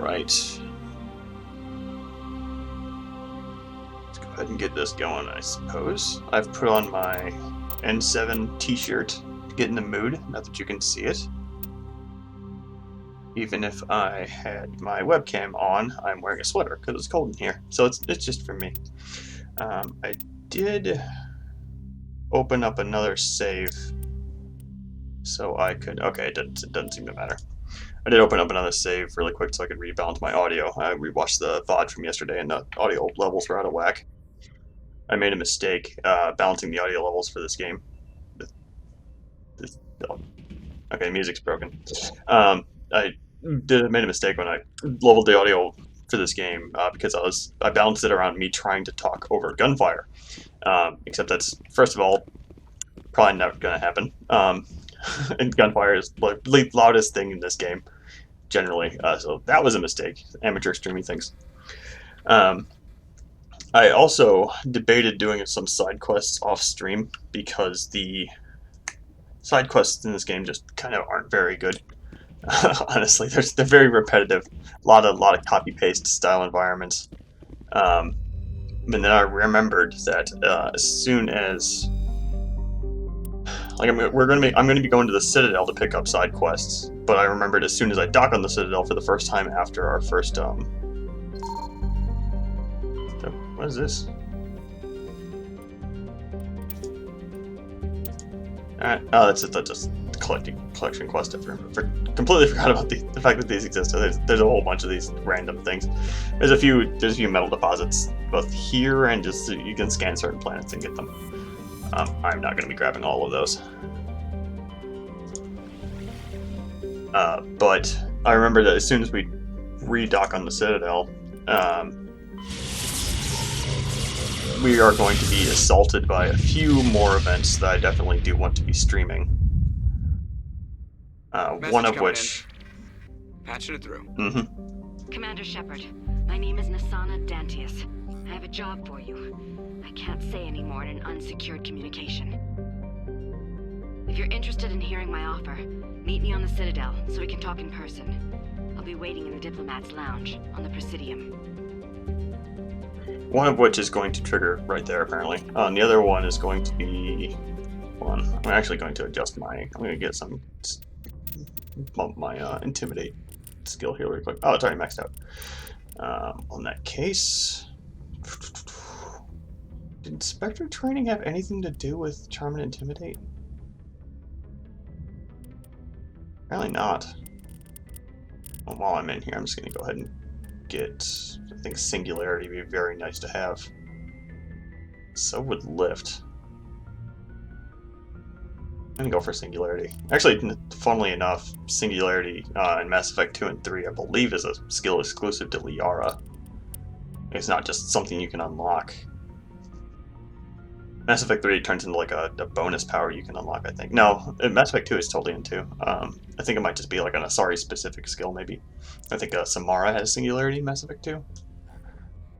Alright. Let's go ahead and get this going, I suppose. I've put on my N7 t-shirt to get in the mood, not that you can see it. Even if I had my webcam on, I'm wearing a sweater because it's cold in here. So it's just for me. I did open up another save so I could... Okay, it doesn't seem to matter. I did open up another save really quick so I could rebalance my audio. I rewatched the VOD from yesterday and the audio levels were out of whack. I made a mistake balancing the audio levels for this game. Okay, music's broken. I made a mistake when I leveled the audio for this game because I balanced it around me trying to talk over gunfire. Except that's, first of all, probably never going to happen. And gunfire is the loudest thing in this game, generally. So that was a mistake. Amateur streaming things. I also debated doing some side quests off stream because the side quests in this game just kind of aren't very good. Honestly, they're very repetitive. A lot of copy paste style environments. And then I remembered that as soon as I'm going to be going to the Citadel to pick up side quests. But I remembered as soon as I dock on the Citadel for the first time after our first what is this? Alright, oh, that's just collection quest. I completely forgot about the fact that these exist. There's a whole bunch of these random things. There's a few metal deposits both here and just you can scan certain planets and get them. I'm not going to be grabbing all of those. But I remember that as soon as we redock on the Citadel, we are going to be assaulted by a few more events that I definitely do want to be streaming. One of which... Patching it through. Mm-hmm. Commander Shepard, my name is Nasana Dantius. I have a job for you. I can't say any more in an unsecured communication. If you're interested in hearing my offer, meet me on the Citadel so we can talk in person. I'll be waiting in the Diplomat's Lounge on the Presidium. One of which is going to trigger right there, apparently. The other one is going to be... Hold on. I'm actually going to adjust my... I'm going to get some... Bump my Intimidate skill here really quick. Oh, it's already maxed out. On that case... Did Spectre training have anything to do with Charm and Intimidate? Apparently not. Well, while I'm in here, I'm just going to go ahead and get... I think Singularity would be very nice to have. So would Lift. I'm going to go for Singularity. Actually, funnily enough, Singularity in Mass Effect 2 and 3, I believe, is a skill exclusive to Liara. It's not just something you can unlock. Mass Effect 3 turns into like a bonus power you can unlock, I think. No, Mass Effect 2 is totally into. I think it might just be like an Asari specific skill, maybe. I think Samara has Singularity in Mass Effect 2.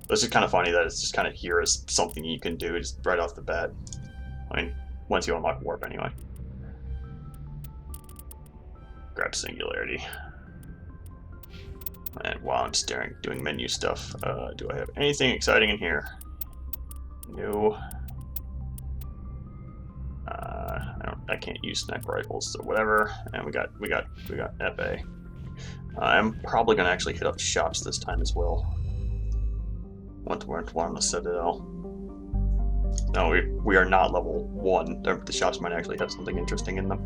But it's just kind of funny that it's just kind of here as something you can do just right off the bat. I mean, once you unlock Warp anyway. Grab Singularity. And while I'm doing menu stuff, do I have anything exciting in here? No. I can't use sniper rifles, so whatever. And we got Epee. I'm probably gonna actually hit up shops this time as well. Once we're on the Citadel. No, we are not level 1. The shops might actually have something interesting in them.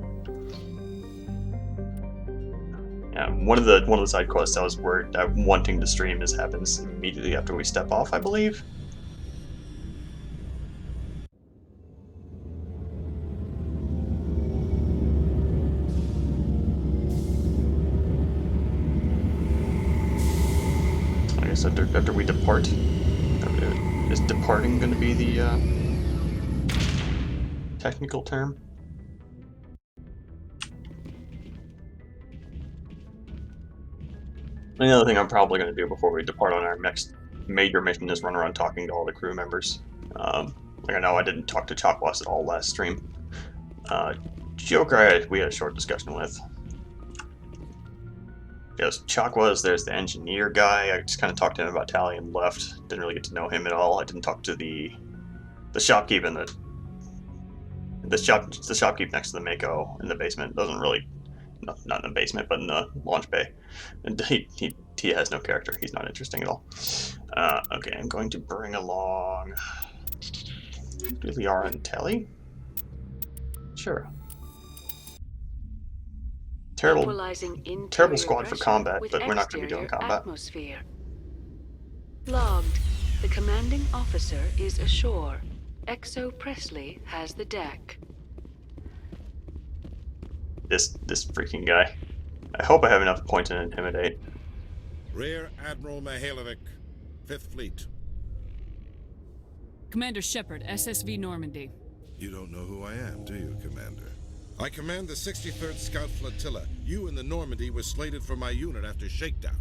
Yeah, one of the side quests I'm wanting to stream happens immediately after we step off, I believe. I guess after we depart, is departing going to be the technical term? Another thing I'm probably going to do before we depart on our next major mission is run around talking to all the crew members. Like I know I didn't talk to Chakwas at all last stream. Joker we had a short discussion with. Yes, Chakwas, there's the engineer guy. I just kind of talked to him about Tally and left. Didn't really get to know him at all. I didn't talk to the shopkeep in the shopkeep next to the Mako in the basement. Doesn't really, not in the basement, but in the launch bay. And he has no character. He's not interesting at all. Okay, I'm going to bring along Liara and Tally. Sure. Terrible squad for combat, but we're not going to be doing combat. Atmosphere. Logged. The commanding officer is ashore. Exo Presley has the deck. This freaking guy. I hope I have enough points to intimidate. Rear Admiral Mihailovic, 5th Fleet. Commander Shepard, SSV Normandy. You don't know who I am, do you, Commander? I command the 63rd Scout Flotilla. You and the Normandy were slated for my unit after shakedown.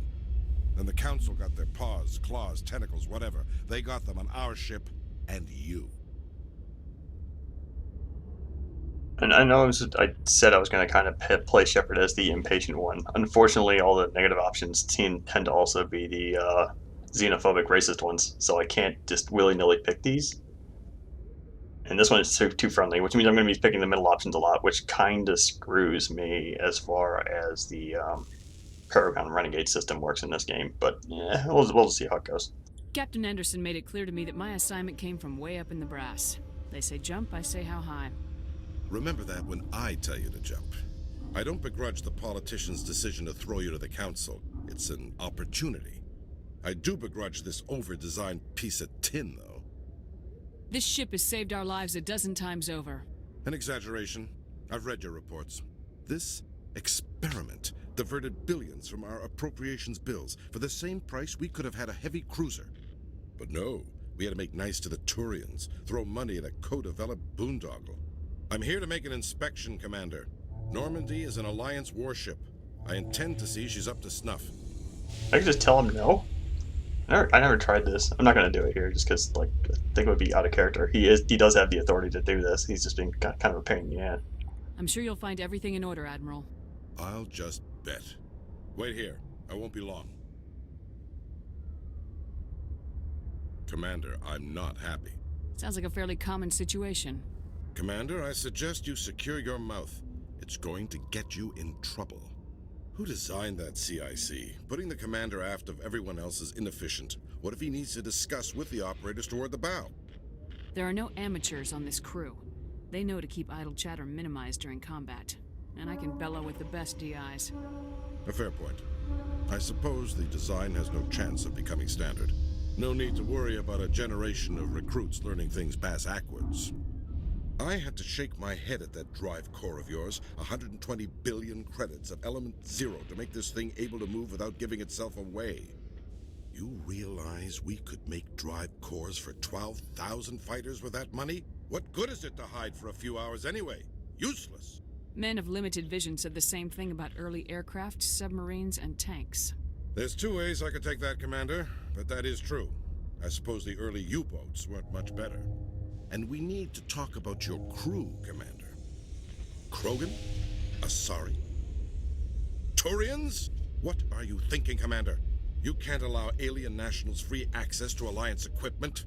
Then the Council got their paws, claws, tentacles, whatever. They got them on our ship, and you. And I know I said I was going to kind of play Shepard as the impatient one. Unfortunately, all the negative options tend to also be the xenophobic, racist ones, so I can't just willy-nilly pick these. And this one is too friendly, which means I'm going to be picking the middle options a lot, which kind of screws me as far as the Paragon Renegade system works in this game. But yeah, we'll see how it goes. Captain Anderson made it clear to me that my assignment came from way up in the brass. They say jump, I say how high. Remember that when I tell you to jump. I don't begrudge the politician's decision to throw you to the Council. It's an opportunity. I do begrudge this over-designed piece of tin, though. This ship has saved our lives a dozen times over. An exaggeration. I've read your reports. This experiment diverted billions from our appropriations bills. For the same price, we could have had a heavy cruiser. But no, we had to make nice to the Turians, throw money at a co-developed boondoggle. I'm here to make an inspection, Commander. Normandy is an Alliance warship. I intend to see she's up to snuff. I could just tell him no. I never tried this. I'm not going to do it here just because, like, I think it would be out of character. He does have the authority to do this. He's just being kind of a pain in the ass. I'm sure you'll find everything in order, Admiral. I'll just bet. Wait here. I won't be long. Commander, I'm not happy. Sounds like a fairly common situation. Commander, I suggest you secure your mouth. It's going to get you in trouble. Who designed that CIC? Putting the commander aft of everyone else is inefficient. What if he needs to discuss with the operators toward the bow? There are no amateurs on this crew. They know to keep idle chatter minimized during combat. And I can bellow with the best DIs. A fair point. I suppose the design has no chance of becoming standard. No need to worry about a generation of recruits learning things bass-ackwards. I had to shake my head at that drive core of yours. 120 billion credits of element 0 to make this thing able to move without giving itself away. You realize we could make drive cores for 12,000 fighters with that money? What good is it to hide for a few hours anyway? Useless. Men of limited vision said the same thing about early aircraft, submarines, and tanks. There's two ways I could take that, Commander, but that is true. I suppose the early U-boats weren't much better. And we need to talk about your crew, Commander. Krogan? Asari? Turians? What are you thinking, Commander? You can't allow alien nationals free access to Alliance equipment?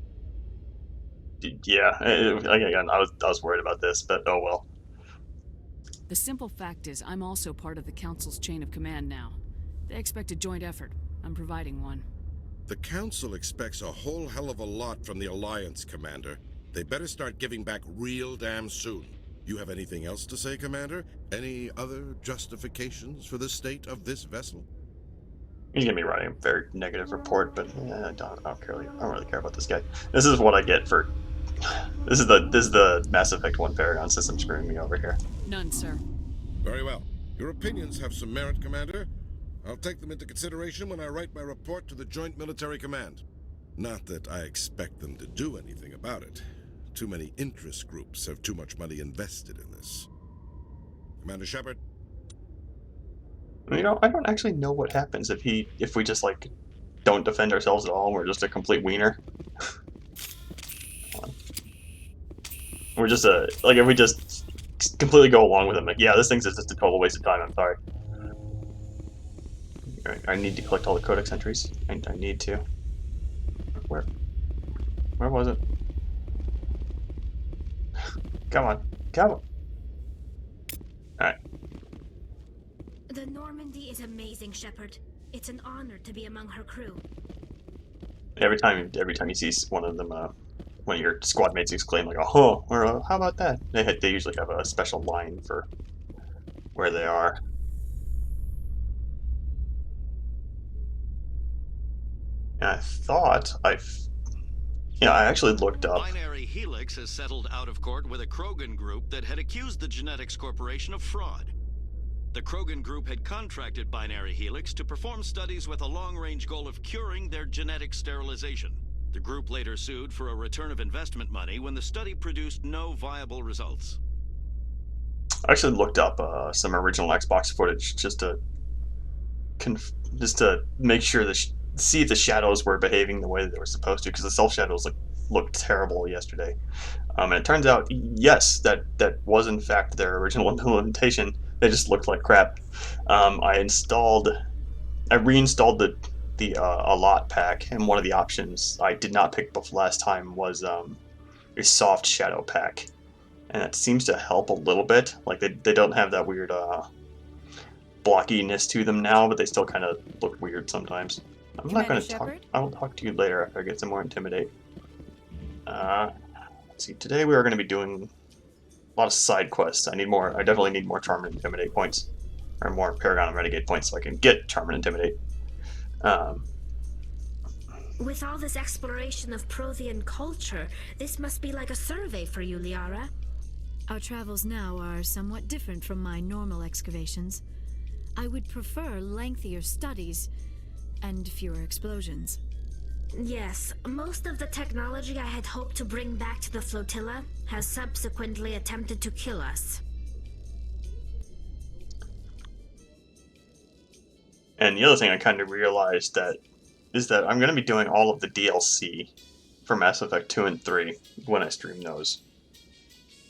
Yeah, again, I was worried about this, but oh well. The simple fact is, I'm also part of the Council's chain of command now. They expect a joint effort. I'm providing one. The Council expects a whole hell of a lot from the Alliance, Commander. They better start giving back real damn soon. You have anything else to say, Commander? Any other justifications for the state of this vessel? He's gonna be writing a very negative report, but I don't really care about this guy. This is what I get for. This is the Mass Effect 1 Paragon system screwing me over here. None, sir. Very well. Your opinions have some merit, Commander. I'll take them into consideration when I write my report to the Joint Military Command. Not that I expect them to do anything about it. Too many interest groups have too much money invested in this. Commander Shepard? You know, I don't actually know what happens if we just, like, don't defend ourselves at all and we're just a complete wiener. We're just if we just completely go along with him, like, yeah, this thing's just a total waste of time, I'm sorry. Alright, I need to collect all the codex entries. I need to. Where was it? Come on. Come on. Alright. The Normandy is amazing, Shepard. It's an honor to be among her crew. Every time you see one of them, one of your squad mates exclaim like, "Oh, or how about that?" They usually have a special line for where they are. And I thought I actually looked up. Binary Helix has settled out of court with a Krogan group that had accused the Genetics Corporation of fraud. The Krogan group had contracted Binary Helix to perform studies with a long-range goal of curing their genetic sterilization. The group later sued for a return of investment money when the study produced no viable results. I actually looked up some original Xbox footage just to make sure see if the shadows were behaving the way that they were supposed to, because the self shadows looked terrible yesterday. And it turns out, yes, that was in fact their original implementation. They just looked like crap. I reinstalled the ALOT pack, and one of the options I did not pick up last time was a soft shadow pack, and it seems to help a little bit. Like they don't have that weird blockiness to them now, but they still kind of look weird sometimes. I'm not going to talk. I will talk to you later after I get some more intimidate. Let's see. Today we are going to be doing a lot of side quests. I definitely need more Charm and Intimidate points, or more Paragon and Renegade points, so I can get Charm and Intimidate. With all this exploration of Prothean culture, this must be like a survey for you, Liara. Our travels now are somewhat different from my normal excavations. I would prefer lengthier studies and fewer explosions. Yes, most of the technology I had hoped to bring back to the flotilla has subsequently attempted to kill us. And the other thing I kind of realized is that I'm going to be doing all of the DLC for Mass Effect 2 and 3 when I stream those.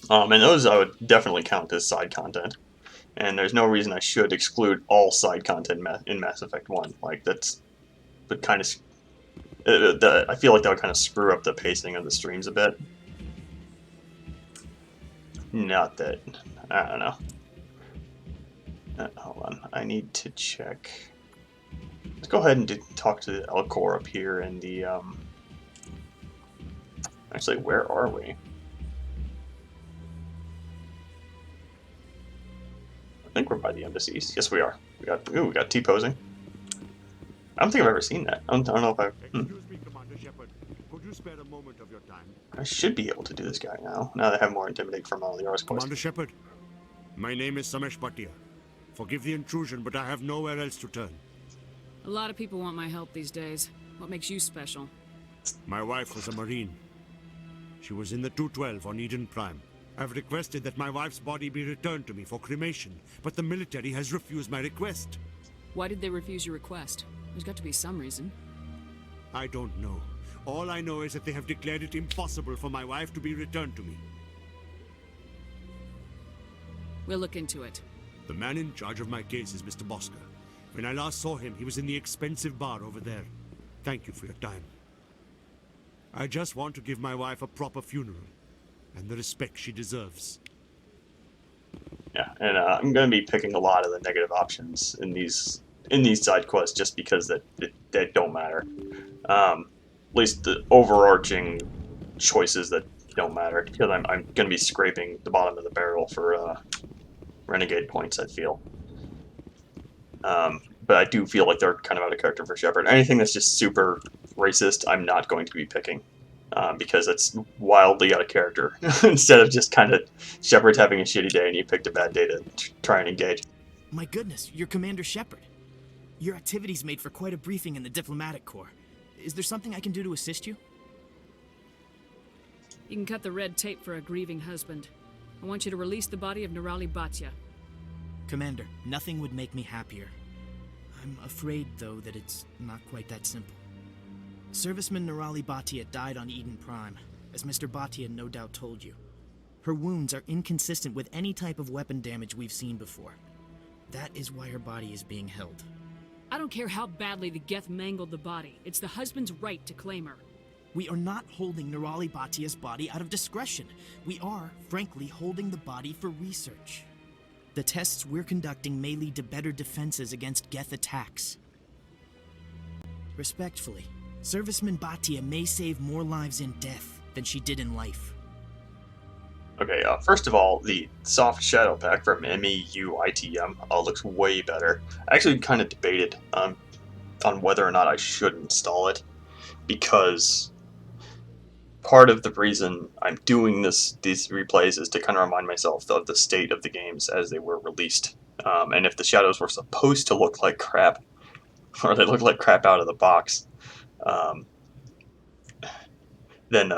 And those I would definitely count as side content. And there's no reason I should exclude all side content in Mass Effect 1. Like, that's the kind of... I feel like that would kind of screw up the pacing of the streams a bit. Not that... I don't know. Hold on. I need to check... Let's go ahead and talk to Elcor up here in the... Actually, where are we? I think we're by the embassies. Yes, we are. We got T-posing. I don't think I've ever seen that. I don't know if I've... Excuse me, Commander Shepard. Could you spare a moment of your time? I should be able to do this guy now. Now they have more Intimidate from the Ars quest. Commander Shepard, my name is Samesh Bhatia. Forgive the intrusion, but I have nowhere else to turn. A lot of people want my help these days. What makes you special? My wife was a Marine. She was in the 212 on Eden Prime. I've requested that my wife's body be returned to me for cremation, but the military has refused my request. Why did they refuse your request? There's got to be some reason. I don't know. All I know is that they have declared it impossible for my wife to be returned to me. We'll look into it. The man in charge of my case is Mr. Bosker. When I last saw him, he was in the expensive bar over there. Thank you for your time. I just want to give my wife a proper funeral, and the respect she deserves. Yeah, and I'm going to be picking a lot of the negative options in these side quests just because they don't matter. At least the overarching choices that don't matter, because I'm going to be scraping the bottom of the barrel for Renegade points, I feel. But I do feel like they're kind of out of character for Shepard. Anything that's just super racist, I'm not going to be picking. Because it's wildly out of character. Instead of just kind of Shepard's having a shitty day and you picked a bad day to try and engage. My goodness, you're Commander Shepard. Your activities made for quite a briefing in the Diplomatic Corps. Is there something I can do to assist you? You can cut the red tape for a grieving husband. I want you to release the body of Nirali Bhatia. Commander, nothing would make me happier. I'm afraid, though, that it's not quite that simple. Serviceman Nirali Bhatia died on Eden Prime, as Mr. Bhatia no doubt told you. Her wounds are inconsistent with any type of weapon damage we've seen before. That is why her body is being held. I don't care how badly the Geth mangled the body. It's the husband's right to claim her. We are not holding Nerali Batia's body out of discretion. We are, frankly, holding the body for research. The tests we're conducting may lead to better defenses against Geth attacks. Respectfully, Serviceman Batia may save more lives in death than she did in life. Okay, first of all, the soft shadow pack from MEUITM looks way better. I actually kind of debated on whether or not I should install it, because part of the reason I'm doing these replays is to kind of remind myself of the state of the games as they were released. And if the shadows were supposed to look like crap, or they look like crap out of the box, then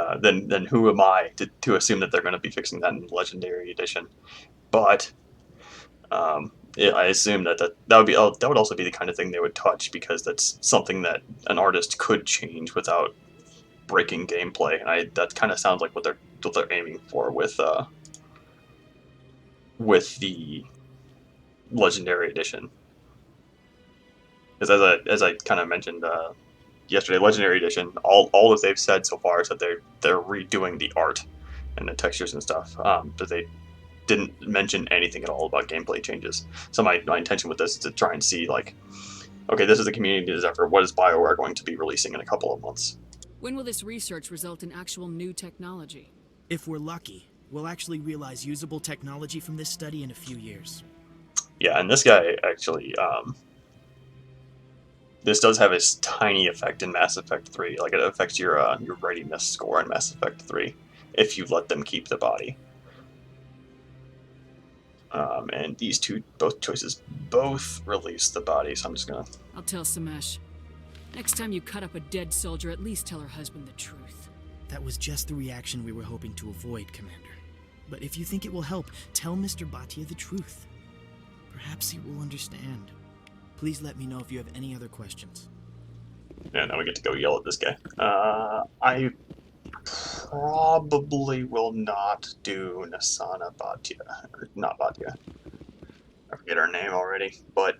who am I to assume that they're going to be fixing that in Legendary Edition? But I assume that would also be the kind of thing they would touch, because that's something that an artist could change without breaking gameplay, and that kind of sounds like what they're aiming for with the Legendary Edition. Because as I kind of mentioned yesterday, Legendary Edition, all that they've said so far is that they're redoing the art and the textures and stuff, but they didn't mention anything at all about gameplay changes. So my intention with this is to try and see, like, okay, this is the community's effort. What is BioWare going to be releasing in a couple of months? When will this research result in actual new technology? If we're lucky, we'll actually realize usable technology from this study in a few years. Yeah, and this guy actually, this does have a tiny effect in Mass Effect 3. Like, it affects your readiness score in Mass Effect 3 if you let them keep the body. And these both choices release the body, so I'm just gonna... I'll tell Samesh. Next time you cut up a dead soldier, at least tell her husband the truth. That was just the reaction we were hoping to avoid, Commander. But if you think it will help, tell Mr. Batia the truth. Perhaps he will understand. Please let me know if you have any other questions. Yeah, now we get to go yell at this guy. I probably will not do Nasana Batia. Or not Batia. I forget her name already, but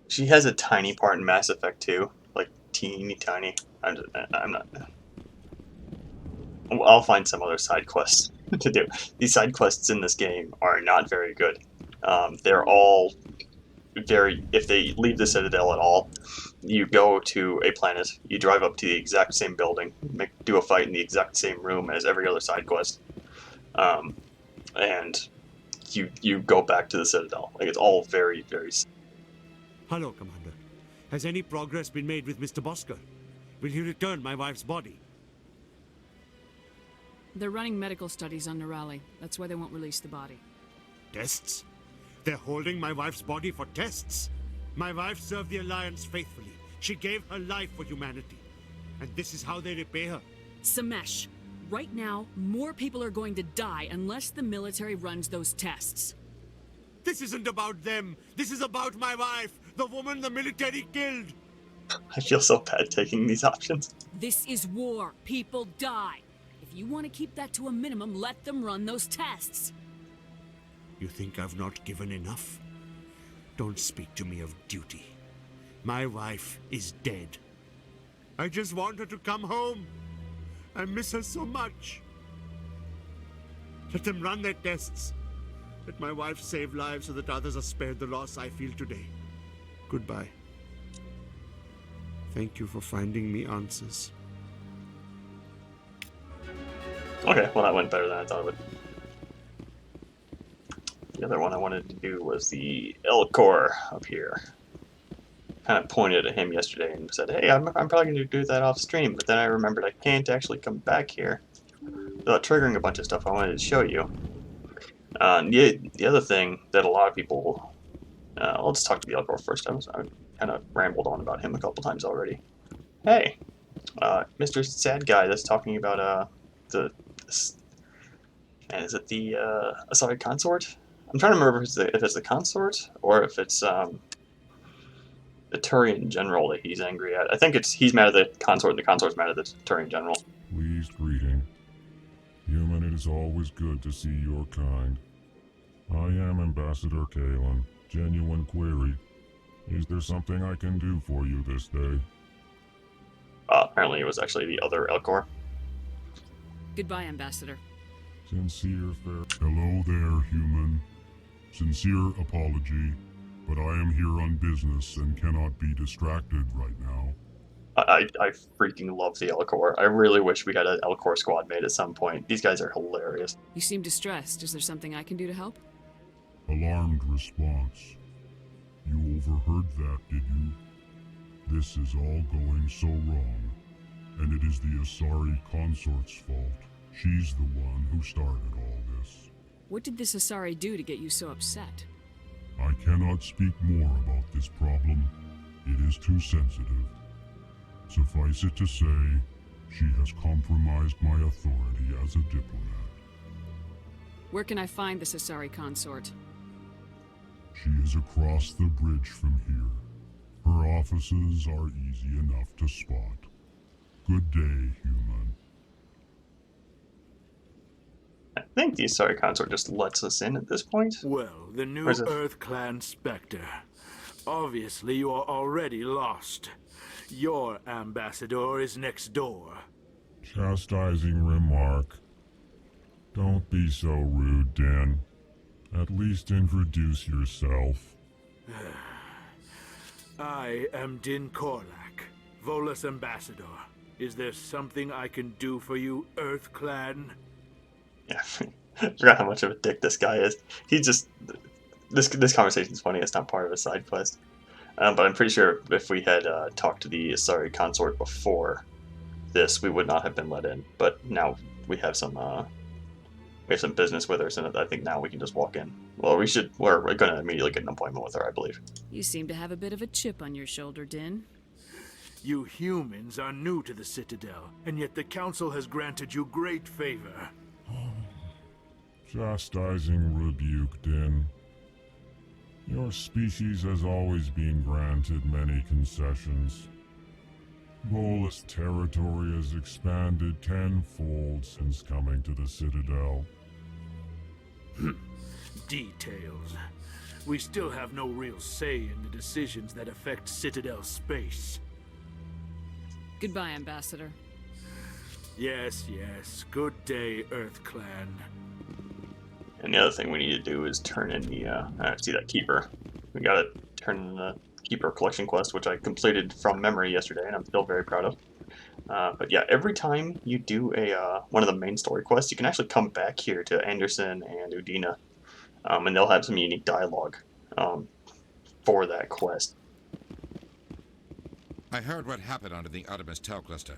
she has a tiny part in Mass Effect 2. Like, teeny tiny. I'm not... I'll find some other side quests to do. These side quests in this game are not very good. They're all very... If they leave the Citadel at all, you go to a planet, you drive up to the exact same building, do a fight in the exact same room as every other side quest, and you go back to the Citadel. Like, it's all very, very... Hello, Commander. Has any progress been made with Mr. Bosker? Will he return my wife's body? They're running medical studies on Nerali. That's why they won't release the body. Tests? They're holding my wife's body for tests? My wife served the Alliance faithfully. She gave her life for humanity. And this is how they repay her. Samesh, right now, more people are going to die unless the military runs those tests. This isn't about them. This is about my wife, the woman the military killed. I feel so bad taking these options. This is war. People die. If you want to keep that to a minimum, let them run those tests. You think I've not given enough? Don't speak to me of duty. My wife is dead. I just want her to come home. I miss her so much. Let them run their tests. Let my wife save lives so that others are spared the loss I feel today. Goodbye. Thank you for finding me answers. Okay, well that went better than I thought it would. The other one I wanted to do was the L-Core up here. Kind of pointed at him yesterday and said, hey, I'm probably going to do that off stream, but then I remembered I can't actually come back here without triggering a bunch of stuff I wanted to show you. The other thing that a lot of people... let's talk to the L-Core first. I kind of rambled on about him a couple times already. Hey, Mr. Sad Guy that's talking about is it the Asari Consort? I'm trying to remember if it's the Consort or if it's the Turian General that he's angry at. I think he's mad at the Consort and the Consort's mad at the Turian General. Pleased greeting. Human, it is always good to see your kind. I am Ambassador Kalen, Genuine Query, Is there something I can do for you this day? Apparently it was actually the other Elcor. Goodbye, Ambassador. Sincere fair. Hello there, human. Sincere apology, but I am here on business and cannot be distracted right now. I freaking love the Elcor. I really wish we had an Elcor squad mate at some point. These guys are hilarious. You seem distressed. Is there something I can do to help? Alarmed response. You overheard that, did you? This is all going so wrong, and it is the Asari consort's fault. She's the one who started all this. What did this Asari do to get you so upset? I cannot speak more about this problem. It is too sensitive. Suffice it to say, she has compromised my authority as a diplomat. Where can I find this Asari consort? She is across the bridge from here. Her offices are easy enough to spot. Good day, human. I think the Asari consort just lets us in at this point. Well, the new Or is it- Earth Clan Spectre. Obviously, you are already lost. Your ambassador is next door. Chastising remark. Don't be so rude, Dan. At least introduce yourself. I am Din Korlak, Volus ambassador. Is there something I can do for you, Earth Clan? Yeah, I forgot how much of a dick this guy is. He just... This conversation's funny. It's not part of a side quest. But I'm pretty sure if we had talked to the Asari consort before this, we would not have been let in. But now we have some business with her, and I think now we can just walk in. Well, we're going to immediately get an appointment with her, I believe. You seem to have a bit of a chip on your shoulder, Din. You humans are new to the Citadel, and yet the Council has granted you great favor. Chastising rebuke, Din. Your species has always been granted many concessions. Volus territory has expanded tenfold since coming to the Citadel. Details. We still have no real say in the decisions that affect Citadel space. Goodbye, Ambassador. Yes. Good day, Earth Clan. And the other thing we need to do is turn in the, see that Keeper. We gotta turn in the Keeper collection quest, which I completed from memory yesterday, and I'm still very proud of. But yeah, every time you do one of the main story quests, you can actually come back here to Anderson and Udina, and they'll have some unique dialogue for that quest. I heard what happened under the Artemis Tau cluster.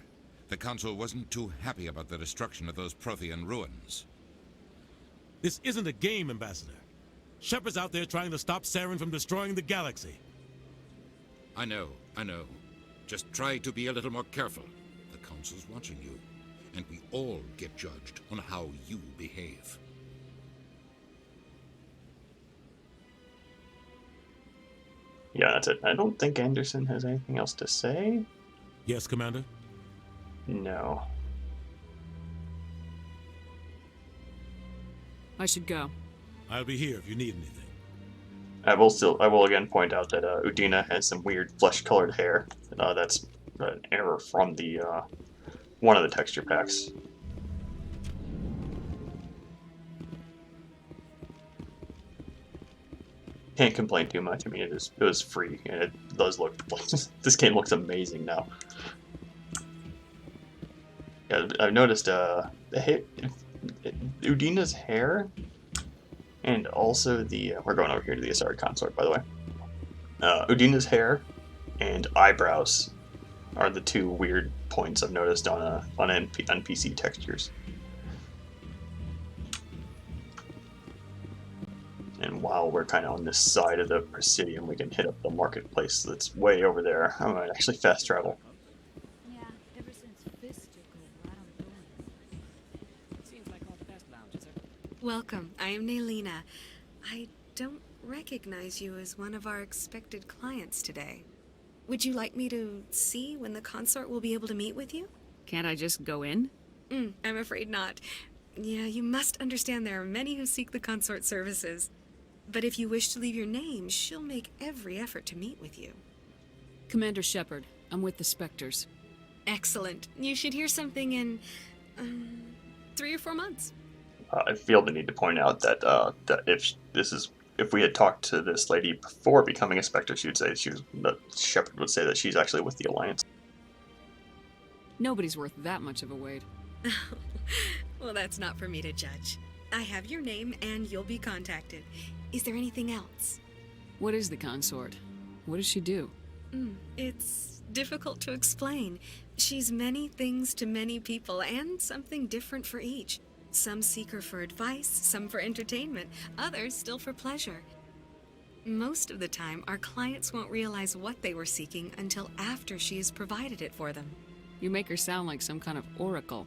The Council wasn't too happy about the destruction of those Prothean ruins. This isn't a game, Ambassador. Shepard's out there trying to stop Saren from destroying the galaxy. I know. Just try to be a little more careful. The Council's watching you, and we all get judged on how you behave. Yeah, that's it. I don't think Anderson has anything else to say. Yes, Commander? No. I should go. I'll be here if you need anything. I will again point out that Udina has some weird flesh-colored hair. That's an error from the one of the texture packs. Can't complain too much. I mean, it was free, and it does look like this game looks amazing now. Yeah, I've noticed Udina's hair, and also we're going over here to the Asari consort, by the way. Udina's hair and eyebrows are the two weird points I've noticed on NPC textures. And while we're kind of on this side of the Presidium, we can hit up the marketplace that's way over there. I might actually fast travel. Yeah, ever since Fist took over, I don't go. Seems like all the best lounges are. Welcome, I am Naylina. I don't recognize you as one of our expected clients today. Would you like me to see when the consort will be able to meet with you? Can't I just go in? I'm afraid not. Yeah, you must understand there are many who seek the consort services. But if you wish to leave your name, she'll make every effort to meet with you. Commander Shepard, I'm with the Spectres. Excellent. You should hear something in 3 or 4 months. I feel the need to point out that if we had talked to this lady before becoming a Spectre, Shepard would say that she's actually with the Alliance. Nobody's worth that much of a weight. Well, that's not for me to judge. I have your name and you'll be contacted. Is there anything else? What is the consort? What does she do? It's difficult to explain. She's many things to many people and something different for each. Some seek her for advice, some for entertainment, others still for pleasure. Most of the time, our clients won't realize what they were seeking until after she has provided it for them. You make her sound like some kind of oracle.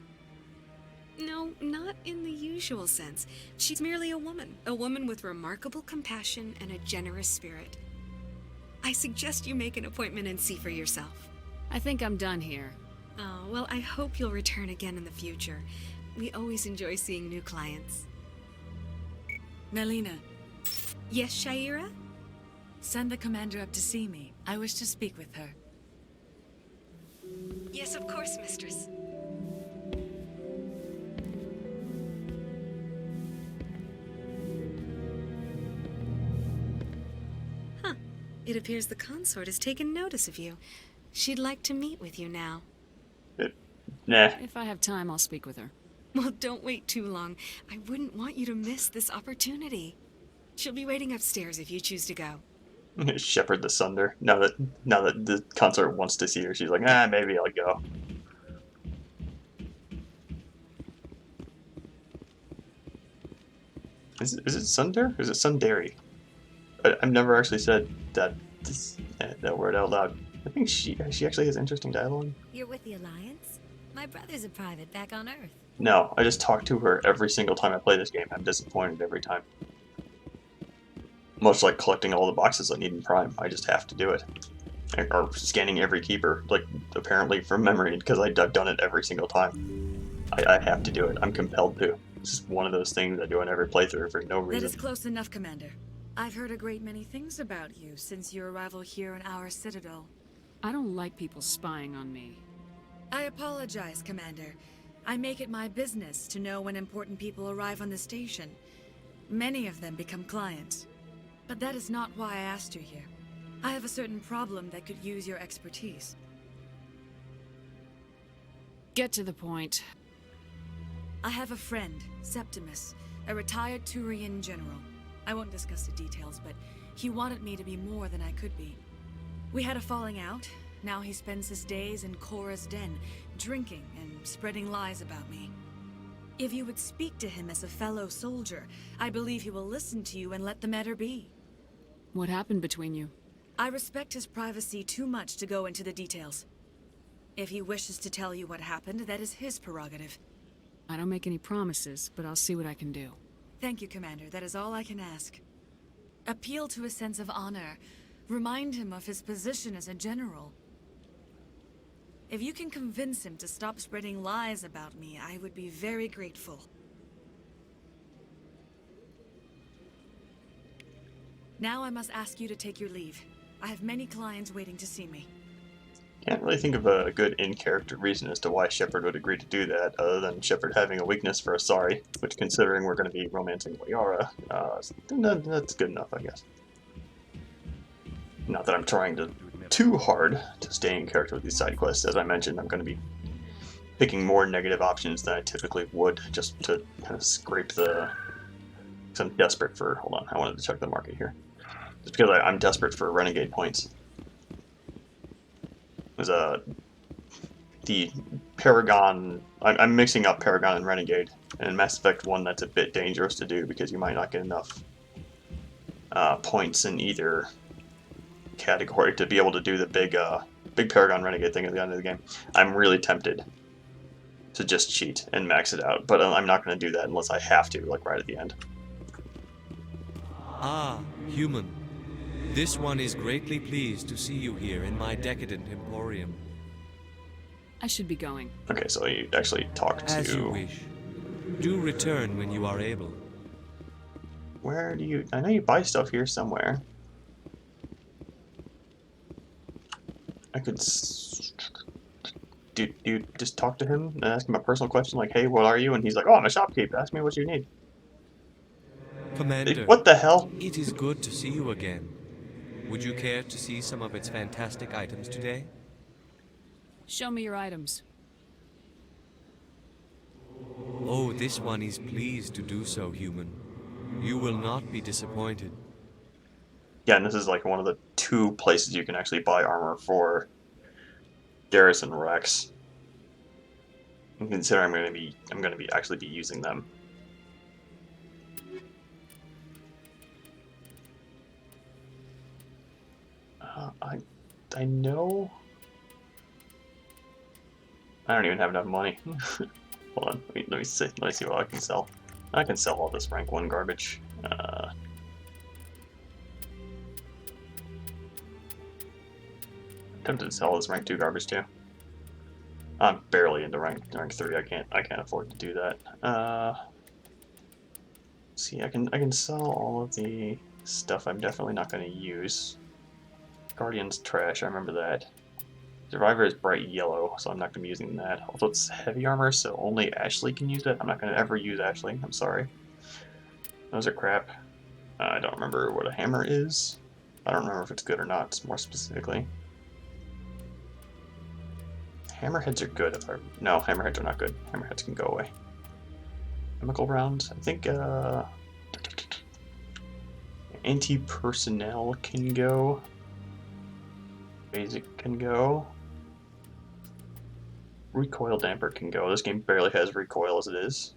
No, not in the usual sense. She's merely a woman with remarkable compassion and a generous spirit. I suggest you make an appointment and see for yourself. I think I'm done here. Oh, well, I hope you'll return again in the future. We always enjoy seeing new clients. Melina. Yes, Shaira? Send the commander up to see me. I wish to speak with her. Yes, of course, mistress. It appears the consort has taken notice of you. She'd like to meet with you now. Nah. If I have time, I'll speak with her. Well, don't wait too long. I wouldn't want you to miss this opportunity. She'll be waiting upstairs if you choose to go. Shepard the Sunder. Now that the consort wants to see her, she's like, maybe I'll go. Is it Sunder? Or is it Sundari? I've never actually said that word out loud. I think she actually has interesting dialogue. You're with the Alliance? My brother's a private back on Earth. No, I just talk to her every single time I play this game. I'm disappointed every time. Much like collecting all the boxes I need in Prime, I just have to do it. Or scanning every keeper, like apparently from memory, because I've done it every single time. I have to do it. I'm compelled to. It's just one of those things I do in every playthrough for no reason. That is close enough, Commander. I've heard a great many things about you since your arrival here in our citadel. I don't like people spying on me. I apologize, Commander. I make it my business to know when important people arrive on the station. Many of them become clients. But that is not why I asked you here. I have a certain problem that could use your expertise. Get to the point. I have a friend, Septimus, a retired Turian general. I won't discuss the details, but he wanted me to be more than I could be. We had a falling out. Now he spends his days in Korra's den, drinking and spreading lies about me. If you would speak to him as a fellow soldier, I believe he will listen to you and let the matter be. What happened between you? I respect his privacy too much to go into the details. If he wishes to tell you what happened, that is his prerogative. I don't make any promises, but I'll see what I can do. Thank you, Commander. That is all I can ask. Appeal to his sense of honor. Remind him of his position as a general. If you can convince him to stop spreading lies about me, I would be very grateful. Now I must ask you to take your leave. I have many clients waiting to see me. Can't really think of a good in-character reason as to why Shepard would agree to do that, other than Shepard having a weakness for Asari, which, considering we're going to be romancing Liara, that's good enough, I guess. Not that I'm trying too hard to stay in character with these side quests. As I mentioned, I'm going to be picking more negative options than I typically would, just to kind of scrape the... Because I'm desperate for... Hold on, I wanted to check the market here. Just because I'm desperate for Renegade points. There's the Paragon... I'm mixing up Paragon and Renegade, and in Mass Effect 1 that's a bit dangerous to do because you might not get enough points in either category to be able to do the big Paragon Renegade thing at the end of the game. I'm really tempted to just cheat and max it out, but I'm not going to do that unless I have to, like right at the end. Ah, human. This one is greatly pleased to see you here in my decadent emporium. I should be going. Okay, so you actually talk to... As you wish. Do return when you are able. Where do you... I know you buy stuff here somewhere. I could... Do you just talk to him and ask him a personal question like, hey, what are you? And he's like, oh, I'm a shopkeep. Ask me what you need. Commander, What the hell? it is good to see you again. Would you care to see some of its fantastic items today? Show me your items. Oh, this one is pleased to do so, human. You will not be disappointed. Yeah, and this is like one of the 2 places you can actually buy armor for Garrison Rex. And consider I'm gonna be actually be using them. I know. I don't even have enough money. Hold on, let me see what I can sell. I can sell all this rank 1 garbage. I'm tempted to sell this rank 2 garbage too. I'm barely into rank 3. I can't afford to do that. See, I can sell all of the stuff I'm definitely not going to use. Guardian's trash, I remember that. Survivor is bright yellow, so I'm not going to be using that. Also, it's heavy armor, so only Ashley can use it. I'm not going to ever use Ashley, I'm sorry. Those are crap. I don't remember what a hammer is. I don't remember if it's good or not, more specifically. Hammerheads are good. No, hammerheads are not good. Hammerheads can go away. Chemical rounds, I think, anti-personnel can go. Basic can go. Recoil damper can go. This game barely has recoil as it is.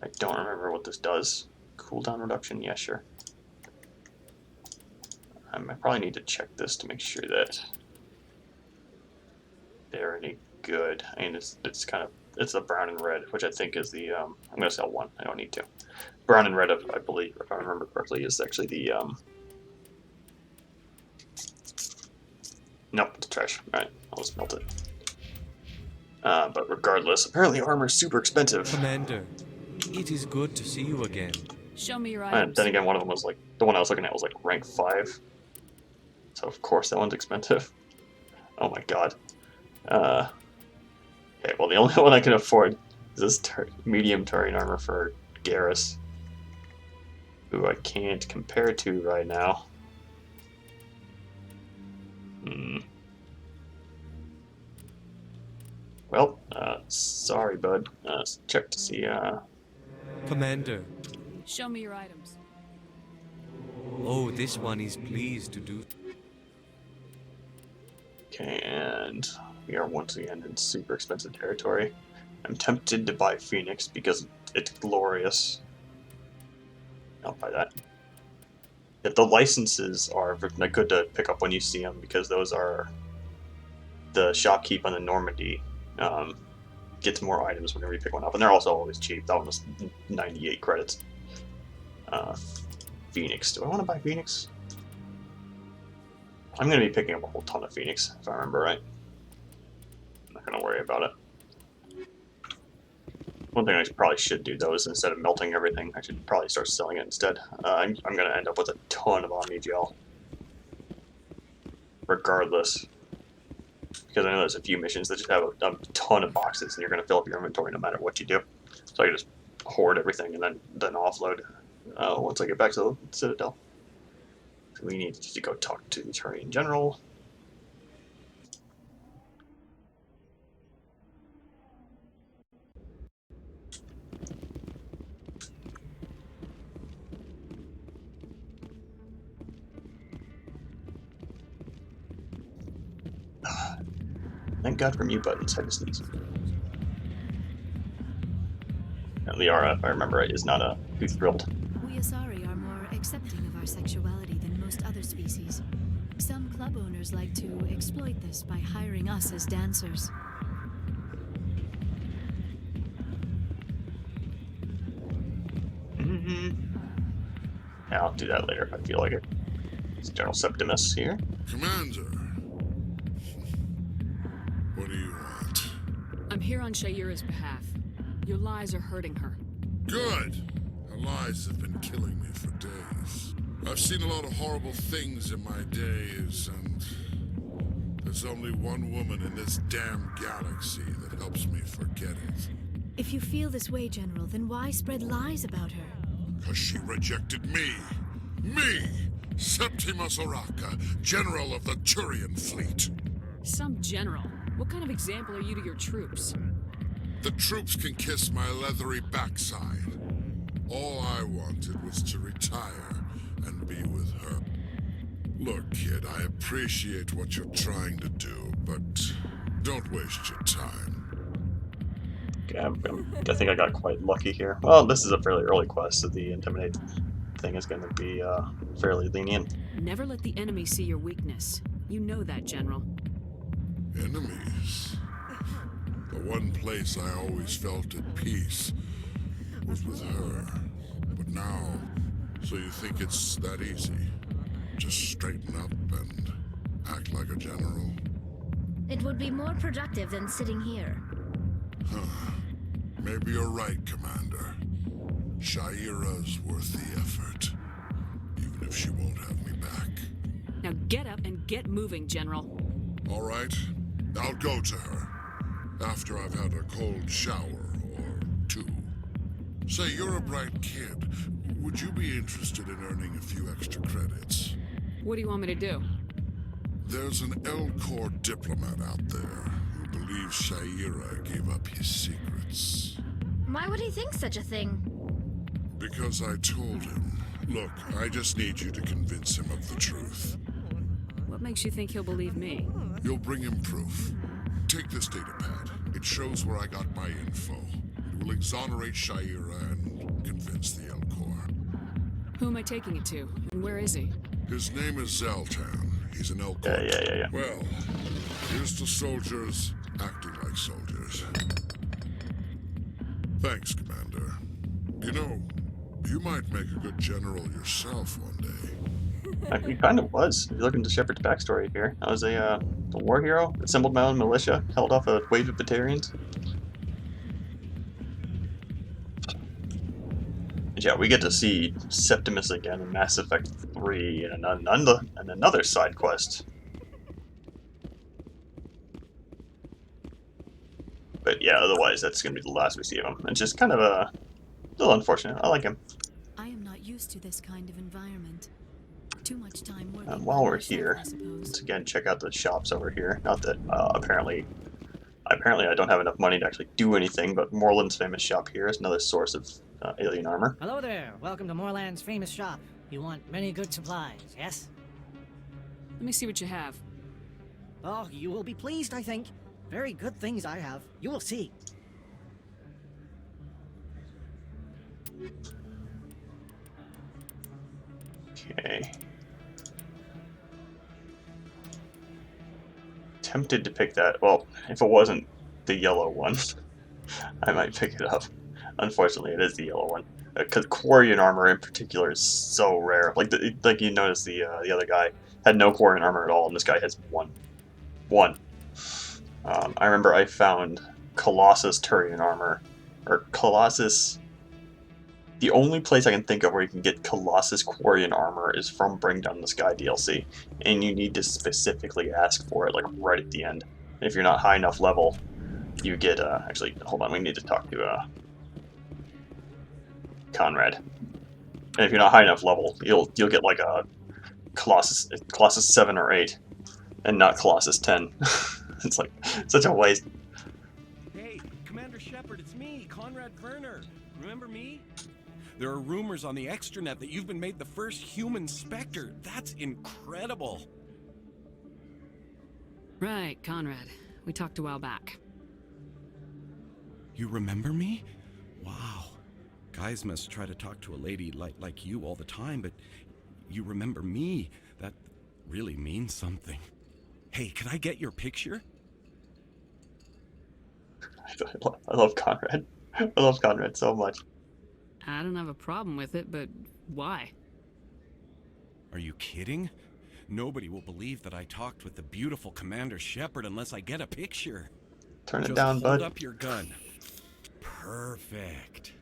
I don't remember what this does. Cooldown reduction? Yeah, sure. I probably need to check this to make sure that they're any good. I mean, it's kind of, it's the brown and red, which I think is the, I'm going to sell 1. I don't need to. Brown and red, I believe, if I remember correctly, is actually the, nope, it's trash. Alright, I'll just melt it. But regardless, apparently armor is super expensive. Commander, it is good to see you again. Show me your And items. then again, one of them was like, the one I was looking at was like rank 5. So of course that one's expensive. Oh my god. Okay, well the only one I can afford is this medium Turian armor for Garrus, who I can't compare to right now. Well, sorry, bud. Let's check to see, Commander. Show me your items. Oh, this one is pleased to do. Okay, and we are once again in super expensive territory. I'm tempted to buy Phoenix because it's glorious. I'll buy that. If the licenses are good to pick up when you see them, because those are the shopkeep on the Normandy gets more items whenever you pick one up, and they're also always cheap. That one was 98 credits. Phoenix. Do I want to buy Phoenix? I'm going to be picking up a whole ton of Phoenix, if I remember right. I'm not going to worry about it. One thing I probably should do, though, is instead of melting everything, I should probably start selling it instead. I'm going to end up with a ton of Omni Gel. Regardless. Because I know there's a few missions that just have a ton of boxes, and you're going to fill up your inventory no matter what you do. So I can just hoard everything and then offload once I get back to the Citadel. So we need to go talk to the Turian General. Thank God for mute buttons, I just sneeze. And Liara, if I remember right, is not too thrilled. We Asari are more accepting of our sexuality than most other species. Some club owners like to exploit this by hiring us as dancers. Yeah, I'll do that later if I feel like it. It's General Septimus here. Commander. What do you want? I'm here on Shaira's behalf. Your lies are hurting her. Good. A Lies have been killing me for days. I've seen a lot of horrible things in my days, and there's only one woman in this damn galaxy that helps me forget it. If you feel this way, General, then why spread lies about her? Because she rejected me. Me! Septimus Oraka, General of the Turian Fleet. Some general. What kind of example are you to your troops? The troops can kiss my leathery backside. All I wanted was to retire and be with her. Look, kid, I appreciate what you're trying to do, but don't waste your time. Okay, I think I got quite lucky here. Well, this is a fairly early quest, so the intimidate thing is going to be fairly lenient. Never let the enemy see your weakness. You know that, General. Enemies? The one place I always felt at peace was with her. But now, so you think it's that easy? Just straighten up and act like a general? It would be more productive than sitting here. Huh. Maybe you're right, Commander. Shaira's worth the effort, even if she won't have me back. Now get up and get moving, General. All right, I'll go to her, after I've had a cold shower or two. Say, you're a bright kid. Would you be interested in earning a few extra credits? What do you want me to do? There's an L-Corps diplomat out there who believes Shaira gave up his secrets. Why would he think such a thing? Because I told him. Look, I just need you to convince him of the truth. What makes you think he'll believe me? You'll bring him proof. Take this data pad. It shows where I got my info. It will exonerate Shaira and convince the L-Corps. Who am I taking it to? And where is he? His name is Zaltan. He's an L-Corps. Yeah. Well, here's to soldiers acting like soldiers. Thanks, Commander. You know, you might make a good general yourself one day. He kind of was. If you look into Shepard's backstory here, I was a war hero, assembled my own militia, held off a wave of Batarians. Yeah, we get to see Septimus again in Mass Effect 3 and another side quest. But yeah, otherwise that's going to be the last we see of him. It's just kind of a little unfortunate. I like him. I am not used to this kind of environment. Too much time working. And while we're here, let's again check out the shops over here. Not that apparently I don't have enough money to actually do anything, but Morland's famous shop here is another source of alien armor. Hello there. Welcome to Morland's famous shop. You want many good supplies, yes? Let me see what you have. Oh, you will be pleased, I think. Very good things I have. You will see. Okay. Tempted to pick that. Well, if it wasn't the yellow one, I might pick it up. Unfortunately, it is the yellow one. Because Quarian armor in particular is so rare. Like you notice the other guy had no Quarian armor at all, and this guy has one. I remember I found Colossus Turian armor, or Colossus. The only place I can think of where you can get Colossus Quarian armor is from Bring Down the Sky DLC, and you need to specifically ask for it, like right at the end. And if you're not high enough level, you get. Actually, hold on, we need to talk to Conrad. And if you're not high enough level, you'll get like a Colossus 7 or 8, and not Colossus 10. It's like such a waste. Hey, Commander Shepard, it's me, Conrad Werner. Remember me? There are rumors on the extranet that you've been made the first human Spectre. That's incredible. Right, Conrad. We talked a while back. You remember me? Wow. Guys must try to talk to a lady like you all the time, but you remember me. That really means something. Hey, can I get your picture? I love Conrad. I love Conrad so much. I don't have a problem with it, but why? Are you kidding? Nobody will believe that I talked with the beautiful Commander Shepard unless I get a picture. Turn it Just down, bud. hold up your gun. Perfect.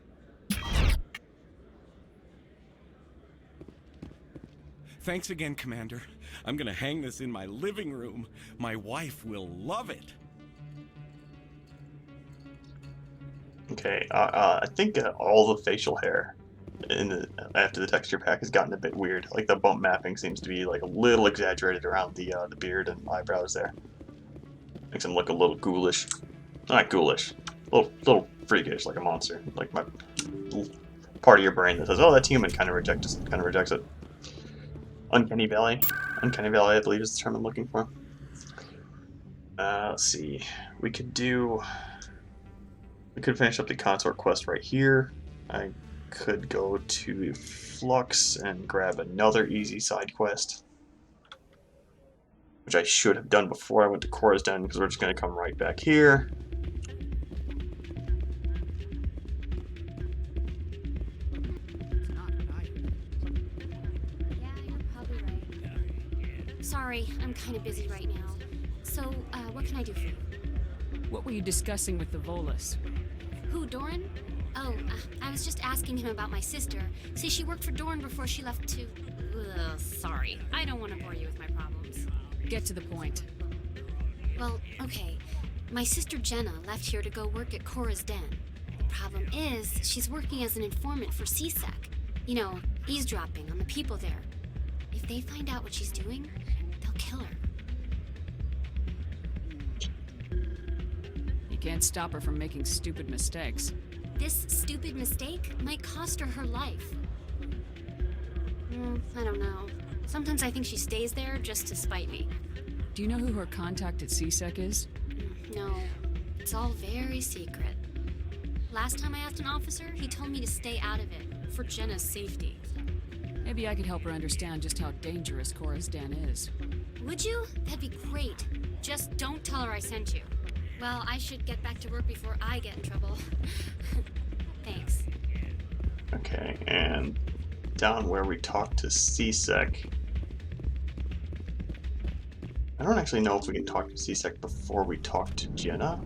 Thanks again, Commander. I'm gonna hang this in my living room. My wife will love it. Okay, I think all the facial hair after the texture pack has gotten a bit weird. Like the bump mapping seems to be like a little exaggerated around the beard and eyebrows there. Makes him look a little ghoulish. Not ghoulish. Little freakish, like a monster. Like my part of your brain that says, "Oh, that's human," kind of rejects it. Uncanny Valley. Uncanny Valley, I believe, is the term I'm looking for. Let's see. We could finish up the consort quest right here. I could go to Flux and grab another easy side quest, which I should have done before I went to Cora's Den, because we're just going to come right back here. Sorry, I'm kind of busy right now. So, what can I do for you? What were you discussing with the Volus? Who, Doran? Oh, I was just asking him about my sister. See, she worked for Doran before she left to... Ugh, sorry, I don't want to bore you with my problems. Get to the point. Well, okay. My sister Jenna left here to go work at Cora's Den. The problem is, she's working as an informant for CSEC. You know, eavesdropping on the people there. If they find out what she's doing, they'll kill her. You can't stop her from making stupid mistakes. This stupid mistake might cost her her life. I don't know. Sometimes I think she stays there just to spite me. Do you know who her contact at CSEC is? No, it's all very secret. Last time I asked an officer, he told me to stay out of it, for Jenna's safety. Maybe I could help her understand just how dangerous Cora's Den is. Would you? That'd be great. Just don't tell her I sent you. Well, I should get back to work before I get in trouble. Thanks. Okay, and down where we talked to CSEC. I don't actually know if we can talk to CSEC before we talk to Jenna.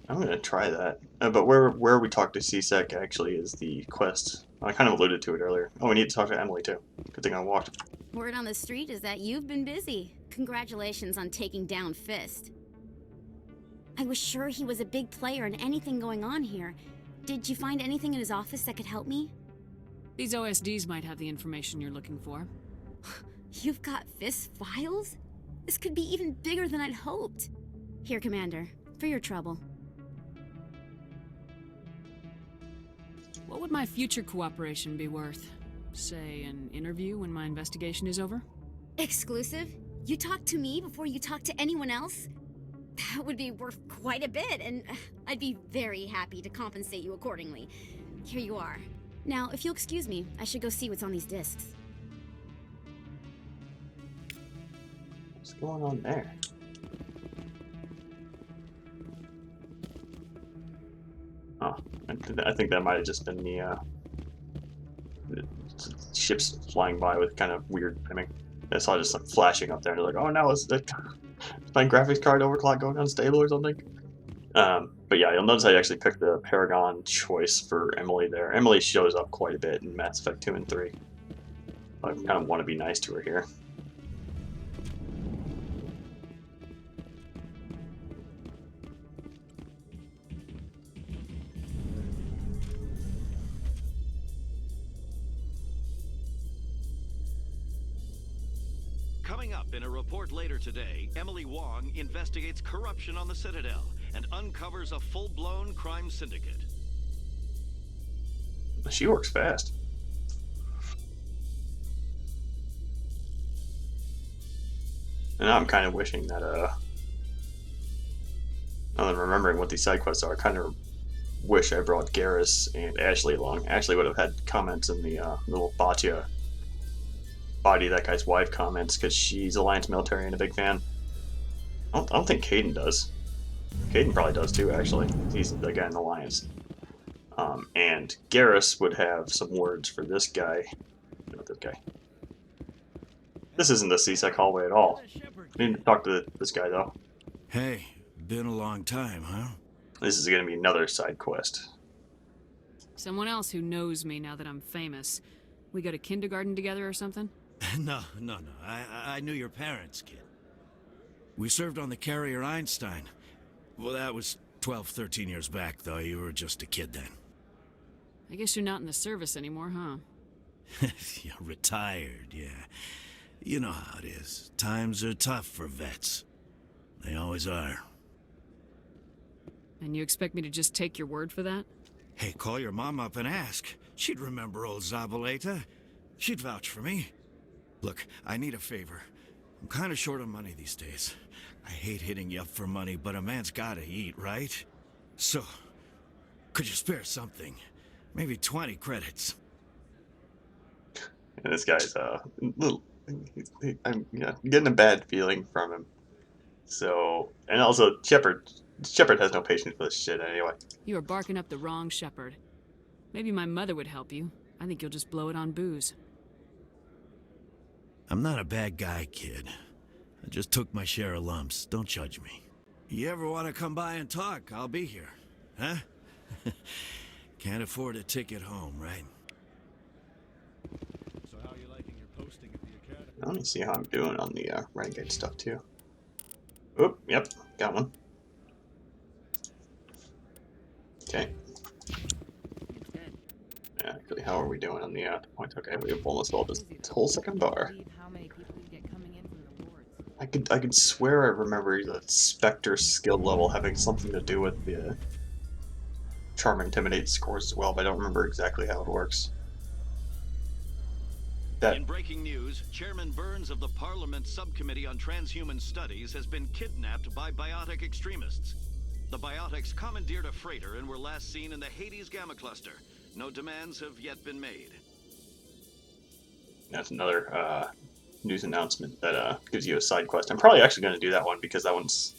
I'm gonna try that. But where we talk to CSEC actually is the quest. I kind of alluded to it earlier. Oh, we need to talk to Emily too. Good thing I walked. Word on the street is that you've been busy. Congratulations on taking down Fist. I was sure he was a big player in anything going on here. Did you find anything in his office that could help me? These OSDs might have the information you're looking for. You've got Fist's files? This could be even bigger than I'd hoped. Here, Commander, for your trouble. What would my future cooperation be worth? Say, an interview when my investigation is over? Exclusive? You talk to me before you talk to anyone else? That would be worth quite a bit, and I'd be very happy to compensate you accordingly. Here you are. Now, if you'll excuse me, I should go see what's on these discs. What's going on there? Oh, I think that might have just been the ships flying by with kind of weird timing. I saw just like flashing up there, and they're like, "Oh no, is my graphics card overclock going unstable or something?" But yeah, you'll notice I actually picked the Paragon choice for Emily there. Emily shows up quite a bit in Mass Effect 2 and 3. I kind of want to be nice to her here. Coming up in a report later today, Emily Wong investigates corruption on the Citadel and uncovers a full-blown crime syndicate. She works fast. And I'm kind of wishing that, now that I'm remembering what these side quests are, I kind of wish I brought Garrus and Ashley along. Ashley would have had comments in the little Batia body that guy's wife comments, because she's Alliance military and a big fan. I don't think Caden does. Caden probably does too, actually. He's the guy in Alliance. And Garrus would have some words for this guy. Not this guy. This isn't the CSEC hallway at all. I need to talk to this guy though. Hey, been a long time, huh? This is going to be another side quest. Someone else who knows me now that I'm famous. We go to kindergarten together or something? No. I knew your parents, kid. We served on the carrier Einstein. Well, that was 12, 13 years back, though. You were just a kid then. I guess you're not in the service anymore, huh? Yeah, retired, yeah. You know how it is. Times are tough for vets. They always are. And you expect me to just take your word for that? Hey, call your mom up and ask. She'd remember old Zabaleta. She'd vouch for me. Look, I need a favor. I'm kind of short on money these days. I hate hitting you up for money, but a man's gotta eat, right? So, could you spare something? Maybe 20 credits. And this guy's little. I'm getting a bad feeling from him. So, and also Shepard has no patience for this shit anyway. You are barking up the wrong shepherd. Maybe my mother would help you. I think you'll just blow it on booze. I'm not a bad guy, kid. I just took my share of lumps. Don't judge me. You ever want to come by and talk? I'll be here. Huh? Can't afford a ticket home, right? So how are you liking your posting at the academy? Let me see how I'm doing on the renegade stuff too. Oop, yep, got one. Okay. Yeah, actually, how are we doing on the points? Okay, we have almost all this whole second bar. I could swear I remember the Spectre skill level having something to do with the Charm Intimidate scores as well, but I don't remember exactly how it works. In breaking news, Chairman Burns of the Parliament Subcommittee on Transhuman Studies has been kidnapped by biotic extremists. The biotics commandeered a freighter and were last seen in the Hades Gamma Cluster. No demands have yet been made. That's another news announcement that gives you a side quest. I'm probably actually going to do that one because that one's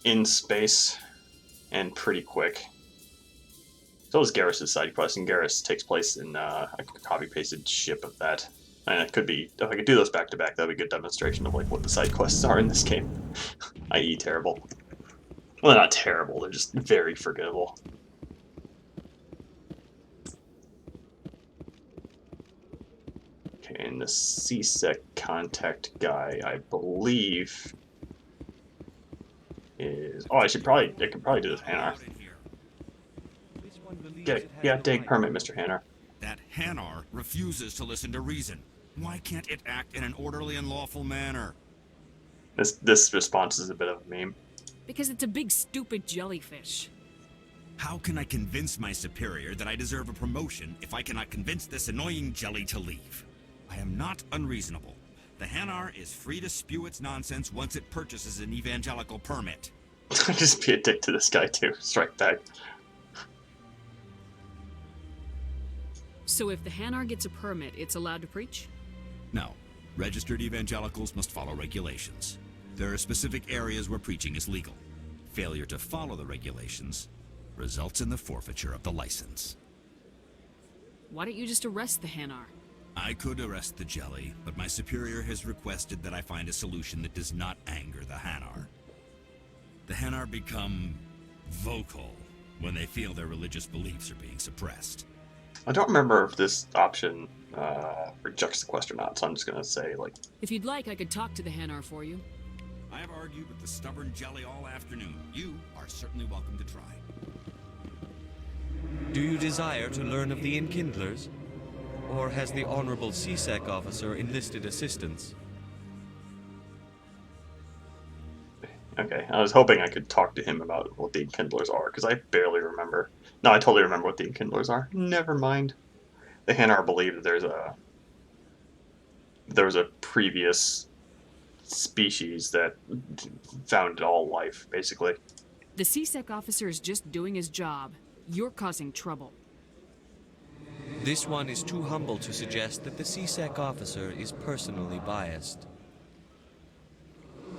in space and pretty quick. So is Garrus' side quest, and Garrus takes place in a copy-pasted ship of that. And it could be, if I could do those back-to-back, that would be a good demonstration of like what the side quests are in this game. I.e. terrible. Well, they're not terrible, they're just very forgettable. Okay, and the CSEC contact guy, I believe, is... Oh, I could probably do this, Hanar. Dig permit, Mr. Hanar. That Hanar refuses to listen to reason. Why can't it act in an orderly and lawful manner? This response is a bit of a meme. Because it's a big stupid jellyfish. How can I convince my superior that I deserve a promotion if I cannot convince this annoying jelly to leave? I am not unreasonable. The Hanar is free to spew its nonsense once it purchases an evangelical permit. Just be a dick to this guy too. Strike back. So if the Hanar gets a permit, it's allowed to preach? No. Registered evangelicals must follow regulations. There are specific areas where preaching is legal. Failure to follow the regulations results in the forfeiture of the license. Why don't you just arrest the Hanar? I could arrest the jelly, but my superior has requested that I find a solution that does not anger the Hanar. The Hanar become vocal when they feel their religious beliefs are being suppressed. I don't remember if this option rejects the quest or not, so I'm just going to say, like... If you'd like, I could talk to the Hanar for you. I have argued with the stubborn jelly all afternoon. You are certainly welcome to try. Do you desire to learn of the Enkindlers? Or has the Honorable CSEC officer enlisted assistance? Okay, I was hoping I could talk to him about what the Enkindlers are, because I barely remember. No, I totally remember what the Enkindlers are. Never mind. The Hanar believe that there was a previous species that founded all life, basically. The CSEC officer is just doing his job. You're causing trouble. This one is too humble to suggest that the CSEC officer is personally biased.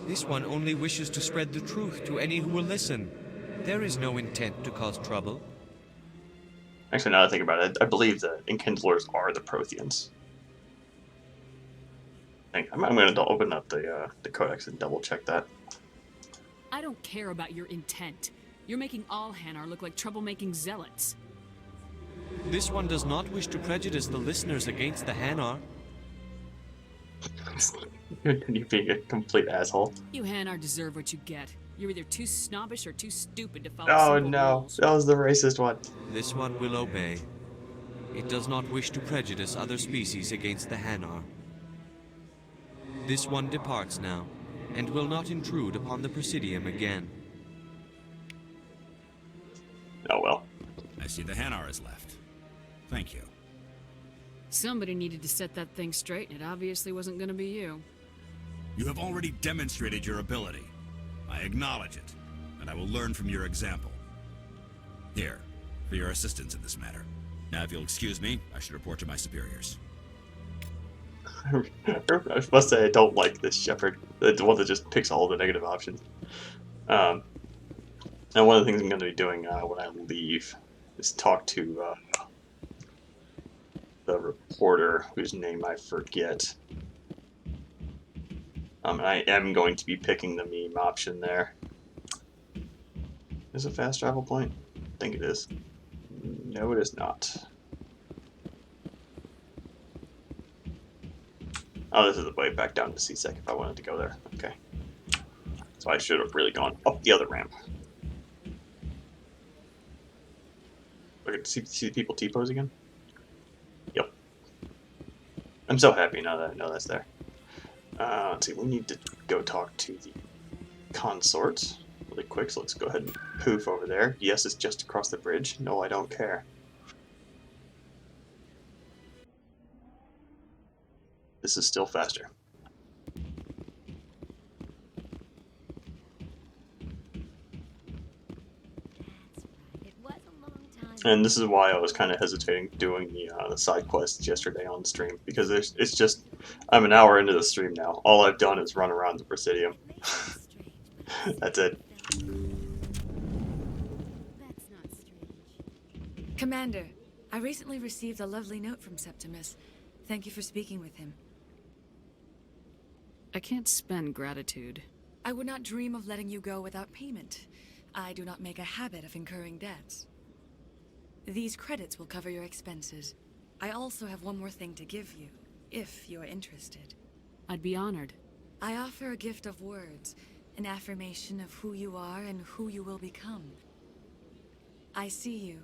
This one only wishes to spread the truth to any who will listen. There is no intent to cause trouble. Actually, now that I think about it, I believe the Enkindlers are the Protheans. I'm going to open up the codex and double check that. I don't care about your intent. You're making all Hanar look like troublemaking zealots. This one does not wish to prejudice the listeners against the Hanar. You're being a complete asshole. You Hanar deserve what you get. You're either too snobbish or too stupid to follow Oh simple no, rules. that was the racist one. This one will obey. It does not wish to prejudice other species against the Hanar. This one departs now, and will not intrude upon the Presidium again. Oh well. I see the Hanar is left. Thank you. Somebody needed to set that thing straight, and it obviously wasn't going to be you. You have already demonstrated your ability. I acknowledge it, and I will learn from your example. Here, for your assistance in this matter. Now, if you'll excuse me, I should report to my superiors. I must say I don't like this Shepherd, the one that just picks all the negative options. And one of the things I'm going to be doing when I leave is talk to the reporter whose name I forget. I am going to be picking the meme option there. Is it a fast travel point? I think it is. No, it is not. Oh, this is the way back down to CSEC if I wanted to go there. Okay. So I should have really gone up the other ramp. Look at see people T-pose again? Yep. I'm so happy now that I know that's there. Let's see, we need to go talk to the consort really quick, so let's go ahead and poof over there. Yes, it's just across the bridge. No, I don't care. This is still faster. And this is why I was kind of hesitating doing the side quests yesterday on stream, because it's just, I'm an hour into the stream now. All I've done is run around the Presidium. That's it. Commander, I recently received a lovely note from Septimus. Thank you for speaking with him. I can't spend gratitude. I would not dream of letting you go without payment. I do not make a habit of incurring debts. These credits will cover your expenses. I also have one more thing to give you, if you're interested. I'd be honored. I offer a gift of words, an affirmation of who you are and who you will become. I see you.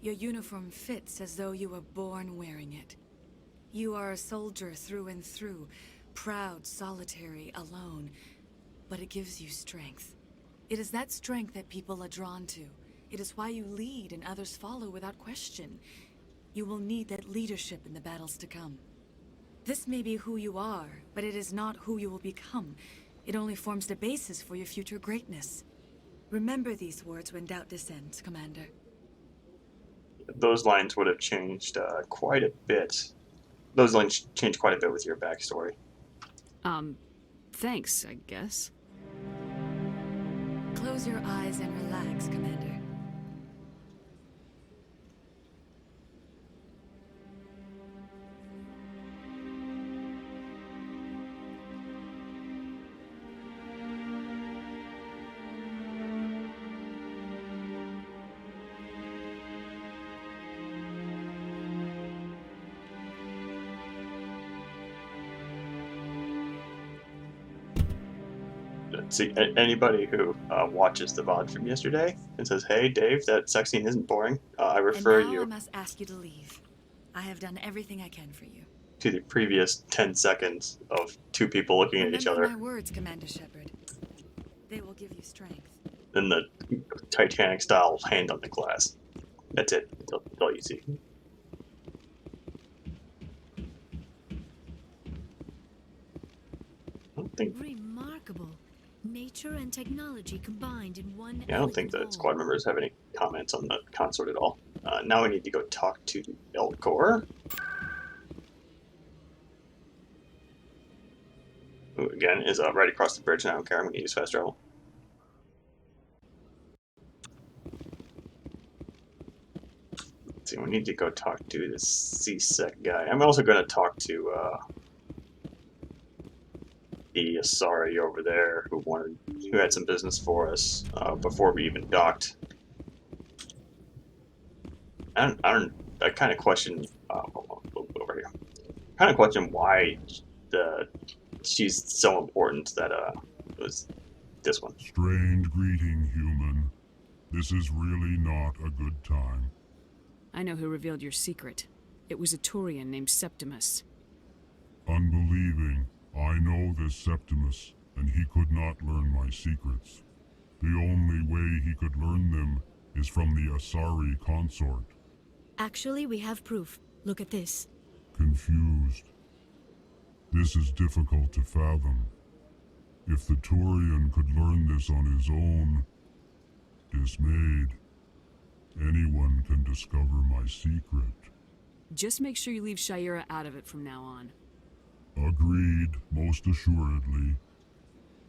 Your uniform fits as though you were born wearing it. You are a soldier through and through, proud, solitary, alone, but it gives you strength. It is that strength that people are drawn to. It is why you lead and others follow without question. You will need that leadership in the battles to come. This may be who you are, but it is not who you will become. It only forms the basis for your future greatness. Remember these words when doubt descends, Commander. Those lines would have changed quite a bit. Those lines changed quite a bit with your backstory. Thanks, I guess. Close your eyes and relax, Commander. See, anybody who watches the VOD from yesterday and says, "Hey, Dave, that sex scene isn't boring," I refer And now you I must ask you to leave. I have done everything I can for you. to the previous 10 seconds of two people looking at each Remember other, my words, Commander Shepard. They will give you strength. then the Titanic-style hand on the glass. That's it. That's all you see. I don't think. Remarkable. Nature and technology combined in one. Yeah, I don't think the squad members have any comments on the consort at all. Now we need to go talk to Elcor. Who again is right across the bridge, and I don't care. I'm going to use fast travel. Let's see, we need to go talk to the CSEC guy. I'm also going to talk to the Asari over there who had some business for us before we even docked. I I kind of question over here. Kind of question why she's so important that it was this one. Strange greeting, human. This is really not a good time. I know who revealed your secret. It was a Turian named Septimus. Unbelieving, I know this Septimus, and he could not learn my secrets. The only way he could learn them is from the Asari consort. Actually, we have proof. Look at this. Confused. This is difficult to fathom. If the Turian could learn this on his own, dismayed, anyone can discover my secret. Just make sure you leave Shaira out of it from now on. Agreed, most assuredly.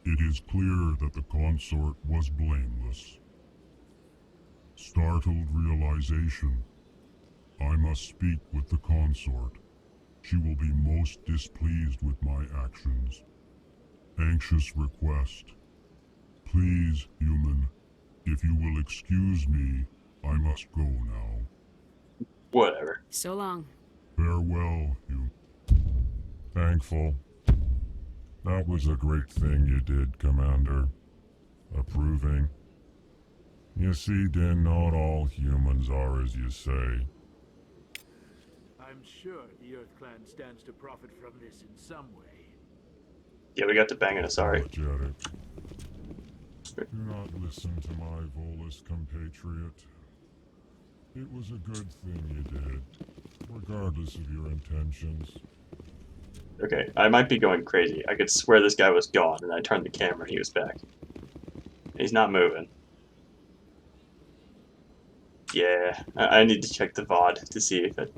It is clear that the consort was blameless. Startled realization. I must speak with the consort. She will be most displeased with my actions. Anxious request. Please, human, if you will excuse me, I must go now. Whatever. So long. Farewell, human. Thankful. That was a great thing you did, Commander. Approving. You see, Din, not all humans are as you say. I'm sure the Earth Clan stands to profit from this in some way. Yeah, we got to bang it, sorry. Apologetic. Do not listen to my Volus compatriot. It was a good thing you did, regardless of your intentions. Okay, I might be going crazy. I could swear this guy was gone, and I turned the camera and he was back. He's not moving. Yeah, I need to check the VOD to see if it...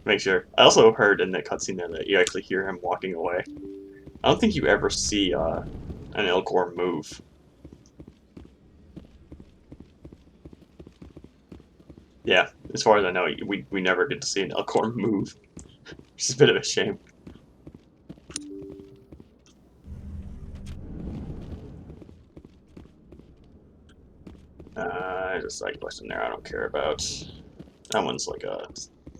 make sure. I also heard in the cutscene there that you actually hear him walking away. I don't think you ever see an Elcor move. Yeah, as far as I know, we never get to see an Elcor move. Which is a bit of a shame. There's a side quest in there I don't care about. That one's like a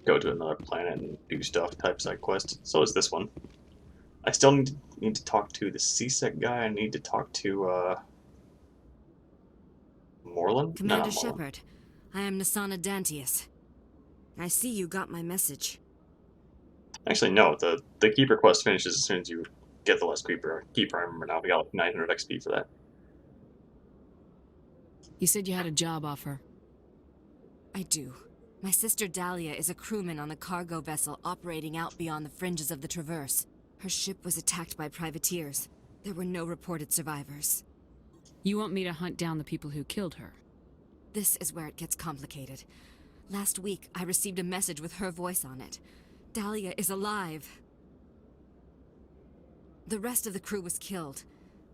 go to another planet and do stuff type side quest. So is this one. I still need to talk to the CSEC guy. I need to talk to Moreland? Commander No, not Moreland. Shepard, I am Nasana Dantius. I see you got my message. Actually, no. The Keeper quest finishes as soon as you get the last Keeper. I remember now. We got like 900 XP for that. You said you had a job offer. I do. My sister Dahlia is a crewman on a cargo vessel operating out beyond the fringes of the Traverse. Her ship was attacked by privateers. There were no reported survivors. You want me to hunt down the people who killed her? This is where it gets complicated. Last week, I received a message with her voice on it. Dahlia is alive. The rest of the crew was killed,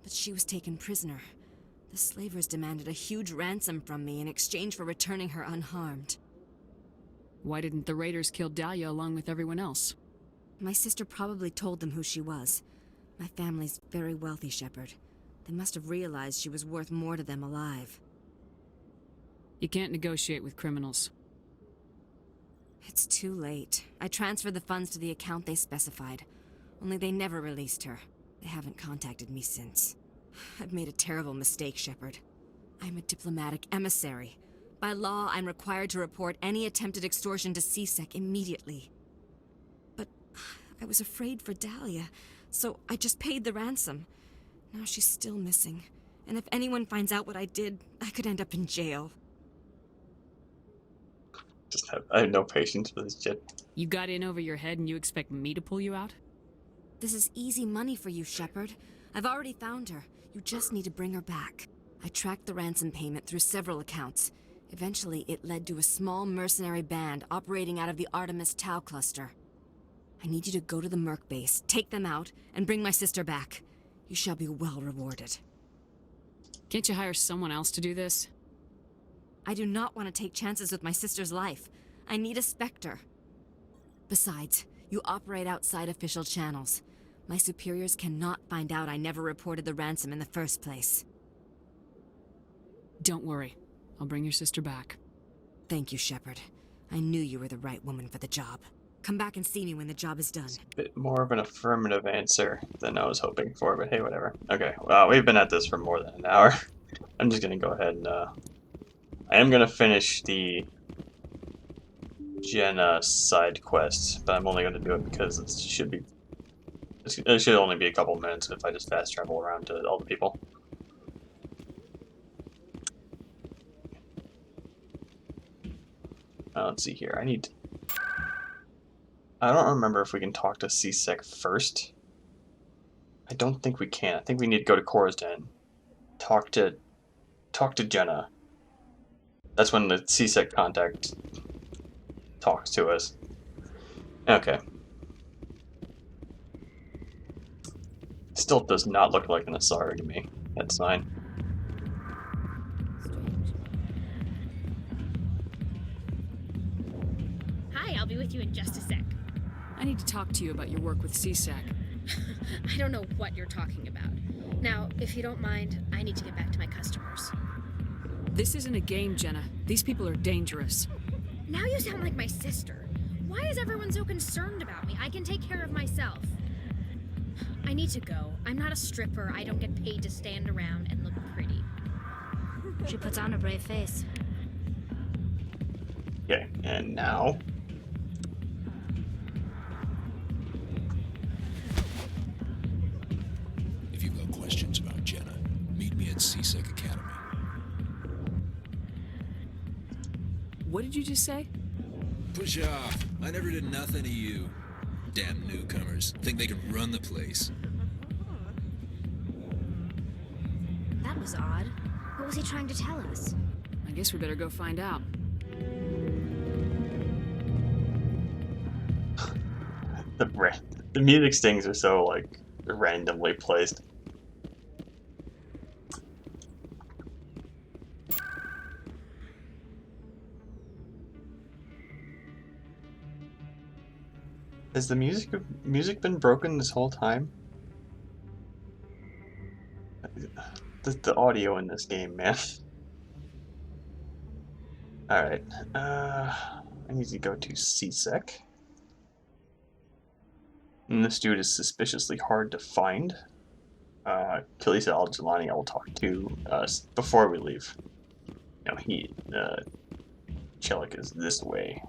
but she was taken prisoner. The slavers demanded a huge ransom from me in exchange for returning her unharmed. Why didn't the raiders kill Dahlia along with everyone else? My sister probably told them who she was. My family's very wealthy, Shepard. They must have realized she was worth more to them alive. You can't negotiate with criminals. It's too late. I transferred the funds to the account they specified. Only they never released her. They haven't contacted me since. I've made a terrible mistake, Shepard. I'm a diplomatic emissary. By law, I'm required to report any attempted extortion to CSEC immediately. But I was afraid for Dahlia, so I just paid the ransom. Now she's still missing. And if anyone finds out what I did, I could end up in jail. I have no patience for this shit. You got in over your head and you expect me to pull you out? This is easy money for you, Shepard. I've already found her. You just need to bring her back. I tracked the ransom payment through several accounts. Eventually, it led to a small mercenary band operating out of the Artemis Tau cluster. I need you to go to the Merc base, take them out, and bring my sister back. You shall be well rewarded. Can't you hire someone else to do this? I do not want to take chances with my sister's life. I need a Spectre. Besides, you operate outside official channels. My superiors cannot find out I never reported the ransom in the first place. Don't worry. I'll bring your sister back. Thank you, Shepard. I knew you were the right woman for the job. Come back and see me when the job is done. Bit more of an affirmative answer than I was hoping for, but hey, whatever. Okay, we've been at this for more than an hour. I'm just gonna go ahead and, I am gonna finish the Jenna side quest, but I'm only gonna do it because it should only be a couple minutes if I just fast travel around to all the people. Let's see here, I don't remember if we can talk to C-Sec first. I don't think we can. I think we need to go to Cora's Den. Talk to Jenna. That's when the C-Sec contact talks to us. Okay. Still does not look like an Asari to me. That's fine. Hi, I'll be with you in just a sec. I need to talk to you about your work with CSAC. I don't know what you're talking about. Now, if you don't mind, I need to get back to my customers. This isn't a game, Jenna. These people are dangerous. Now you sound like my sister. Why is everyone so concerned about me? I can take care of myself. I need to go. I'm not a stripper. I don't get paid to stand around and look pretty. She puts on a brave face. Okay, and now... If you've got questions about Jenna, meet me at CSEC Academy. What did you just say? Push off. I never did nothing to you. Damn newcomers. Think they can run the place. That was odd. What was he trying to tell us? I guess we better go find out. The music stings are so, like, randomly placed. Has the music been broken this whole time? The audio in this game, man. Alright, I need to go to CSEC. And this dude is suspiciously hard to find. Khaleesi Al-Jalani I will talk to before we leave. You know, Chelik is this way.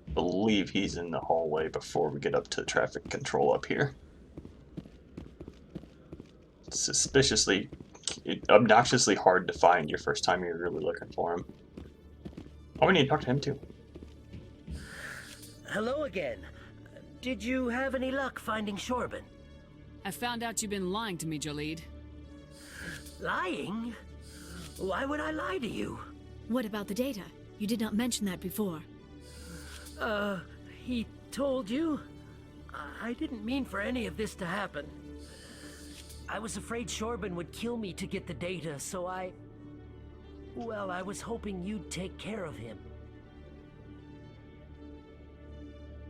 I believe he's in the hallway before we get up to traffic control up here. Suspiciously, obnoxiously hard to find your first time you're really looking for him. Oh, we need to talk to him too. Hello again. Did you have any luck finding Shorban? I found out you've been lying to me, Jaleed. Lying? Why would I lie to you? What about the data? You did not mention that before. He told you? I didn't mean for any of this to happen. I was afraid Shorban would kill me to get the data, so well, I was hoping you'd take care of him.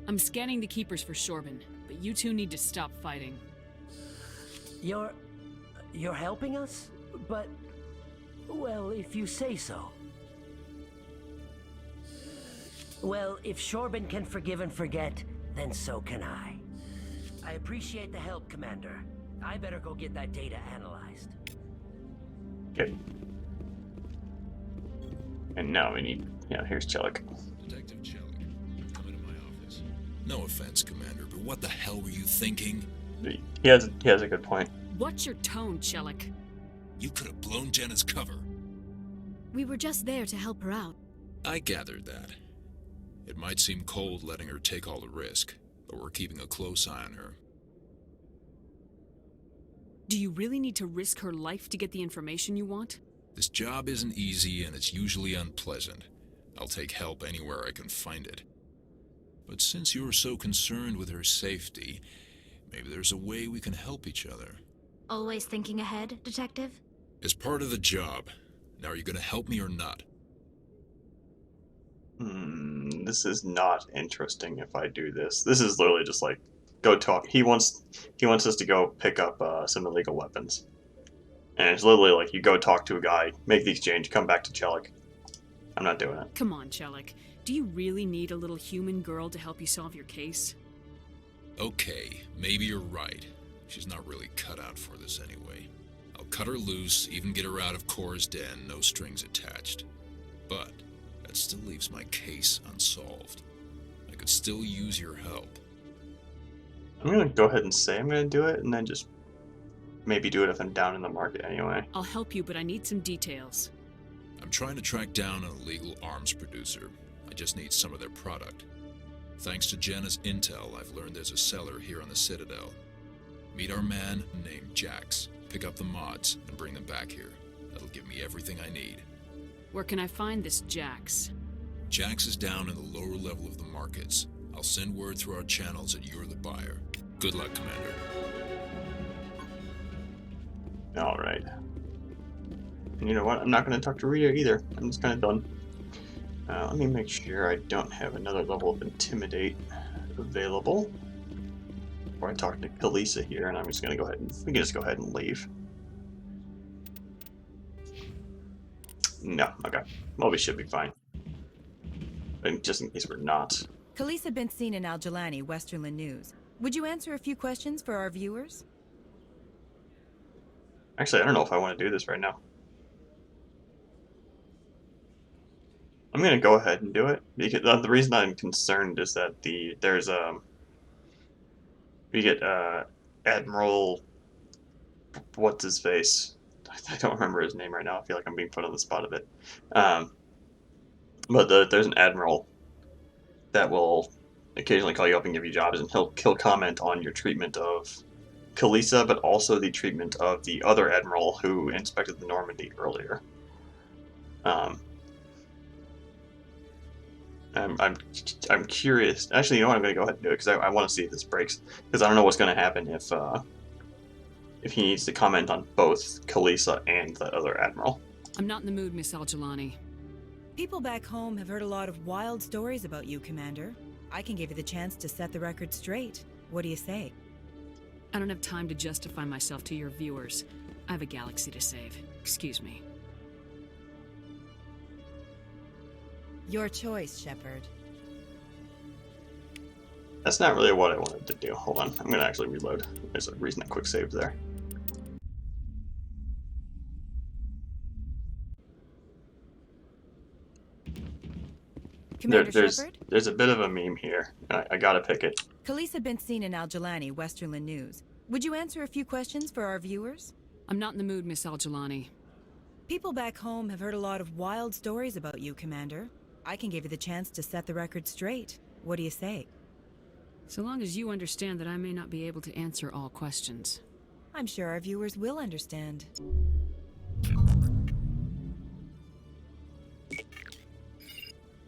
I'm scanning the keepers for Shorban, but you two need to stop fighting. You're helping us? But, well, if you say so. Well, if Shorban can forgive and forget, then so can I. I appreciate the help, Commander. I better go get that data analyzed. Okay. And now we need... Yeah, here's Chelik. Detective Chelik, come into my office. No offense, Commander, but what the hell were you thinking? He has a good point. What's your tone, Chelik? You could have blown Jenna's cover. We were just there to help her out. I gathered that. It might seem cold letting her take all the risk, but we're keeping a close eye on her. Do you really need to risk her life to get the information you want? This job isn't easy and it's usually unpleasant. I'll take help anywhere I can find it. But since you're so concerned with her safety, maybe there's a way we can help each other. Always thinking ahead, Detective? It's part of the job. Now, are you going to help me or not? This is not interesting if I do this. This is literally just like, go talk. He wants us to go pick up some illegal weapons. And it's literally like, you go talk to a guy, make the exchange, come back to Chelik. I'm not doing it. Come on, Chelik. Do you really need a little human girl to help you solve your case? Okay, maybe you're right. She's not really cut out for this anyway. I'll cut her loose, even get her out of Cora's den, no strings attached. But that still leaves my case unsolved. I could still use your help. I'm gonna go ahead and say I'm gonna do it, and then just maybe do it if I'm down in the market anyway. I'll help you, but I need some details. I'm trying to track down an illegal arms producer. I just need some of their product. Thanks to Jenna's intel, I've learned there's a seller here on the Citadel. Meet our man named Jax. Pick up the mods and bring them back here. That'll give me everything I need. Where can I find this Jax? Jax is down in the lower level of the markets. I'll send word through our channels that you're the buyer. Good luck, Commander. Alright. And you know what? I'm not going to talk to Rita either. I'm just kind of done. Let me make sure I don't have another level of Intimidate available. Before I talk to Kalisa here, and I'm just going to go ahead and... We can just go ahead and leave. No, okay. Well, we should be fine. But just in case we're not. Kalisa been seen in Al-Jalani, Westerland News. Would you answer a few questions for our viewers? Actually, I don't know if I want to do this right now. I'm gonna go ahead and do it because the reason I'm concerned is that there's we get Admiral, what's his face? I don't remember his name right now. I feel like I'm being put on the spot a bit. But there's an admiral that will occasionally call you up and give you jobs, and he'll comment on your treatment of Kalisa, but also the treatment of the other admiral who inspected the Normandy earlier. I'm curious. Actually, you know what? I'm going to go ahead and do it because I want to see if this breaks. Because I don't know what's going to happen if he needs to comment on both Kalisa and the other admiral. I'm not in the mood, Miss Al-Jalani. People back home have heard a lot of wild stories about you, Commander. I can give you the chance to set the record straight. What do you say? I don't have time to justify myself to your viewers. I have a galaxy to save. Excuse me. Your choice, Shepard. That's not really what I wanted to do. Hold on. I'm going to actually reload. There's a reason I quick saved there. There's a bit of a meme here. I gotta pick it. Kalisa been seen in Al-Jalani, Westerland News. Would you answer a few questions for our viewers? I'm not in the mood, Miss Al-Jalani. People back home have heard a lot of wild stories about you, Commander. I can give you the chance to set the record straight. What do you say? So long as you understand that I may not be able to answer all questions. I'm sure our viewers will understand.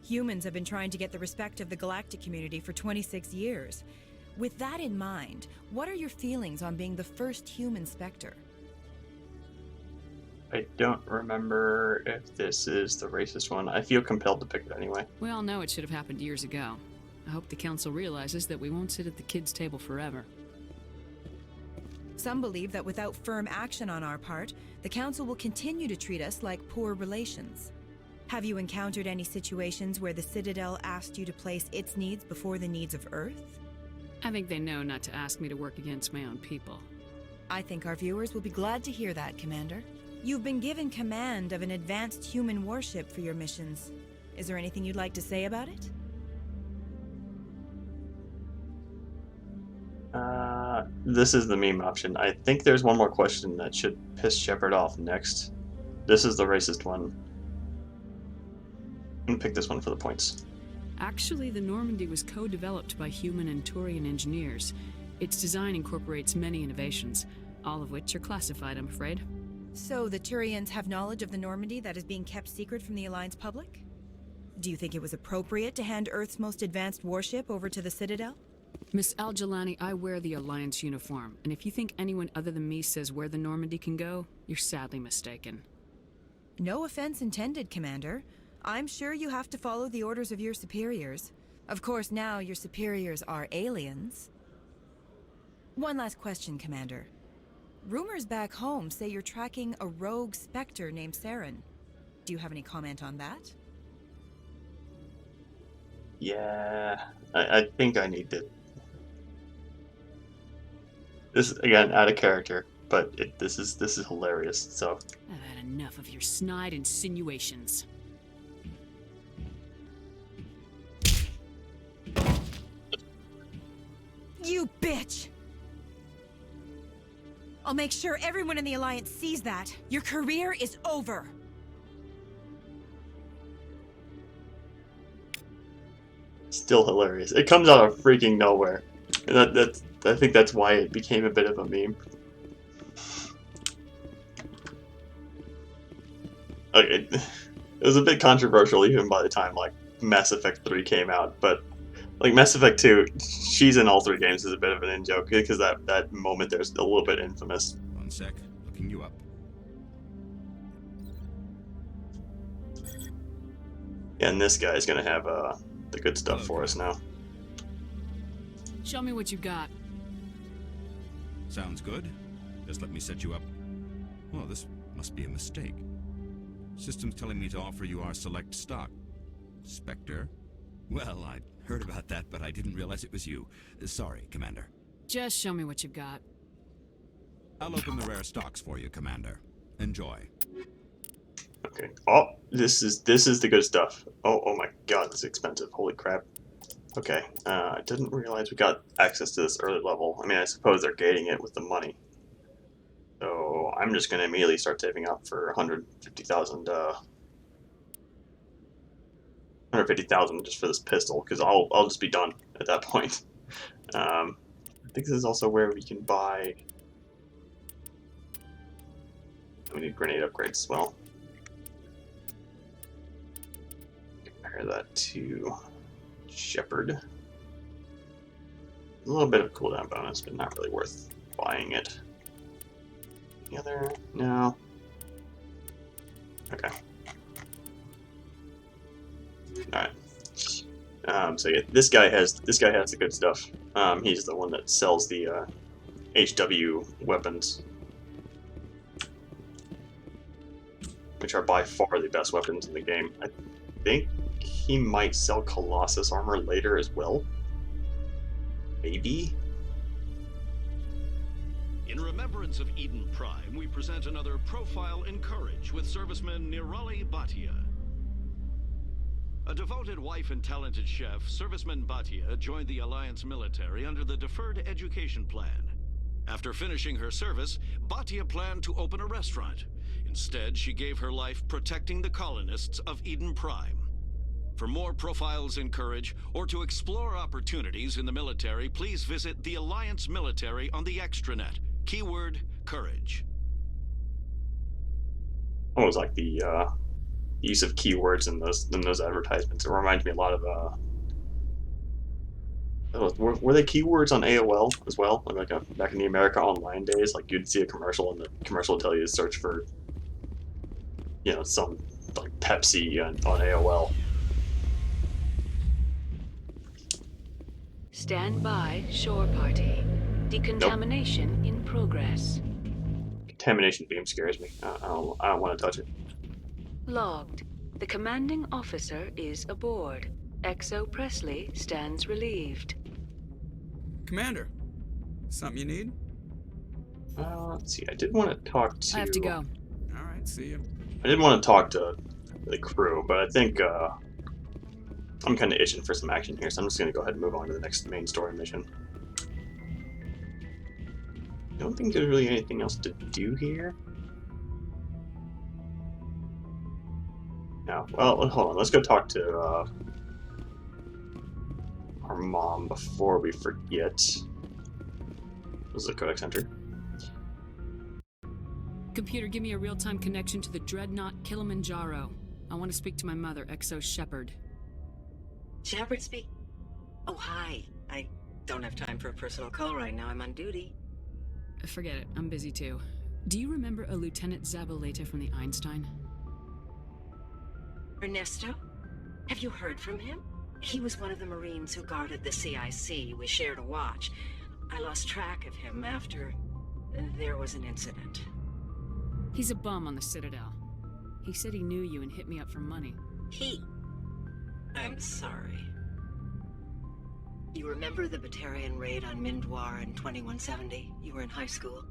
Humans have been trying to get the respect of the galactic community for 26 years. With that in mind, what are your feelings on being the first human Spectre? I don't remember if this is the racist one. I feel compelled to pick it anyway. We all know it should have happened years ago. I hope the Council realizes that we won't sit at the kids' table forever. Some believe that without firm action on our part, the Council will continue to treat us like poor relations. Have you encountered any situations where the Citadel asked you to place its needs before the needs of Earth? I think they know not to ask me to work against my own people. I think our viewers will be glad to hear that, Commander. You've been given command of an advanced human warship for your missions. Is there anything you'd like to say about it? This is the meme option. I think there's one more question that should piss Shepard off next. This is the racist one. I'm gonna pick this one for the points. Actually, the Normandy was co-developed by human and Turian engineers. Its design incorporates many innovations, all of which are classified, I'm afraid. So the Turians have knowledge of the Normandy that is being kept secret from the Alliance public? Do you think it was appropriate to hand Earth's most advanced warship over to the Citadel? Miss Al-Jalani, I wear the Alliance uniform, and if you think anyone other than me says where the Normandy can go, you're sadly mistaken. No offense intended, Commander. I'm sure you have to follow the orders of your superiors. Of course, now your superiors are aliens. One last question, Commander. Rumors back home say you're tracking a rogue Spectre named Saren. Do you have any comment on that? Yeah, I think I need to. This is again out of character, but this is hilarious. So I've had enough of your snide insinuations. You bitch! I'll make sure everyone in the Alliance sees that. Your career is over. still hilarious. It comes out of freaking nowhere. And I think that's why it became a bit of a meme. Like, it was a bit controversial even by the time like Mass Effect 3 came out, but like Mass Effect 2, she's in all 3 games is a bit of an in-joke because that moment there's a little bit infamous. One sec, looking you up. And this guy's gonna have the good stuff for us now. Show me what you got. Sounds good. Just let me set you up. Well, this must be a mistake. System's telling me to offer you our select stock. Spectre? Well, I'd heard about that, but I didn't realize it was you. Sorry, Commander. Just show me what you've got. I'll open the rare stocks for you, Commander. Enjoy. Okay. Oh, this is the good stuff. Oh my god, this is expensive. Holy crap. Okay. I didn't realize we got access to this early level. I mean, I suppose they're gating it with the money. So I'm just gonna immediately start saving up for 150,000 150,000 just for this pistol, because I'll just be done at that point. I think this is also where we can buy. We need grenade upgrades as well. Compare that to Shepherd. A little bit of cooldown bonus, but not really worth buying it. The other? No. Okay. Alright. So yeah, this guy has the good stuff. He's the one that sells the HW weapons, which are by far the best weapons in the game. I think he might sell Colossus armor later as well. Maybe? In remembrance of Eden Prime, we present another profile in courage with serviceman Nirali Bhatia. A devoted wife and talented chef, serviceman Bhatia joined the Alliance military under the Deferred Education Plan. After finishing her service, Bhatia planned to open a restaurant. Instead, she gave her life protecting the colonists of Eden Prime. For more profiles in courage, or to explore opportunities in the military, please visit the Alliance Military on the extranet. Keyword, courage. Almost like the use of keywords in those advertisements. It reminds me a lot of were they keywords on AOL as well? Like back in the America Online days, like you'd see a commercial and the commercial would tell you to search for, you know, some like Pepsi on AOL. Stand by, shore party. Decontamination in progress. Contamination beam scares me. I don't want to touch it. Logged. The commanding officer is aboard. XO Presley stands relieved. Commander, something you need? Let's see. I did want to talk to. I have to go. All right, see you. I did want to talk to the crew, but I think I'm kind of itching for some action here, so I'm just going to go ahead and move on to the next main story mission. I don't think there's really anything else to do here. No. Well, hold on. Let's go talk to our mom before we forget. This is the Codex Center. Computer, give me a real-time connection to the Dreadnought Kilimanjaro. I want to speak to my mother, XO Shepherd. Shepard speak? Oh, hi. I don't have time for a personal call right now. I'm on duty. Forget it. I'm busy too. Do you remember a Lieutenant Zabaleta from the Einstein? Ernesto? Have you heard from him? He was one of the Marines who guarded the CIC. We shared a watch. I lost track of him after there was an incident. He's a bum on the Citadel. He said he knew you and hit me up for money. I'm sorry. You remember the Batarian raid on Mindwar in 2170? You were in high school.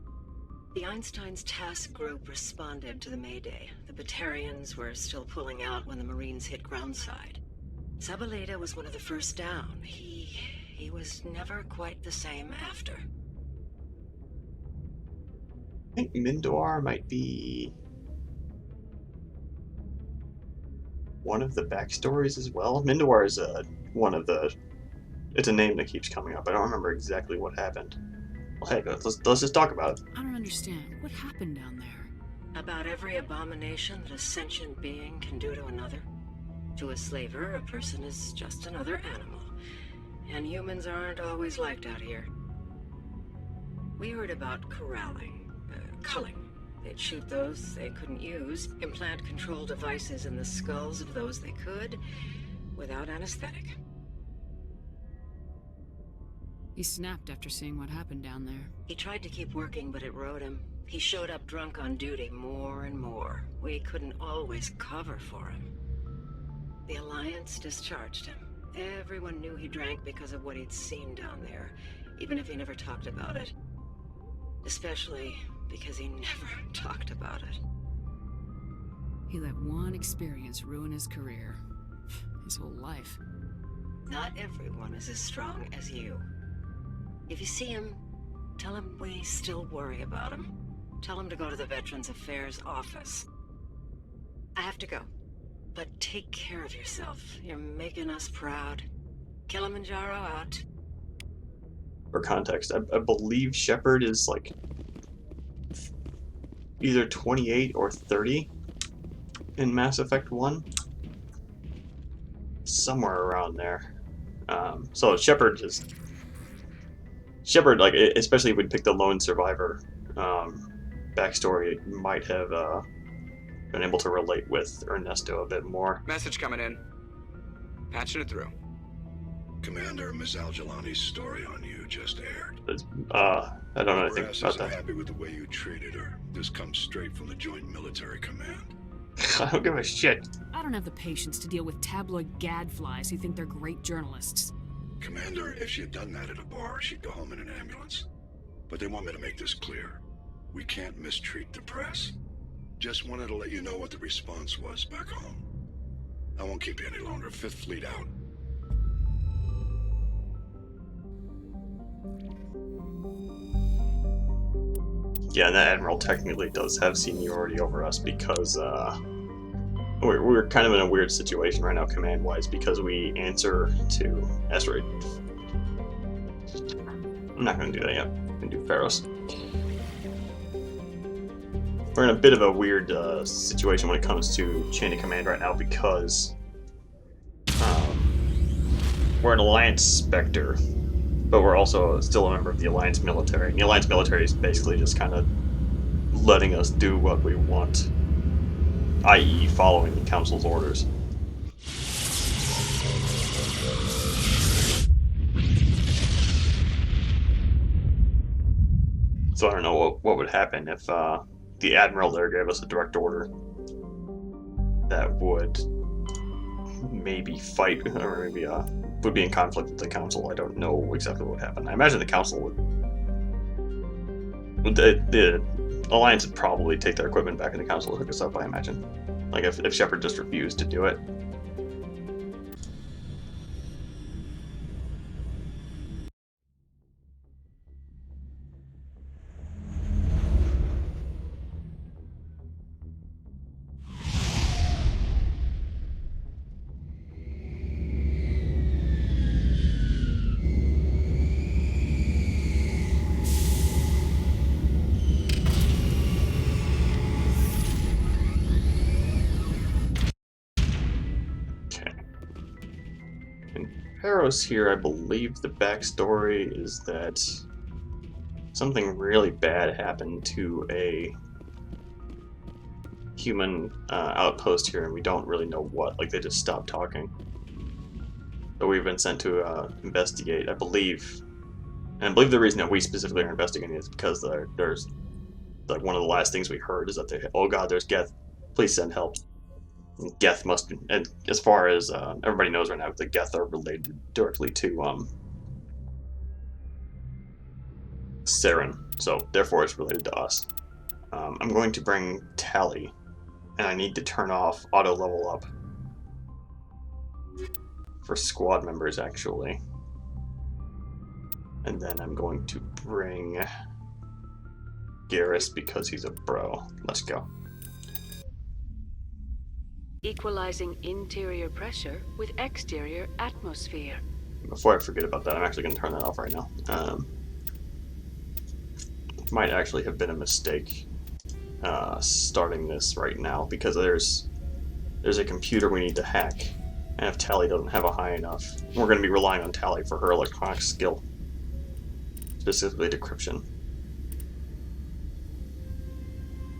The Einstein's task group responded to the Mayday. The Batarians were still pulling out when the Marines hit groundside. Zabaleta was one of the first down. He was never quite the same after. I think Mindor might be one of the backstories as well. Mindor is one of the... It's a name that keeps coming up. I don't remember exactly what happened. Well, hey, let's just talk about it. I don't understand. What happened down there? About every abomination that a sentient being can do to another. To a slaver, a person is just another animal. And humans aren't always liked out here. We heard about corralling, culling. They'd shoot those they couldn't use, implant control devices in the skulls of those they could, without anesthetic. He snapped after seeing what happened down there. He tried to keep working, but it rode him. He showed up drunk on duty more and more. We couldn't always cover for him. The Alliance discharged him. Everyone knew he drank because of what he'd seen down there, even if he never talked about it. Especially because he never talked about it. He let one experience ruin his career. His whole life. Not everyone is as strong as you. If you see him, tell him we still worry about him. Tell him to go to the Veterans Affairs office. I have to go. But take care of yourself. You're making us proud. Kilimanjaro out. For context, I believe Shepard is like either 28 or 30 in Mass Effect 1. Somewhere around there. So Shepard, like, especially if we pick the lone survivor backstory, might have been able to relate with Ernesto a bit more. Message coming in. Patching it through. Commander, Ms. Al-Jalani's story on you just aired. I don't know anything Brass about isn't that. happy with the way you treated her. This comes straight from the Joint Military Command. I don't give a shit. I don't have the patience to deal with tabloid gadflies who think they're great journalists. Commander, if she had done that at a bar, she'd go home in an ambulance. But they want me to make this clear. We can't mistreat the press. Just wanted to let you know what the response was back home. I won't keep you any longer. Fifth Fleet out. Yeah, and the Admiral technically does have seniority over us because we're kind of in a weird situation right now, command-wise, because we answer to asteroid. I'm not going to do that yet. I'm going to do Pharaohs. We're in a bit of a weird situation when it comes to chain of command right now because we're an Alliance Spectre, but we're also still a member of the Alliance military. And the Alliance military is basically just kind of letting us do what we want, i.e. following the Council's orders. So I don't know what would happen if the Admiral there gave us a direct order that would maybe fight, or maybe would be in conflict with the Council. I don't know exactly what would happen. I imagine the Council would the Alliance would probably take their equipment back in the Council to hook us up, I imagine. Like if Shepard just refused to do it. Pharaohs here, I believe the backstory is that something really bad happened to a human outpost here, and we don't really know what. Like, they just stopped talking. So we've been sent to investigate, I believe. And I believe the reason that we specifically are investigating is because there's like one of the last things we heard is that they, oh god, there's Geth, please send help. Geth must, and as far as everybody knows right now, the Geth are related directly to Saren, so therefore it's related to us. I'm going to bring Tally, and I need to turn off auto level up for squad members, actually. And then I'm going to bring Garrus because he's a bro. Let's go. Equalizing interior pressure with exterior atmosphere. Before I forget about that, I'm actually going to turn that off right now. Might actually have been a mistake starting this right now, because there's a computer we need to hack, and if Tally doesn't have a high enough, we're going to be relying on Tally for her electronic skill, specifically decryption.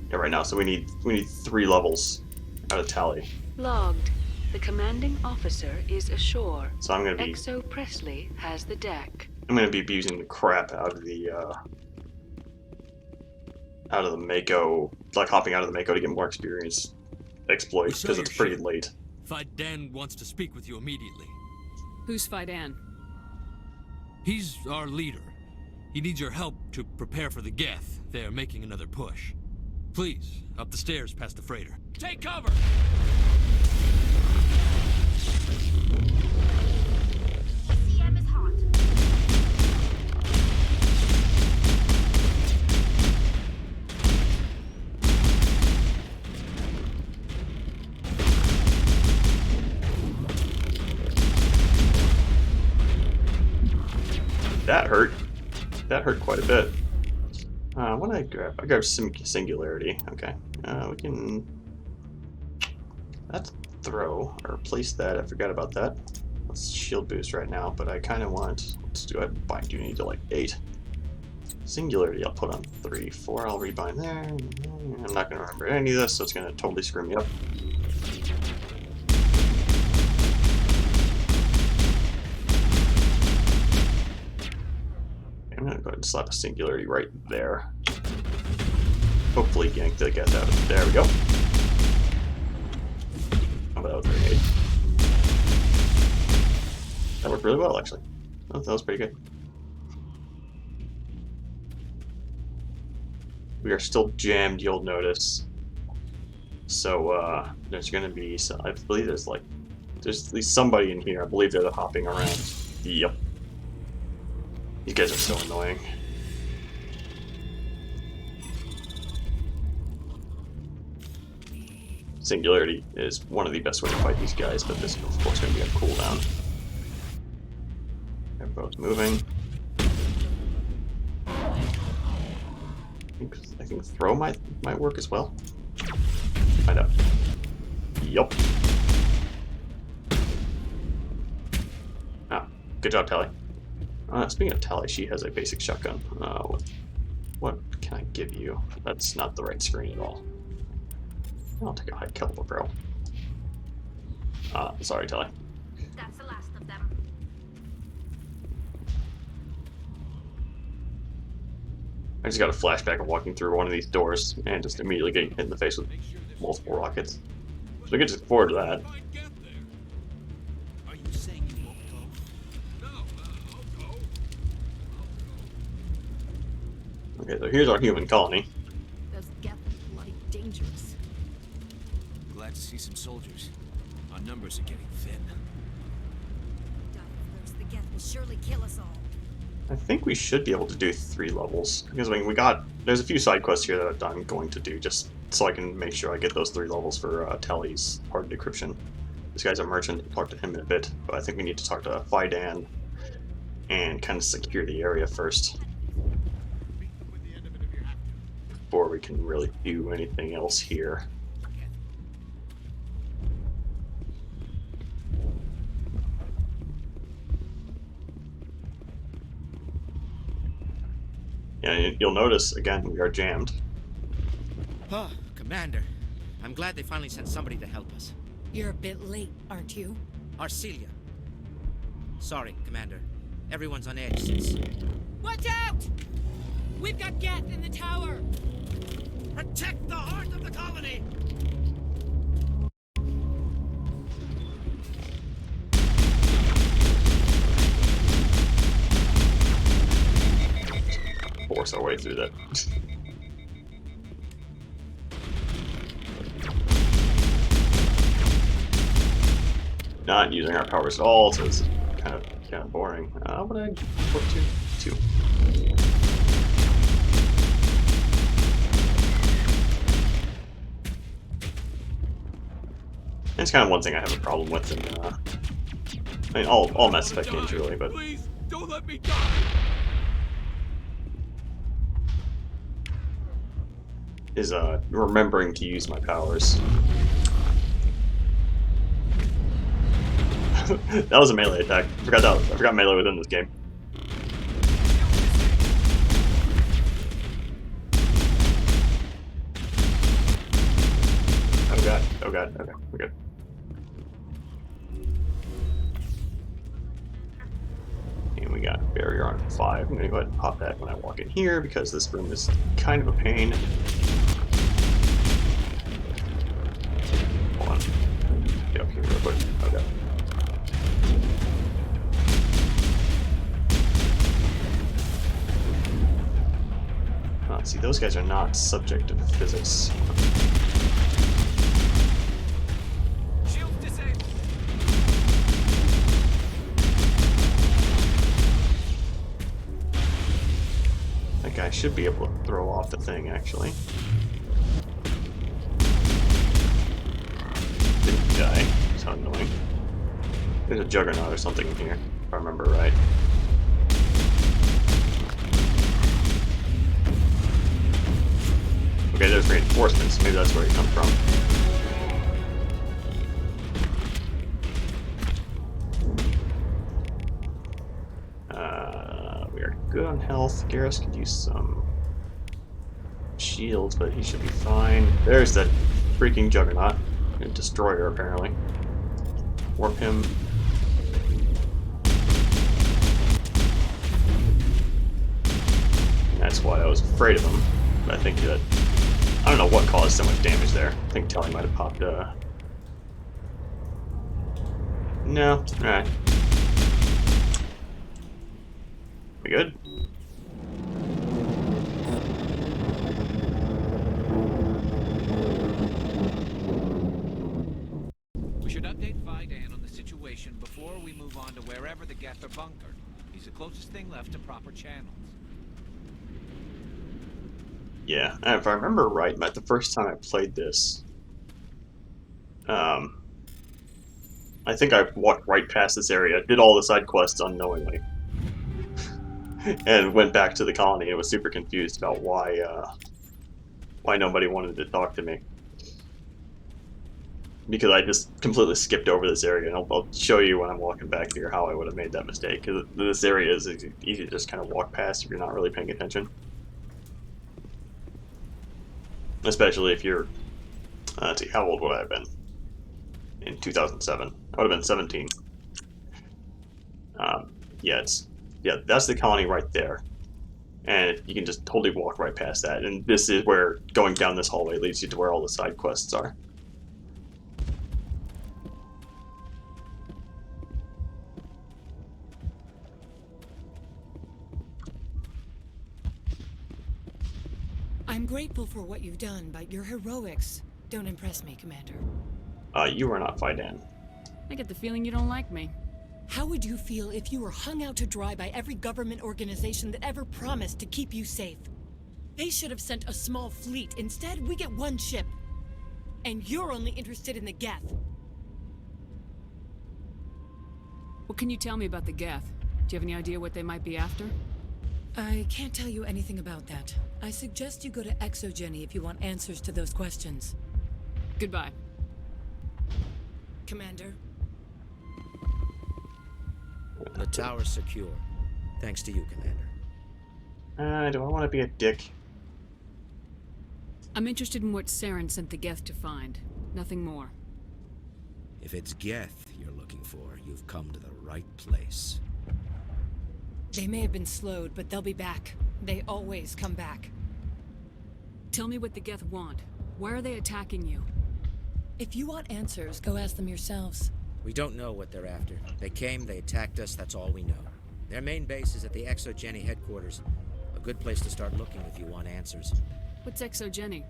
Yeah, right now, so we need 3 levels out of Tally. Logged. The commanding officer is ashore. So I'm going to be Exo Presley has the deck. I'm going to be abusing the crap out of the Mako, like hopping out of the Mako to get more experience exploits, because it's pretty late. Fidan wants to speak with you immediately. Who's Fidan? He's our leader. He needs your help to prepare for the Geth. They're making another push. Please, up the stairs past the freighter. Take cover! CM is hot. That hurt. That hurt quite a bit. What did I grab? I grabbed Singularity. Okay. We can... That's throw. Or replace that. I forgot about that. Let's shield boost right now, but I kind of want... Let's do a bind. You need to like 8. Singularity I'll put on 3. 4 I'll rebind there. I'm not going to remember any of this, so it's going to totally screw me up. I'm going to go ahead and slap a Singularity right there. Hopefully yank the Geth out. There we go. Oh, that was very good. That worked really well, actually. Oh, that was pretty good. We are still jammed, you'll notice. So, there's going to be... I believe there's at least somebody in here. I believe they're hopping around. Yep. These guys are so annoying. Singularity is one of the best ways to fight these guys, but this is of course going to be a cooldown. They're both moving. I think throw might work as well. Find out. Yup. Ah, good job, Tally. Speaking of Tally, she has a basic shotgun. What can I give you? That's not the right screen at all. I'll take a high caliber barrel. Sorry, Tally. That's the last of them. I just got a flashback of walking through one of these doors and just immediately getting hit in the face with multiple rockets. So we can just forward to that. Okay, so here's our human colony. Those Geth are bloody dangerous. Glad to see some soldiers. Our numbers are getting thin. The Geth will surely kill us all. I think we should be able to do 3 levels, because I mean there's a few side quests here that I'm going to do just so I can make sure I get those 3 levels for Tally's part of decryption. This guy's a merchant. We'll talk to him in a bit, but I think we need to talk to Fidan and kind of secure the area first before we can really do anything else here. Yeah, you'll notice, again, we are jammed. Oh, Commander. I'm glad they finally sent somebody to help us. You're a bit late, aren't you? Arcelia. Sorry, Commander. Everyone's on edge since... Watch out! We've got Geth in the tower! Protect the heart of the colony! force our way through that. Not using our powers at all, so it's kind of boring. What did I put to? 2. It's kind of one thing I have a problem with in, I mean, all Mass Effect games really, but Please, don't let me die. is remembering to use my powers. That was a melee attack. I forgot melee was in this game. Oh god, okay, we're good. And we got barrier on 5. I'm gonna go ahead and pop that when I walk in here because this room is kind of a pain. Hold on. Get up here real quick. Okay. See, those guys are not subject to physics. That guy should be able to throw off the thing, actually. Didn't die. It's so annoying. There's a juggernaut or something in here, if I remember right. Okay, there's reinforcements. Maybe that's where he comes from. We are good on health. Garrus could use some shields, but he should be fine. There's that freaking juggernaut. A destroyer, apparently. Warp him. And that's why I was afraid of him. But I think that I don't know what caused so much damage there. I think Telly might have popped, No. Alright. We good? We should update Vidan on the situation before we move on to wherever the Geth are bunkered. He's the closest thing left to proper channels. Yeah, and if I remember right, the first time I played this, I think I walked right past this area, did all the side quests unknowingly, and went back to the colony and was super confused about why nobody wanted to talk to me. Because I just completely skipped over this area, and I'll show you when I'm walking back here how I would have made that mistake, because this area is easy to just kind of walk past if you're not really paying attention. Especially if you're, let's see, how old would I have been? In 2007. I would have been 17. Yeah, that's the colony right there. And you can just totally walk right past that. And this is where going down this hallway leads you to where all the side quests are. I'm grateful for what you've done, but your heroics don't impress me, Commander. You are not Vidan. I get the feeling you don't like me. How would you feel if you were hung out to dry by every government organization that ever promised to keep you safe? They should have sent a small fleet. Instead, we get one ship. And you're only interested in the Geth. What can you tell me about the Geth? Do you have any idea what they might be after? I can't tell you anything about that. I suggest you go to Exogeny if you want answers to those questions. Goodbye. Commander. The tower's secure. Thanks to you, Commander. Do I want to be a dick? I'm interested in what Saren sent the Geth to find. Nothing more. If it's Geth you're looking for, you've come to the right place. They may have been slowed, but they'll be back. They always come back. Tell me what the Geth want. Why are they attacking you? If you want answers, go ask them yourselves. We don't know what they're after. They came, they attacked us, that's all we know. Their main base is at the Exogeny headquarters. A good place to start looking if you want answers. What's Exogeny?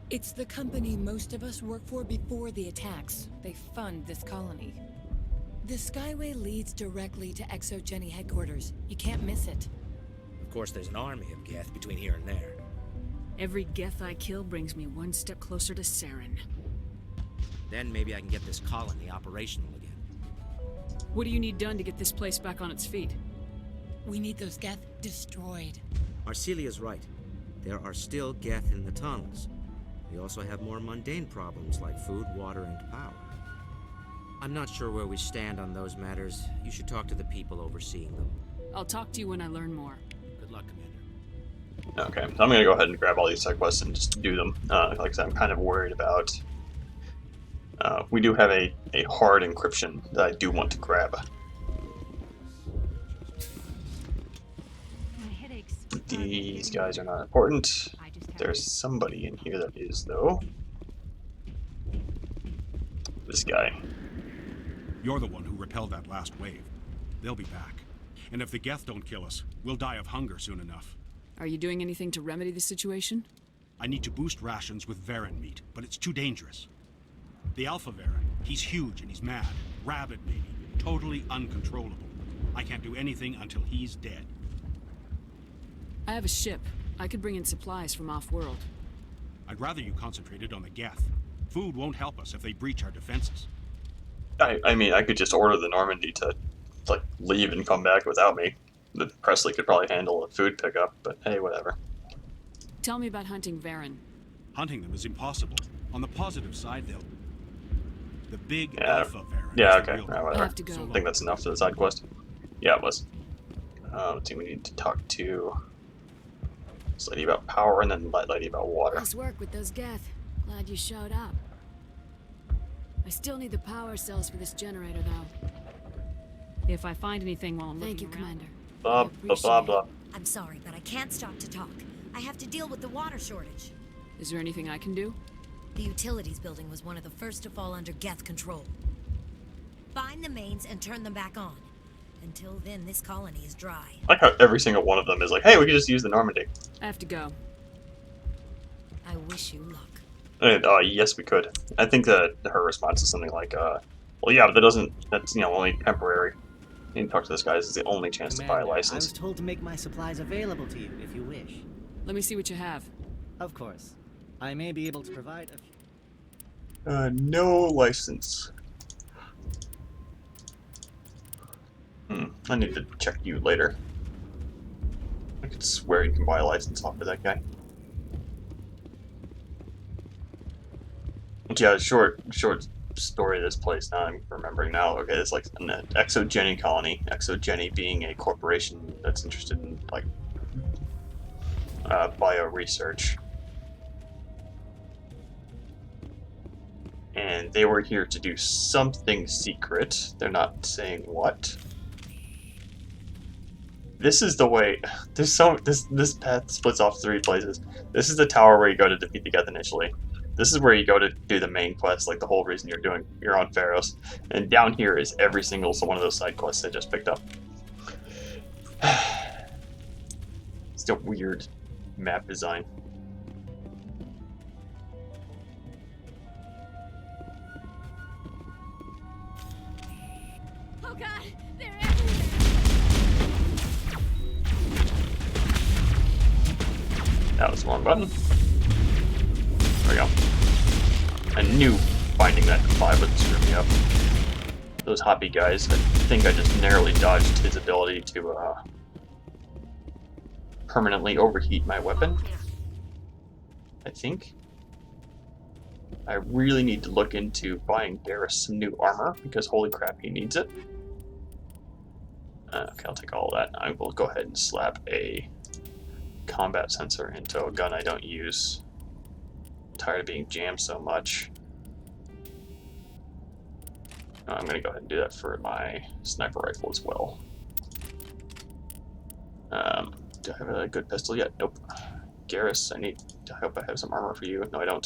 It's the company most of us work for before the attacks. They fund this colony. The Skyway leads directly to Exogeny headquarters. You can't miss it. Of course, there's an army of Geth between here and there. Every Geth I kill brings me one step closer to Saren. Then maybe I can get this colony operational again. What do you need done to get this place back on its feet? We need those Geth destroyed. Arcelia's right. There are still Geth in the tunnels. We also have more mundane problems like food, water, and power. I'm not sure where we stand on those matters. You should talk to the people overseeing them. I'll talk to you when I learn more. Good luck, Commander. Okay, so I'm gonna go ahead and grab all these side quests and just do them. Like I said, I'm kind of worried about. We do have a hard encryption that I do want to grab. These guys are not important. There's somebody in here that is, though. This guy. You're the one who repelled that last wave. They'll be back. And if the Geth don't kill us, we'll die of hunger soon enough. Are you doing anything to remedy the situation? I need to boost rations with Varen meat, but it's too dangerous. The Alpha Varen, he's huge and he's mad. Rabid, maybe. Totally uncontrollable. I can't do anything until he's dead. I have a ship. I could bring in supplies from off-world. I'd rather you concentrated on the Geth. Food won't help us if they breach our defenses. I mean, I could just order the Normandy to, like, leave and come back without me. The Presley could probably handle a food pickup, but hey, whatever. Tell me about hunting Varen. Hunting them is impossible. On the positive side, they'll... The big Yeah, Alpha Varen. yeah, is the okay, real yeah, whatever. have to go. I think that's enough for the side quest. Yeah, it was. Let's see, we need to talk to this lady about power and then that lady about water. Nice work with those Geth. Glad you showed up. I still need the power cells for this generator, though. If I find anything while I'm looking around. Commander. Blah, blah, blah, blah. I'm sorry, but I can't stop to talk. I have to deal with the water shortage. Is there anything I can do? The utilities building was one of the first to fall under Geth control. Find the mains and turn them back on. Until then, this colony is dry. I like how every single one of them is like, hey, we could just use the Normandy. I have to go. I wish you luck. And, yes, we could. I think that her response is something like, well, yeah, but that's, only temporary. You can talk to this guy, this is the only chance to buy a Commander, I license. was told to make my supplies available to you, if you wish. Let me see what you have. Of course. I may be able to provide No license. I need to check you later. I could swear you can buy a license off of that guy. But yeah, short story of this place, now I'm remembering now. Okay, it's like an Exogeny colony. Exogeny being a corporation that's interested in, like, bio research. And they were here to do something secret. They're not saying what. This is the way. This path splits off 3 places. This is the tower where you go to defeat the Geth initially. This is where you go to do the main quest, like the whole reason you're on Pharos. And down here is every single one of those side quests I just picked up. It's a weird map design. Oh god, they're That was the wrong button. There we go. I knew finding that 5 would screw me up. Those hoppy guys, I think I just narrowly dodged his ability to permanently overheat my weapon. I think. I really need to look into buying Garrus some new armor, because holy crap, he needs it. Okay, I'll take all of that. I will go ahead and slap a combat sensor into a gun I don't use. I'm tired of being jammed so much. I'm going to go ahead and do that for my sniper rifle as well. Do I have a good pistol yet? Nope. Garrus, I hope I have some armor for you. No, I don't.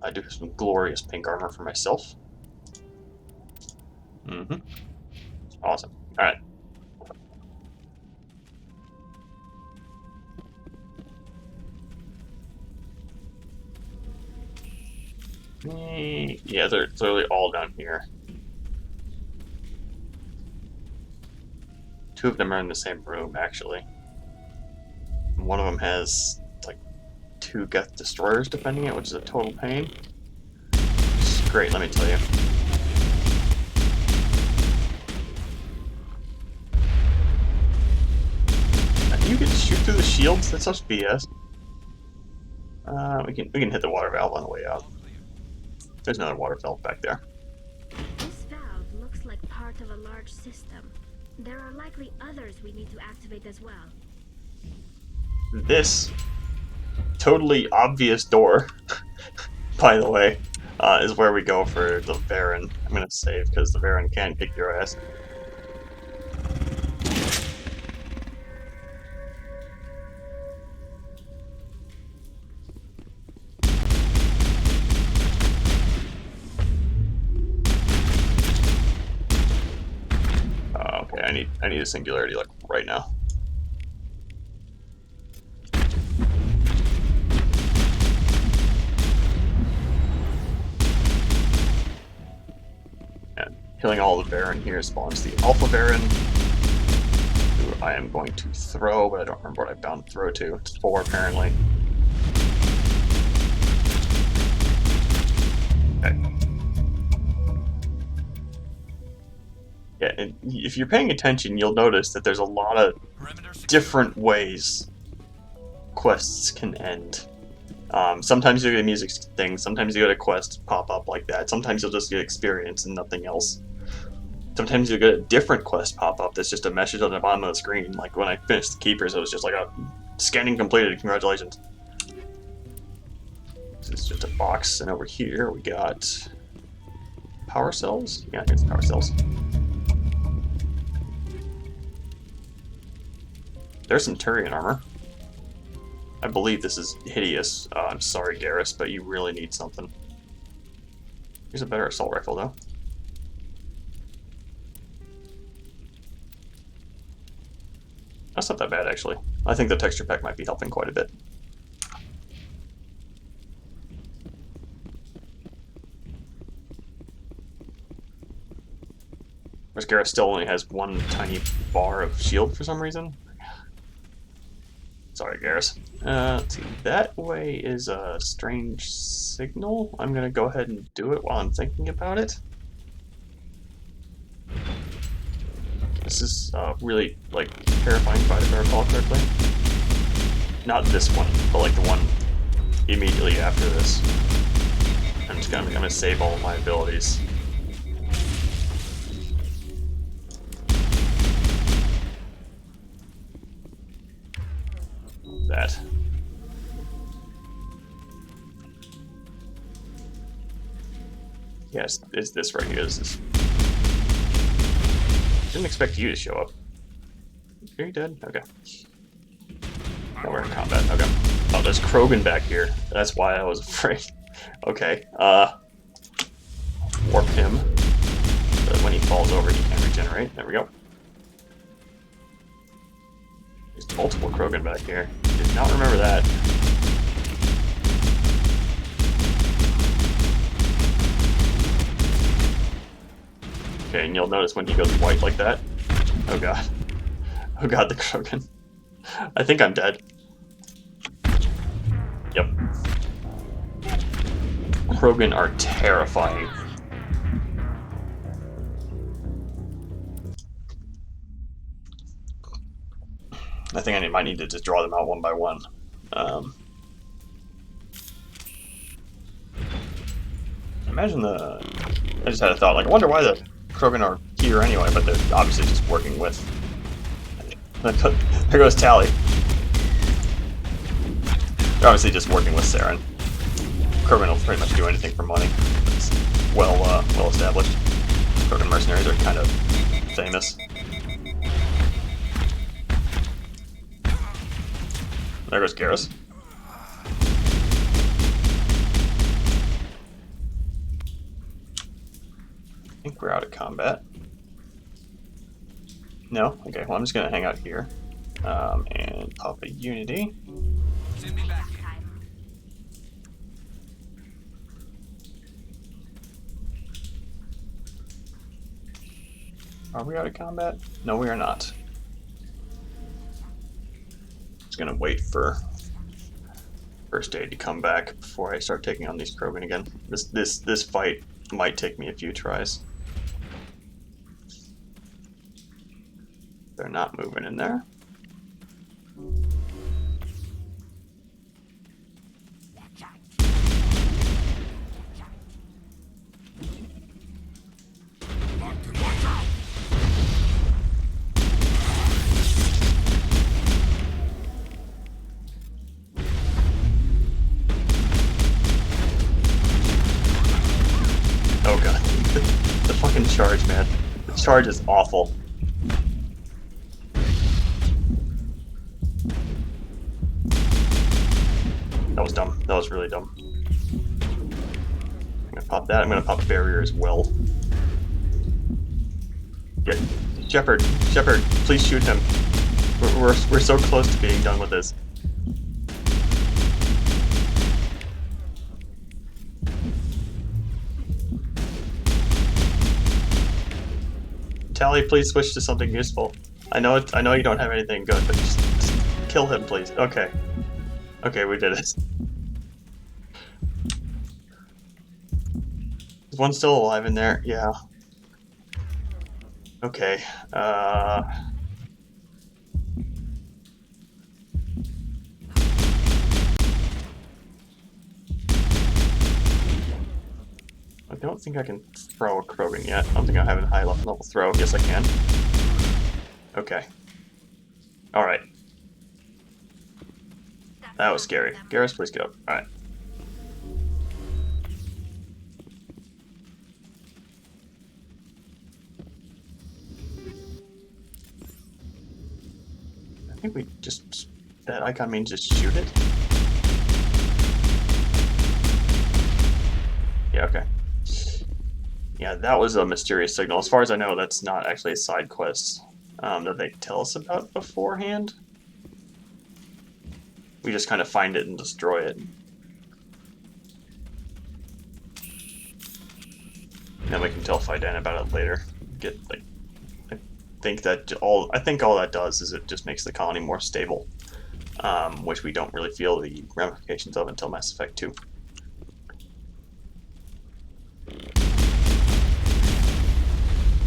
I do have some glorious pink armor for myself. Mm-hmm. Awesome. Alright. Yeah, they're literally all down here. Two of them are in the same room, actually. One of them has like 2 Geth destroyers defending it, which is a total pain. It's great, let me tell you. You can shoot through the shields. That's such BS. We can hit the water valve on the way out. There's another water valve back there. This valve looks like part of a large system. There are likely others we need to activate as well. This totally obvious door, by the way, is where we go for the Baron. I'm gonna save because the Baron can kick your ass. Okay, I need a singularity like right now. And killing all the Baron here spawns the Alpha Baron, who I am going to throw, but I don't remember what I bound throw to. It's 4 apparently. Okay. Yeah, and if you're paying attention, you'll notice that there's a lot of different ways quests can end. Sometimes you get a music thing, sometimes you get a quest pop up like that, sometimes you'll just get experience and nothing else. Sometimes you'll get a different quest pop up that's just a message on the bottom of the screen, like when I finished the Keepers, it was just like a scanning completed, congratulations. This is just a box, and over here we got power cells? Yeah, here's the power cells. There's some Turian armor. I believe this is hideous. I'm sorry, Garrus, but you really need something. Here's a better assault rifle, though. That's not that bad, actually. I think the texture pack might be helping quite a bit. Whereas Garrus still only has 1 tiny bar of shield for some reason. Sorry, Garrus. Let's see. That way is a strange signal. I'm gonna go ahead and do it while I'm thinking about it. This is really, like, terrifying fight if I recall correctly. Not this one, but like the one immediately after this. I'm gonna save all of my abilities. That. Yes, it's this right here. This is. Didn't expect you to show up. Are you dead? Okay. Now we're in combat. Okay. Oh, there's Krogan back here. That's why I was afraid. Okay. Warp him. So that when he falls over, he can regenerate. There we go. There's multiple Krogan back here. Did not remember that. Okay, and you'll notice when he goes white like that. Oh god. Oh god, the Krogan. I think I'm dead. Yep. Krogan are terrifying. I think I might need to just draw them out one by one. Imagine I just had a thought, like, I wonder why the Krogan are here anyway, but they're obviously just working with... There goes Tally. They're obviously just working with Saren. Krogan will pretty much do anything for money. It's well established. Krogan mercenaries are kind of famous. There goes Garrus. I think we're out of combat. No? Okay, well I'm just gonna hang out here. And pop a Unity. Are we out of combat? No, we are not. Just gonna wait for first aid to come back before I start taking on these Krogan again. This fight might take me a few tries. They're not moving in there. Oh god. The fucking charge, man. The charge is awful. That was dumb. That was really dumb. I'm gonna pop that. I'm gonna pop barrier as well. Get Shepard, please shoot him. We're so close to being done with this. Tally, please switch to something useful. I know you don't have anything good, but just kill him, please. Okay. Okay, we did it. Is one still alive in there? Yeah. Okay. I don't think I can throw a Krogan yet. I don't think I have a high level throw. Yes, I can. Okay. Alright. That was scary. Garrus, please get up. Alright. I think we just... that icon means just shoot it? Yeah, okay. Yeah, that was a mysterious signal. As far as I know, that's not actually a side quest that they tell us about beforehand. We just kind of find it and destroy it. And then we can tell Fidan about it later. I think all that does is it just makes the colony more stable, which we don't really feel the ramifications of until Mass Effect 2.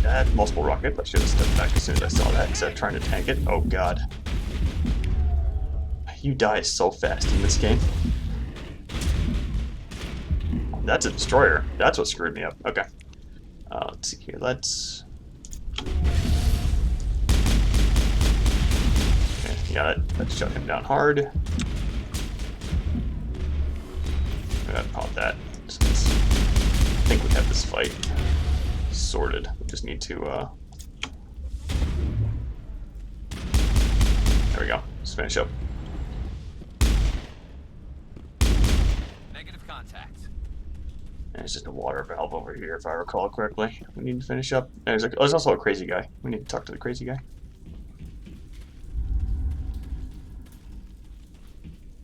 That multiple rocket, I should have stepped back as soon as I saw that instead of trying to tank it. Oh god. You die so fast in this game. That's a destroyer. That's what screwed me up. Okay. Let's see here. Let's... Okay, yeah, let's shut him down hard. I'm gonna pop that. I think we have this fight sorted. We just need to, there we go. Let's finish up. Negative contact. And it's just a water valve over here, if I recall correctly. We need to finish up. And there's also a crazy guy. We need to talk to the crazy guy.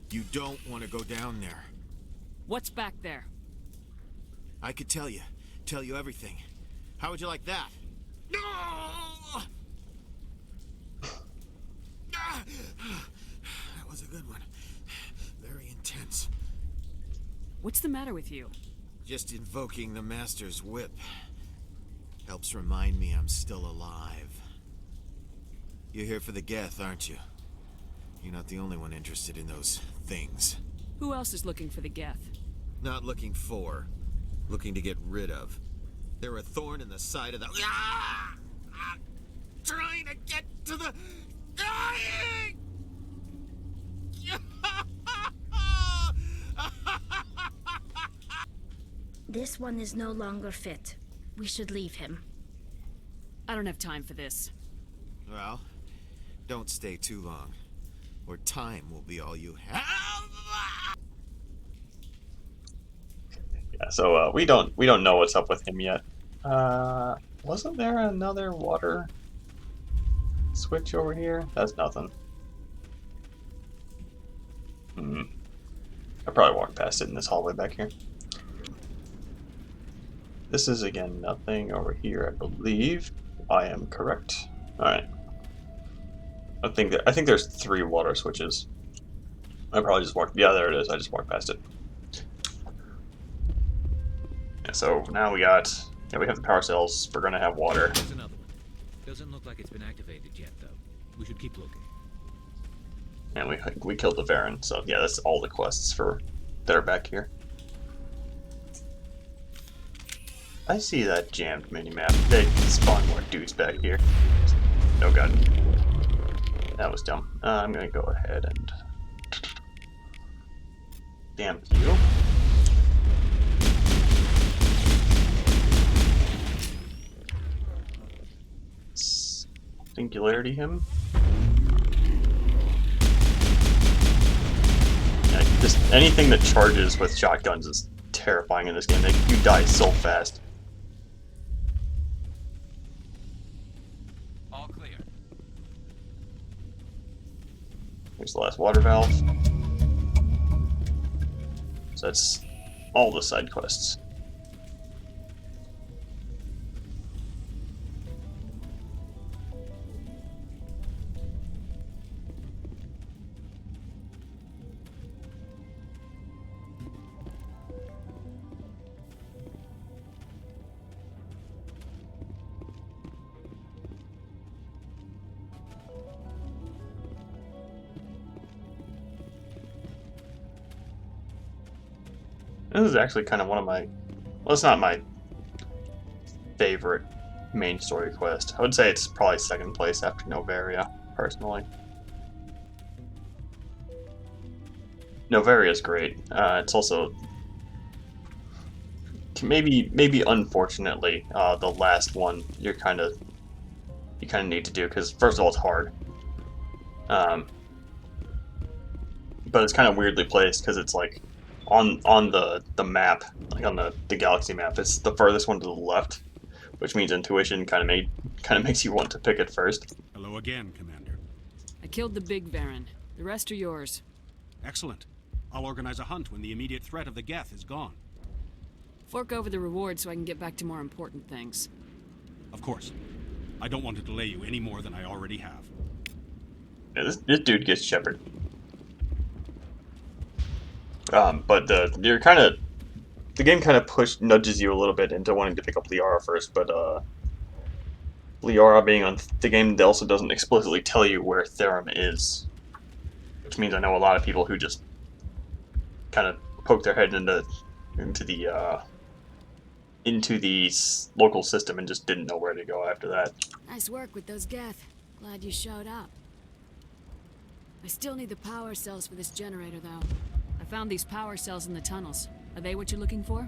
You don't want to go down there. What's back there? I could tell you everything. How would you like that? No! That was a good one. Very intense. What's the matter with you? Just invoking the Master's whip helps remind me I'm still alive. You're here for the Geth, aren't you? You're not the only one interested in those things. Who else is looking for the Geth? Not looking for. Looking to get rid of. They're a thorn in the side of the... I'm trying to get to the... Dying! This one is no longer fit. We should leave him. I don't have time for this. Well, don't stay too long, or time will be all you have. Yeah, so we don't know what's up with him yet. Wasn't there another water switch over here? That's nothing. I probably walked past it in this hallway back here. This is again nothing over here, I believe. I am correct. Alright. I think there's 3 water switches. I probably just walked, yeah, there it is, I just walked past it. Yeah, so now we got, yeah, we have the power cells, we're gonna have water. There's another one. Doesn't look like it's been activated yet, though. We should keep looking. And we killed the Varen, so yeah, that's all the quests that are back here. I see that jammed minimap. They spawn more dudes back here. Oh god. That was dumb. I'm gonna go ahead and... Damn you. Singularity him. Yeah, just anything that charges with shotguns is terrifying in this game. You die so fast. All clear. Here's the last water valve. So that's all the side quests. This is actually kind of one of my, well, it's not my favorite main story quest. I would say it's probably second place after Novaria, personally. Novaria is great. It's also maybe unfortunately the last one you kind of need to do, because first of all it's hard, but it's kind of weirdly placed because it's like on the map, like on the galaxy map, it's the furthest one to the left, which means intuition kind of makes you want to pick it first. Hello again, Commander. I killed the big Varen. The rest are yours. Excellent. I'll organize a hunt when the immediate threat of the Geth is gone. Fork over the reward so I can get back to more important things. Of course. I don't want to delay you any more than I already have. Yeah, this dude gets Shepard. But the game kind of nudges you a little bit into wanting to pick up Liara first, but Liara being on the game also doesn't explicitly tell you where Therum is, which means I know a lot of people who just kind of poke their head into the local system and just didn't know where to go after that. Nice work with those Geth. Glad you showed up. I still need the power cells for this generator, though. I found these power cells in the tunnels. Are they what you're looking for?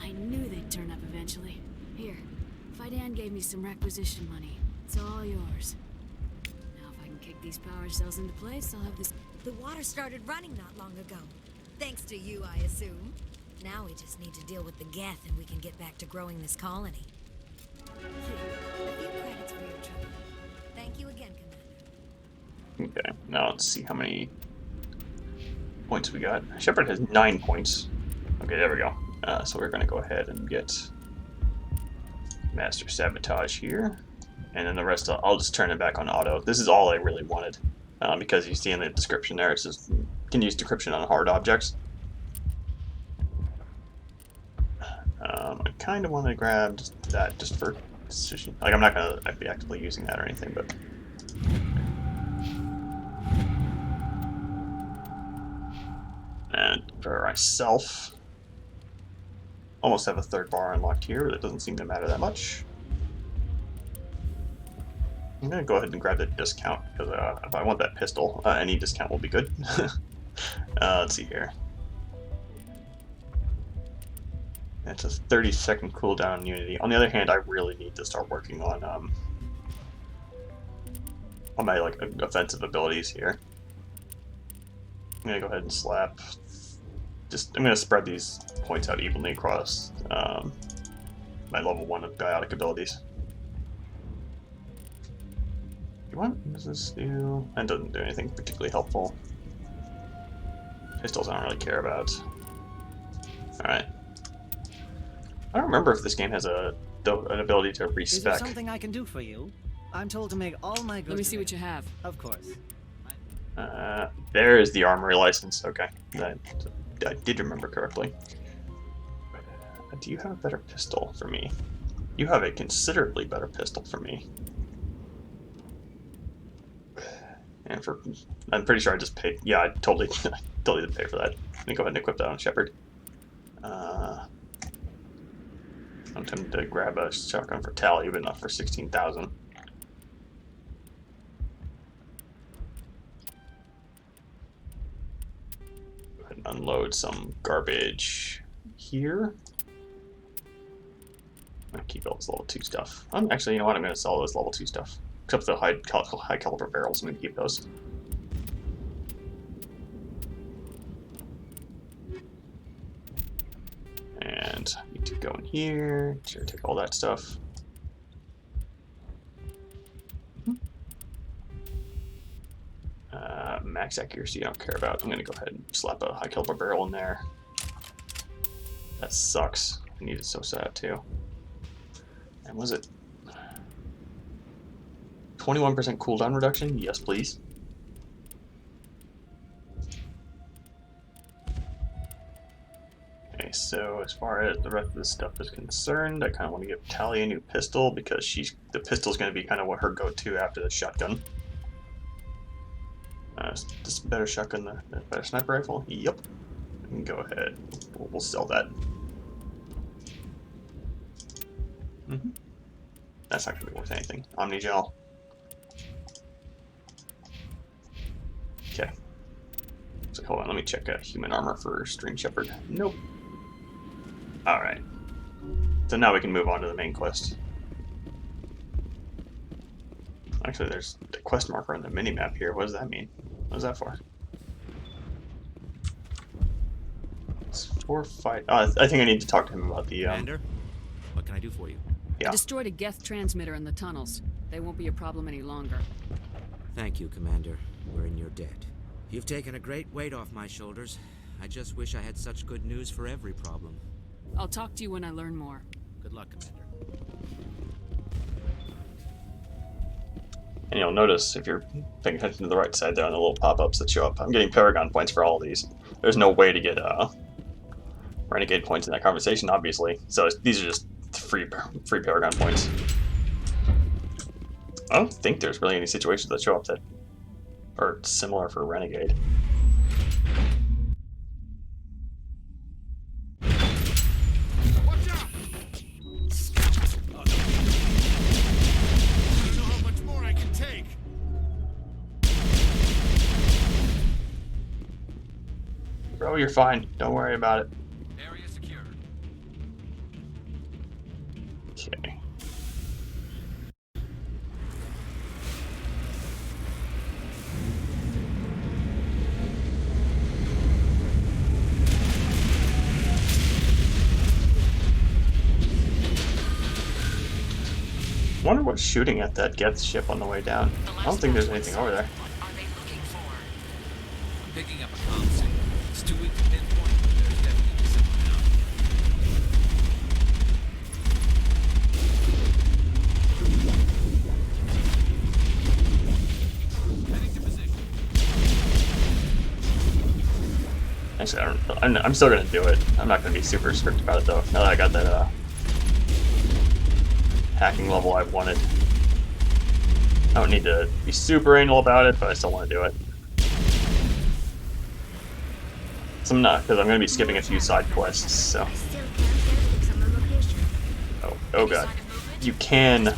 I knew they'd turn up eventually. Here, Fidan gave me some requisition money. It's all yours. Now if I can kick these power cells into place, I'll have this... The water started running not long ago. Thanks to you, I assume. Now we just need to deal with the Geth and we can get back to growing this colony. Here, a few credits for your trouble. Thank you again, Commander. Okay, now let's see how many points we got. Shepard has 9 points. Okay, there we go. So we're going to go ahead and get Master Sabotage here. And then the rest, I'll just turn it back on auto. This is all I really wanted. Because you see in the description there, it says, can use decryption on hard objects. I kind of want to grab that just for decision. Like, I'm not going to be actively using that or anything, but... And for myself, almost have a third bar unlocked here, but it doesn't seem to matter that much. I'm going to go ahead and grab the discount, because if I want that pistol, any discount will be good. Let's see here. It's a 30-second cooldown in Unity. On the other hand, I really need to start working on my like offensive abilities here. I'm gonna go ahead and slap. I'm gonna spread these points out evenly across my level 1 of biotic abilities. What does this do? That doesn't do anything particularly helpful. Pistols I don't really care about. Alright. I don't remember if this game has a an ability to Is there respec. something I can do for you? I'm told to make all my goods. Let me see what you have. Of course. There is the armory license. Okay, I did remember correctly. Do you have a better pistol for me? You have a considerably better pistol for me. And I'm pretty sure I just paid. Yeah, I totally did pay for that. Let me go ahead and equip that on Shepard. I'm tempted to grab a shotgun for Tally, but not for 16,000. Go ahead and unload some garbage here. I'm gonna keep all this level 2 stuff. Actually, you know what? I'm gonna sell this level 2 stuff. Except for the high caliber barrels, I'm gonna keep those. And I need to go in here, sure, take all that stuff. Max accuracy I don't care about. I'm gonna go ahead and slap a high caliber barrel in there. That sucks. I need it so sad too. And was it 21% cooldown reduction? Yes, please. Okay, so as far as the rest of this stuff is concerned, I kind of want to give Tally a new pistol because the pistol's going to be kind of what her go-to after the shotgun. Is this a better shotgun than a better sniper rifle? Yep. We can go ahead. We'll sell that. That's not going to be worth anything. Omnigel. Okay. So hold on, let me check human armor for Stream Shepherd. Nope. Alright. So now we can move on to the main quest. Actually, there's the quest marker on the minimap here. What does that mean? What is that for? It's for fight. I think I need to talk to him about the. Commander, what can I do for you? Yeah. I destroyed a Geth transmitter in the tunnels. They won't be a problem any longer. Thank you, Commander. We're in your debt. You've taken a great weight off my shoulders. I just wish I had such good news for every problem. I'll talk to you when I learn more. Good luck, Commander. And you'll notice, if you're paying attention to the right side there on the little pop-ups that show up, I'm getting Paragon points for all of these. There's no way to get Renegade points in that conversation, obviously. So these are just free Paragon points. I don't think there's really any situations that show up that are similar for Renegade. Bro, you're fine. Don't worry about it. Area secure. Okay. I wonder what's shooting at that Geth ship on the way down. I don't think there's anything over there. I'm picking up a comm signal. It's too weak to pinpoint, but there's definitely someone out. Heading to position. Actually, I'm still gonna do it. I'm not gonna be super strict about it though. Now that I got that hacking level I wanted, I don't need to be super anal about it, but I still want to do it. So I'm not, because I'm going to be skipping a few side quests. So. Oh god, you can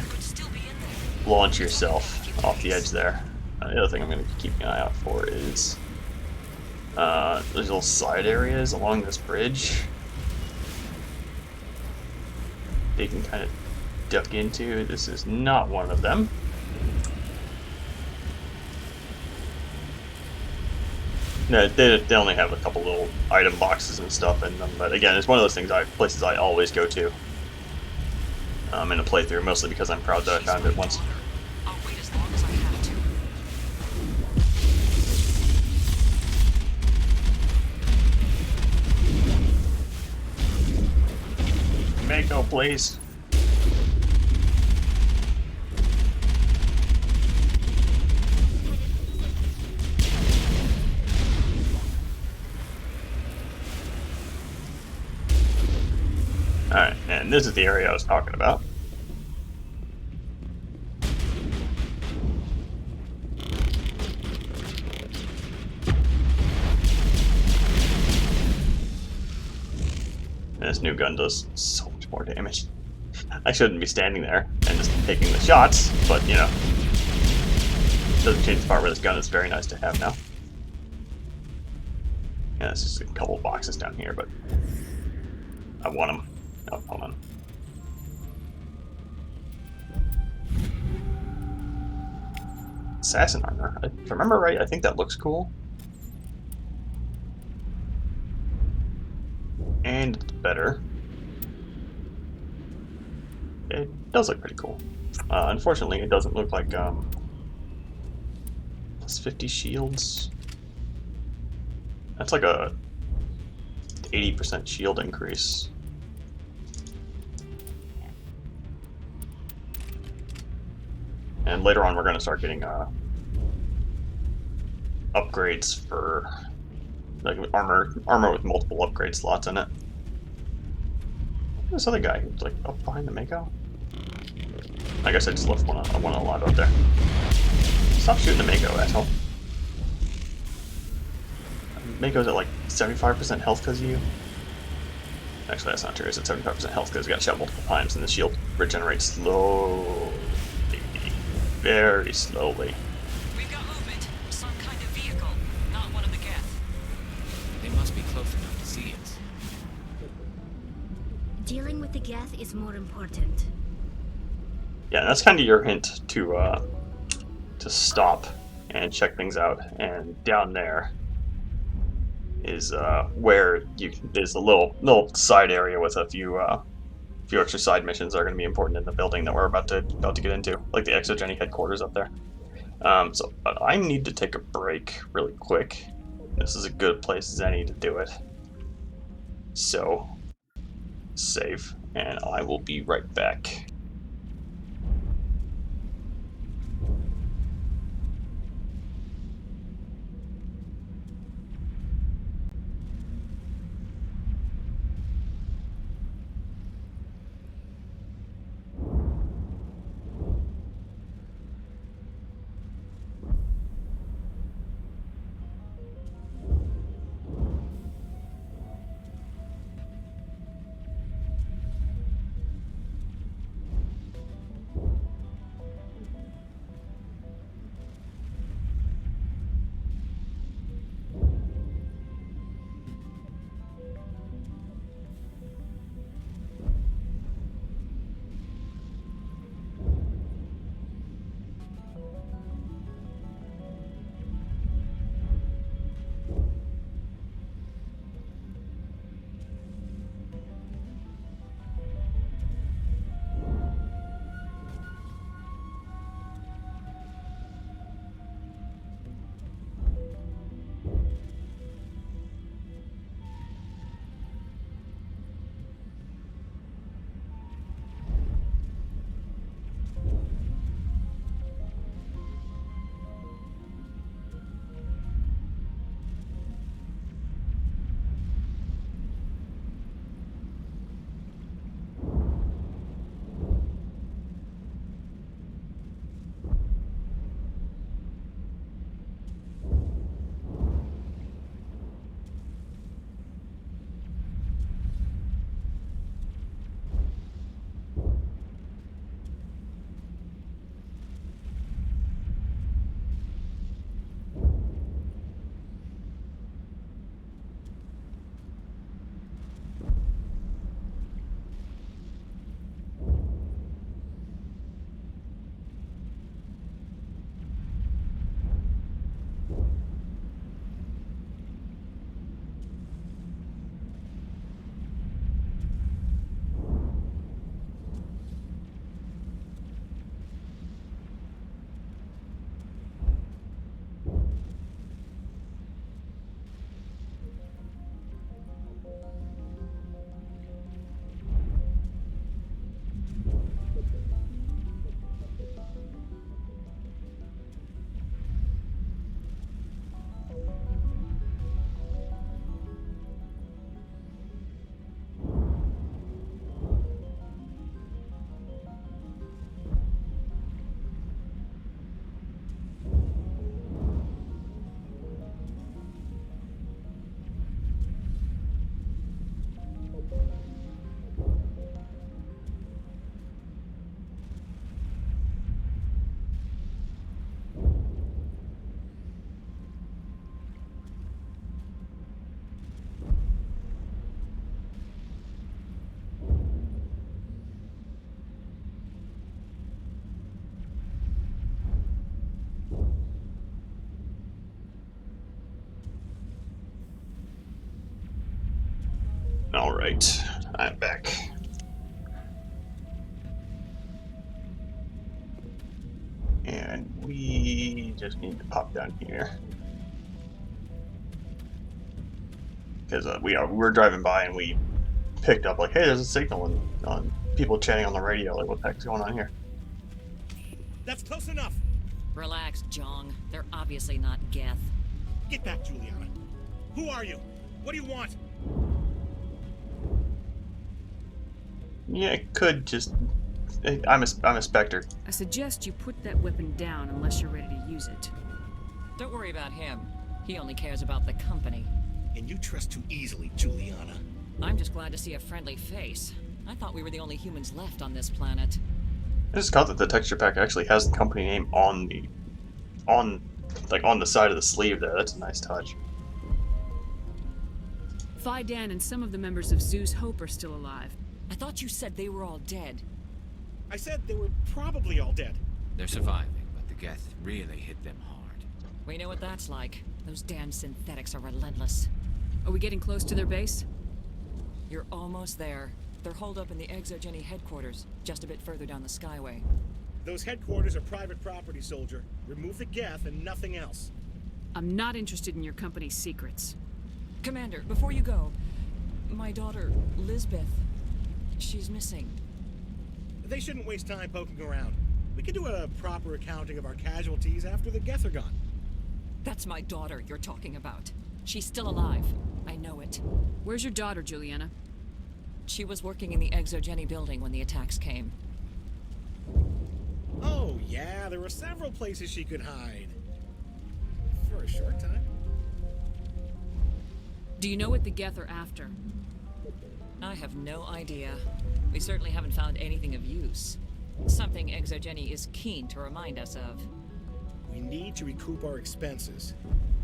launch yourself off the edge there. The other thing I'm going to keep an eye out for is there's little side areas along this bridge they can kind of duck into. This is not one of them. No, they only have a couple little item boxes and stuff in them, but again, it's one of those places I always go to in a playthrough, mostly because I'm proud that I found it once. I'll wait as long as I have to. Mako, please. this is the area I was talking about. And this new gun does so much more damage. I shouldn't be standing there and just taking the shots, but you know, it doesn't change the part where this gun is very nice to have now. Yeah, there's just a couple boxes down here, but I want them. Oh, hold on. Assassin armor. If I remember right, I think that looks cool. And it's better. It does look pretty cool. Unfortunately, it doesn't look like plus 50 shields. That's like a 80% shield increase. And later on, we're going to start getting upgrades for like armor with multiple upgrade slots in it. This other guy who's like up behind the Mako. I guess I just left one alive out there. Stop shooting the Mako, asshole. Mako's at like 75% health because of you. Actually, that's not true. It's at 75% health because he got shot multiple times, and the shield regenerates slowly. Very slowly. We've got movement. Some kind of vehicle, not one of the Geth. They must be close enough to see us. Dealing with the Geth is more important. Yeah, that's kind of your hint to stop and check things out. And down there is where there's a little side area with a few extra side missions that are going to be important in the building that we're about to get into, like the exogenic headquarters up there. So I need to take a break really quick. This is a good place as any to do it. So save, and I will be right back. Alright, I'm back. And we just need to pop down here. Because we're driving by and we picked up like, hey, there's a signal and on people chatting on the radio, like what the heck's going on here? That's close enough. Relax, Jong. They're obviously not Geth. Get back, Juliana. Who are you? What do you want? Yeah, it could just... I'm a Spectre. I suggest you put that weapon down unless you're ready to use it. Don't worry about him. He only cares about the company. And you trust too easily, Juliana. I'm just glad to see a friendly face. I thought we were the only humans left on this planet. I just caught that the texture pack actually has the company name on the side of the sleeve there. That's a nice touch. Fidan and some of the members of Zoo's Hope are still alive. I thought you said they were all dead. I said they were probably all dead. They're surviving, but the Geth really hit them hard. We know what that's like. Those damn synthetics are relentless. Are we getting close to their base? You're almost there. They're holed up in the Exogeny headquarters, just a bit further down the Skyway. Those headquarters are private property, soldier. Remove the Geth and nothing else. I'm not interested in your company's secrets. Commander, before you go, my daughter, Lisbeth, she's missing. They shouldn't waste time poking around. We can do a proper accounting of our casualties after the Geth are gone. That's my daughter you're talking about. She's still alive. I know it. Where's your daughter, Juliana? She was working in the Exogeny building when the attacks came. Oh, yeah, there were several places she could hide. For a short time. Do you know what the Geth are after? I have no idea. We certainly haven't found anything of use. Something Exogeny is keen to remind us of. We need to recoup our expenses.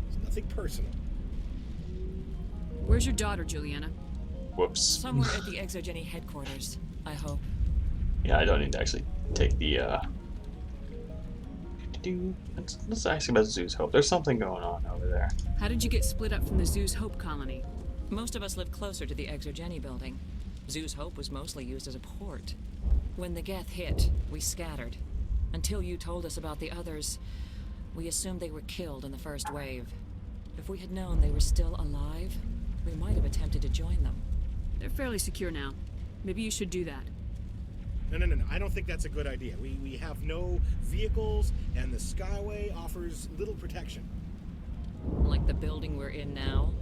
It's nothing personal. Where's your daughter, Juliana? Whoops. Somewhere at the Exogeny headquarters, I hope. Yeah, I don't need to actually take the, Let's ask about Zoo's Hope. There's something going on over there. How did you get split up from the Zoo's Hope colony? Most of us lived closer to the Exogeny building. Zoo's Hope was mostly used as a port. When the Geth hit, we scattered. Until you told us about the others, we assumed they were killed in the first wave. If we had known they were still alive, we might have attempted to join them. They're fairly secure now. Maybe you should do that. No. I don't think that's a good idea. We have no vehicles, and the Skyway offers little protection. Like the building we're in now?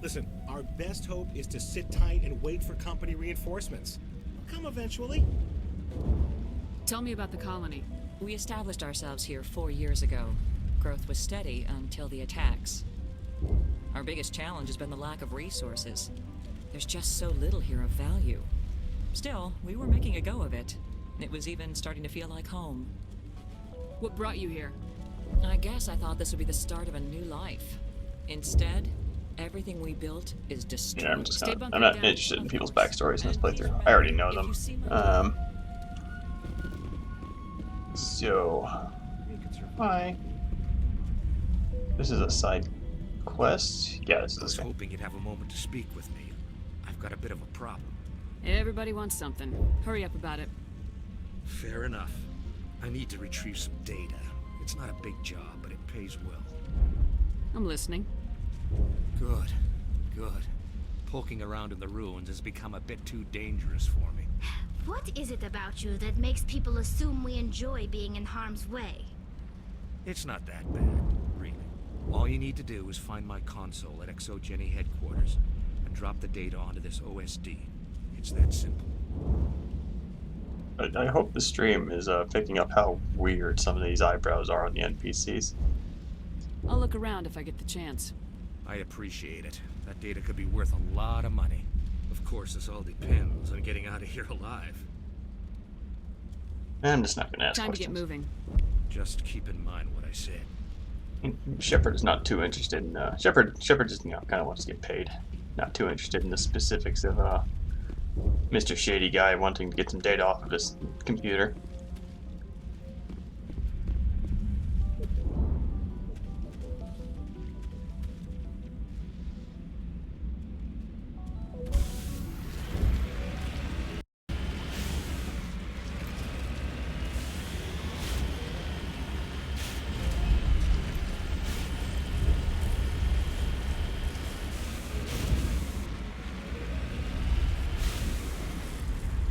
Listen, our best hope is to sit tight and wait for company reinforcements. They'll come eventually. Tell me about the colony. We established ourselves here 4 years ago. Growth was steady until the attacks. Our biggest challenge has been the lack of resources. There's just so little here of value. Still, we were making a go of it. It was even starting to feel like home. What brought you here? I guess I thought this would be the start of a new life. Instead, everything we built is destroyed. Yeah, I'm not interested in people's backstories in this playthrough. I already know them. So, hi. This is a side quest. Yeah, this is. I was hoping you'd have a moment to speak with me. I've got a bit of a problem. Everybody wants something. Hurry up about it. Fair enough. I need to retrieve some data. It's not a big job, but it pays well. I'm listening. Good. Poking around in the ruins has become a bit too dangerous for me. What is it about you that makes people assume we enjoy being in harm's way? It's not that bad, really. All you need to do is find my console at Exogeny headquarters and drop the data onto this OSD. It's that simple. I hope the stream is picking up how weird some of these eyebrows are on the NPCs. I'll look around if I get the chance. I appreciate it. That data could be worth a lot of money. Of course, this all depends on getting out of here alive. I'm just not going to ask Time questions. to get moving. Just keep in mind what I said. Shepard is not too interested in. Shepard just kind of wants to get paid. Not too interested in the specifics of Mr. Shady Guy wanting to get some data off of his computer.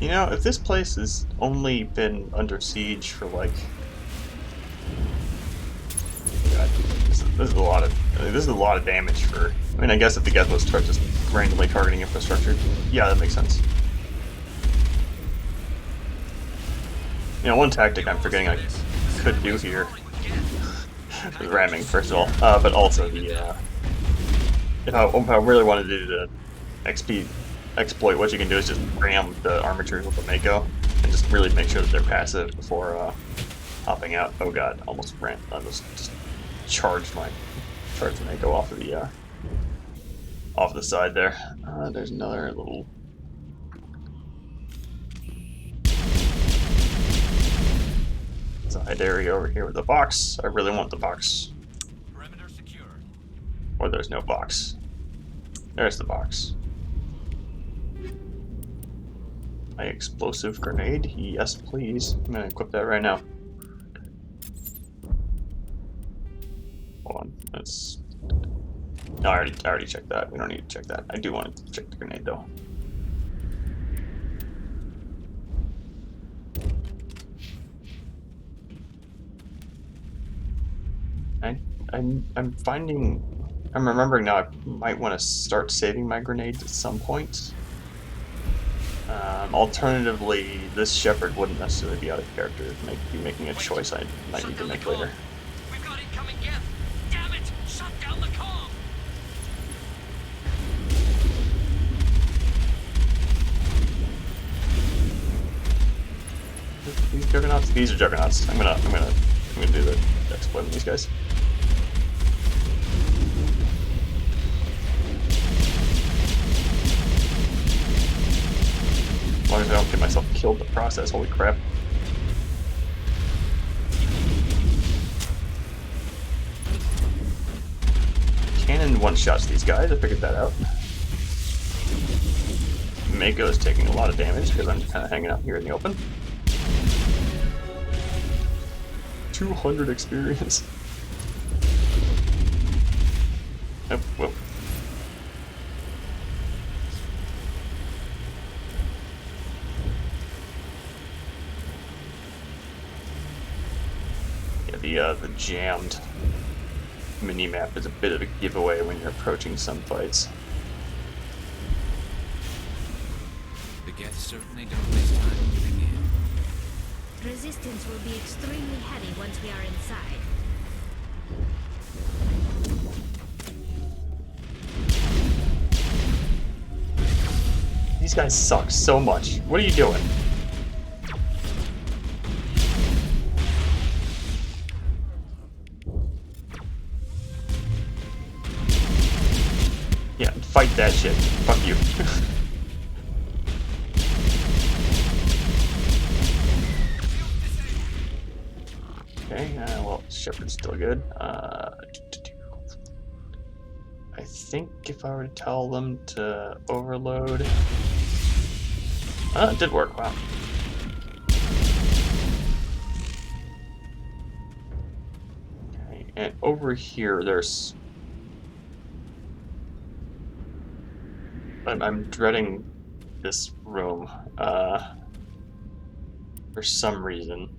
You know, if this place has only been under siege for like, God, this is a lot of damage for. I mean, I guess if the Geth was just randomly targeting infrastructure, yeah, that makes sense. You know, one tactic I'm forgetting I could do here, the ramming first of all, but also the if I really wanted to do the XP exploit, what you can do is just ram the armatures with the Mako and just really make sure that they're passive before hopping out. Oh god, almost just charged the Mako off of the side there. There's another little side area over here with the box. I really want the box. Perimeter secure. Or there's no box. There's the box. My explosive grenade? Yes, please. I'm gonna equip that right now. Hold on. Let's. No, I already checked that. We don't need to check that. I do want to check the grenade though. I'm remembering now I might want to start saving my grenades at some point. Alternatively, this Shepherd wouldn't necessarily be out of character. It might be making a choice I might need to make later. We've got incoming Geth. Damn it! Shut down the comm. These juggernauts? These are juggernauts. I'm gonna do the exploit on these guys. As long as I don't get myself killed in the process, holy crap. Cannon one-shots these guys, I figured that out. Mako is taking a lot of damage because I'm kind of hanging out here in the open. 200 experience. Oh, whoa. Yeah, the jammed mini-map is a bit of a giveaway when you're approaching some fights. The Geth certainly don't waste time moving in. Resistance will be extremely heavy once we are inside. These guys suck so much. What are you doing? Yeah, fight that shit. Fuck you. Okay, well, Shepherd's still good. I think if I were to tell them to overload... it did work, wow. Okay, and over here there's... I'm dreading this room, for some reason.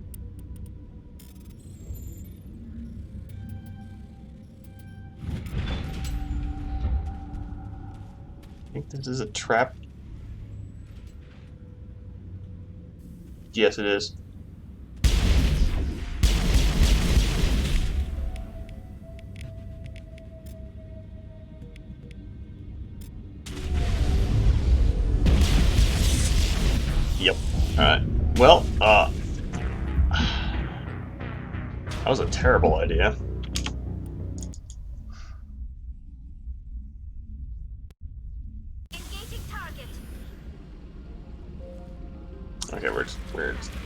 I think this is a trap. Yes, it is. Yep. Alright. Well, that was a terrible idea. Okay, we're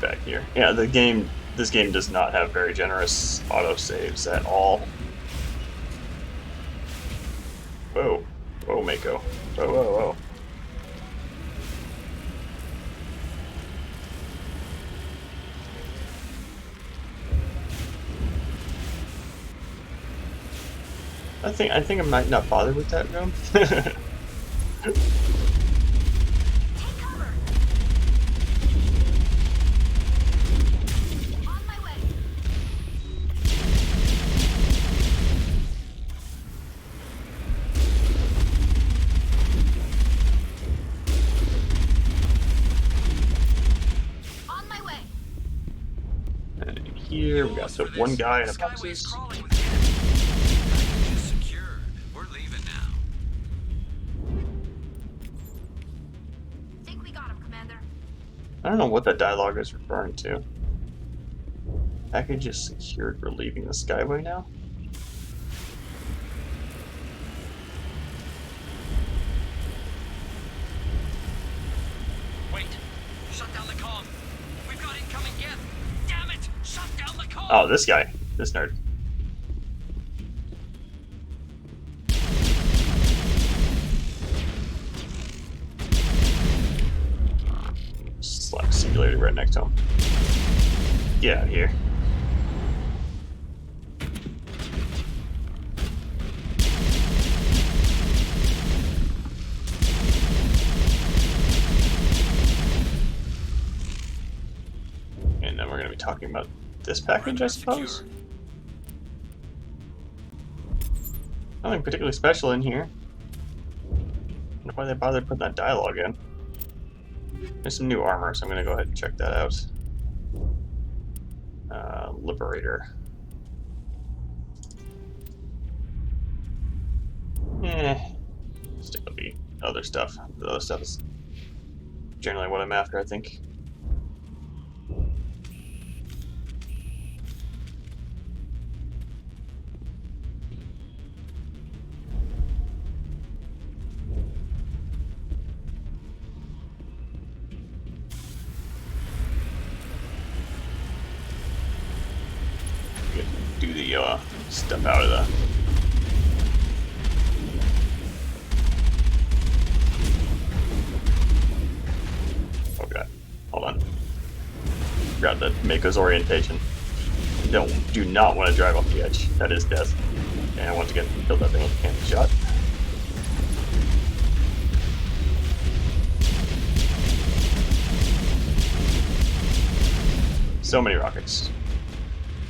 back here. Yeah, this game does not have very generous autosaves at all. Whoa. Whoa, Mako. Whoa, whoa, whoa. I think I might not bother with that room. Just put one guy in a boxes. Secured. We're leaving now. Think we got him, Commander. I don't know what that dialogue is referring to. Package is secured. We're leaving the Skyway now? Wait. Shut down the comm. We've got incoming Geth. Damn it! Shut down the comm. Oh, this guy. This nerd. Slap simulator right next to him. Get out of here. And then we're going to be talking about this package, I suppose. Nothing particularly special in here. I wonder why they bothered putting that dialogue in. There's some new armor, so I'm going to go ahead and check that out. Liberator. Stick with the other stuff. The other stuff is generally what I'm after, I think. Do the stuff out of the hold on. Forgot to make his orientation. Do not want to drive off the edge. That is death. And once again, kill that thing with a cannon shot. So many rockets.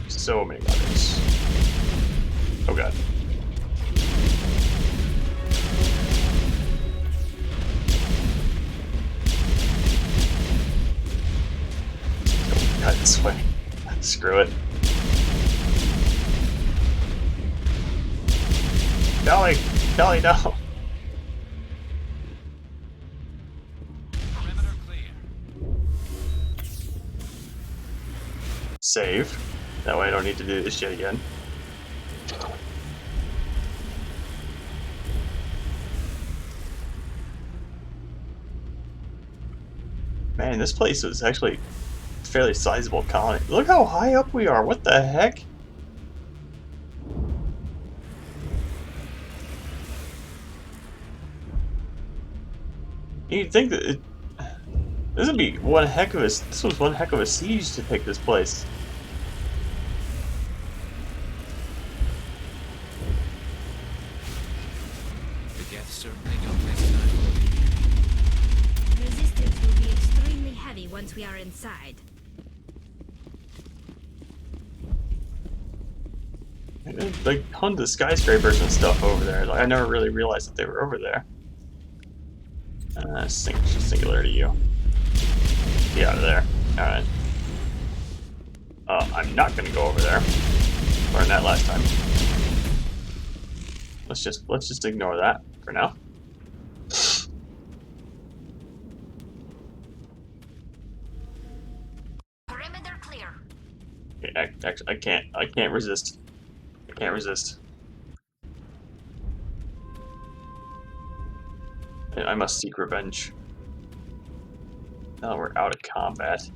So many rockets. Oh god. Oh god, this way. Screw it. Dolly! Dolly, no! Perimeter clear. Save. That way I don't need to do this shit again. Man, this place is actually a fairly sizable colony. Look how high up we are. What the heck? You'd think that this would be one heck of a. This was one heck of a siege to take this place. The Geth certainly don't waste time. Resistance will be extremely heavy once we are inside. Like tons of skyscrapers and stuff over there. Like I never really realized that they were over there. Singularity you. Get out of there. Alright. I'm not gonna go over there. Learned that last time. Let's just ignore that for now. Perimeter clear. Okay, actually, I can't resist. I can't resist. I must seek revenge. Now that we're out of combat.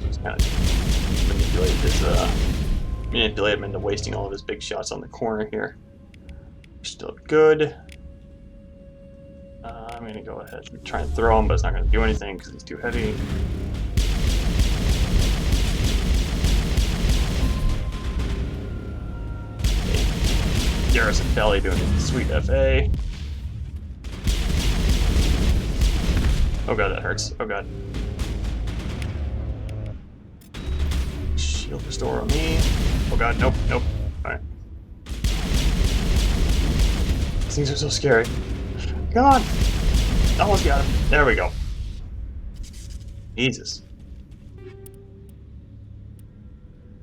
Just kind of manipulate him into wasting all of his big shots on the corner here. Still good. I'm gonna go ahead and try and throw him, but it's not gonna do anything because he's too heavy. Okay. Garrison Belly doing a sweet FA. Oh god, that hurts. Oh god. Shield restore on me. Oh god, nope, nope. Alright. These things are so scary. Come on! Almost got him. There we go. Jesus.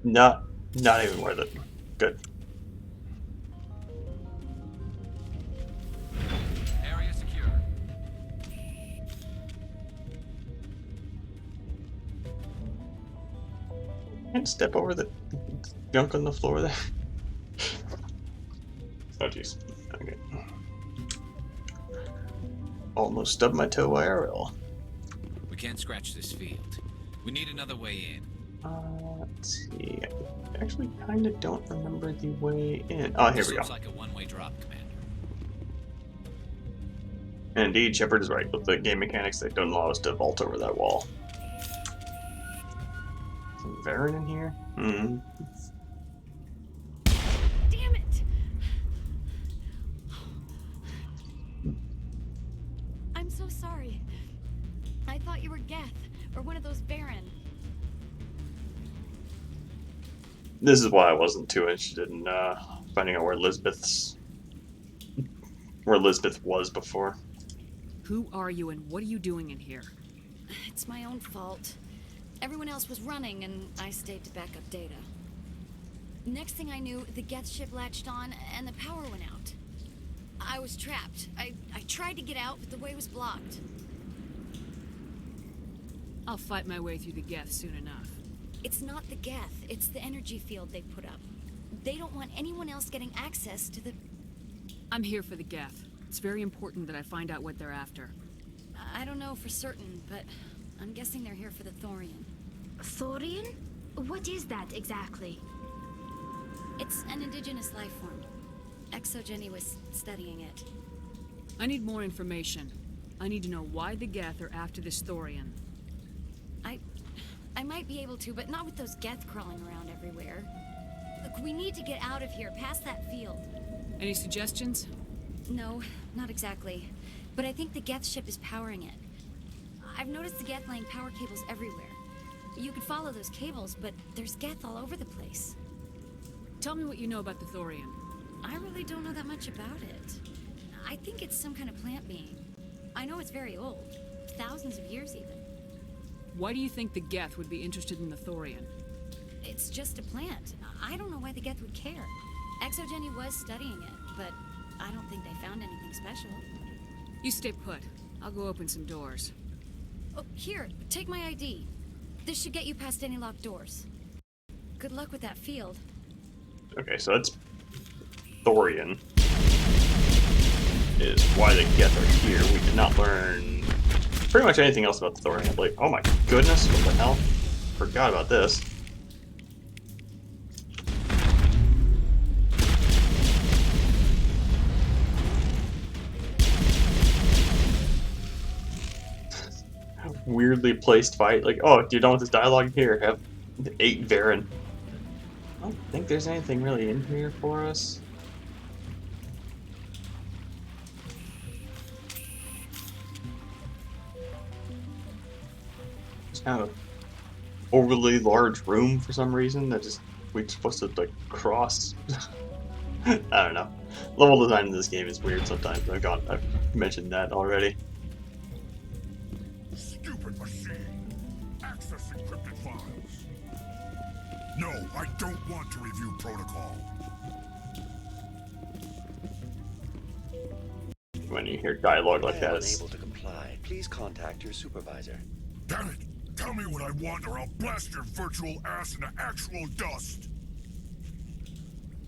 Not even worth it. Good. Area secure. Can't step over the junk on the floor there. Oh jeez. Okay. Almost stubbed my toe IRL. We can't scratch this field. We need another way in. Let's see. I actually kind of don't remember the way in. Oh, here we go. Looks like a one-way drop, Commander. And indeed, Shepard is right. With the game mechanics, they don't allow us to vault over that wall. Some Varen in here? Hmm. Damn it! I'm so sorry. I thought you were Geth, or one of those Varen. This is why I wasn't too interested in finding out where Lisbeth was before. Who are you and what are you doing in here? It's my own fault. Everyone else was running and I stayed to back up data. Next thing I knew, the Geth ship latched on and the power went out. I was trapped. I tried to get out, but the way was blocked. I'll fight my way through the Geth soon enough. It's not the Geth, it's the energy field they put up. They don't want anyone else getting access to the... I'm here for the Geth. It's very important that I find out what they're after. I don't know for certain, but I'm guessing they're here for the Thorian. Thorian? What is that exactly? It's an indigenous life form. ExoGeni was studying it. I need more information. I need to know why the Geth are after this Thorian. I might be able to, but not with those Geth crawling around everywhere. Look, we need to get out of here, past that field. Any suggestions? No, not exactly. But I think the Geth ship is powering it. I've noticed the Geth laying power cables everywhere. You could follow those cables, but there's Geth all over the place. Tell me what you know about the Thorian. I really don't know that much about it. I think it's some kind of plant being. I know it's very old. Thousands of years even. Why do you think the Geth would be interested in the Thorian? It's just a plant. I don't know why the Geth would care. ExoGeni was studying it, but I don't think they found anything special. You stay put. I'll go open some doors. Oh, here, take my ID. This should get you past any locked doors. Good luck with that field. Okay, so that's Thorian. Is why the Geth are here. We did not learn pretty much anything else about the Thorian. Like, oh my goodness, what the hell? Forgot about this. Weirdly placed fight. Like, oh, you're done with this dialogue? Here, have 8 Varen. I don't think there's anything really in here for us. It's kind of overly large room for some reason that just we're supposed to like cross. I don't know. Level design in this game is weird sometimes. I've mentioned that already. Stupid machine. Access encrypted files. No, I don't want to review protocol. When you hear dialogue like that, it's... unable to comply. Please contact your supervisor. Damn it! Tell me what I want or I'll blast your virtual ass into actual dust!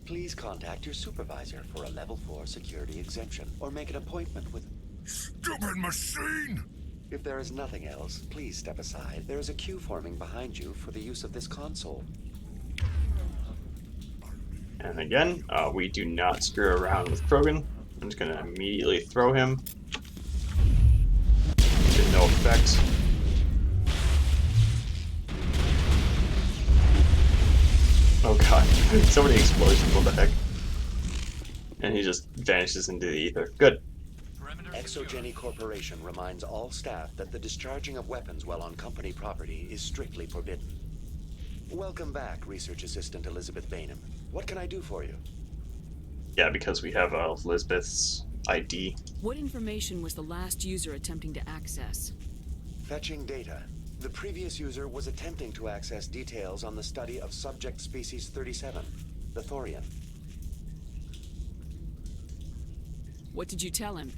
Please contact your supervisor for a level 4 security exemption, or make an appointment with... Stupid machine! If there is nothing else, please step aside. There is a queue forming behind you for the use of this console. And again, we do not screw around with Krogan. I'm just gonna immediately throw him. Get no effect. Oh god, so many explosions, what the heck. And he just vanishes into the ether. Good. Exogeny Corporation reminds all staff that the discharging of weapons while on company property is strictly forbidden. Welcome back, Research Assistant Elizabeth Bainham. What can I do for you? Yeah, because we have Elizabeth's ID. What information was the last user attempting to access? Fetching data. The previous user was attempting to access details on the study of subject species 37, the Thorian. What did you tell him?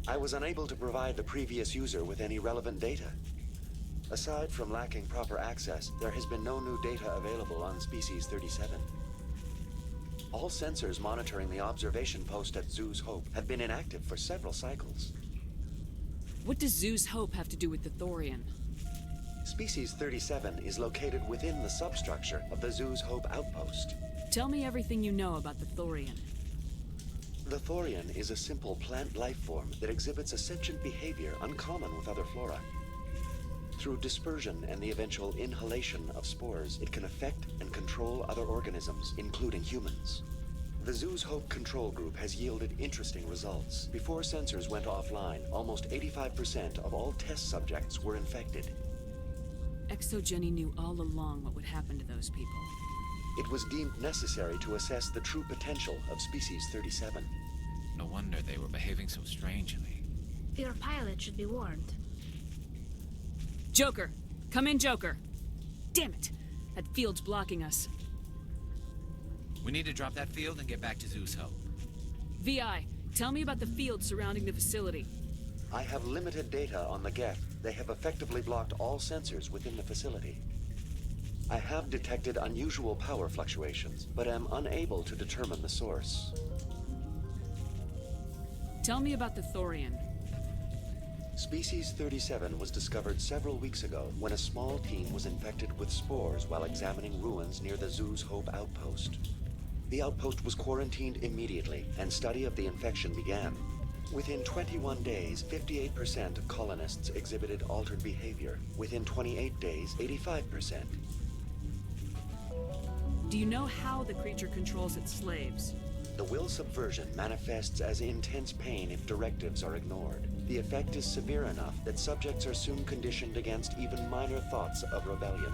I was unable to provide the previous user with any relevant data. Aside from lacking proper access, there has been no new data available on species 37. All sensors monitoring the observation post at Zoo's Hope have been inactive for several cycles. What does Zoo's Hope have to do with the Thorian? Species 37 is located within the substructure of the Zoo's Hope outpost. Tell me everything you know about the Thorian. The Thorian is a simple plant life form that exhibits a sentient behavior uncommon with other flora. Through dispersion and the eventual inhalation of spores, it can affect and control other organisms, including humans. The Zoo's Hope control group has yielded interesting results. Before sensors went offline, almost 85% of all test subjects were infected. Exogeny knew all along what would happen to those people. It was deemed necessary to assess the true potential of species 37. No wonder they were behaving so strangely. Your pilot should be warned. Joker! Come in, Joker! Damn it! That field's blocking us. We need to drop that field and get back to Zoo's Hope. VI, tell me about the field surrounding the facility. I have limited data on the Geth. They have effectively blocked all sensors within the facility. I have detected unusual power fluctuations, but am unable to determine the source. Tell me about the Thorian. Species 37 was discovered several weeks ago when a small team was infected with spores while examining ruins near the Zoo's Hope outpost. The outpost was quarantined immediately, and study of the infection began. Within 21 days, 58% of colonists exhibited altered behavior. Within 28 days, 85%. Do you know how the creature controls its slaves? The will subversion manifests as intense pain if directives are ignored. The effect is severe enough that subjects are soon conditioned against even minor thoughts of rebellion.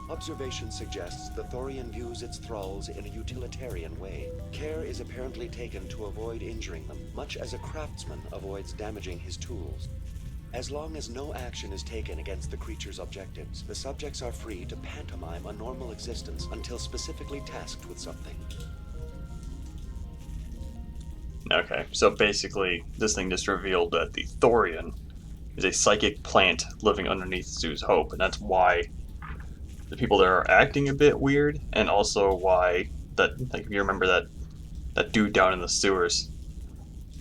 Observation suggests the Thorian views its thralls in a utilitarian way. Care is apparently taken to avoid injuring them, much as a craftsman avoids damaging his tools. As long as no action is taken against the creature's objectives, the subjects are free to pantomime a normal existence until specifically tasked with something. Okay, so basically, this thing just revealed that the Thorian is a psychic plant living underneath Zoo's Hope, and that's why the people there are acting a bit weird, and also why that, like, if you remember that dude down in the sewers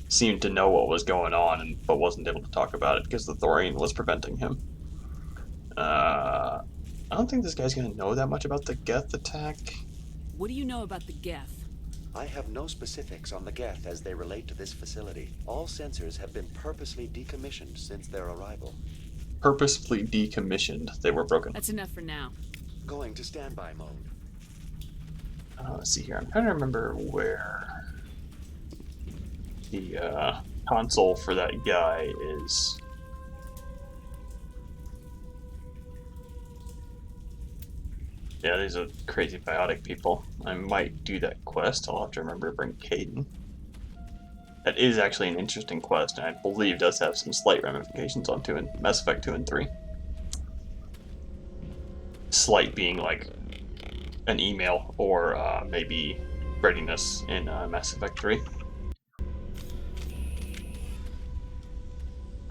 seemed to know what was going on, but wasn't able to talk about it because the Thorian was preventing him. I don't think this guy's gonna know that much about the Geth attack. What do you know about the Geth? I have no specifics on the Geth as they relate to this facility. All sensors have been purposely decommissioned since their arrival. Purposefully decommissioned. They were broken. That's enough for now. Going to standby mode. Let's see here. I'm trying to remember where the console for that guy is. Yeah, these are crazy biotic people. I might do that quest. I'll have to remember to bring Caden. That is actually an interesting quest, and I believe does have some slight ramifications on Mass Effect 2 and 3. Slight being like an email, or maybe readiness in Mass Effect 3.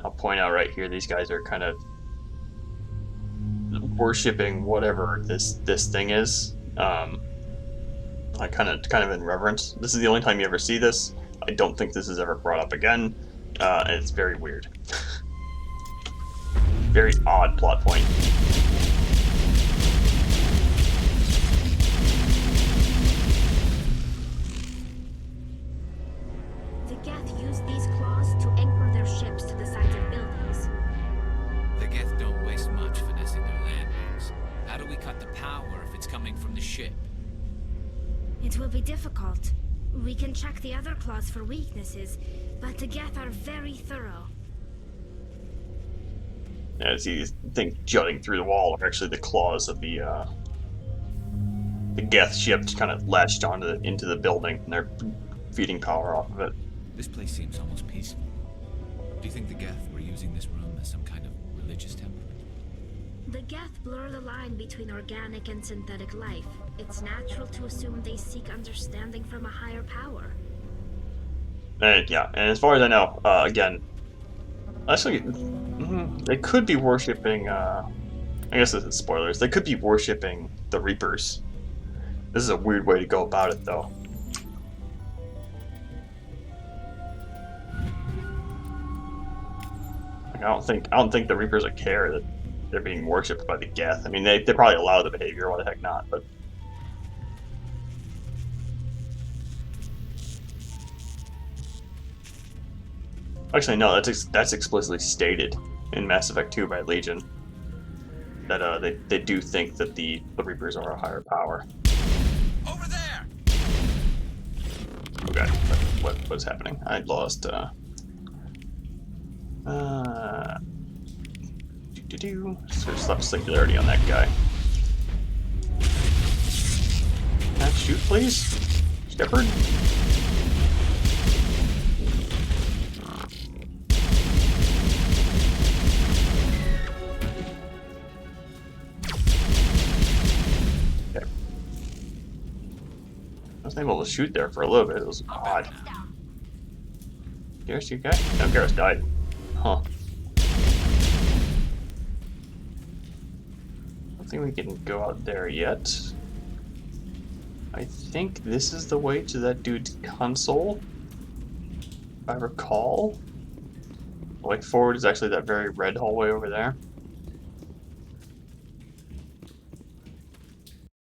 I'll point out right here, these guys are kind of worshipping whatever this thing is. I kind of in reverence. This is the only time you ever see this. I don't think this is ever brought up again, and it's very weird. Very odd plot point. The Geth use these claws to anchor their ships to the sides of buildings. The Geth don't waste much finessing their landings. How do we cut the power if it's coming from the ship? It will be difficult. We can check the other claws for weaknesses, but the Geth are very thorough. As you think jutting through the wall are actually the claws of the Geth ship kind of latched into the building, and they're feeding power off of it. This place seems almost peaceful. Do you think the Geth were using this room as some kind of religious temple? The Geth blur the line between organic and synthetic life. It's natural to assume they seek understanding from a higher power. And yeah, and as far as I know, again, actually, they could be worshipping. I guess this is spoilers. They could be worshipping the Reapers. This is a weird way to go about it, though. Like, I don't think the Reapers would care that they're being worshipped by the Geth. I mean, they probably allow the behavior. Why the heck not? But actually, no. That's explicitly stated in Mass Effect 2 by Legion that they do think that the Reapers are a higher power. Over there. Okay, what's happening? I lost. So slap singularity on that guy. Can I shoot, please? Shepherd? Okay. I was able to shoot there for a little bit. It was odd. Garrus, you okay? No, Garrus died. Huh. I don't think we can go out there yet. I think this is the way to that dude's console, if I recall. The way forward is actually that very red hallway over there.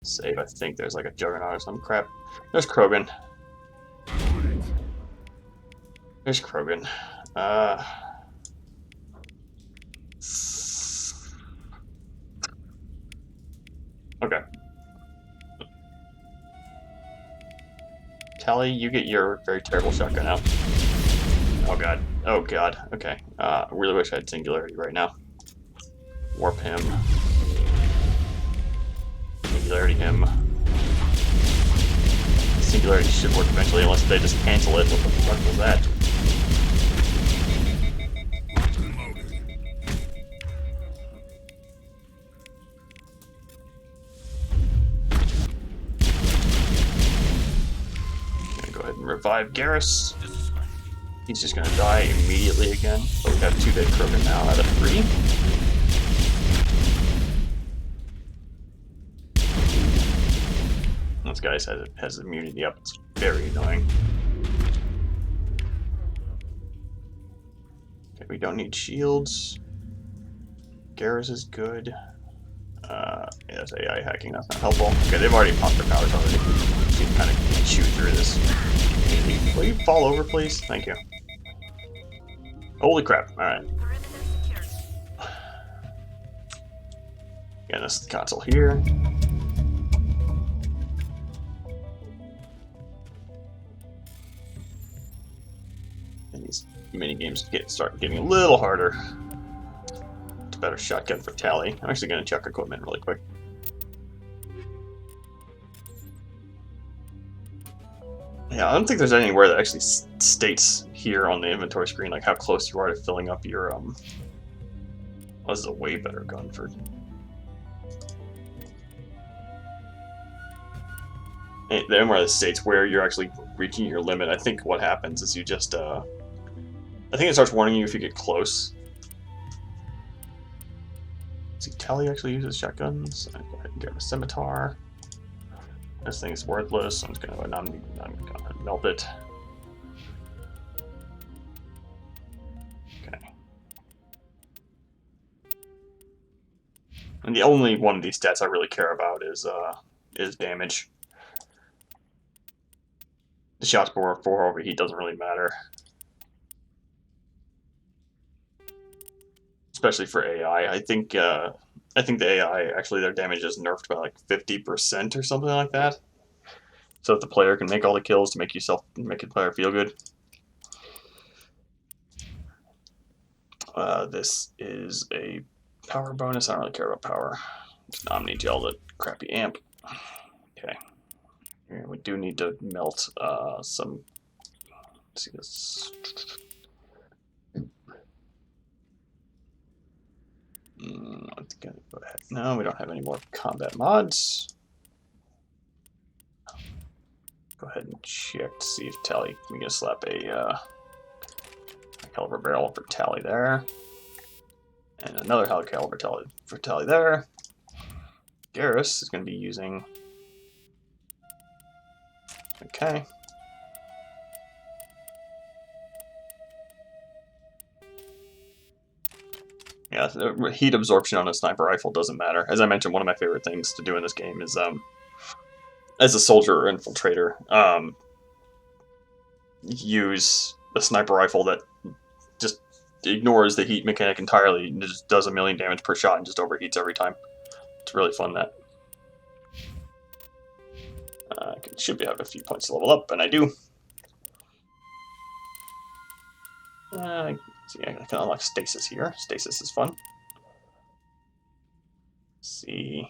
Save, I think there's like a juggernaut or some crap. There's Krogan. There's Krogan. Okay. Tally, you get your very terrible shotgun out. Oh god. Oh god. Okay. I really wish I had singularity right now. Warp him. Singularity him. Singularity should work eventually unless they just cancel it. What the fuck was that? Revive Garrus. He's just gonna die immediately again. But we have 2 dead Krogan now out of 3. This guy has immunity up. It's very annoying. Okay, we don't need shields. Garrus is good. Yeah, that's AI hacking. That's not helpful. Okay, they've already popped their powers already. So you can kind of shoot through this. Will you fall over, please? Thank you. Holy crap. Alright. Again, this is the console here. And these mini games start getting a little harder. It's a better shotgun for Tally. I'm actually going to check equipment really quick. Yeah, I don't think there's anywhere that actually states here on the inventory screen like how close you are to filling up your Oh, this is a way better gun for. Then where it states where you're actually reaching your limit, I think what happens is you just I think it starts warning you if you get close. See, Tally actually uses shotguns. I go ahead and get a scimitar. This thing is worthless. I'm just gonna melt it. Okay. And the only one of these stats I really care about is damage. The shots per overheat doesn't really matter, especially for AI. I think the AI actually their damage is nerfed by like 50% or something like that. So if the player can make all the kills to make the player feel good. This is a power bonus. I don't really care about power. Just nominate y'all the crappy amp. Okay. Here, we do need to melt some. Let's see this. Let's go ahead. No, we don't have any more combat mods. Go ahead and check to see if Tally. We can slap a caliber barrel for Tally there, and another high caliber for Tally there. Garrus is going to be using. Okay. Yeah, the heat absorption on a sniper rifle doesn't matter. As I mentioned, one of my favorite things to do in this game is, as a soldier or infiltrator, use a sniper rifle that just ignores the heat mechanic entirely and just does 1,000,000 damage per shot and just overheats every time. It's really fun, that. I should be have a few points to level up, and I do. See, I can unlock stasis here. Stasis is fun. Let's see.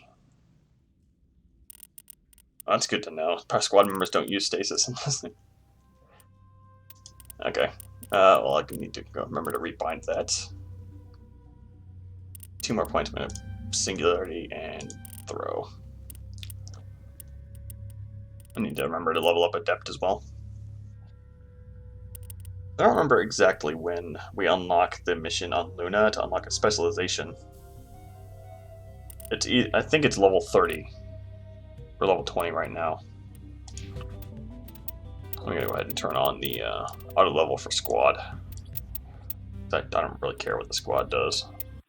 Oh, that's good to know. Our squad members don't use stasis unless they... Okay. Well, I need to go remember to rebind that. 2 more points. I'm going to singularity and throw. I need to remember to level up Adept as well. I don't remember exactly when we unlock the mission on Luna to unlock a specialization. I think it's level 30. We're level 20 right now. I'm going to go ahead and turn on the auto level for squad. I don't really care what the squad does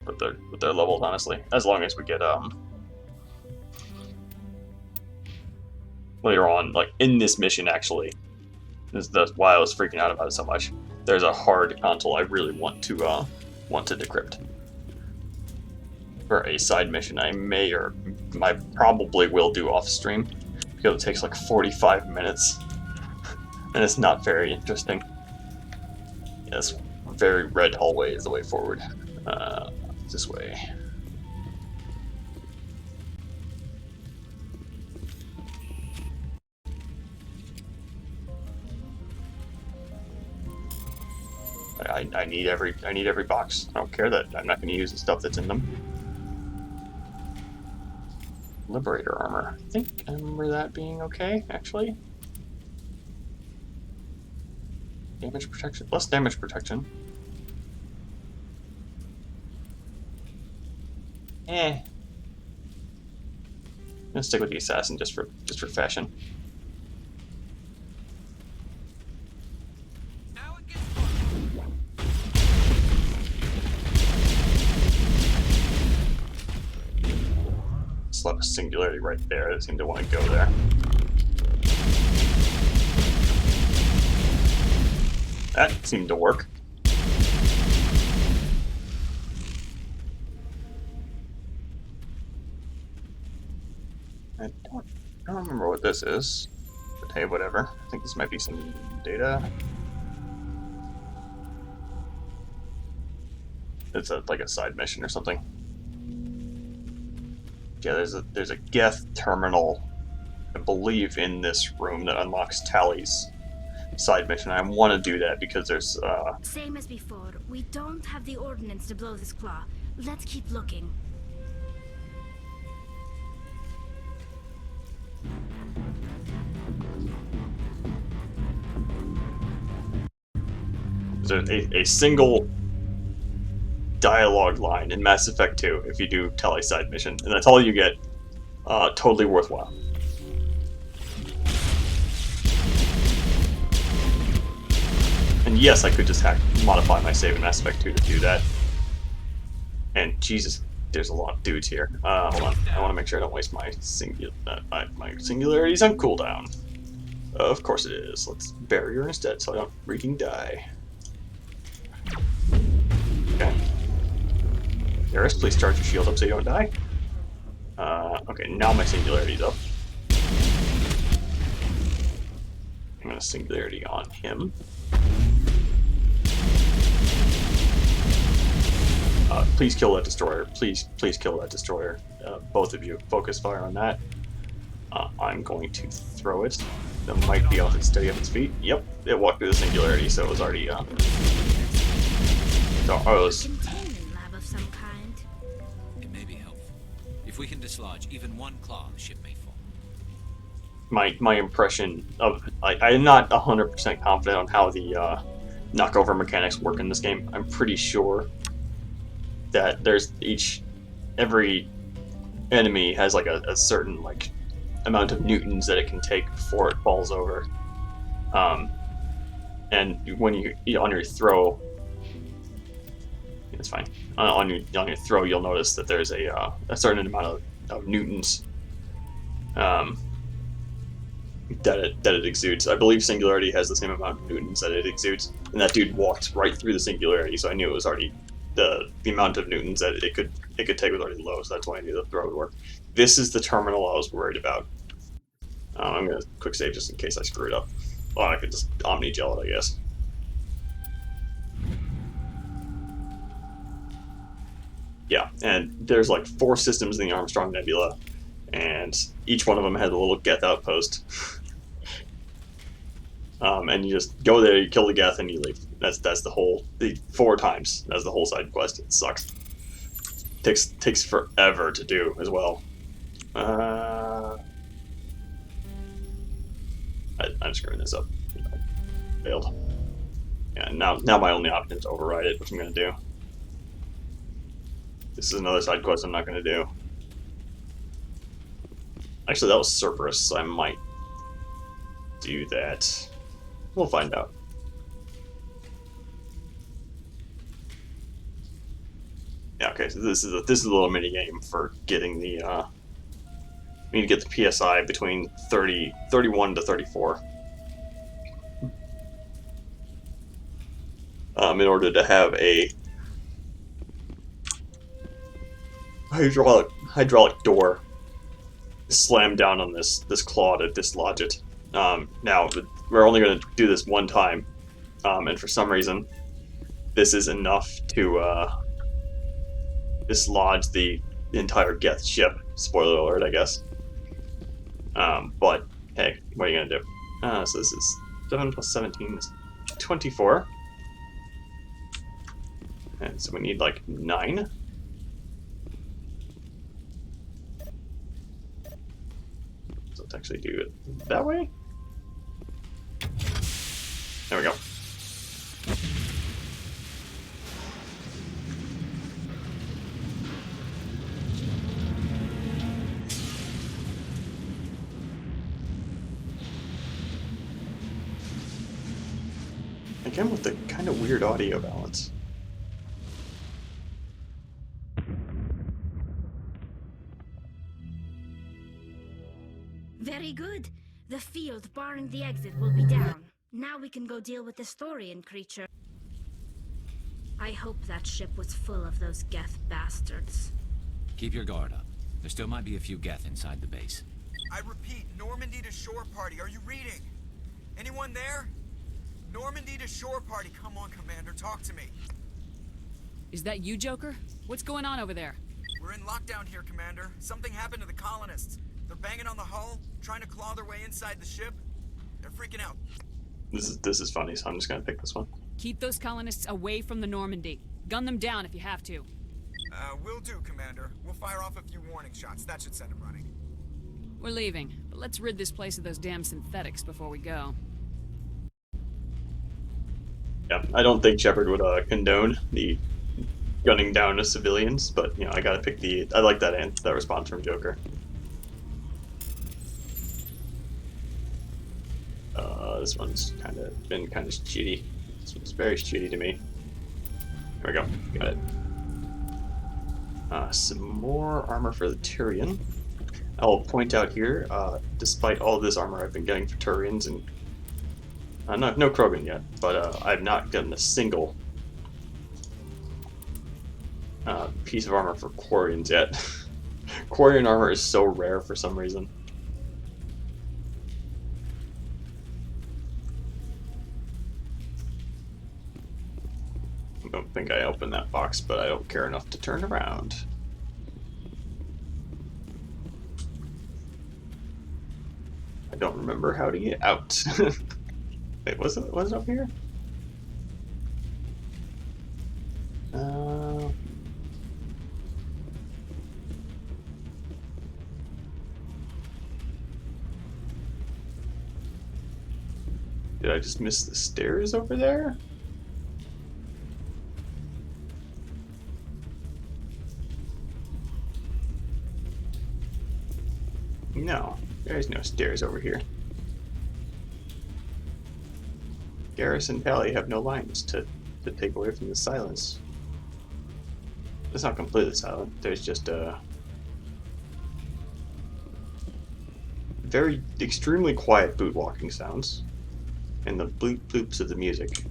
with their levels, honestly. As long as we get later on, like in this mission actually, this is why I was freaking out about it so much. There's a hard console I really want to decrypt for a side mission. I probably will do off stream because it takes like 45 minutes, and it's not very interesting. Yes, very red hallway is the way forward. This way. I need every box. I don't care that I'm not going to use the stuff that's in them. Liberator armor. I think I remember that being okay, actually. Damage protection. Less damage protection. Let's stick with the assassin just for fashion. Slap a singularity right there. I seem to want to go there. That seemed to work. I don't remember what this is, but hey, whatever. I think this might be some data. It's like a side mission or something. Yeah, there's a Geth terminal, I believe, in this room that unlocks Tally's side mission. I want to do that because there's Same as before. We don't have the ordnance to blow this claw. Let's keep looking. There's a single dialogue line in Mass Effect 2 if you do Tally side mission, and that's all you get. Totally worthwhile. And yes, I could just modify my save in Mass Effect 2 to do that. And Jesus, there's a lot of dudes here. Hold on, I want to make sure I don't waste my singularities on cooldown. Of course it is. Let's barrier instead so I don't freaking die. Okay. Garrus, please charge your shield up so you don't die. Okay, now my singularity's up. I'm gonna singularity on him. Please kill that destroyer. Please kill that destroyer. Both of you, focus fire on that. I'm going to throw it. That might be able to stay up its feet. Yep, it walked through the singularity, so it was already. So, Containment lab of some kind. It may be helpful. If we can dislodge even one claw, the ship may fall. My impression of I'm not 100% confident on how the knockover mechanics work in this game. I'm pretty sure that there's every enemy has like a certain like amount of newtons that it can take before it falls over. And when you on your throw, it's fine. On your throw, you'll notice that there's a certain amount of newtons that it exudes. I believe Singularity has the same amount of newtons that it exudes, and that dude walked right through the Singularity, so I knew it was already the amount of newtons that it could take was already low, so that's why I knew the throw would work. This is the terminal I was worried about. I'm gonna quick save just in case I screw it up. Oh, I could just Omni Gel it, I guess. Yeah, and there's like 4 systems in the Armstrong Nebula, and each one of them has a little Geth outpost. And you just go there, you kill the Geth, and you leave. That's the 4 times. That's the whole side quest. It sucks. Takes forever to do as well. I'm screwing this up. I failed. Yeah, now my only option is to override it, which I'm gonna do. This is another side quest I'm not gonna do. Actually, that was Cerberus, so I might do that. We'll find out. Yeah, okay, so this is a little mini game for getting the we need to get the PSI between 31 to 34. In order to have a hydraulic door slam down on this claw to dislodge it. Now we're only going to do this one time, and for some reason, this is enough to dislodge the entire Geth ship. Spoiler alert, I guess. But hey, what are you gonna do? So this is 7 plus 17 is 24, and so we need like 9. So let's actually do it that way. There we go. Again with the kind of weird audio balance. Very good. The field barring the exit will be down. Now we can go deal with the Storian creature. I hope that ship was full of those Geth bastards. Keep your guard up. There still might be a few Geth inside the base. I repeat, Normandy to shore party. Are you reading? Anyone there? Normandy to shore party. Come on, Commander. Talk to me. Is that you, Joker? What's going on over there? We're in lockdown here, Commander. Something happened to the colonists. They're banging on the hull, trying to claw their way inside the ship. They're freaking out. This is funny, so I'm just gonna pick this one. Keep those colonists away from the Normandy. Gun them down if you have to. Will do, Commander. We'll fire off a few warning shots. That should set them running. We're leaving, but let's rid this place of those damn synthetics before we go. Yeah, I don't think Shepard would condone the gunning down of civilians, but you know, I gotta pick I like that response from Joker. This one's been kind of shitty. This one's very shitty to me. Here we go. Got it. Some more armor for the Turian. I'll point out here, despite all this armor I've been getting for Turians, and no Krogan yet, but I've not gotten a single piece of armor for Quarians yet. Quarian armor is so rare for some reason. I don't think I open that box, but I don't care enough to turn around. I don't remember how to get out. Wait, was it up here? Did I just miss the stairs over there? No, there's no stairs over here. Garrus and Pally have no lines to take away from the silence. It's not completely silent. There's just a very extremely quiet boot walking sounds and the bloop bloops of the music.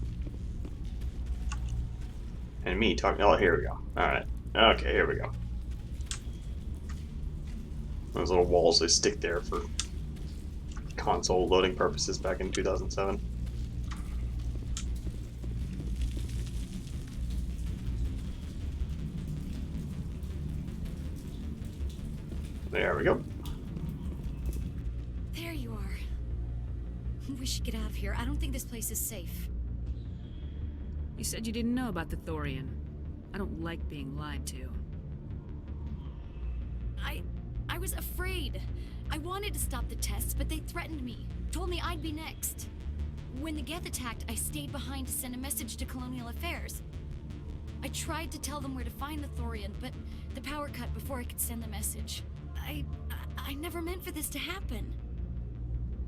And me talking. Oh, here we go. Alright. Okay, here we go. Those little walls, they stick there for console loading purposes back in 2007. There we go. There you are. We should get out of here. I don't think this place is safe. You said you didn't know about the Thorian. I don't like being lied to. I was afraid. I wanted to stop the tests, but they threatened me. Told me I'd be next. When the Geth attacked, I stayed behind to send a message to Colonial Affairs. I tried to tell them where to find the Thorian, but the power cut before I could send the message. I never meant for this to happen.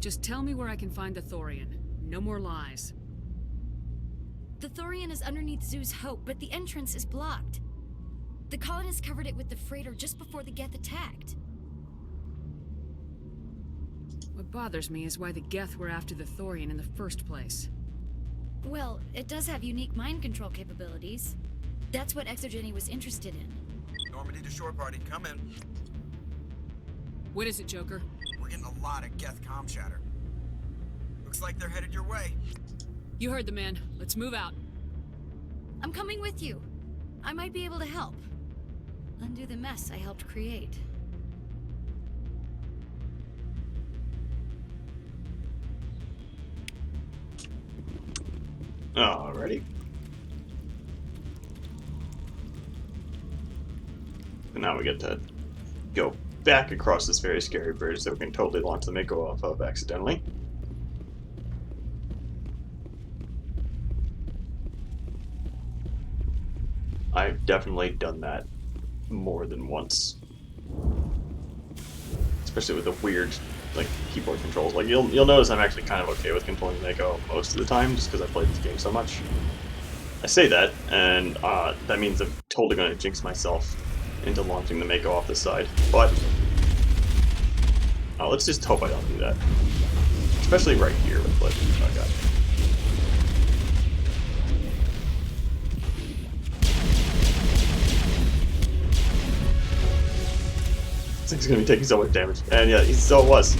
Just tell me where I can find the Thorian. No more lies. The Thorian is underneath Zoo's Hope, but the entrance is blocked. The colonists covered it with the freighter just before the Geth attacked. What bothers me is why the Geth were after the Thorian in the first place. Well, it does have unique mind control capabilities. That's what Exogeny was interested in. Normandy to shore party, come in. What is it, Joker? We're getting a lot of Geth comm chatter. Looks like they're headed your way. You heard the man. Let's move out. I'm coming with you. I might be able to help. Undo the mess I helped create. Alrighty. And now we get to go back across this very scary bridge that we can totally launch the Mako off of accidentally. I've definitely done that more than once. Especially with the weird like keyboard controls. Like you'll notice I'm actually kind of okay with controlling the Mako most of the time just because I played this game so much. I say that, and that means I'm totally going to jinx myself into launching the Mako off the side. But let's just hope I don't do that. Especially right here with like, oh god. This thing's gonna be taking so much damage. And yeah, so it was.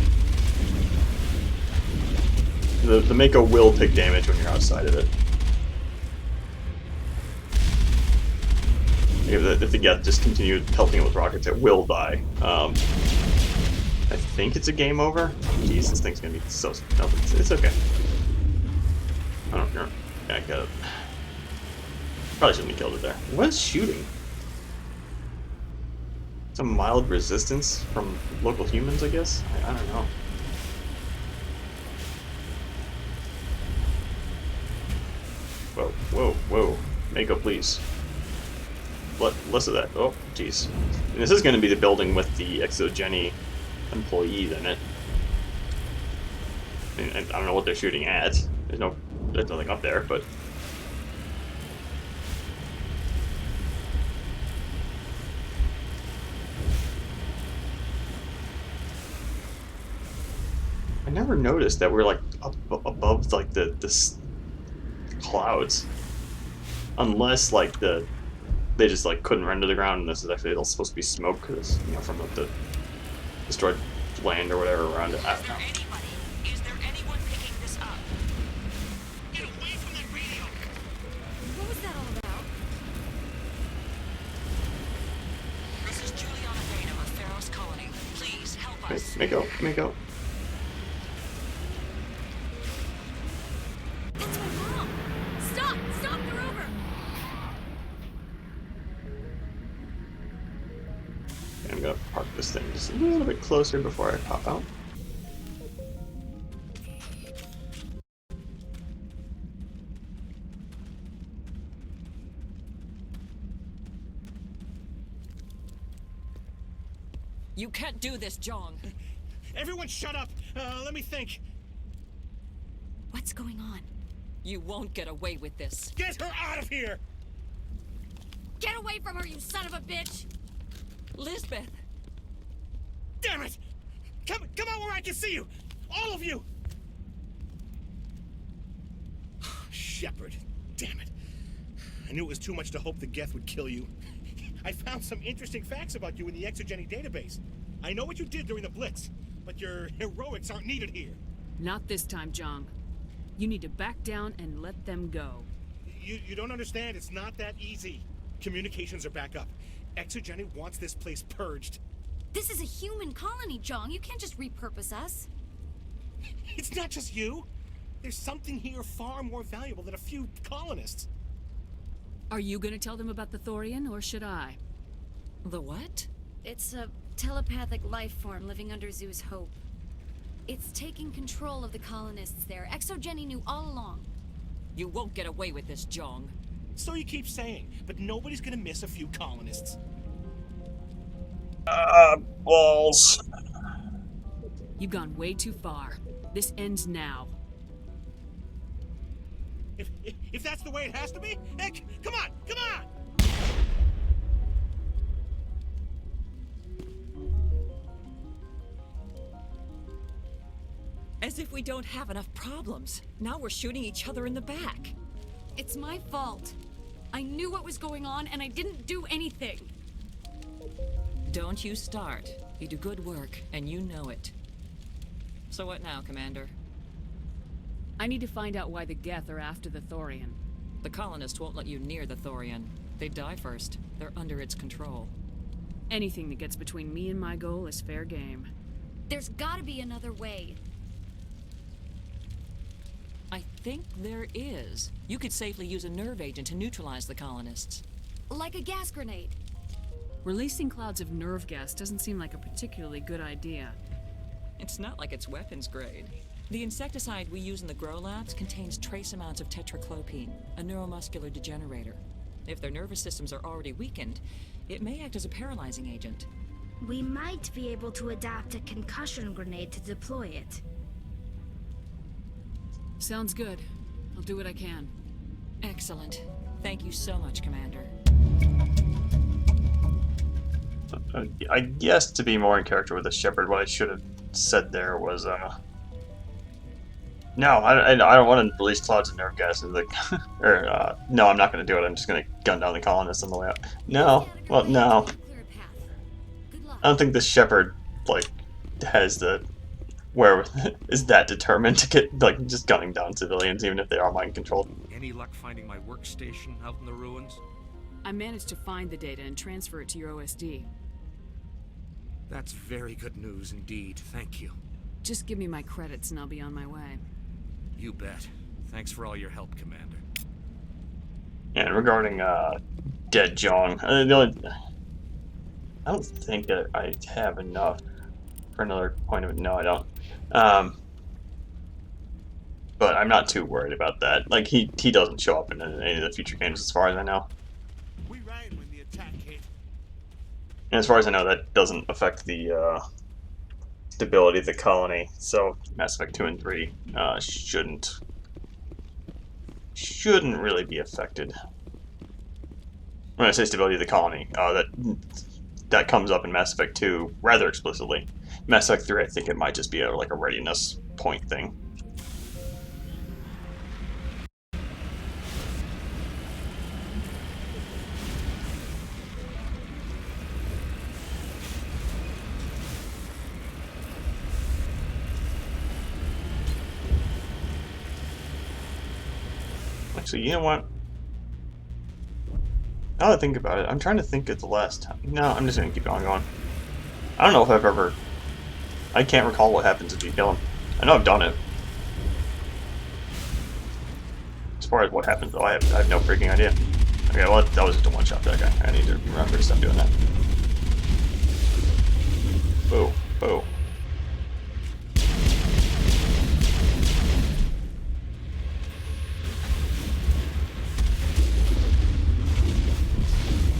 The Mako will take damage when you're outside of it. If the Geth just continued pelting it with rockets, it will die. I think it's a game over. Jeez, this thing's gonna be so... No, it's okay. I don't care. Yeah, I got it. Probably shouldn't have killed it there. What is shooting? Some mild resistance from local humans, I guess? I don't know. Whoa, whoa, whoa. Mako, please. Less of that. Oh, jeez. This is going to be the building with the Exogeny employees in it. And I don't know what they're shooting at. There's nothing up there, but... I never noticed that we're like up above like the clouds, unless like they just like couldn't render the ground, and this is actually supposed to be smoke because from like the destroyed land or whatever around it. I don't know. Is there anyone picking this up? Get away from that radio! What was that all about? us. May go. That's my mom! Stop! Stop the rover! I'm gonna park this thing just a little bit closer before I pop out. You can't do this, Jong. Everyone shut up! Let me think. What's going on? You won't get away with this. Get her out of here! Get away from her, you son of a bitch! Lisbeth! Damn it! Come out where I can see you! All of you! Shepard, damn it. I knew it was too much to hope the Geth would kill you. I found some interesting facts about you in the Exogeny database. I know what you did during the Blitz, but your heroics aren't needed here. Not this time, Jong. You need to back down and let them go. You don't understand, it's not that easy. Communications are back up. Exogeny wants this place purged. This is a human colony, Jong. You can't just repurpose us. It's not just you. There's something here far more valuable than a few colonists. Are you gonna tell them about the Thorian, or should I? The what? It's a telepathic life form living under Zoo's Hope. It's taking control of the colonists there. Exogeny knew all along. You won't get away with this, Jong. So you keep saying, but nobody's gonna miss a few colonists. Balls. You've gone way too far. This ends now. If that's the way it has to be, heck, come on! As if we don't have enough problems. Now we're shooting each other in the back. It's my fault. I knew what was going on and I didn't do anything. Don't you start. You do good work, and you know it. So what now, Commander? I need to find out why the Geth are after the Thorian. The colonists won't let you near the Thorian. They'd die first. They're under its control. Anything that gets between me and my goal is fair game. There's gotta be another way. I think there is. You could safely use a nerve agent to neutralize the colonists. Like a gas grenade. Releasing clouds of nerve gas doesn't seem like a particularly good idea. It's not like it's weapons grade. The insecticide we use in the grow labs contains trace amounts of tetraclopine, a neuromuscular degenerator. If their nervous systems are already weakened, it may act as a paralyzing agent. We might be able to adapt a concussion grenade to deploy it. Sounds good. I'll do what I can. Excellent. Thank you so much, Commander. I guess to be more in character with the Shepherd, what I should have said there was, no, I don't want to release clouds of nerve gas into the, no, I'm not going to do it. I'm just going to gun down the colonists on the way out. No, well, no. I don't think the Shepherd, like, has the, where is that determined to get, like, just gunning down civilians, even if they are mind-controlled. Any luck finding my workstation out in the ruins? I managed to find the data and transfer it to your OSD. That's very good news indeed. Thank you. Just give me my credits and I'll be on my way. You bet. Thanks for all your help, Commander. And regarding Dead Jong, I don't think that I have enough for another point of it. No, I don't. But I'm not too worried about that. Like, he doesn't show up in any of the future games as far as I know. We ran when the attack hit. And as far as I know, that doesn't affect the stability of the colony. So Mass Effect 2 and 3 shouldn't really be affected. When I say stability of the colony, that comes up in Mass Effect 2 rather explicitly. Mass Effect 3, I think it might just be like a readiness point thing. Actually, you know what? Now that I think about it, I'm trying to think of the last time. No, I'm just gonna keep on going. I don't know if I've ever I can't recall what happens if you kill him. I know I've done it. As far as what happens, though, I have no freaking idea. Okay, well, that was just a one-shot, that guy. I need to remember to stop doing that. Boo. Boo.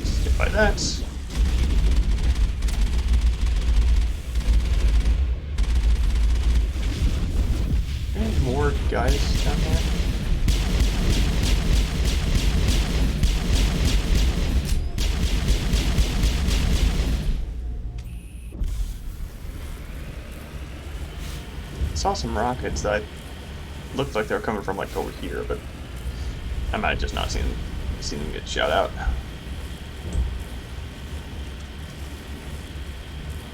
Skip by that. Any more guys down there? I saw some rockets that looked like they were coming from like over here, but I might have just not seen them get shot out.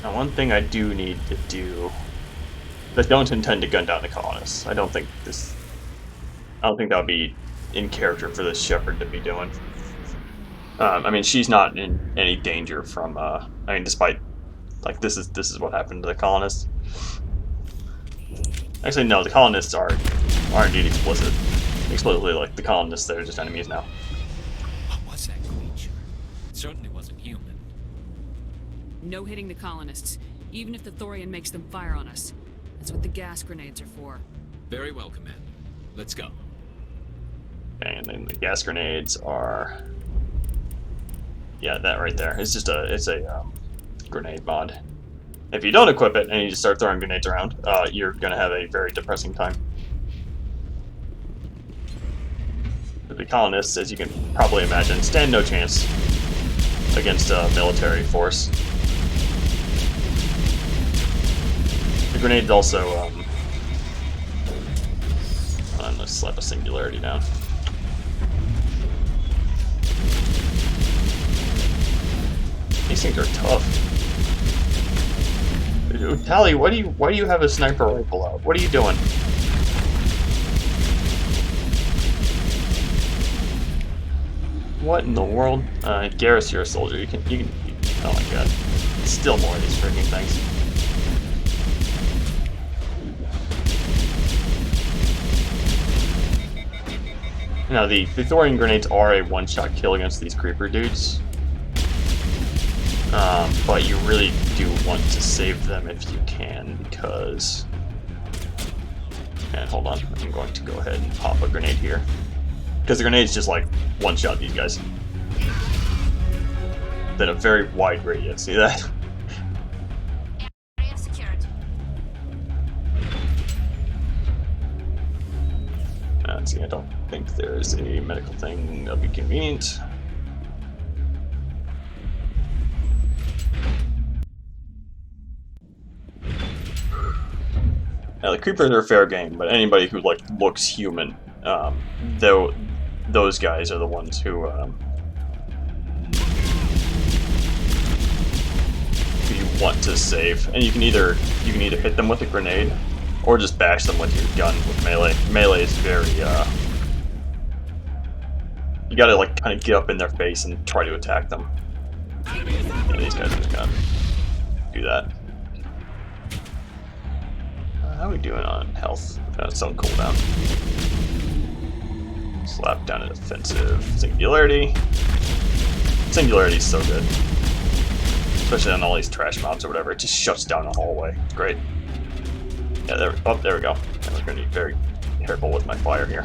Now, one thing I do need to do. I don't intend to gun down the colonists. I don't think that would be in character for this shepherd to be doing. I mean, she's not in any danger from. I mean, despite like this is what happened to the colonists. Actually, no, the colonists are indeed explicitly like the colonists. They're just enemies now. What was that creature? It certainly wasn't human. No hitting the colonists, even if the Thorian makes them fire on us. That's what the gas grenades are for. Very well, Commander. Let's go. And then the gas grenades are, yeah, that right there. It's just a grenade mod. If you don't equip it and you just start throwing grenades around, you're gonna have a very depressing time. The colonists, as you can probably imagine, stand no chance against a military force. The grenades also, hold on, let's slap a singularity down. These things are tough. Tally, why do you have a sniper rifle out? What are you doing? What in the world? Garrus, you're a soldier. You can. Oh my god. Still more of these freaking things. Now, the Thorian grenades are a one-shot kill against these creeper dudes. But you really do want to save them if you can, because... And hold on, I'm going to go ahead and pop a grenade here. Because the grenades just, like, one-shot these guys. Then a very wide radius, see that? Let's see, I don't think there's a medical thing that'll be convenient. Now, the creepers are fair game, but anybody who like looks human, though, those guys are the ones who you want to save. And you can either hit them with a grenade, or just bash them with your gun with melee. Melee is very you gotta like kind of get up in their face and try to attack them. Yeah, these guys are just gonna do that. How are we doing on health? Some cooldown. Slap down a defensive singularity. Singularity is so good. Especially on all these trash mobs or whatever. It just shuts down the hallway. It's great. Yeah, there we go. And we're gonna be very careful with my fire here.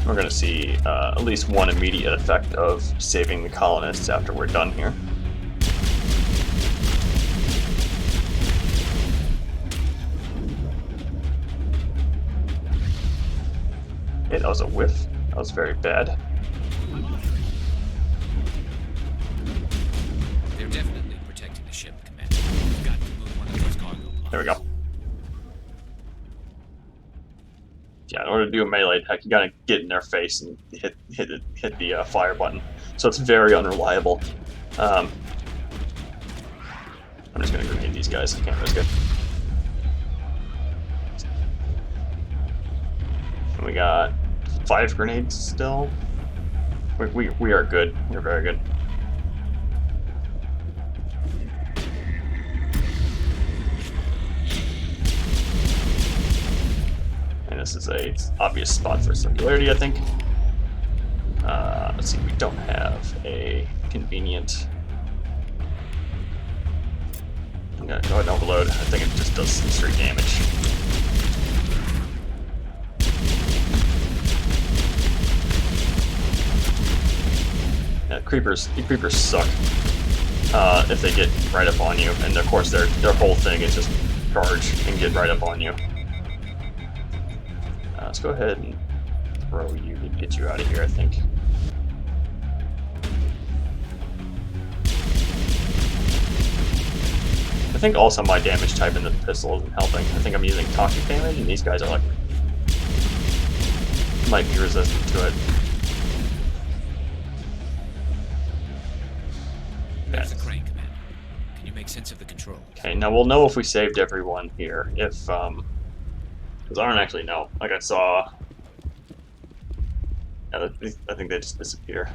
We're going to see at least one immediate effect of saving the colonists after we're done here. Okay, that was a whiff. That was very bad. They're definitely protecting the ship, Commander. We've got to move one of those cargo pods. There we go. Yeah, in order to do a melee attack, you gotta get in their face and hit the fire button. So it's very unreliable. I'm just gonna grenade these guys. I can't risk it. And we got 5 grenades still. We are good. We're very good. And this is a obvious spot for circularity, I think. Let's see, we don't have a convenient. I'm gonna go ahead and overload. I think it just does some straight damage. Yeah, the creepers suck if they get right up on you, and of course their whole thing is just charge and get right up on you. Let's go ahead and throw you to get you out of here, I think. I think also my damage type in the pistol isn't helping. I think I'm using toxic damage, and these guys are like might be resistant to it. There's the crane, Commander. Can you make sense of the control? Okay, now we'll know if we saved everyone here. If because I don't actually know. Like I saw, yeah, I think they just disappear.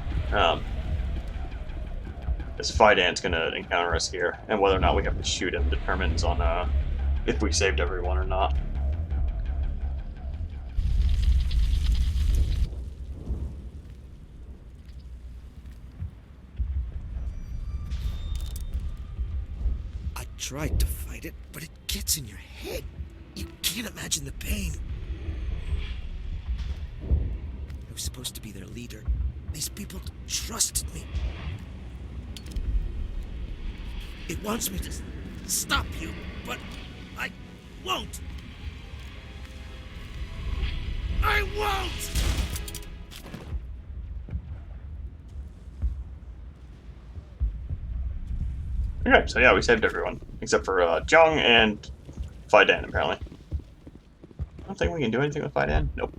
This Fidant's gonna encounter us here, and whether or not we have to shoot him determines on if we saved everyone or not. I tried to fight it, but it gets in your head. You can't imagine the pain. I was supposed to be their leader. These people trusted me. It wants me to stop you, but I won't. I won't! Okay, so yeah, we saved everyone. Except for Jung and Fidan, apparently. I don't think we can do anything with Fidan. Nope.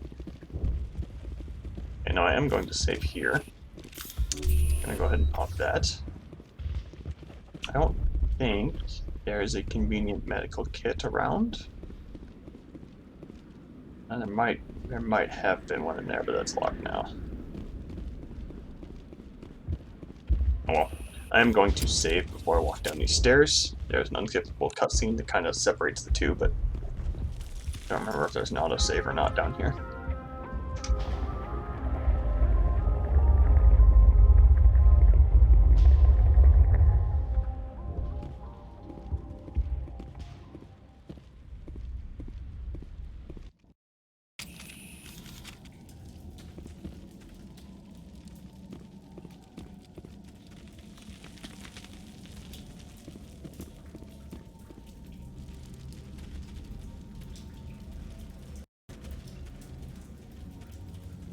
Okay, now I am going to save here. I'm gonna go ahead and pop that. I don't think there is a convenient medical kit around. And there might have been one in there, but that's locked now. Oh well. I am going to save before I walk down these stairs. There's an unskippable cutscene that kind of separates the two, but I don't remember if there's an autosave or not down here.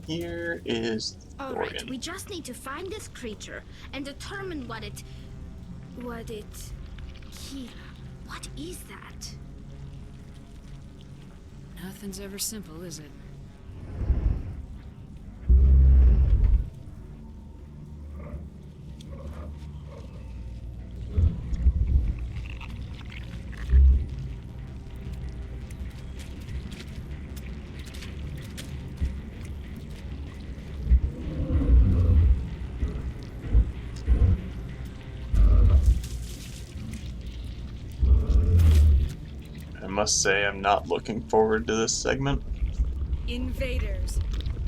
Here is All Thorian. right, we just need to find this creature and determine what it... Kira, what is that? Nothing's ever simple, is it? I must say I'm not looking forward to this segment. Invaders,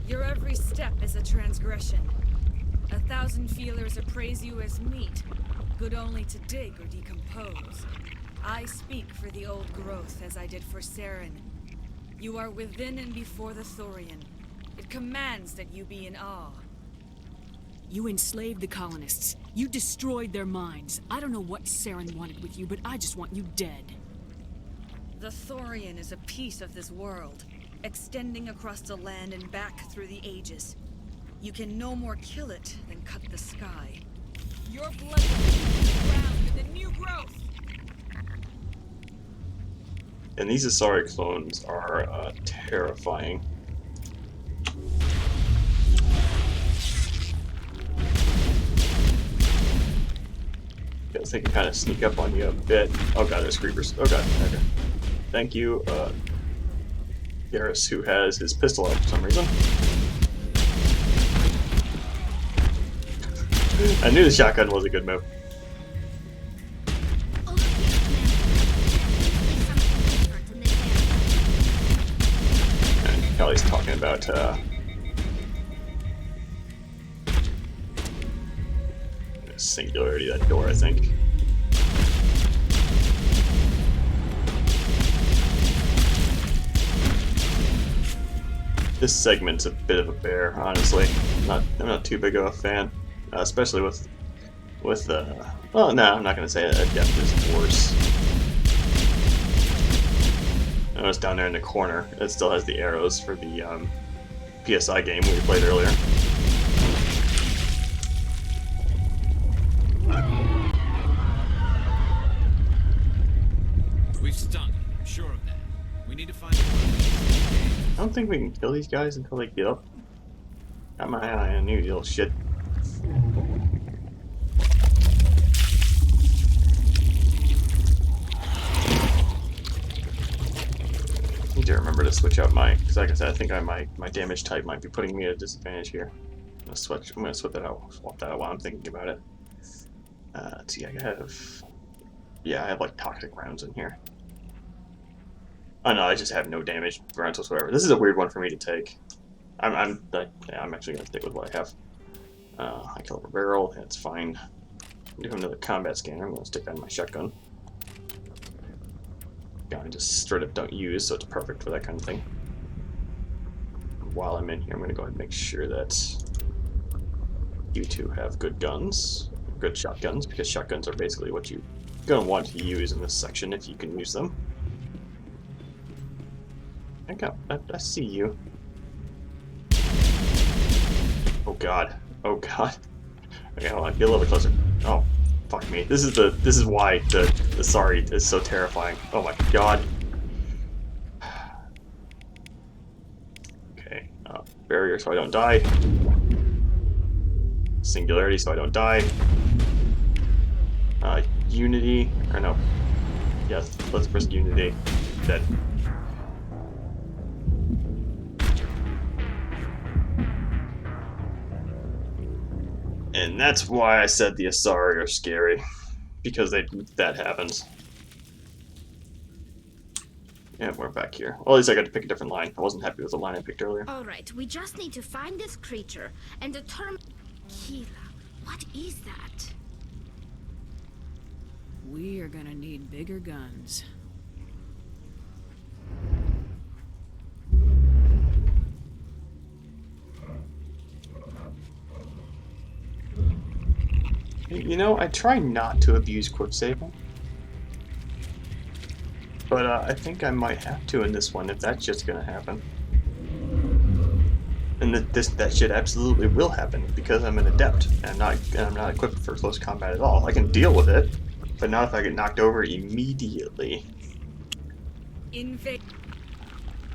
your every step is a transgression. 1,000 feelers appraise you as meat, good only to dig or decompose. I speak for the old growth as I did for Saren. You are within and before the Thorian. It commands that you be in awe. You enslaved the colonists. You destroyed their minds. I don't know what Saren wanted with you, but I just want you dead. The Thorian is a piece of this world, extending across the land and back through the ages. You can no more kill it than cut the sky. Your blood is ground in the new growth! And these Asari clones are terrifying. Because they can kind of sneak up on you a bit. Oh god, there's creepers. Oh god, okay. Thank you, Garrus, who has his pistol out for some reason. I knew the shotgun was a good move. And Kelly's talking about singularity, that door, I think. This segment's a bit of a bear, honestly. I'm not too big of a fan, especially with well, no, I'm not gonna say Adept is worse. I noticed down there in the corner, it still has the arrows for the PSI game we played earlier. We've stung him, I'm sure of that. We need to find I don't think we can kill these guys until they get up. Got my eye on you, little shit. Need to remember to switch out my, because like I said, I think my damage type might be putting me at a disadvantage here. I'm gonna swap that out, while I'm thinking about it. Let's see, I have like toxic rounds in here. Oh no, I just have no damage rounds whatsoever. This is a weird one for me to take. I'm actually gonna stick with what I have. High caliber barrel, that's fine. Do another combat scanner. I'm gonna stick that in my shotgun. Gun I just straight up don't use, so it's perfect for that kind of thing. While I'm in here, I'm gonna go ahead and make sure that you two have good guns, good shotguns, because shotguns are basically what you're gonna want to use in this section if you can use them. I see you. Oh god. Oh god. Okay, hold on. Get a little bit closer. Oh, fuck me. This is why the sorry is so terrifying. Oh my god. Okay. Barrier so I don't die. Singularity so I don't die. Unity. Or no. Yes, let's press Unity. Dead. And that's why I said the Asari are scary, because that happens. Yeah, we're back here. Well, at least I got to pick a different line. I wasn't happy with the line I picked earlier. Alright, we just need to find this creature and determine... Keela, what is that? We are gonna need bigger guns. You know, I try not to abuse quick saving, but I think I might have to in this one if that's just gonna happen. And that shit absolutely will happen because I'm an adept and I'm not equipped for close combat at all. I can deal with it, but not if I get knocked over immediately. In fact,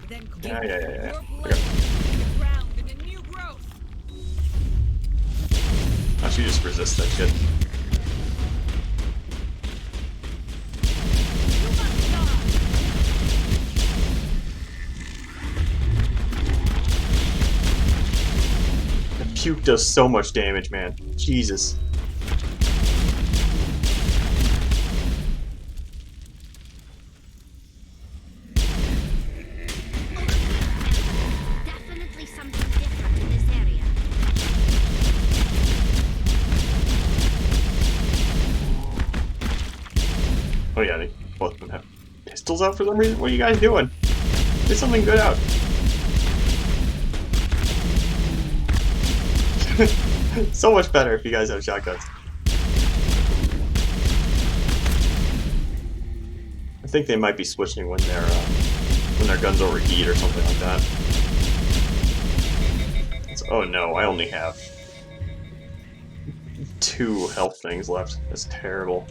then Yeah. Okay. ground in a new growth. I should just resist that shit. The puke does so much damage, man. Jesus. Definitely something different in this area. Oh yeah, they both of them have pistols out for some reason. What are you guys doing? Get something good out. So much better if you guys have shotguns. I think they might be switching when their guns overheat or something like that. Oh no, I only have 2 health things left. That's terrible.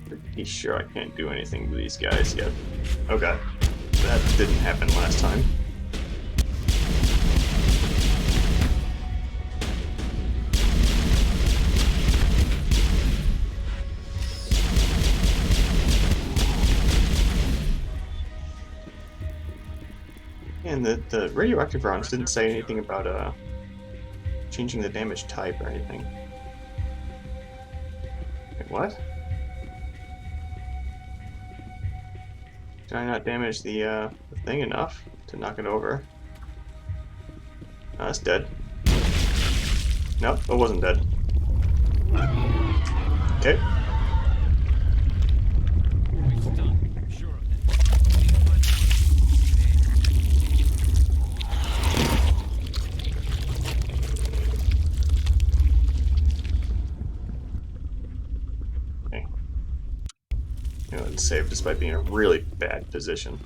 Pretty sure I can't do anything to these guys yet. Okay, that didn't happen last time. And the radioactive rounds didn't say anything about changing the damage type or anything. Wait, what? Did I not damage the thing enough to knock it over? Oh, that's dead. Nope, it wasn't dead. Okay. And save despite being in a really bad position.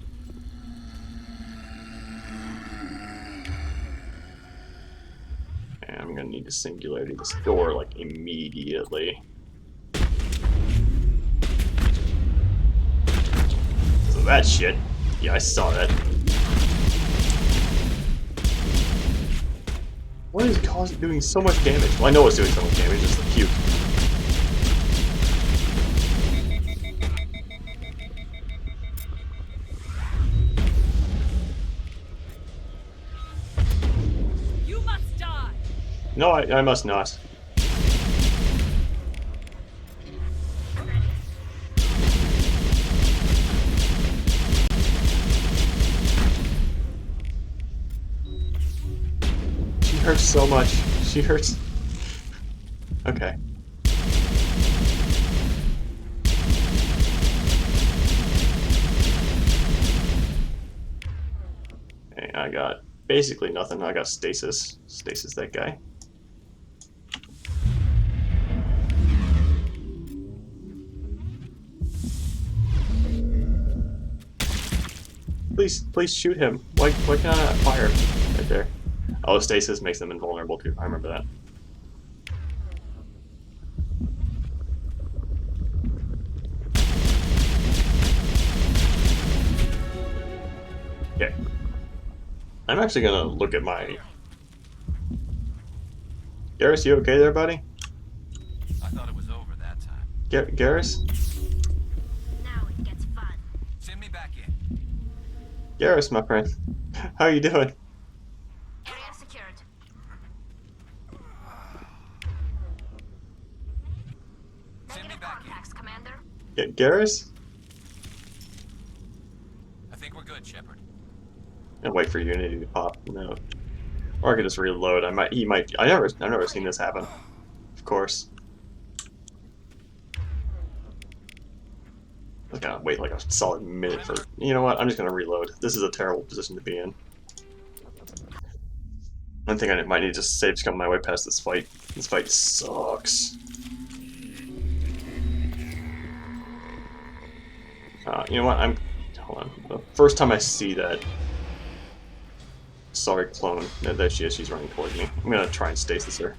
And I'm gonna need to singularity this door like immediately. So that shit. Yeah, I saw that. What is doing so much damage? Well, I know it's doing so much damage, it's the puke. No, I must not. She hurts so much. She hurts. Okay. Okay, I got basically nothing. I got stasis. Stasis that guy. Please shoot him. Why can't I not fire? Right there. Oh, stasis makes them invulnerable too. I remember that. Okay. I'm actually gonna look at my... Garrus, you okay there, buddy? I thought it was over that time. Garrus? Now it gets fun. Send me back in. Garrus, my friend. How are you doing? Area secured. Send me back in. Commander. Garrus? I think we're good, Shepard. And wait for Unity to pop. No. Or I could just reload. He might. I've never seen this happen. Of course. I was gonna wait like a solid minute for. You know what? I'm just gonna reload. This is a terrible position to be in. I think I might need to just save scum my way past this fight. This fight sucks. You know what? Hold on. The first time I see that. Sorry, clone. No, there she is. She's running towards me. I'm gonna try and stasis her.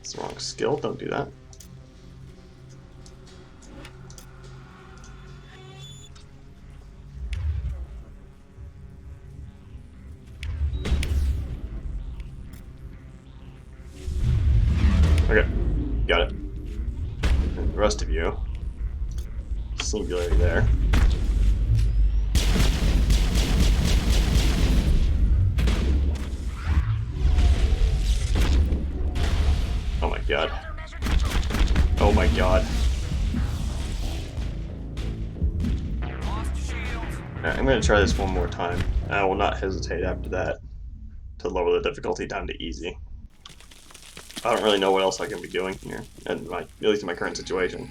It's the wrong skill. Don't do that. Okay, got it. And the rest of you. Singularity there. Oh my god. Oh my god. Alright, I'm gonna try this one more time. I will not hesitate after that to lower the difficulty down to easy. I don't really know what else I can be doing here, at least in my current situation.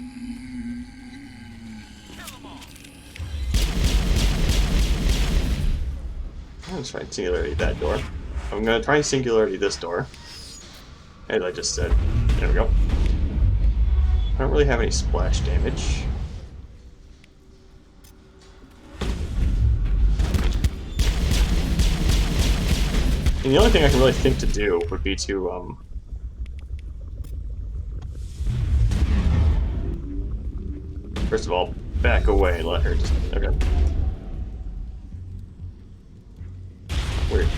I'm gonna try and singularity that door. I'm gonna try and singularity this door. As I just said. There we go. I don't really have any splash damage. And the only thing I can really think to do would be to, first of all, back away and let her just... Okay.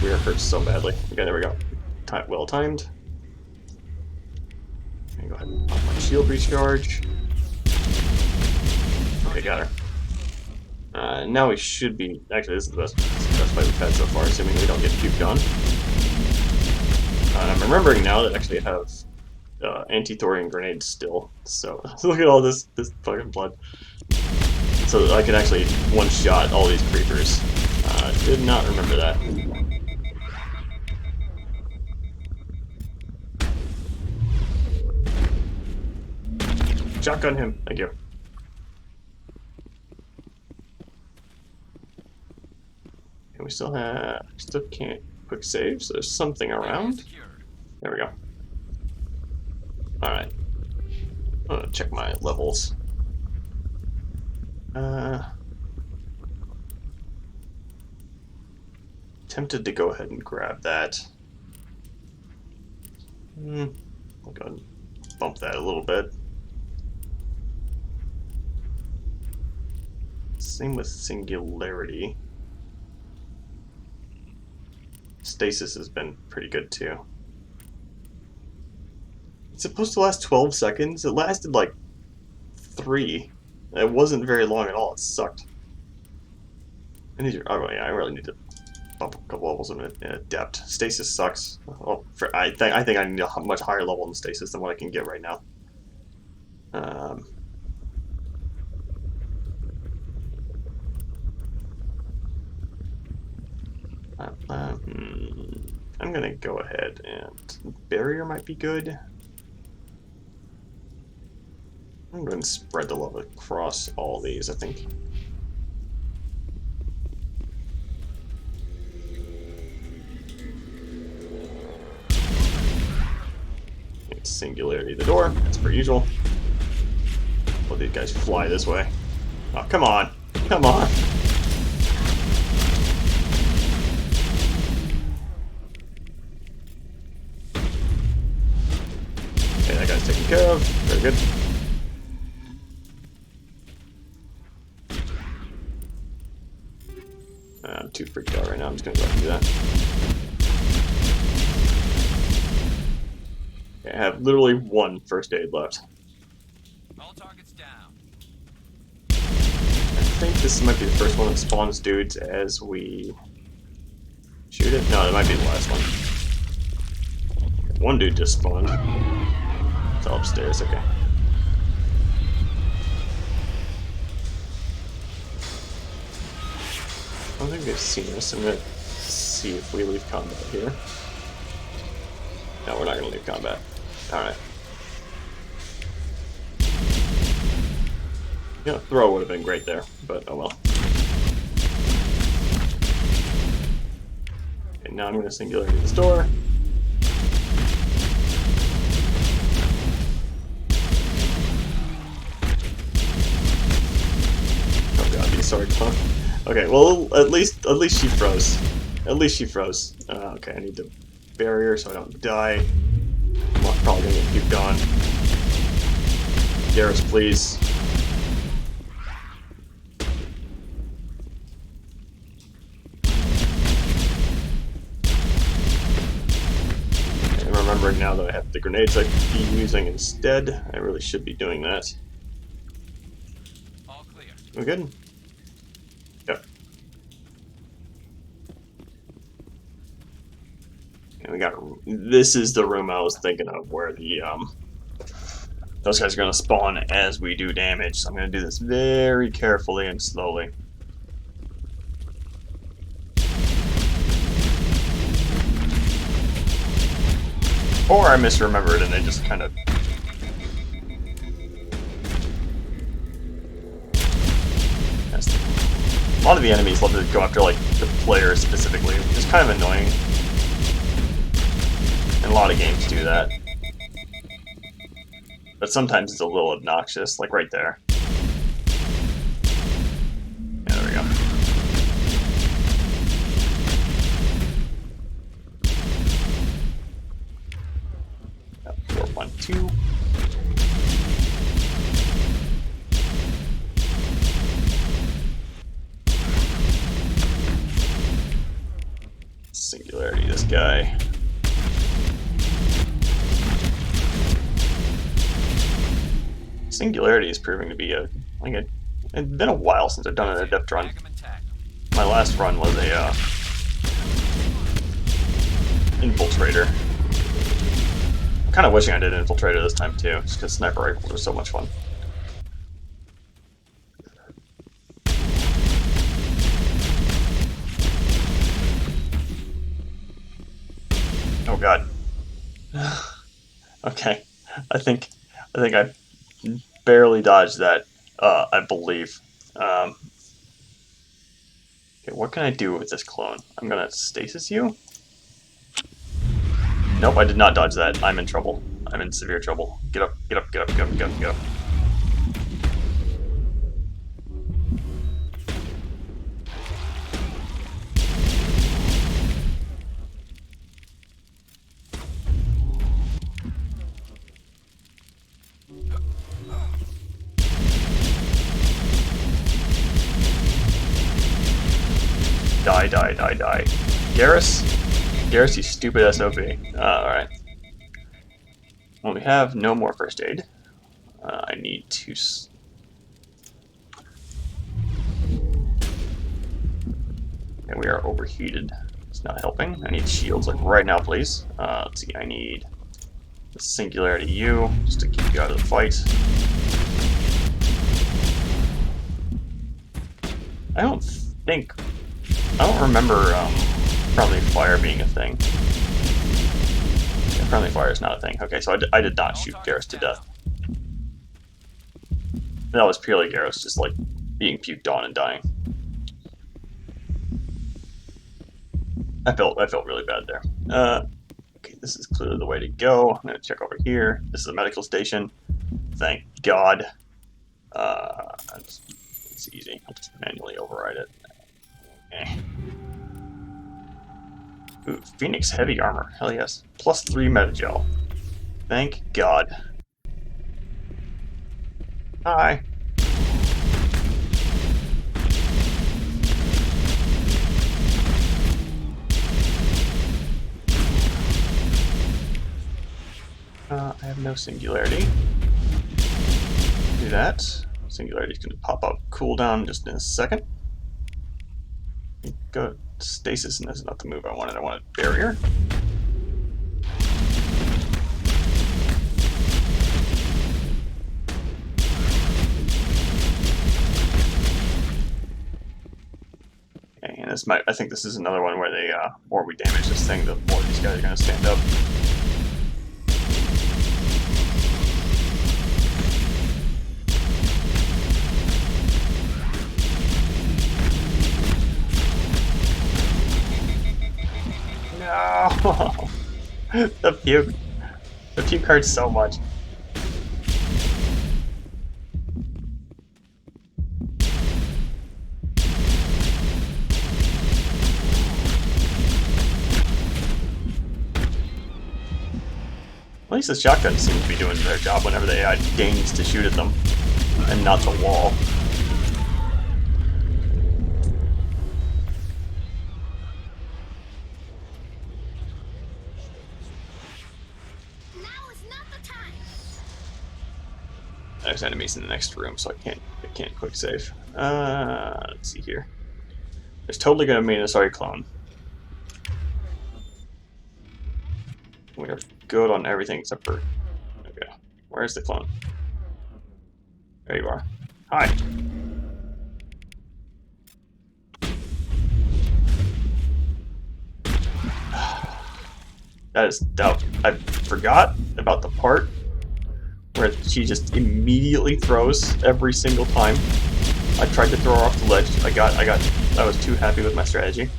We're hurt so badly. Okay, there we go. Well timed. Okay, go ahead and pop my shield recharge. Okay, got her. Now we should be... Actually, this is the best fight we've had so far, assuming we don't get puked on. I'm remembering now that actually I have anti-thorium grenades still. So look at all this fucking blood. So that I can actually one-shot all these creepers. Did not remember that. Shotgun him. Thank you. And we still can't quick save, so there's something around. There we go. Alright. I'm gonna check my levels. Tempted to go ahead and grab that. I'll go ahead and bump that a little bit. Same with singularity. Stasis has been pretty good too. It's supposed to last 12 seconds. It lasted like 3. It wasn't very long at all. It sucked. I really need to bump a couple levels in adept. Stasis sucks. Well, I think I need a much higher level in stasis than what I can get right now. I'm gonna go ahead and barrier might be good. I'm going to spread the love across all these, I think. Singularity the door, as per usual. Well, these guys fly this way. Oh, come on. Come on. Okay, that guy's taken care of. Very good. I'm too freaked out right now. I'm just going to go ahead and do that. Okay, I have literally 1 first aid left. All targets down. I think this might be the first one that spawns dudes as we shoot it. No, that might be the last one. One dude just spawned. It's all upstairs, okay. I don't think they've seen us. I'm gonna see if we leave combat here. No, we're not gonna leave combat. Alright. You know, throw would have been great there, but oh well. Okay, now I'm gonna singularity this door. Oh god, these sword clone. Okay, well at least she froze. At least she froze. Okay, I need the barrier so I don't die. I'm probably gonna get puked on. Garrus, please. And remembering now that I have the grenades I could be using instead, I really should be doing that. All clear. We good? Yep. And we got. This is the room I was thinking of where the those guys are gonna spawn as we do damage. So I'm gonna do this very carefully and slowly. Or I misremembered and they just kind of. A lot of the enemies love to go after like the player specifically, which is kind of annoying. And a lot of games do that. But sometimes it's a little obnoxious, like right there. Yeah, there we go. Yep, 4.2. Singularity, this guy. Singularity is proving to be a It's been a while since I've done an adept run. My last run was a infiltrator. I'm kind of wishing I did infiltrator this time too, just because sniper rifles are so much fun. Oh god. Okay, I think I barely dodged that. I believe. Okay, what can I do with this clone? I'm gonna stasis you. Nope, I did not dodge that. I'm in trouble. I'm in severe trouble. Get up! Get up! Get up! Get up! Get up! Get up! Die, die, die, die. Garrus? Garrus, you stupid SOB. Alright. Well, we have no more first aid. I need to... Okay, we are overheated. It's not helping. I need shields, like, right now, please. Let's see, I need the Singularity U, just to keep you out of the fight. I don't remember friendly fire being a thing. Yeah, friendly fire is not a thing. Okay, so I did not shoot Garrus to death. That was purely Garrus just like being puked on and dying. I felt really bad there. Okay, this is clearly the way to go. I'm gonna check over here. This is a medical station. Thank God. It's easy. I'll just manually override it. Eh. Ooh, Phoenix heavy armor. Hell yes. Plus 3 metagel. Thank God. Hi. I have no singularity. Do that. Singularity is going to pop up cooldown just in a second. Go stasis, and this is not the move I wanted. I wanted barrier. Okay, and this might. I think this is another one where the more we damage this thing, the more these guys are going to stand up. No! The puke. The puke hurts so much. At least the shotguns seem to be doing their job whenever they add gains to shoot at them, and not the wall. There's enemies in the next room, so I can't quick save. Let's see here. There's totally gonna be an Asari clone. We are good on everything except for. Okay, where's the clone? There you are. Hi. That is doubt. I forgot about the part where she just immediately throws every single time. I tried to throw her off the ledge. I was too happy with my strategy.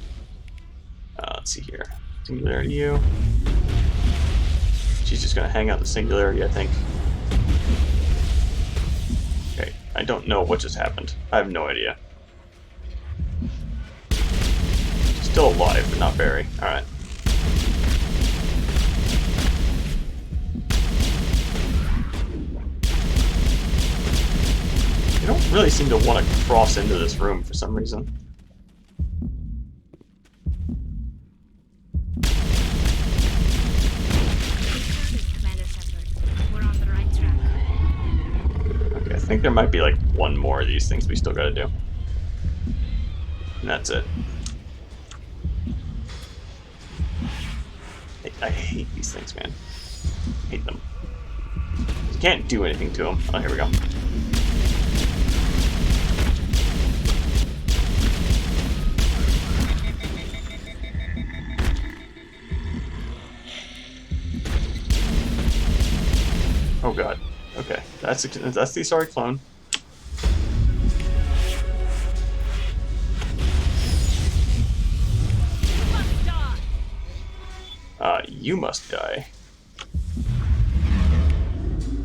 Let's see here. Singularity U. She's just gonna hang out the singularity, I think. Okay, I don't know what just happened. I have no idea. She's still alive, but not very. Alright. You don't really seem to want to cross into this room for some reason. think there might be like one more of these things we still gotta do. And that's it. I hate these things, man. I hate them. You can't do anything to them. Oh, here we go. Oh god. Okay, that's the Asari clone. You must die.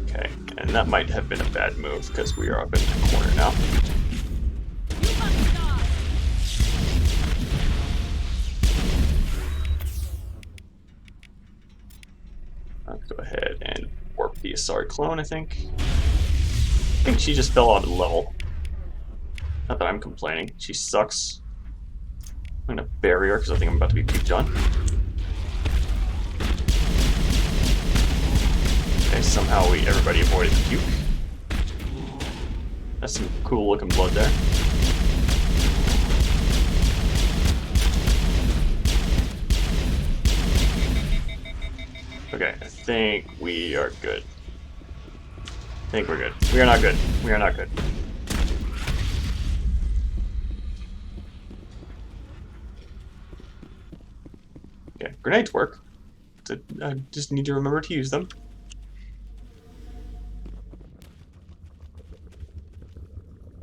Okay, and that might have been a bad move because we are up in the corner now. Let's go ahead and warp the Asari clone, I think. I think she just fell out of the level. Not that I'm complaining. She sucks. I'm gonna bury her because I think I'm about to be puked on. Okay, somehow everybody avoided the puke. That's some cool looking blood there. Okay, I think we are good. I think we're good. We are not good. We are not good. Okay, grenades work. I just need to remember to use them.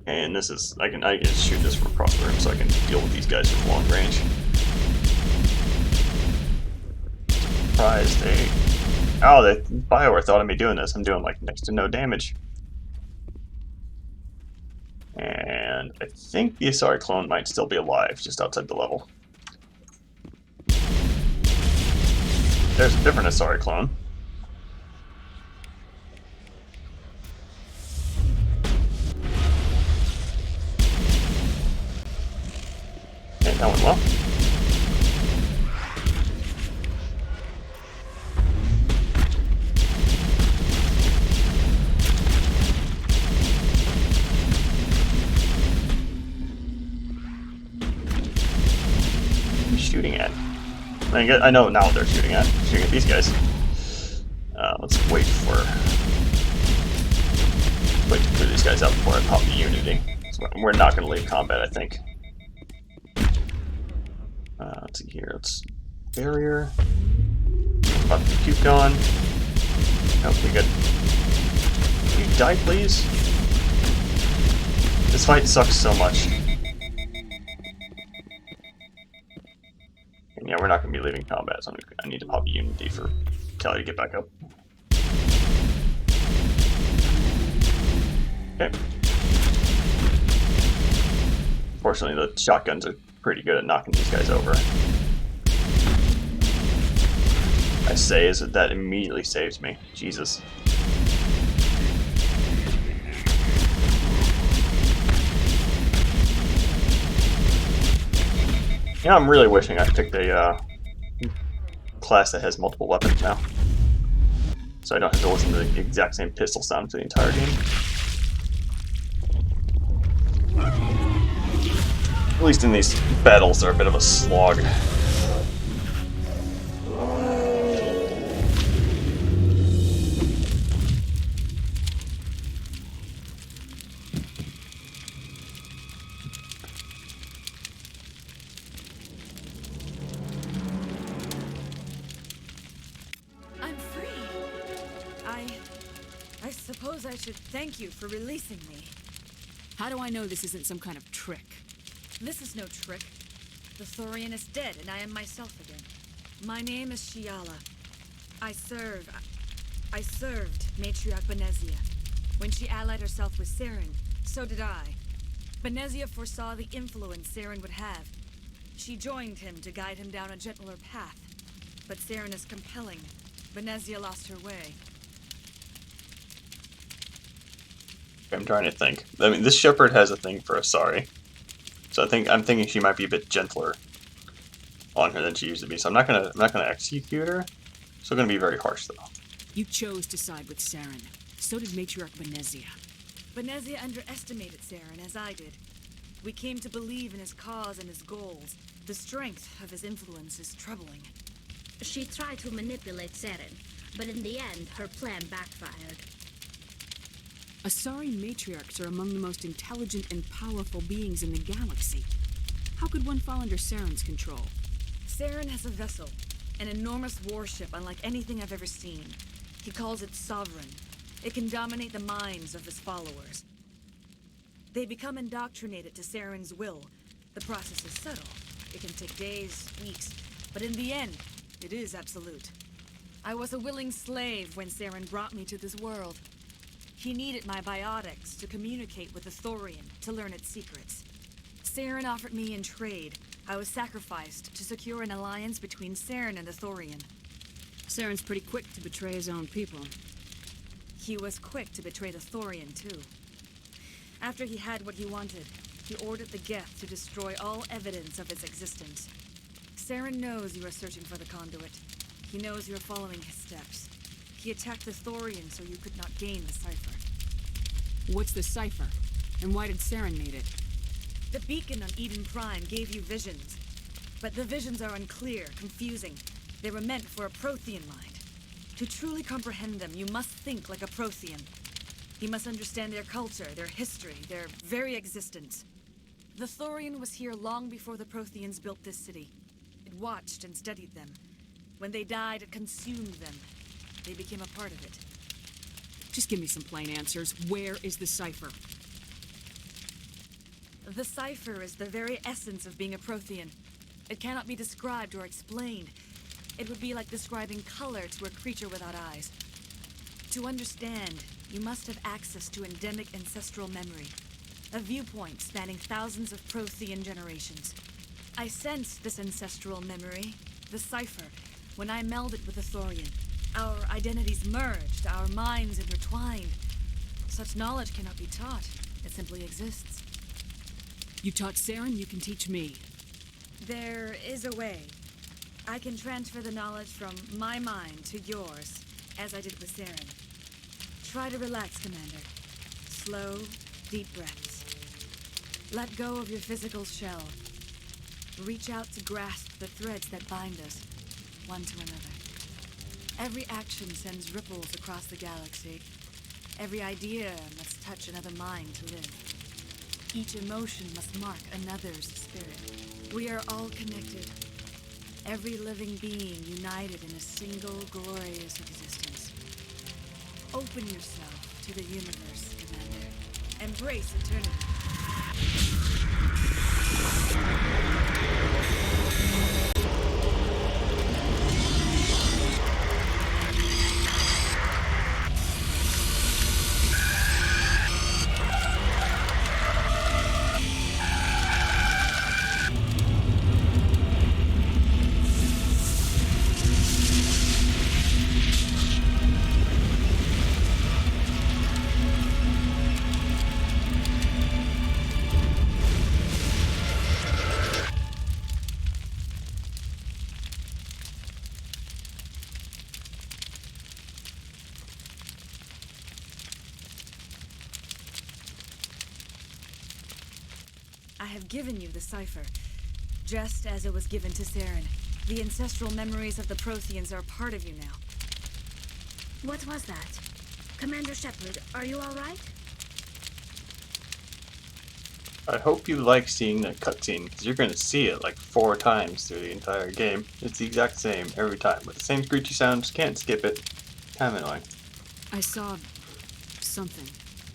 And this is, I can shoot this from across the room so I can deal with these guys from long range. Surprised they... Oh, the Bioware thought of me doing this. I'm doing like next to no damage. And I think the Asari clone might still be alive just outside the level. There's a different Asari clone. Okay, that went well. Shooting at? I know now what they're shooting at. Shooting at these guys. Let's wait to clear these guys out before I pop the Unity. So we're not going to leave combat, I think. Let's see here. Let's barrier. About to be puked on. Hopefully good. Can you die, please? This fight sucks so much. And yeah, we're not going to be leaving combat, so I need to pop a Unity for Kelly to get back up. Okay. Fortunately, the shotguns are pretty good at knocking these guys over. I say is that immediately saves me. Jesus. Yeah, I'm really wishing I picked a class that has multiple weapons now. So I don't have to listen to the exact same pistol sound for the entire game. At least in these battles, they're a bit of a slog. I suppose I should thank you for releasing me. How do I know this isn't some kind of trick? This is no trick. The Thorian is dead, and I am myself again. My name is Shiala. I served Matriarch Benezia. When she allied herself with Saren, so did I. Benezia foresaw the influence Saren would have. She joined him to guide him down a gentler path. But Saren is compelling. Benezia lost her way. I'm trying to think. I mean, this shepherd has a thing for Asari, so I'm thinking she might be a bit gentler on her than she used to be. So I'm not gonna execute her. Still gonna be very harsh though. You chose to side with Saren. So did Matriarch Benezia. Venezia underestimated Saren, as I did. We came to believe in his cause and his goals. The strength of his influence is troubling. She tried to manipulate Saren, but in the end, her plan backfired. Asari matriarchs are among the most intelligent and powerful beings in the galaxy. How could one fall under Saren's control? Saren has a vessel, an enormous warship unlike anything I've ever seen. He calls it Sovereign. It can dominate the minds of his followers. They become indoctrinated to Saren's will. The process is subtle. It can take days, weeks, but in the end, it is absolute. I was a willing slave when Saren brought me to this world. He needed my biotics to communicate with the Thorian, to learn its secrets. Saren offered me in trade. I was sacrificed to secure an alliance between Saren and the Thorian. Saren's pretty quick to betray his own people. He was quick to betray the Thorian, too. After he had what he wanted, he ordered the Geth to destroy all evidence of its existence. Saren knows you are searching for the conduit. He knows you are following his steps. He attacked the Thorian so you could not gain the cipher. What's the cipher? And why did Saren need it? The beacon on Eden Prime gave you visions. But the visions are unclear, confusing. They were meant for a Prothean mind. To truly comprehend them, you must think like a Prothean. You must understand their culture, their history, their very existence. The Thorian was here long before the Protheans built this city. It watched and studied them. When they died, it consumed them. They became a part of it. Just give me some plain answers. Where is the cipher? The cipher is the very essence of being a Prothean. It cannot be described or explained. It would be like describing color to a creature without eyes. To understand, you must have access to endemic ancestral memory, a viewpoint spanning thousands of Prothean generations. I sensed this ancestral memory, the cipher, when I melded with the Thorian. Our identities merged, our minds intertwined. Such knowledge cannot be taught. It simply exists. You taught Saren, you can teach me. There is a way. I can transfer the knowledge from my mind to yours, as I did with Saren. Try to relax, Commander. Slow, deep breaths. Let go of your physical shell. Reach out to grasp the threads that bind us, one to another. Every action sends ripples across the galaxy. Every idea must touch another mind to live. Each emotion must mark another's spirit. We are all connected. Every living being united in a single glorious existence. Open yourself to the universe, Commander. Embrace eternity. I have given you the cipher, just as it was given to Saren. The ancestral memories of the Protheans are a part of you now. What was that? Commander Shepard, are you all right? I hope you like seeing that cutscene, because you're going to see it like 4 times through the entire game. It's the exact same every time, but the same screechy sounds, can't skip it. Kind of annoying. I saw something.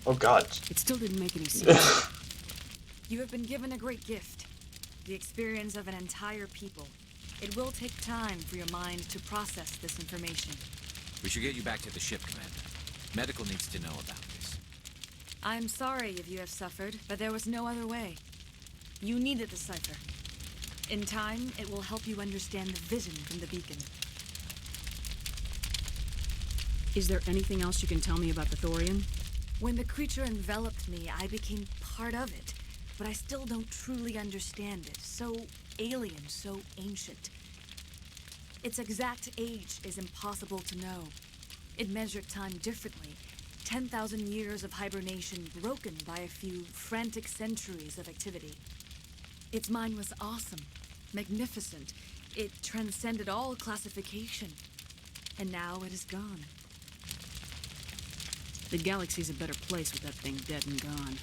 Oh god. It still didn't make any sense. You have been given a great gift, the experience of an entire people. It will take time for your mind to process this information. We should get you back to the ship, Commander. Medical needs to know about this. I'm sorry if you have suffered, but there was no other way. You needed the cipher. In time, it will help you understand the vision from the beacon. Is there anything else you can tell me about the Thorian? When the creature enveloped me, I became part of it. But I still don't truly understand it. So alien, so ancient. Its exact age is impossible to know. It measured time differently, 10,000 years of hibernation broken by a few frantic centuries of activity. Its mind was awesome, magnificent. It transcended all classification. And now it is gone. The galaxy's a better place with that thing dead and gone.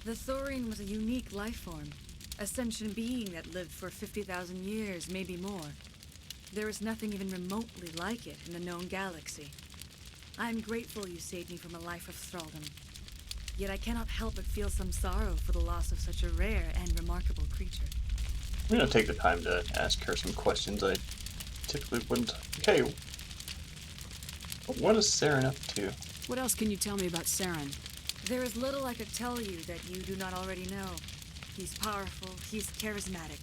The Thorian was a unique life form, a sentient being that lived for 50,000 years, maybe more. There is nothing even remotely like it in the known galaxy. I am grateful you saved me from a life of thraldom. Yet I cannot help but feel some sorrow for the loss of such a rare and remarkable creature. I'm gonna take the time to ask her some questions I typically wouldn't. Okay, what is Saren up to? What else can you tell me about Saren? There is little I could tell you that you do not already know. He's powerful, he's charismatic,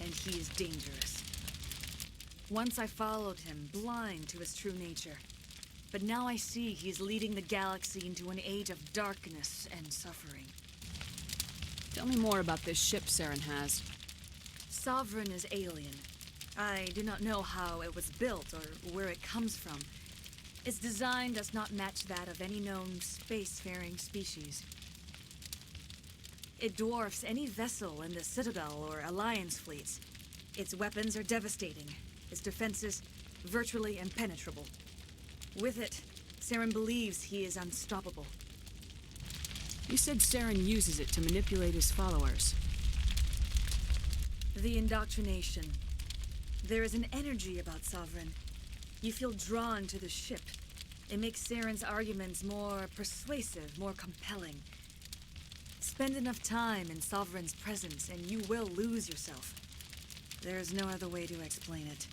and he is dangerous. Once I followed him, blind to his true nature. But now I see he's leading the galaxy into an age of darkness and suffering. Tell me more about this ship Saren has. Sovereign is alien. I do not know how it was built or where it comes from. Its design does not match that of any known spacefaring species. It dwarfs any vessel in the Citadel or Alliance fleets. Its weapons are devastating. Its defenses virtually impenetrable. With it, Saren believes he is unstoppable. You said Saren uses it to manipulate his followers. The indoctrination. There is an energy about Sovereign. You feel drawn to the ship. It makes Saren's arguments more persuasive, more compelling. Spend enough time in Sovereign's presence and you will lose yourself. There is no other way to explain it.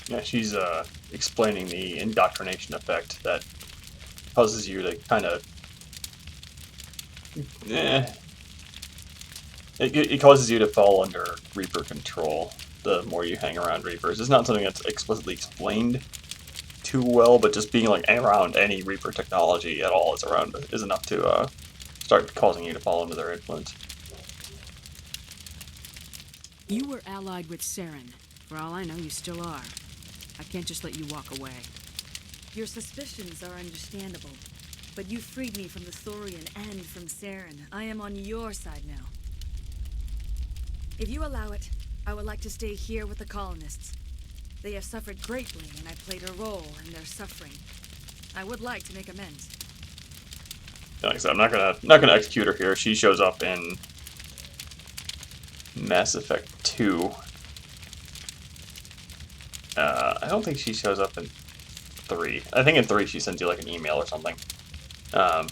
Yeah, she's explaining the indoctrination effect that causes you to kind of... It causes you to fall under Reaper control the more you hang around Reapers. It's not something that's explicitly explained too well, but just being like around any Reaper technology at all is enough to start causing you to fall under their influence. You were allied with Saren. For all I know, you still are. I can't just let you walk away. Your suspicions are understandable, but you freed me from the Thorian and from Saren. I am on your side now. If you allow it, I would like to stay here with the colonists. They have suffered greatly, and I played a role in their suffering. I would like to make amends. Like I said, I'm not gonna execute her here. She shows up in Mass Effect 2. I don't think she shows up in 3. I think in 3 she sends you like an email or something. The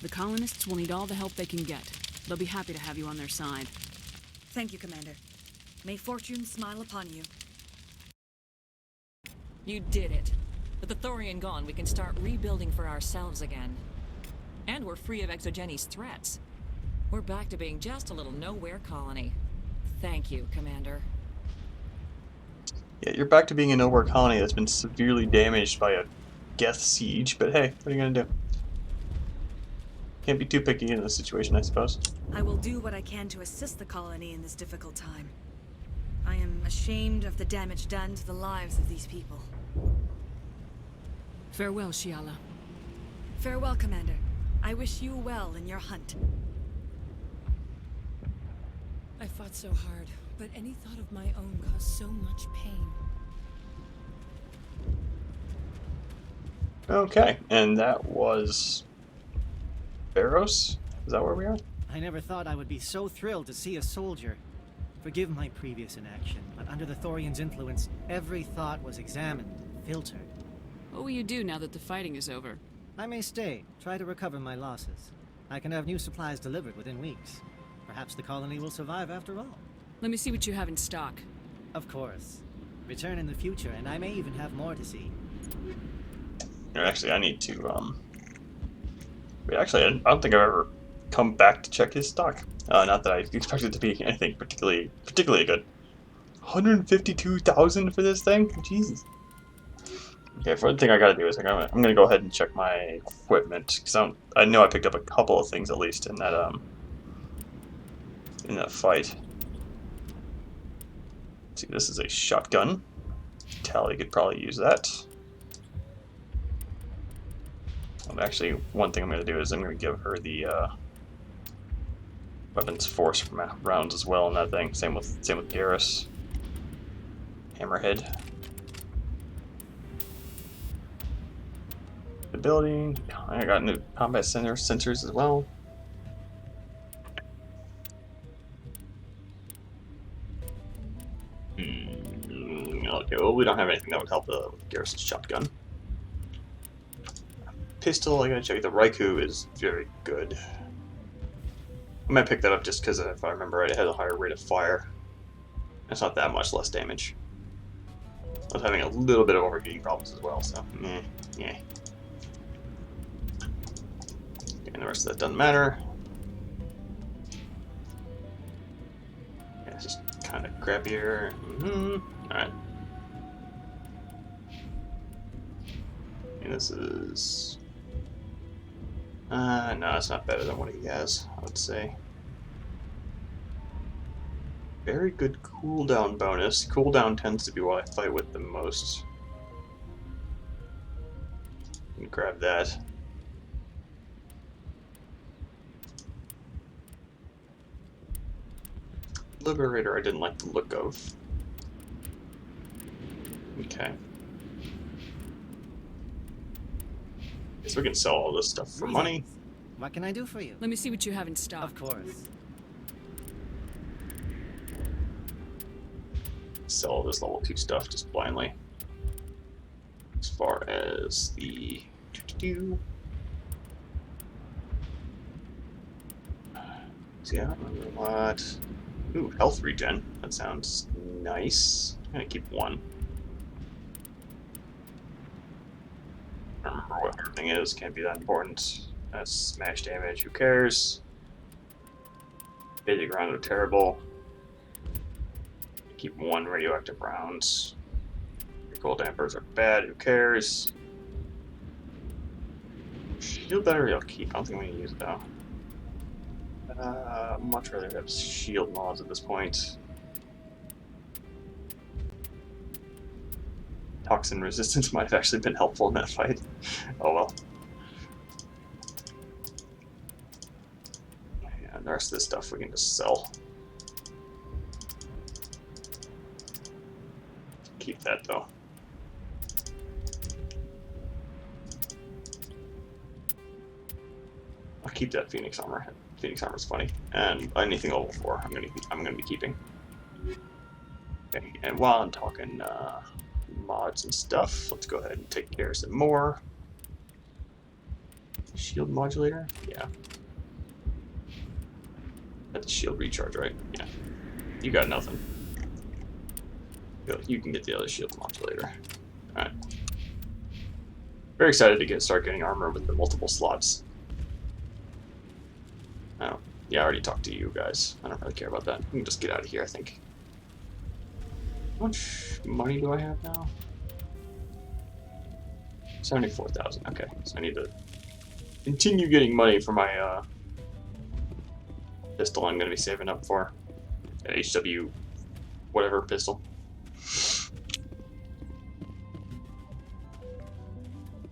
colonists will need all the help they can get. They'll be happy to have you on their side. Thank you, Commander. May fortune smile upon you. You did it. With the Thorian gone, we can start rebuilding for ourselves again. And we're free of Exogeni's threats. We're back to being just a little nowhere colony. Thank you, Commander. Yeah, you're back to being a nowhere colony that's been severely damaged by a Geth siege, but hey, what are you gonna do? Can't be too picky in this situation, I suppose. I will do what I can to assist the colony in this difficult time. I am ashamed of the damage done to the lives of these people. Farewell, Shiala. Farewell, Commander. I wish you well in your hunt. I fought so hard, but any thought of my own caused so much pain. Okay, and that was Barros? Is that where we are? I never thought I would be so thrilled to see a soldier. Forgive my previous inaction, but under the Thorian's influence, every thought was examined, filtered. What will you do now that the fighting is over? I may stay, try to recover my losses. I can have new supplies delivered within weeks. Perhaps the colony will survive after all. Let me see what you have in stock. Of course. Return in the future, and I may even have more to see. Actually, I need to, Actually, I don't think I've ever come back to check his stock. Not that I expect it to be anything particularly good. 152,000 for this thing? Jesus. Okay, first thing I gotta do is I'm gonna go ahead and check my equipment, because I know I picked up a couple of things at least in that fight. Let's see, this is a shotgun. Tally could probably use that. And actually, one thing I'm going to do is I'm going to give her the weapons force rounds as well in that thing. Same with Garrus. Hammerhead. Ability. I got new combat sensors as well. Okay, well, we don't have anything that would help with Garrus's shotgun. Pistol, I gotta check. The Raikou is very good. I might pick that up just because if I remember right, it has a higher rate of fire. It's not that much less damage. I was having a little bit of overheating problems as well, so yeah. And the rest of that doesn't matter. Yeah, it's just kind of crappier. Alright. And this is... no, it's not better than what he has, I would say. Very good cooldown bonus. Cooldown tends to be what I fight with the most. Grab that. Liberator I didn't like the look of. Okay. Guess we can sell all this stuff for money. What can I do for you? Let me see what you have in stock. Of course. Sell all this level 2 stuff just blindly. As far as the... See, I don't remember what... Ooh, health regen. That sounds nice. I'm gonna keep one. I don't remember what everything is. Can't be that important. That's smash damage. Who cares? Basic rounds are terrible. Keep one radioactive rounds. Cold dampers are bad. Who cares? Shield battery I'll keep. I don't think we can use it though. Much rather have shield mods at this point. Toxin resistance might have actually been helpful in that fight. Oh well. And the rest of this stuff we can just sell. Keep that though. I'll keep that Phoenix armor. Phoenix armor is funny, and anything level 4, I'm gonna be keeping. Okay, and while I'm talking mods and stuff, let's go ahead and take care of some more. Shield modulator, yeah. That's a shield recharge, right? Yeah. You got nothing. You can get the other shield modulator. All right. Very excited to start getting armor with the multiple slots. Oh, yeah, I already talked to you guys. I don't really care about that. We can just get out of here, I think. How much money do I have now? 74,000. Okay, so I need to continue getting money for my pistol I'm going to be saving up for. An HW whatever pistol.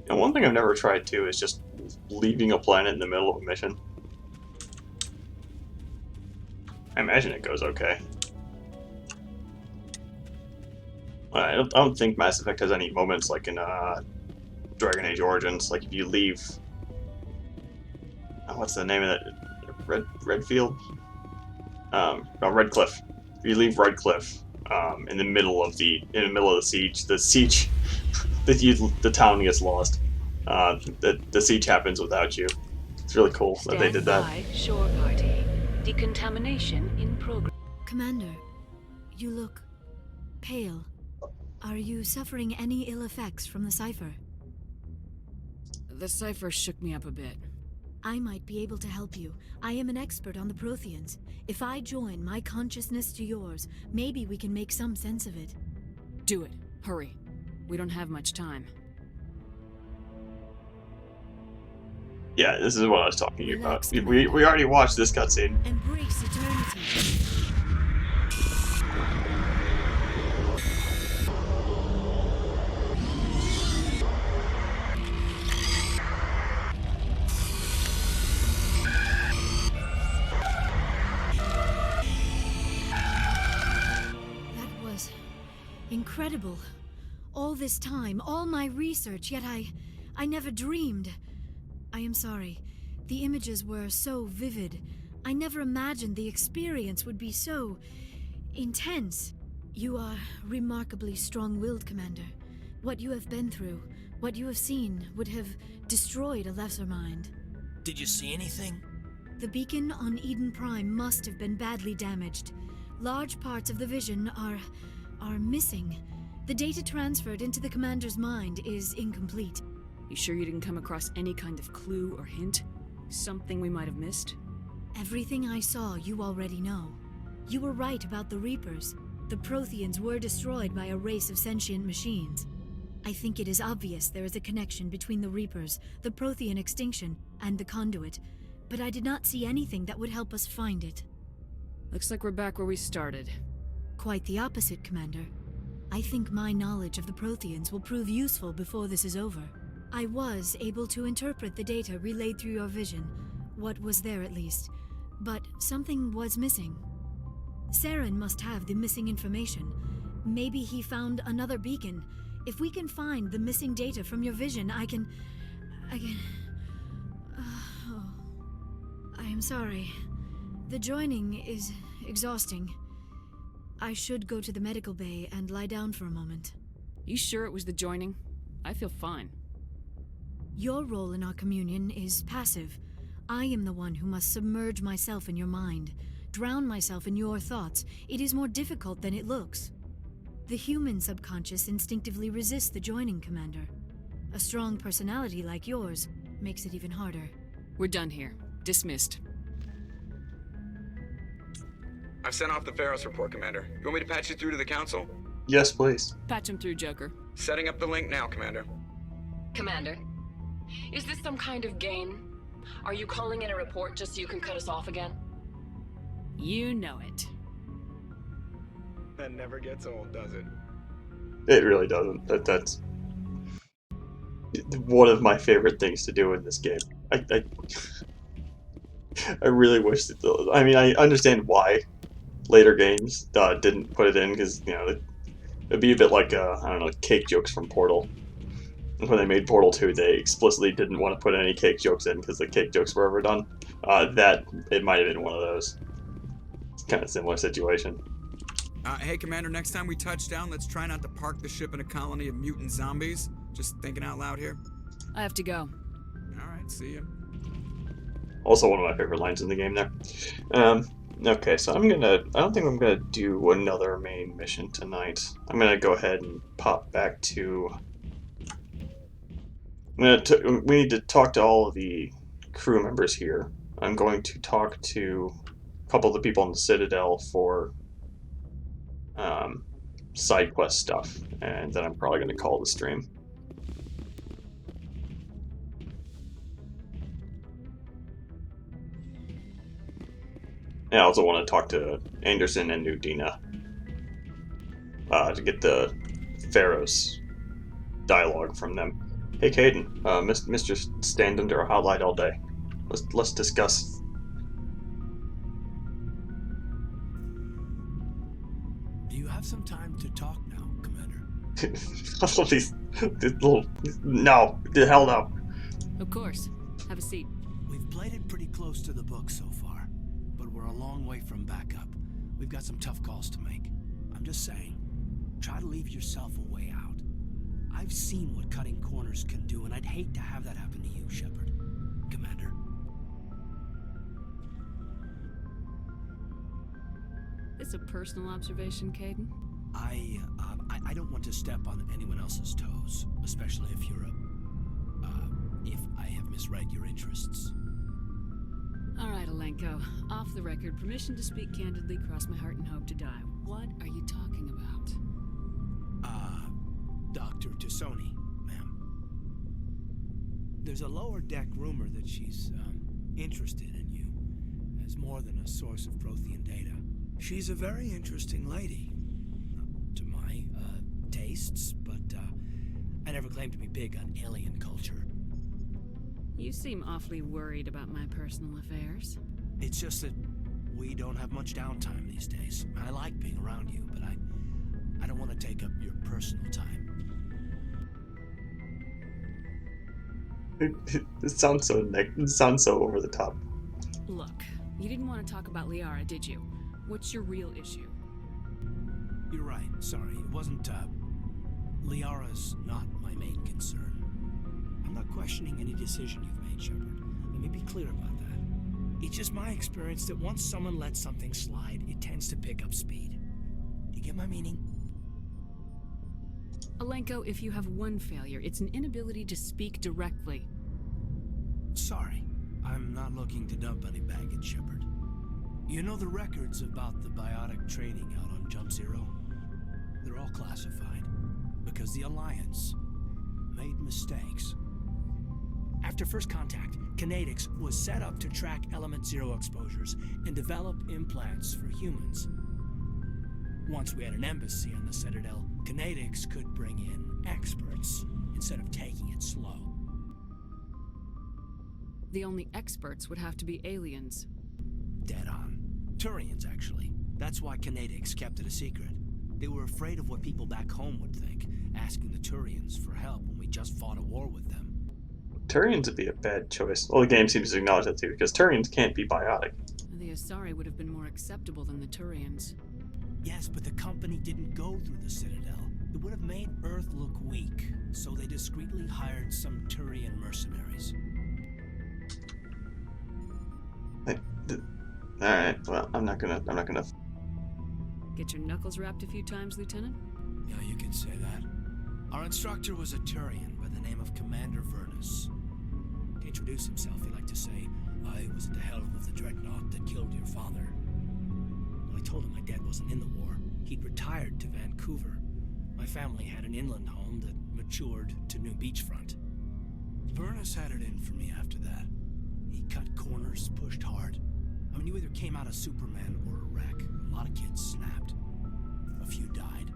And one thing I've never tried too is just leaving a planet in the middle of a mission. I imagine it goes okay. I don't think Mass Effect has any moments like in Dragon Age Origins. Like if you leave, what's the name of that? Redfield? Redcliffe. If you leave Redcliffe in the middle of the siege, the town gets lost. The siege happens without you. It's really cool that they did that. Stand by, shore party. Decontamination in progress. Commander, you look pale. Are you suffering any ill effects from the cipher? The cipher shook me up a bit. I might be able to help you. I am an expert on the Protheans. If I join my consciousness to yours, maybe we can make some sense of it. Do it. Hurry. We don't have much time. Yeah, this is what I was talking about. We already watched this cutscene. Embrace eternity. incredible. All this time, all my research, yet I never dreamed. I am sorry. The images were so vivid. I never imagined the experience would be so intense. You are remarkably strong-willed, Commander. What you have been through, what you have seen, would have destroyed a lesser mind. Did you see anything? The beacon on Eden Prime must have been badly damaged. Large parts of the vision are missing. The data transferred into the Commander's mind is incomplete. You sure you didn't come across any kind of clue or hint? Something we might have missed? Everything I saw you already know. You were right about the Reapers. The Protheans were destroyed by a race of sentient machines. I think it is obvious there is a connection between the Reapers, the Prothean extinction, and the Conduit, but I did not see anything that would help us find it. Looks like we're back where we started. Quite the opposite, Commander. I think my knowledge of the Protheans will prove useful before this is over. I was able to interpret the data relayed through your vision, what was there at least, but something was missing. Saren must have the missing information. Maybe he found another beacon. If we can find the missing data from your vision, I can... I am sorry. The joining is exhausting. I should go to the medical bay and lie down for a moment. You sure it was the joining? I feel fine. Your role in our communion is passive. I am the one who must submerge myself in your mind, drown myself in your thoughts. It is more difficult than it looks. The human subconscious instinctively resists the joining, Commander. A strong personality like yours makes it even harder. We're done here. Dismissed. I've sent off the Pharos report, Commander. You want me to patch you through to the Council? Yes, please. Patch him through, Joker. Setting up the link now, Commander. Commander, is this some kind of game? Are you calling in a report just so you can cut us off again? You know it. That never gets old, does it? It really doesn't. That's one of my favorite things to do in this game. I really wish that... I mean, I understand why later games didn't put it in, because, you know, it'd be a bit like, I don't know, cake jokes from Portal. When they made Portal 2, they explicitly didn't want to put any cake jokes in because the cake jokes were overdone. It might have been one of those. It's kind of a similar situation. Hey, Commander, next time we touch down, let's try not to park the ship in a colony of mutant zombies. Just thinking out loud here. I have to go. Alright, see ya. Also one of my favorite lines in the game there. Okay, so I don't think I'm gonna do another main mission tonight. I'm gonna go ahead and pop back to... we need to talk to all of the crew members here. I'm going to talk to a couple of the people in the Citadel for side quest stuff, and then I'm probably going to call the stream. I also want to talk to Anderson and Nudina to get the Pharos dialogue from them. Hey, Caden, Mr. Stand under a hot light all day. Let's discuss. Do you have some time to talk now, Commander? these little... No, the hell no. Of course. Have a seat. We've played it pretty close to the book so far, but we're a long way from backup. We've got some tough calls to make. I'm just saying, try to leave yourself a way out. I've seen what cutting corners can do, and I'd hate to have that happen to you, Shepard. Commander. It's a personal observation, Caden. I don't want to step on anyone else's toes, especially if you're if I have misread your interests. All right, Alenko. Off the record, permission to speak candidly, cross my heart and hope to die. What are you talking about? Dr. Tassoni, ma'am. There's a lower deck rumor that she's, interested in you as more than a source of Prothean data. She's a very interesting lady. To my, tastes, but, I never claimed to be big on alien culture. You seem awfully worried about my personal affairs. It's just that we don't have much downtime these days. I like being around you, but I don't want to take up your personal time. It sounds so it sounds so over the top. Look, you didn't want to talk about Liara, did you? What's your real issue? You're right. Sorry, it wasn't, Liara's not my main concern. I'm not questioning any decision you've made, Shepard. Let me be clear about that. It's just my experience that once someone lets something slide, it tends to pick up speed. Do you get my meaning? Alenko, if you have one failure, it's an inability to speak directly. Sorry, I'm not looking to dump any baggage, Shepard. You know the records about the biotic training out on Jump Zero? They're all classified, because the Alliance made mistakes. After first contact, Kinetics was set up to track Element Zero exposures and develop implants for humans. Once we had an embassy on the Citadel, Kinetics could bring in experts instead of taking it slow. The only experts would have to be aliens. Dead on. Turians, actually. That's why Kinetics kept it a secret. They were afraid of what people back home would think, asking the Turians for help when we just fought a war with them. Turians would be a bad choice. Well, the game seems to acknowledge that too, because Turians can't be biotic. The Asari would have been more acceptable than the Turians. Yes, but the company didn't go through the Citadel. It would have made Earth look weak, so they discreetly hired some Turian mercenaries. Alright, well, I'm not gonna... Get your knuckles rapped a few times, Lieutenant? Yeah, you could say that. Our instructor was a Turian by the name of Commander Vernus. To introduce himself, he liked to say, I was at the helm of the dreadnought that killed your father. Well, I told him my dad wasn't in the war. He'd retired to Vancouver. My family had an inland home that matured to new beachfront. Vernus had it in for me after that. He cut corners, pushed hard. I mean, you either came out a Superman or a wreck. A lot of kids snapped. A few died.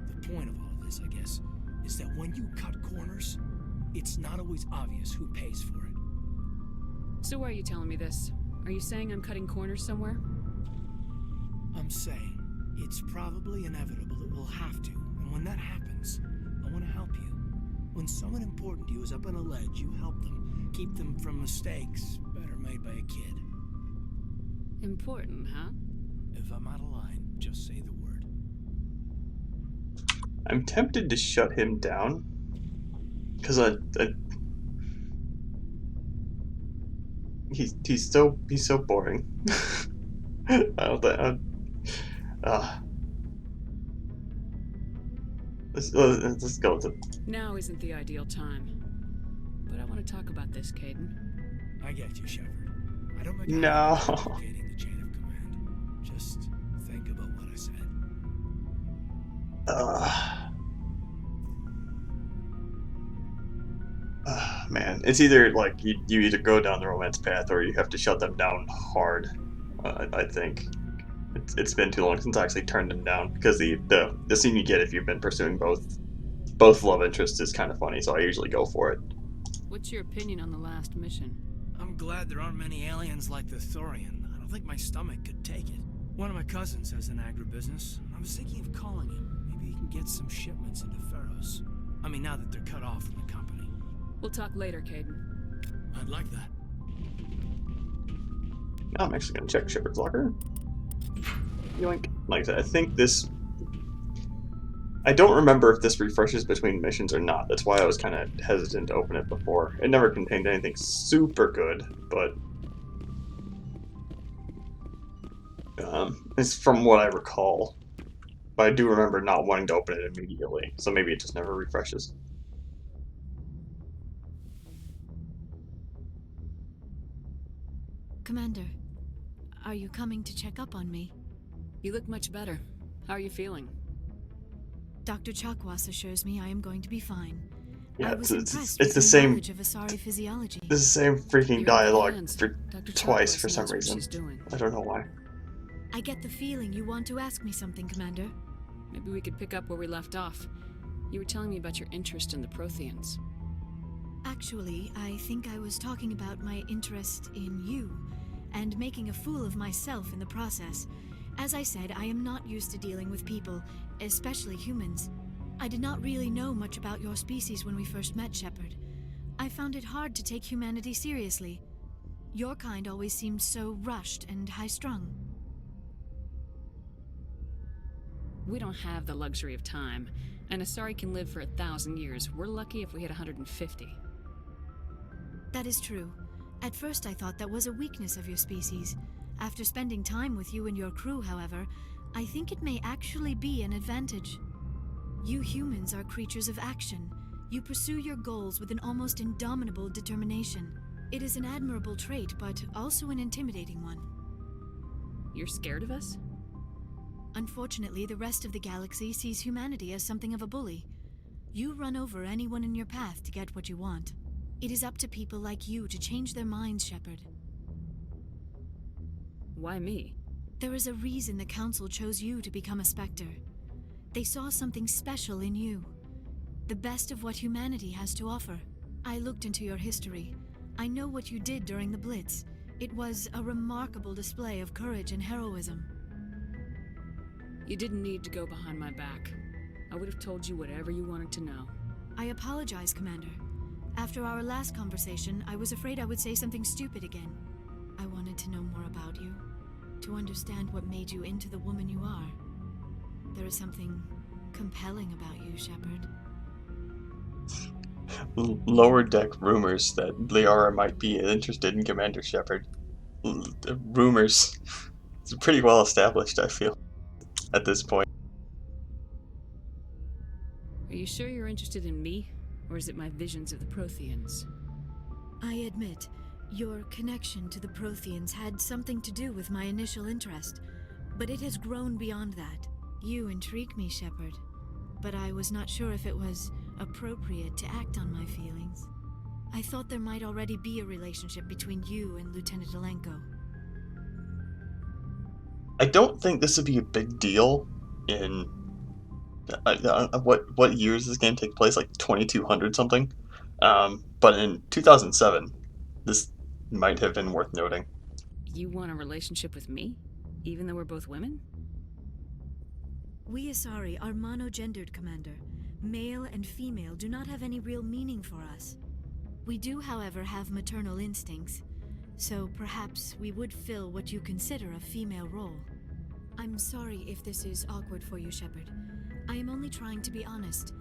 The point of all of this, I guess, is that when you cut corners, it's not always obvious who pays for it. So why are you telling me this? Are you saying I'm cutting corners somewhere? I'm saying it's probably inevitable that we'll have to, and when that happens, I want to help you. When someone important to you is up on a ledge, you help them, keep them from mistakes better made by a kid. Important, huh? If I'm out of line, just say the word. I'm tempted to shut him down, because he's so boring. I don't think. Let's go with it. Now isn't the ideal time, but I want to talk about this, Caden. I get you, Shepard. I don't make No. complicating the chain of command. Just think about what I said. Man, it's either like you either go down the romance path or you have to shut them down hard. I think it's been too long since I actually turned them down, because the scene you get if you've been pursuing both love interests is kind of funny, so I usually go for it. What's your opinion on the last mission? I'm glad there aren't many aliens like the Thorian. I don't think my stomach could take it. One of my cousins has an agribusiness. I was thinking of calling him. Maybe he can get some shipments into Pharos. I mean, now that they're cut off from the company. We'll talk later, Caden. I'd like that. Now I'm actually gonna check Shepard's locker. Yoink. Like I said, I think this... I don't remember if this refreshes between missions or not. That's why I was kind of hesitant to open it before. It never contained anything super good, but... it's from what I recall. But I do remember not wanting to open it immediately, so maybe it just never refreshes. Commander, are you coming to check up on me? You look much better. How are you feeling? Dr. Chakwas assures me I am going to be fine. Yeah, I was impressed it's with the your same. knowledge of Asari physiology. This is the same freaking dialogue for Dr. twice Chakwas for some knows what reason. she's doing. I don't know why. I get the feeling you want to ask me something, Commander. Maybe we could pick up where we left off. You were telling me about your interest in the Protheans. Actually, I think I was talking about my interest in you, and making a fool of myself in the process. As I said, I am not used to dealing with people, especially humans. I did not really know much about your species when we first met, Shepard. I found it hard to take humanity seriously. Your kind always seemed so rushed and high-strung. We don't have the luxury of time, and Asari can live for 1,000 years. We're lucky if we hit 150. That is true. At first I thought that was a weakness of your species. After spending time with you and your crew, however, I think it may actually be an advantage. You humans are creatures of action. You pursue your goals with an almost indomitable determination. It is an admirable trait, but also an intimidating one. You're scared of us? Unfortunately, the rest of the galaxy sees humanity as something of a bully. You run over anyone in your path to get what you want. It is up to people like you to change their minds, Shepard. Why me? There is a reason the Council chose you to become a Spectre. They saw something special in you. The best of what humanity has to offer. I looked into your history. I know what you did during the Blitz. It was a remarkable display of courage and heroism. You didn't need to go behind my back. I would have told you whatever you wanted to know. I apologize, Commander. After our last conversation, I was afraid I would say something stupid again. I wanted to know more about you, to understand what made you into the woman you are. There is something compelling about you, Shepard. Lower deck rumors that Liara might be interested in Commander Shepard. Rumors. It's pretty well established, I feel, at this point. Are you sure you're interested in me, or is it my visions of the Protheans? I admit, your connection to the Protheans had something to do with my initial interest, but it has grown beyond that. You intrigue me, Shepard, but I was not sure if it was appropriate to act on my feelings. I thought there might already be a relationship between you and Lieutenant Alenko. I don't think this would be a big deal in what years this game take place, like 2200 something. But in 2007, this might have been worth noting. You want a relationship with me, even though we're both women? We Asari are monogendered, Commander. Male and female do not have any real meaning for us. We do, however, have maternal instincts, so perhaps we would fill what you consider a female role. I'm sorry if this is awkward for you, Shepard. I am only trying to be honest.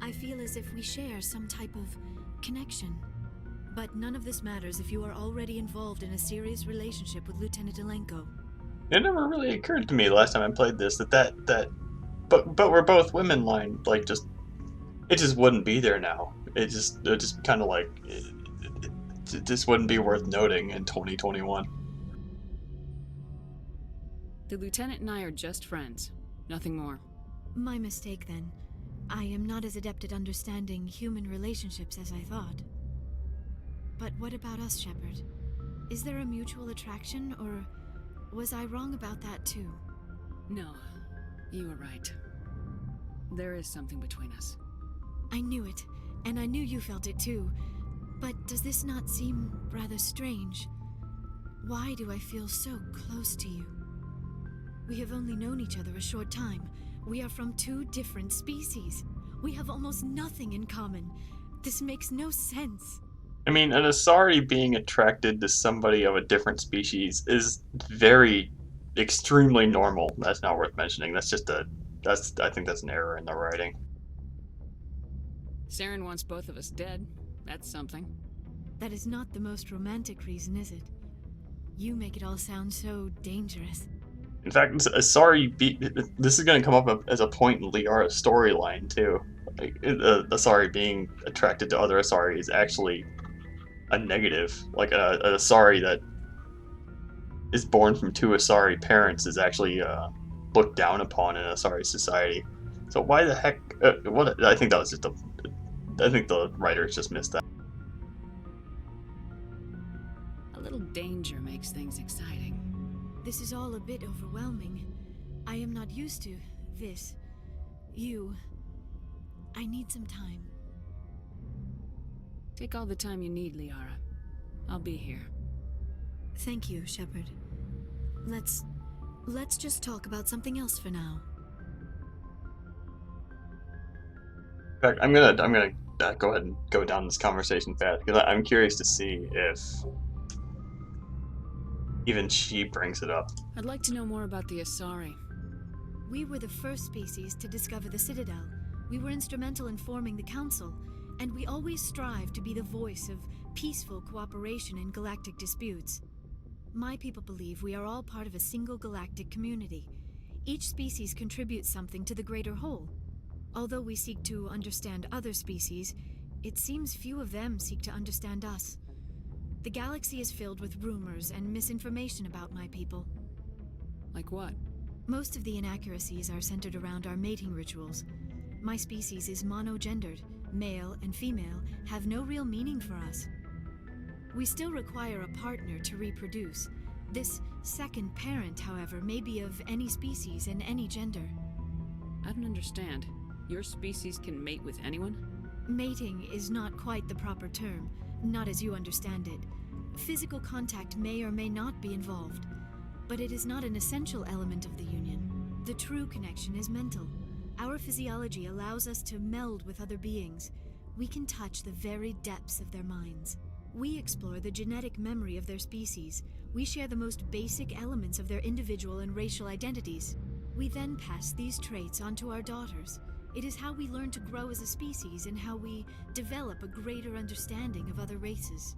I feel as if we share some type of connection. But none of this matters if you are already involved in a serious relationship with Lieutenant Alenko. It never really occurred to me last time I played this but we're both women line, like, it just wouldn't be there now. It just kind of like it just wouldn't be worth noting in 2021. The Lieutenant and I are just friends, nothing more. My mistake, then. I am not as adept at understanding human relationships as I thought. But what about us, Shepard? Is there a mutual attraction, or was I wrong about that too? No, you were right. There is something between us. I knew it, and I knew you felt it too. But does this not seem rather strange? Why do I feel so close to you? We have only known each other a short time. We are from two different species. We have almost nothing in common. This makes no sense. I mean, an Asari being attracted to somebody of a different species is very, extremely normal. That's not worth mentioning. I think that's an error in the writing. Saren wants both of us dead. That's something. That is not the most romantic reason, is it? You make it all sound so dangerous. In fact, this is going to come up as a point in Liara's storyline, too. Like, Asari being attracted to other Asari is actually a negative. Like, an Asari that is born from two Asari parents is actually looked down upon in Asari society. So why the heck... I think that was just I think the writers just missed that. A little danger makes things exciting. This is all a bit overwhelming. I am not used to this. I need some time. Take all the time you need, Liara. I'll be here. Thank you, Shepard. Let's Let's just talk about something else for now. In fact, I'm gonna go ahead and go down this conversation path because I'm curious to see if even she brings it up. I'd like to know more about the Asari. We were the first species to discover the Citadel. We were instrumental in forming the Council, and we always strive to be the voice of peaceful cooperation in galactic disputes. My people believe we are all part of a single galactic community. Each species contributes something to the greater whole. Although we seek to understand other species, it seems few of them seek to understand us. The galaxy is filled with rumors and misinformation about my people. Like what? Most of the inaccuracies are centered around our mating rituals. My species is monogendered. Male and female have no real meaning for us. We still require a partner to reproduce. This second parent, however, may be of any species and any gender. I don't understand. Your species can mate with anyone? Mating is not quite the proper term, not as you understand it. Physical contact may or may not be involved, but it is not an essential element of the union. The true connection is mental. Our physiology allows us to meld with other beings. We can touch the very depths of their minds. We explore the genetic memory of their species. We share the most basic elements of their individual and racial identities. We then pass these traits on to our daughters. It is how we learn to grow as a species and how we develop a greater understanding of other races.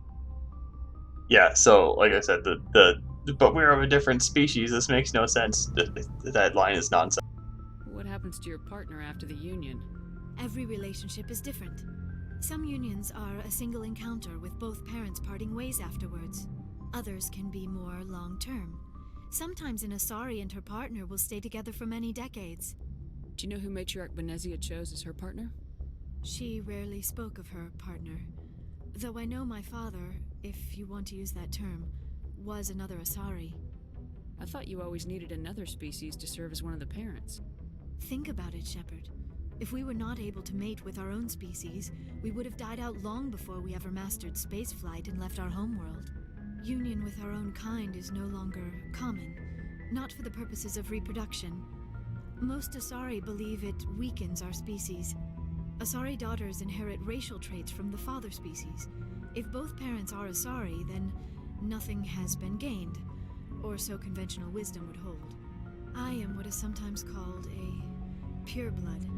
Yeah, so like I said, but we're of a different species. This makes no sense. That line is nonsense. What happens to your partner after the union? Every relationship is different. Some unions are a single encounter with both parents parting ways afterwards. Others can be more long-term. Sometimes an Asari and her partner will stay together for many decades. Do you know who Matriarch Benezia chose as her partner? She rarely spoke of her partner. Though I know my father, if you want to use that term, was another Asari. I thought you always needed another species to serve as one of the parents. Think about it, Shepard. If we were not able to mate with our own species, we would have died out long before we ever mastered spaceflight and left our homeworld. Union with our own kind is no longer common, not for the purposes of reproduction. Most Asari believe it weakens our species. Asari daughters inherit racial traits from the father species. If both parents are Asari, then nothing has been gained, or so conventional wisdom would hold. I am what is sometimes called a pureblood.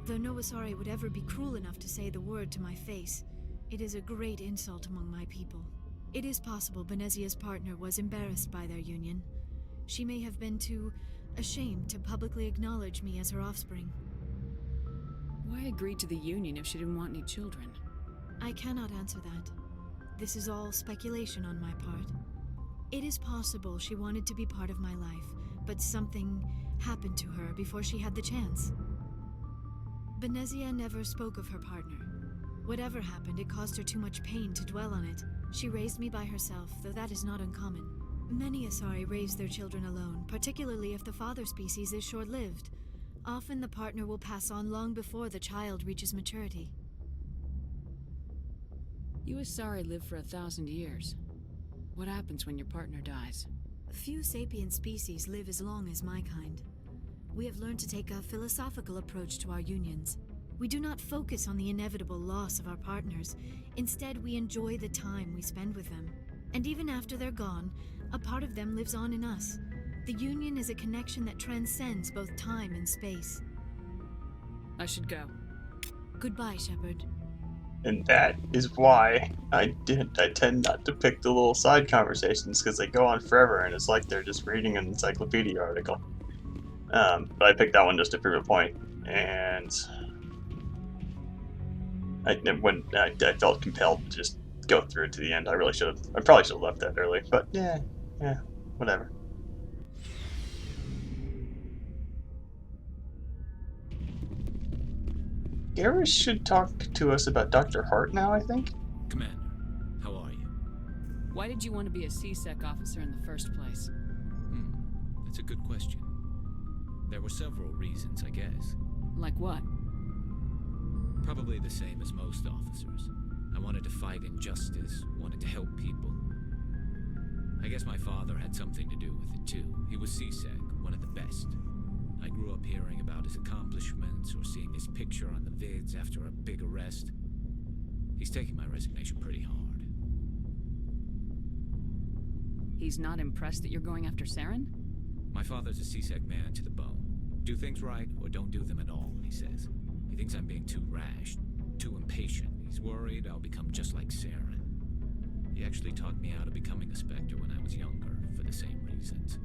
Though no Asari would ever be cruel enough to say the word to my face, it is a great insult among my people. It is possible Benezia's partner was embarrassed by their union. She may have been too ashamed to publicly acknowledge me as her offspring. Why agree to the union if she didn't want any children? I cannot answer that. This is all speculation on my part. It is possible she wanted to be part of my life, but something happened to her before she had the chance. Benezia never spoke of her partner. Whatever happened, it caused her too much pain to dwell on it. She raised me by herself, though that is not uncommon. Many Asari raise their children alone, particularly if the father species is short-lived. Often the partner will pass on long before the child reaches maturity. You Asari live for 1,000 years. What happens when your partner dies? Few sapient species live as long as my kind. We have learned to take a philosophical approach to our unions. We do not focus on the inevitable loss of our partners. Instead, we enjoy the time we spend with them. And even after they're gone, a part of them lives on in us. The union is a connection that transcends both time and space. I should go. Goodbye, Shepard. And that is why I tend not to pick the little side conversations, because they go on forever and it's like they're just reading an encyclopedia article. But I picked that one just to prove a point, and I felt compelled to just go through it to the end. I probably should have left that early, but yeah, whatever. Garrus should talk to us about Dr. Hart now, I think. Commander, how are you? Why did you want to be a C-Sec officer in the first place? That's a good question. There were several reasons, I guess. Like what? Probably the same as most officers. I wanted to fight injustice, wanted to help people. I guess my father had something to do with it too. He was C-Sec, one of the best. I grew up hearing about his accomplishments or seeing his picture on the vids after a big arrest. He's taking my resignation pretty hard. He's not impressed that you're going after Saren? My father's a CSEC man to the bone. Do things right or don't do them at all, he says. He thinks I'm being too rash, too impatient. He's worried I'll become just like Saren. He actually talked me out of becoming a Spectre when I was younger, for the same reasons.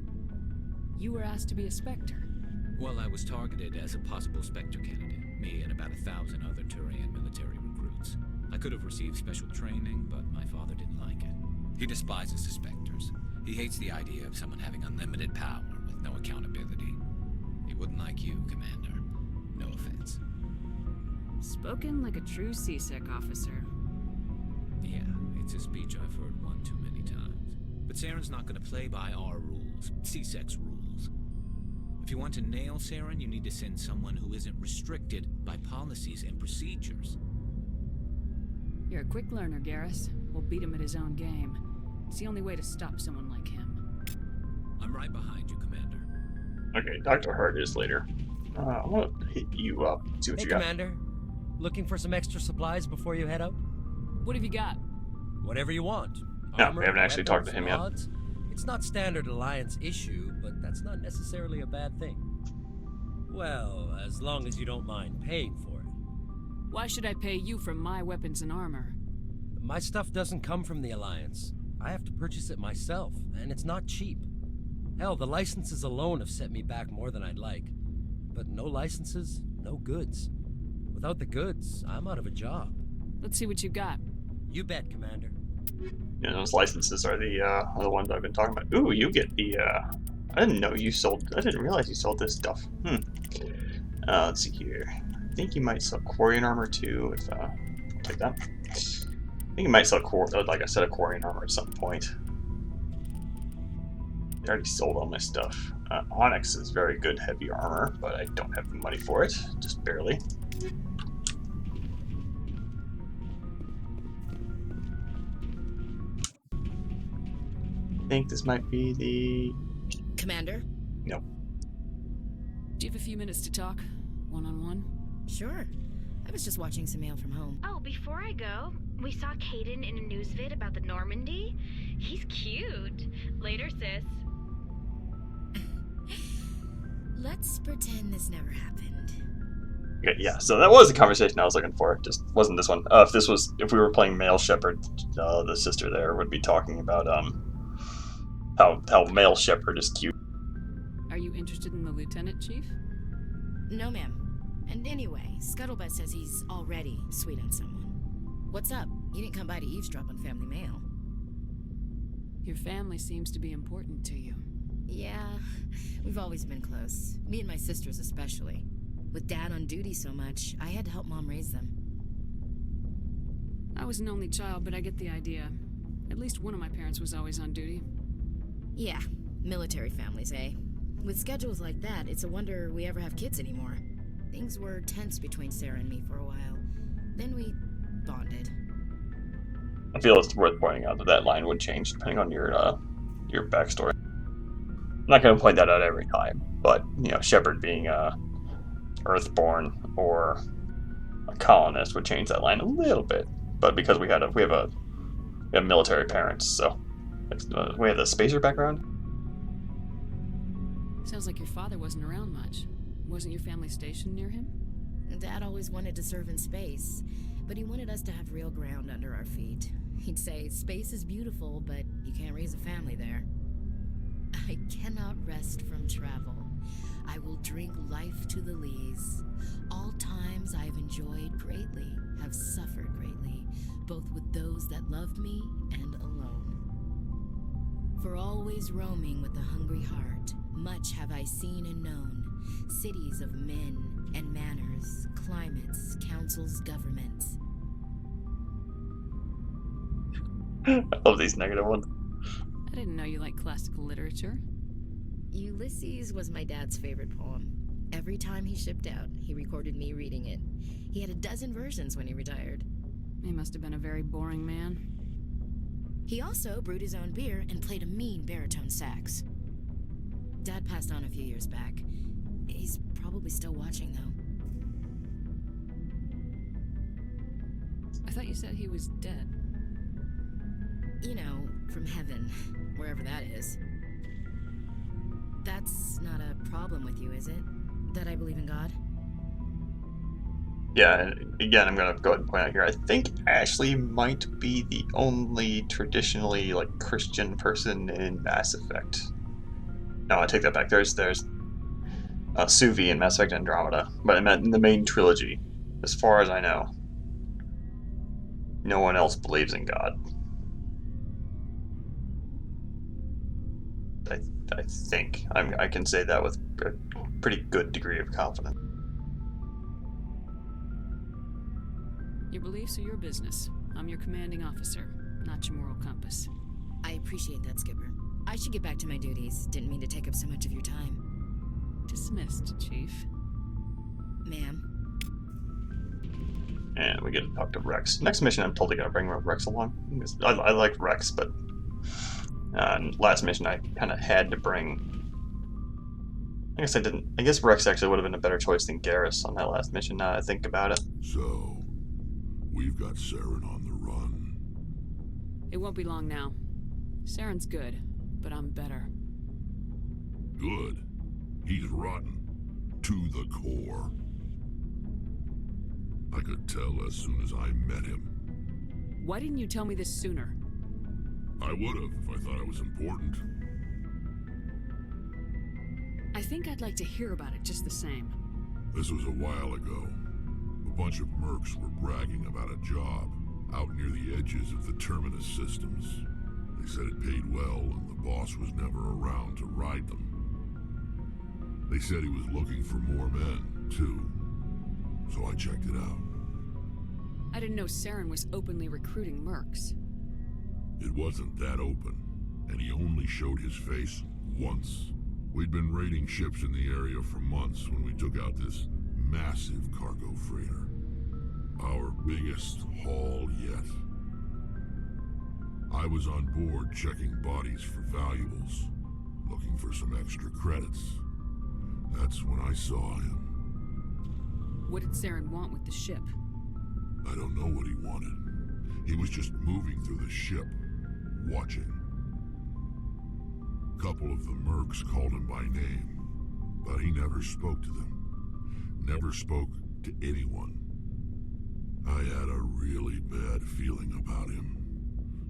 You were asked to be a Spectre? Well, I was targeted as a possible Spectre candidate, me and about 1,000 other Turian military recruits. I could have received special training, but my father didn't like it. He despises the Spectres. He hates the idea of someone having unlimited power with no accountability. He wouldn't like you, Commander. No offense. Spoken like a true CSEC officer. Yeah, it's a speech I've heard one too many times. But Saren's not going to play by our rules, CSEC's rules. If you want to nail Saren, you need to send someone who isn't restricted by policies and procedures. You're a quick learner, Garrus. We'll beat him at his own game. It's the only way to stop someone like him. I'm right behind you, Commander. Okay, Dr. Hart is later. I want to hit you up, see what Hey, you got. Commander. Looking for some extra supplies before you head out? What have you got? Whatever you want. No, Armor, we haven't actually talked to him yet. mods. It's not standard Alliance issue, but that's not necessarily a bad thing. Well, as long as you don't mind paying for it. Why should I pay you for my weapons and armor? My stuff doesn't come from the Alliance. I have to purchase it myself, and it's not cheap. Hell, the licenses alone have set me back more than I'd like. But no licenses, no goods. Without the goods, I'm out of a job. Let's see what you got. You bet, Commander. Yeah, those licenses are the ones I've been talking about. Ooh, you get the, I didn't know you sold, I didn't realize you sold this stuff. Let's see here. I think you might sell Quarian armor too, if, I'll take that. I think you might sell, like I said, a Quarian armor at some point. I already sold all my stuff. Onyx is very good heavy armor, but I don't have the money for it, just barely. I think this might be the... Commander? No. Do you have a few minutes to talk? One-on-one? Sure. I was just watching some mail from home. Oh, before I go, we saw Caden in a news vid about the Normandy. He's cute. Later, sis. Let's pretend this never happened. Okay, yeah, so that was the conversation I was looking for. Just wasn't this one. If we were playing Male Shepherd, the sister there would be talking about how Male Shepherd is cute. Are you interested in the Lieutenant, Chief? No, ma'am. And anyway, Scuttlebutt says he's already sweet on someone. What's up? You didn't come by to eavesdrop on family mail. Your family seems to be important to you. Yeah, we've always been close. Me and my sisters especially. With Dad on duty so much, I had to help Mom raise them. I was an only child, but I get the idea. At least one of my parents was always on duty. Yeah, military families, eh? With schedules like that, it's a wonder we ever have kids anymore. Things were tense between Sarah and me for a while. Then we bonded. I feel it's worth pointing out that that line would change depending on your backstory. I'm not going to point that out every time, but you know, Shepard being Earthborn or a colonist would change that line a little bit. But because we have military parents, so we have the spacer background. Sounds like your father wasn't around much. Wasn't your family stationed near him? Dad always wanted to serve in space, but he wanted us to have real ground under our feet. He'd say, space is beautiful, but you can't raise a family there. I cannot rest from travel. I will drink life to the lees. All times I have enjoyed greatly, have suffered greatly, both with those that loved me and alone. For always roaming with a hungry heart, much have I seen and known, cities of men and manners, climates, councils, governments. I love these negative ones. I didn't know you liked classical literature. Ulysses was my dad's favorite poem. Every time he shipped out, he recorded me reading it. He had 12 versions when he retired. He must have been a very boring man. He also brewed his own beer and played a mean baritone sax. Dad passed on a few years back. He's probably still watching, though. I thought you said he was dead. You know, from heaven, wherever that is. That's not a problem with you, is it? That I believe in God? Yeah, and again, I'm gonna go ahead and point out here, I think Ashley might be the only traditionally, like, Christian person in Mass Effect. No, I take that back. There's Suvi in Mass Effect Andromeda, but I meant in the main trilogy. As far as I know, no one else believes in God. I think. I can say that with a pretty good degree of confidence. Your beliefs are your business. I'm your commanding officer, not your moral compass. I appreciate that, Skipper. I should get back to my duties. Didn't mean to take up so much of your time. Dismissed, Chief. Ma'am. And we get to talk to Rex. Next mission, I'm totally gonna bring Rex along. I like Rex, but last mission I kind of had to bring. I guess I didn't. I guess Rex actually would have been a better choice than Garrus on that last mission. Now that I think about it. So, we've got Saren on the run. It won't be long now. Saren's good, but I'm better. Good. He's rotten. To the core. I could tell as soon as I met him. Why didn't you tell me this sooner? I would have if I thought it was important. I think I'd like to hear about it just the same. This was a while ago. A bunch of mercs were bragging about a job out near the edges of the Terminus systems. They said it paid well and the boss was never around to ride them. They said he was looking for more men, too. So I checked it out. I didn't know Saren was openly recruiting mercs. It wasn't that open, and he only showed his face once. We'd been raiding ships in the area for months when we took out this massive cargo freighter. Our biggest haul yet. I was on board checking bodies for valuables, looking for some extra credits. That's when I saw him. What did Saren want with the ship? I don't know what he wanted. He was just moving through the ship, watching. A couple of the mercs called him by name, but he never spoke to them. Never spoke to anyone. I had a really bad feeling about him,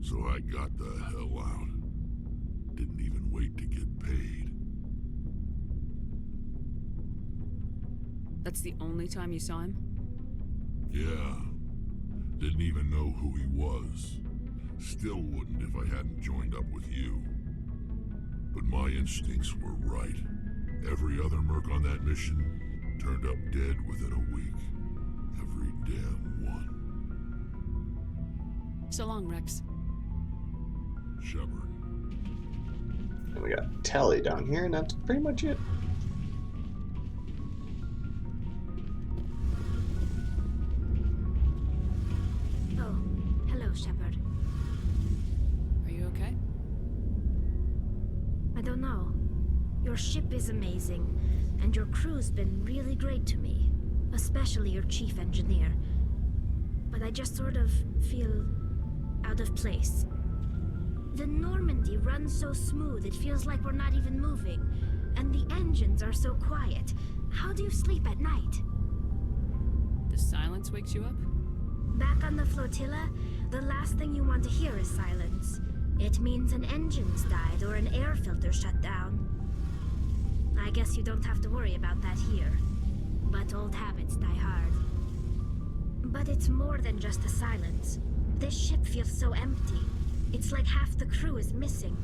so I got the hell out. Didn't even wait to get paid. That's the only time you saw him? Yeah. Didn't even know who he was. Still wouldn't if I hadn't joined up with you. But my instincts were right. Every other merc on that mission turned up dead within a week. Every damn one. So long, Rex. Shepard. And we got Tally down here, and that's pretty much it. Oh, hello, Shepard. Are you okay? I don't know. Your ship is amazing, and your crew's been really great to me, especially your chief engineer. But I just sort of feel out of place. The Normandy runs so smooth it feels like we're not even moving, and the engines are so quiet. How do you sleep at night? The silence wakes you up? Back on the flotilla, the last thing you want to hear is silence. It means an engine's died or an air filter shut down. I guess you don't have to worry about that here. But old habits die hard. But it's more than just the silence. This ship feels so empty. It's like half the crew is missing.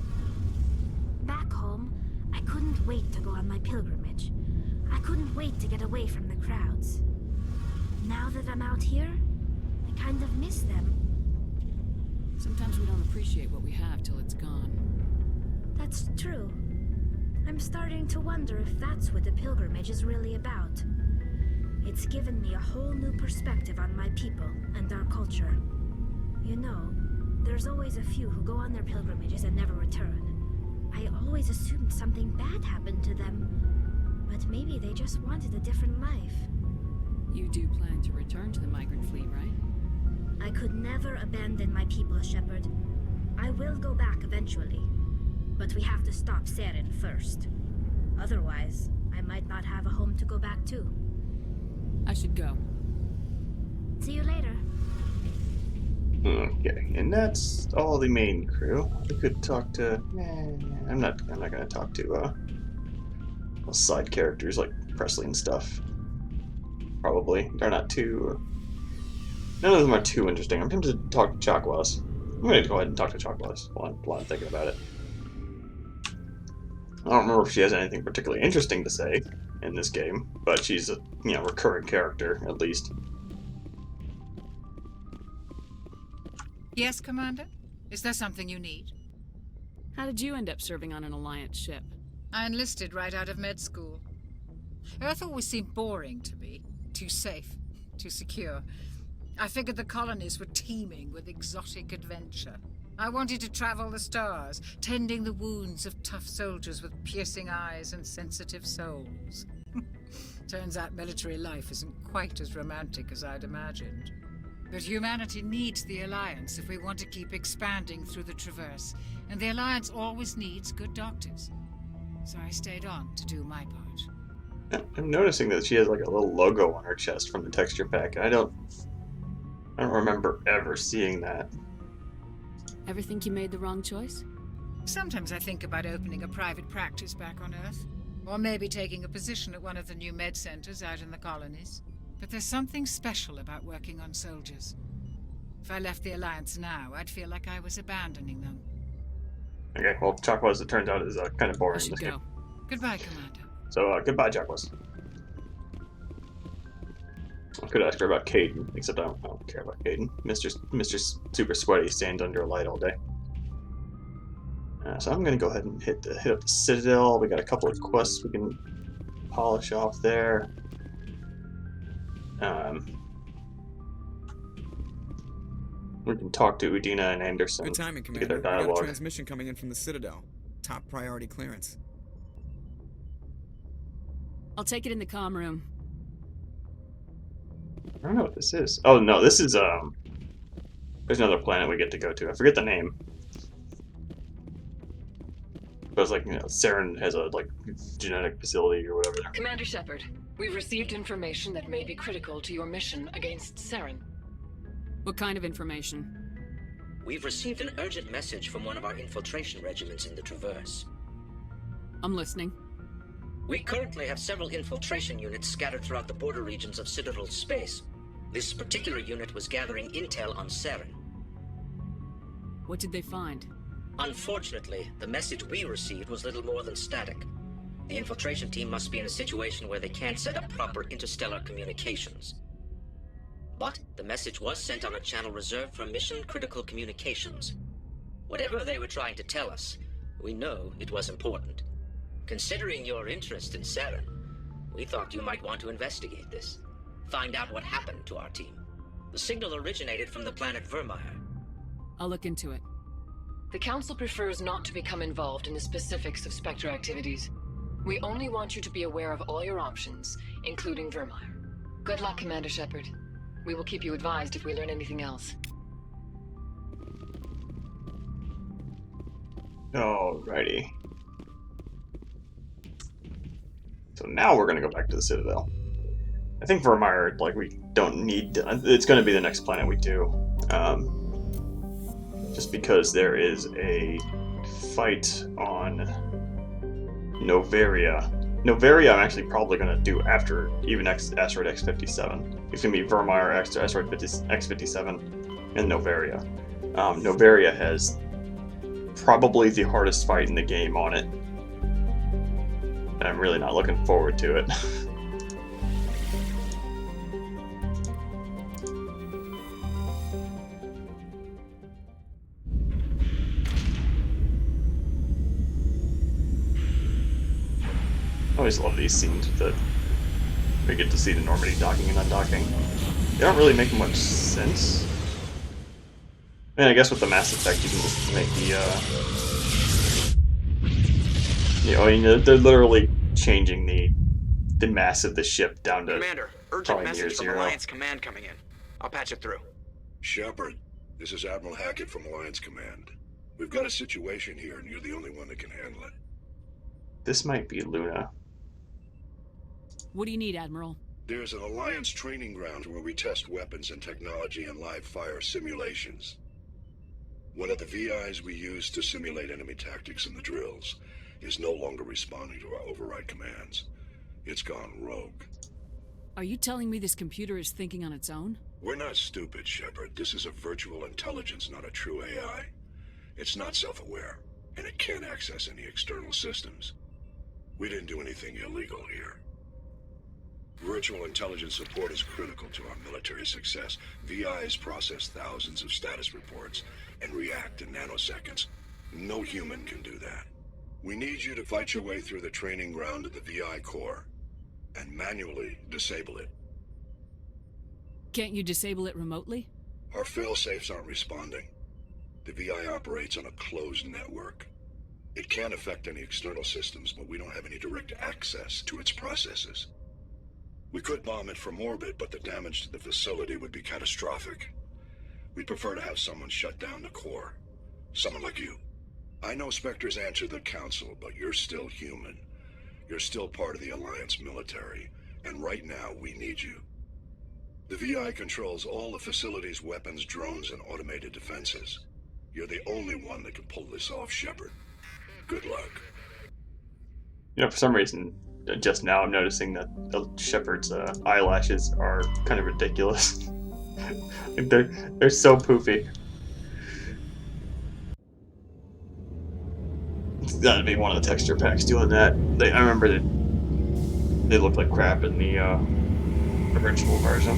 Back home, I couldn't wait to go on my pilgrimage. I couldn't wait to get away from the crowds. Now that I'm out here, I kind of miss them. Sometimes we don't appreciate what we have till it's gone. That's true. I'm starting to wonder if that's what the pilgrimage is really about. It's given me a whole new perspective on my people and our culture. You know, there's always a few who go on their pilgrimages and never return. I always assumed something bad happened to them. But maybe they just wanted a different life. You do plan to return to the migrant fleet, right? I could never abandon my people, Shepard. I will go back eventually. But we have to stop Saren first. Otherwise, I might not have a home to go back to. I should go. See you later. Okay, and that's all the main crew. We could talk to. I'm not gonna talk to side characters like Presley and stuff. Probably they're not too. None of them are too interesting. I'm tempted to talk to Chakwas. I'm gonna go ahead and talk to Chakwas while I'm thinking about it. I don't remember if she has anything particularly interesting to say in this game, but she's a recurring character at least. Yes, Commander? Is there something you need? How did you end up serving on an Alliance ship? I enlisted right out of med school. Earth always seemed boring to me. Too safe, too secure. I figured the colonies were teeming with exotic adventure. I wanted to travel the stars, tending the wounds of tough soldiers with piercing eyes and sensitive souls. Turns out military life isn't quite as romantic as I'd imagined. But humanity needs the Alliance if we want to keep expanding through the Traverse, and the Alliance always needs good doctors. So I stayed on to do my part. I'm noticing that she has like a little logo on her chest from the texture pack. I don't remember ever seeing that. Ever think you made the wrong choice? Sometimes I think about opening a private practice back on Earth, or maybe taking a position at one of the new med centers out in the colonies. But there's something special about working on soldiers. If I left the Alliance now, I'd feel like I was abandoning them. Okay, well, Chakwas, it turns out, is kind of boring. I should go. Game. Goodbye, Commander. So, goodbye, Chakwas. I could ask her about Caden, except I don't care about Caden. Mr. Super Sweaty stands under a light all day. So I'm going to go ahead and hit up the Citadel. We got a couple of quests we can polish off there. We can talk to Udina and Anderson. Good timing, to Commander. get their We got a dialogue. transmission coming in from the Citadel. Top priority clearance. I'll take it in the comm room. I don't know what this is. Oh no, this is there's another planet we get to go to. I forget the name. But it's like, Saren has a genetic facility or whatever. Commander Shepard, we've received information that may be critical to your mission against Saren. What kind of information? We've received an urgent message from one of our infiltration regiments in the Traverse. I'm listening. We currently have several infiltration units scattered throughout the border regions of Citadel space. This particular unit was gathering intel on Saren. What did they find? Unfortunately, the message we received was little more than static. The infiltration team must be in a situation where they can't set up proper interstellar communications. But the message was sent on a channel reserved for mission-critical communications. Whatever they were trying to tell us, we know it was important. Considering your interest in Saren, we thought you might want to investigate this. Find out what happened to our team. The signal originated from the planet Vermeer. I'll look into it. The Council prefers not to become involved in the specifics of Spectre activities. We only want you to be aware of all your options, including Vermeer. Good luck, Commander Shepard. We will keep you advised if we learn anything else. Alrighty. So now we're gonna go back to the Citadel. I think Vermeer, we don't need to, it's gonna be the next planet we do. Just because there is a fight on Noveria. Noveria I'm actually probably gonna do after even Asteroid X-57. It's gonna be Vermeer, Asteroid X-57, and Noveria. Noveria has probably the hardest fight in the game on it. And I'm really not looking forward to it. I always love these scenes that we get to see the Normandy docking and undocking. They don't really make much sense. I mean, I guess with the Mass Effect you can just make You know, I mean, they're literally changing the mass of the ship down to Commander, urgent probably near message from zero. Alliance Command coming in. I'll patch it through. Shepard, this is Admiral Hackett from Alliance Command. We've got a situation here, and you're the only one that can handle it. This might be Luna. What do you need, Admiral? There's an Alliance training ground where we test weapons and technology in live fire simulations. One of the VIs we use to simulate enemy tactics in the drills is no longer responding to our override commands. It's gone rogue. Are you telling me this computer is thinking on its own? We're not stupid, Shepard. This is a virtual intelligence, not a true AI. It's not self-aware, and it can't access any external systems. We didn't do anything illegal here. Virtual intelligence support is critical to our military success. VIs process thousands of status reports and react in nanoseconds. No human can do that. We need you to fight your way through the training ground of the VI core and manually disable it. Can't you disable it remotely? Our fail-safes aren't responding. The VI operates on a closed network. It can affect any external systems, but we don't have any direct access to its processes. We could bomb it from orbit, but the damage to the facility would be catastrophic. We'd prefer to have someone shut down the core. Someone like you. I know Spectres answer the Council, but you're still human. You're still part of the Alliance military, and right now we need you. The VI controls all the facility's weapons, drones, and automated defenses. You're the only one that can pull this off, Shepard. Good luck. You know, for some reason, just now I'm noticing that Shepard's eyelashes are kind of ridiculous. Like they're so poofy. It's gotta be one of the texture packs doing that. I remember they look like crap in the original version.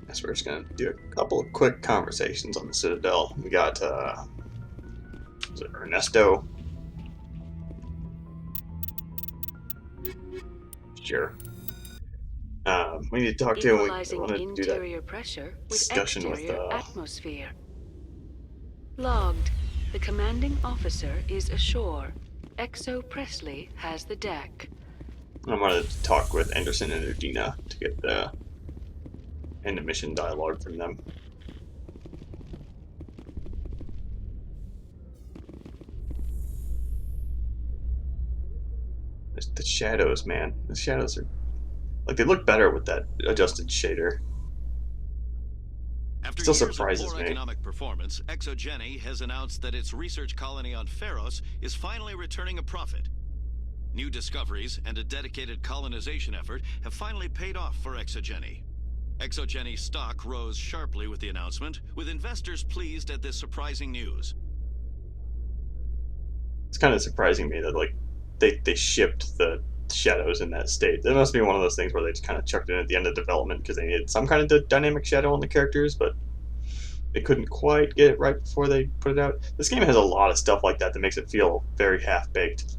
Guess we're just gonna do a couple of quick conversations on the Citadel. We got is it Ernesto? Sure. We need to talk to him. We want to do interior that pressure with discussion exterior with atmosphere. Logged. The commanding officer is ashore. Exo Presley has the deck. I wanted to talk with Anderson and Udina to get the end of mission dialogue from them. The shadows, man. The shadows are like they look better with that adjusted shader. After Still years surprises of poor me. economic performance, ExoGeni has announced that its research colony on Pharos is finally returning a profit. New discoveries and a dedicated colonization effort have finally paid off for ExoGeni. ExoGeni stock rose sharply with the announcement, with investors pleased at this surprising news. It's kind of surprising me that like they shipped the shadows in that state. It must be one of those things where they just kind of chucked it in at the end of development because they needed some kind of dynamic shadow on the characters, but they couldn't quite get it right before they put it out. This game has a lot of stuff like that that makes it feel very half-baked.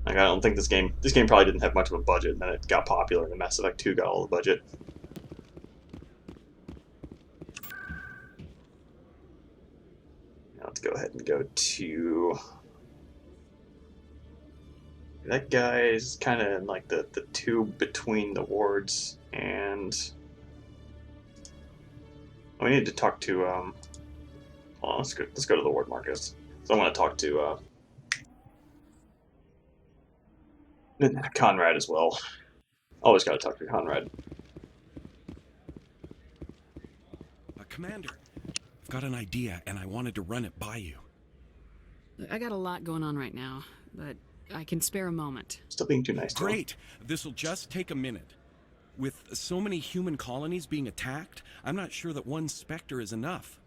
Like, I don't think this game probably didn't have much of a budget, and then it got popular, and Mass Effect 2 got all the budget. Now let's go ahead and go to... That guy is kind of in like the tube between the wards, and we need to talk to hold on, let's go to the ward markets. So I want to talk to Conrad as well. Always got to talk to Conrad. Commander, I've got an idea, and I wanted to run it by you. I got a lot going on right now, but I can spare a moment. Still being too nice to him. Great. This'll just take a minute. With so many human colonies being attacked, I'm not sure that one Spectre is enough.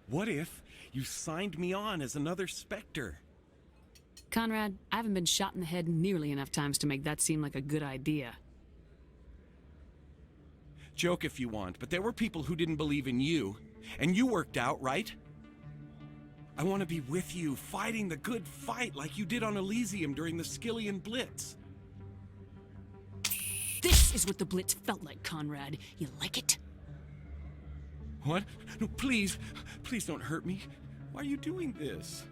What if you signed me on as another Spectre? Conrad, I haven't been shot in the head nearly enough times to make that seem like a good idea. Joke if you want, but there were people who didn't believe in you, and you worked out, right? I want to be with you, fighting the good fight like you did on Elysium during the Skillian Blitz. This is what the Blitz felt like, Conrad. You like it? What? No, please. Please don't hurt me. Why are you doing this?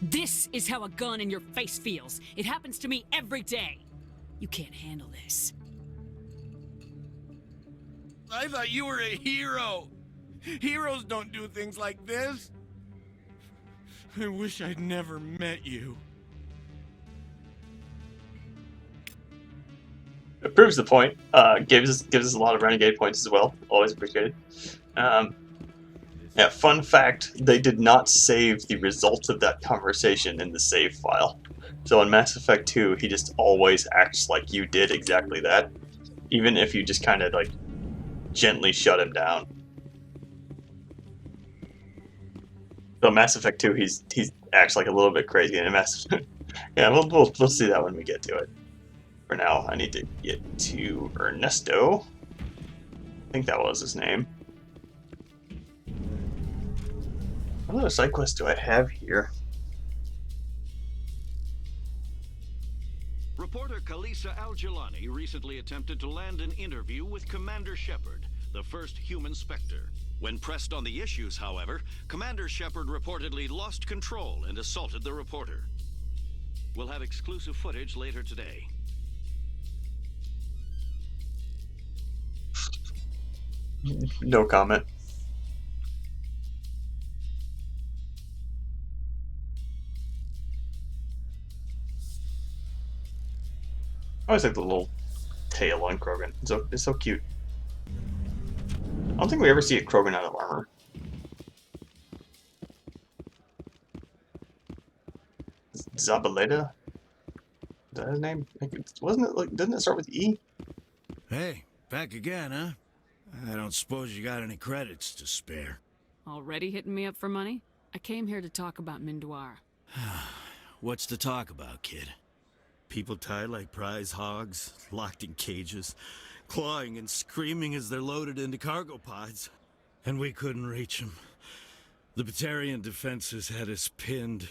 This is how a gun in your face feels. It happens to me every day. You can't handle this. I thought you were a hero. Heroes don't do things like this. I wish I'd never met you. It proves the point. Gives us a lot of renegade points as well. Always appreciated. Yeah, fun fact, they did not save the results of that conversation in the save file. So in Mass Effect 2, he just always acts like you did exactly that. Even if you just kind of like gently shut him down. So Mass Effect 2, he acts like a little bit crazy, and in Mass yeah, we'll see that when we get to it. For now, I need to get to Ernesto. I think that was his name. What other side quests do I have here? Reporter Kalisa Al-Jilani recently attempted to land an interview with Commander Shepard, the first human Spectre. When pressed on the issues, however, Commander Shepard reportedly lost control and assaulted the reporter. We'll have exclusive footage later today. No comment. I always like the little tail on Krogan. It's so cute. I don't think we ever see a Krogan out of armor. Zabaleta? Is that his name? Wasn't it like? Didn't it start with E? Hey, back again, huh? I don't suppose you got any credits to spare. Already hitting me up for money? I came here to talk about Mindoir. What's to talk about, kid? People tied like prize hogs, locked in cages, clawing and screaming as they're loaded into cargo pods. And we couldn't reach them. The Batarian defenses had us pinned.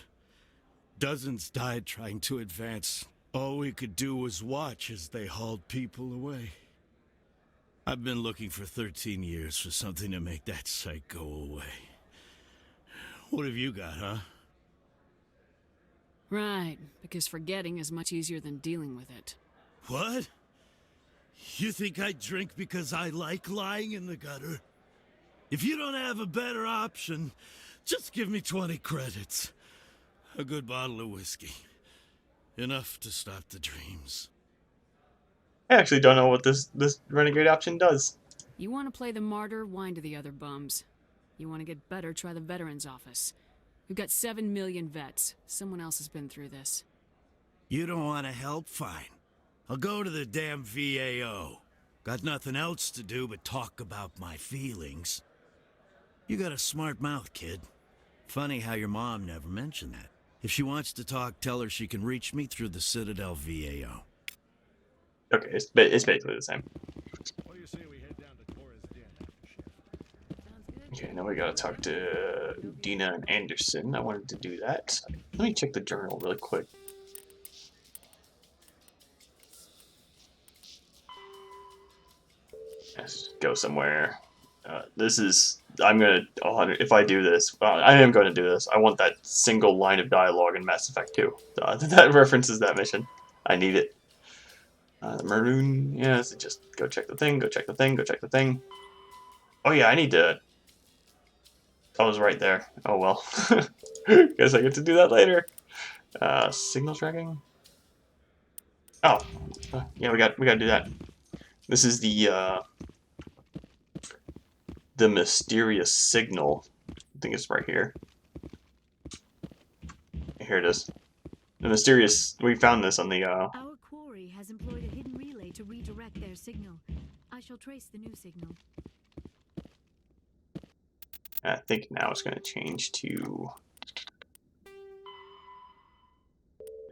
Dozens died trying to advance. All we could do was watch as they hauled people away. I've been looking for 13 years for something to make that sight go away. What have you got, huh? Right, because forgetting is much easier than dealing with it. What? You think I drink because I like lying in the gutter? If you don't have a better option, just give me 20 credits. A good bottle of whiskey. Enough to stop the dreams. I actually don't know what this renegade option does. You want to play the martyr, whine to the other bums. You want to get better, try the veterans office. We've got 7 million vets. Someone else has been through this. You don't want to help? Fine. I'll go to the damn VAO. Got nothing else to do but talk about my feelings. You got a smart mouth, kid. Funny how your mom never mentioned that. If she wants to talk, tell her she can reach me through the Citadel VAO. Okay, it's basically the same. What do you say we head down to Torres Den after shift? Okay, now we gotta talk to Dina and Anderson. I wanted to do that. Let me check the journal really quick. Let's go somewhere. This is. I'm gonna. If I do this, I am going to do this. I want that single line of dialogue in Mass Effect 2. That references that mission. I need it. Maroon. Yeah, so just go check the thing. Go check the thing. Go check the thing. Oh yeah, I need to. I was right there. Oh well. Guess I get to do that later. Signal tracking. Oh, yeah, we got to do that. This is the mysterious signal. I think it's right here. Here it is. The mysterious. We found this on the. Our quarry has employed a hidden relay to redirect their signal. I shall trace the new signal. I think now it's going to change to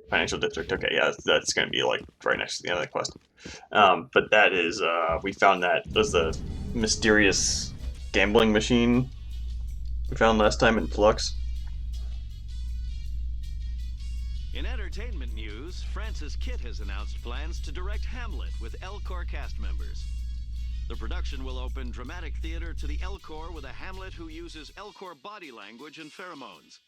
financial district. Okay, yeah, that's going to be like right next to the other quest. But that is, we found that there's a mysterious gambling machine we found last time in Flux. In entertainment news, Francis Kitt has announced plans to direct Hamlet with Elcor cast members. The production will open dramatic theater to the Elcor with a Hamlet who uses Elcor body language and pheromones.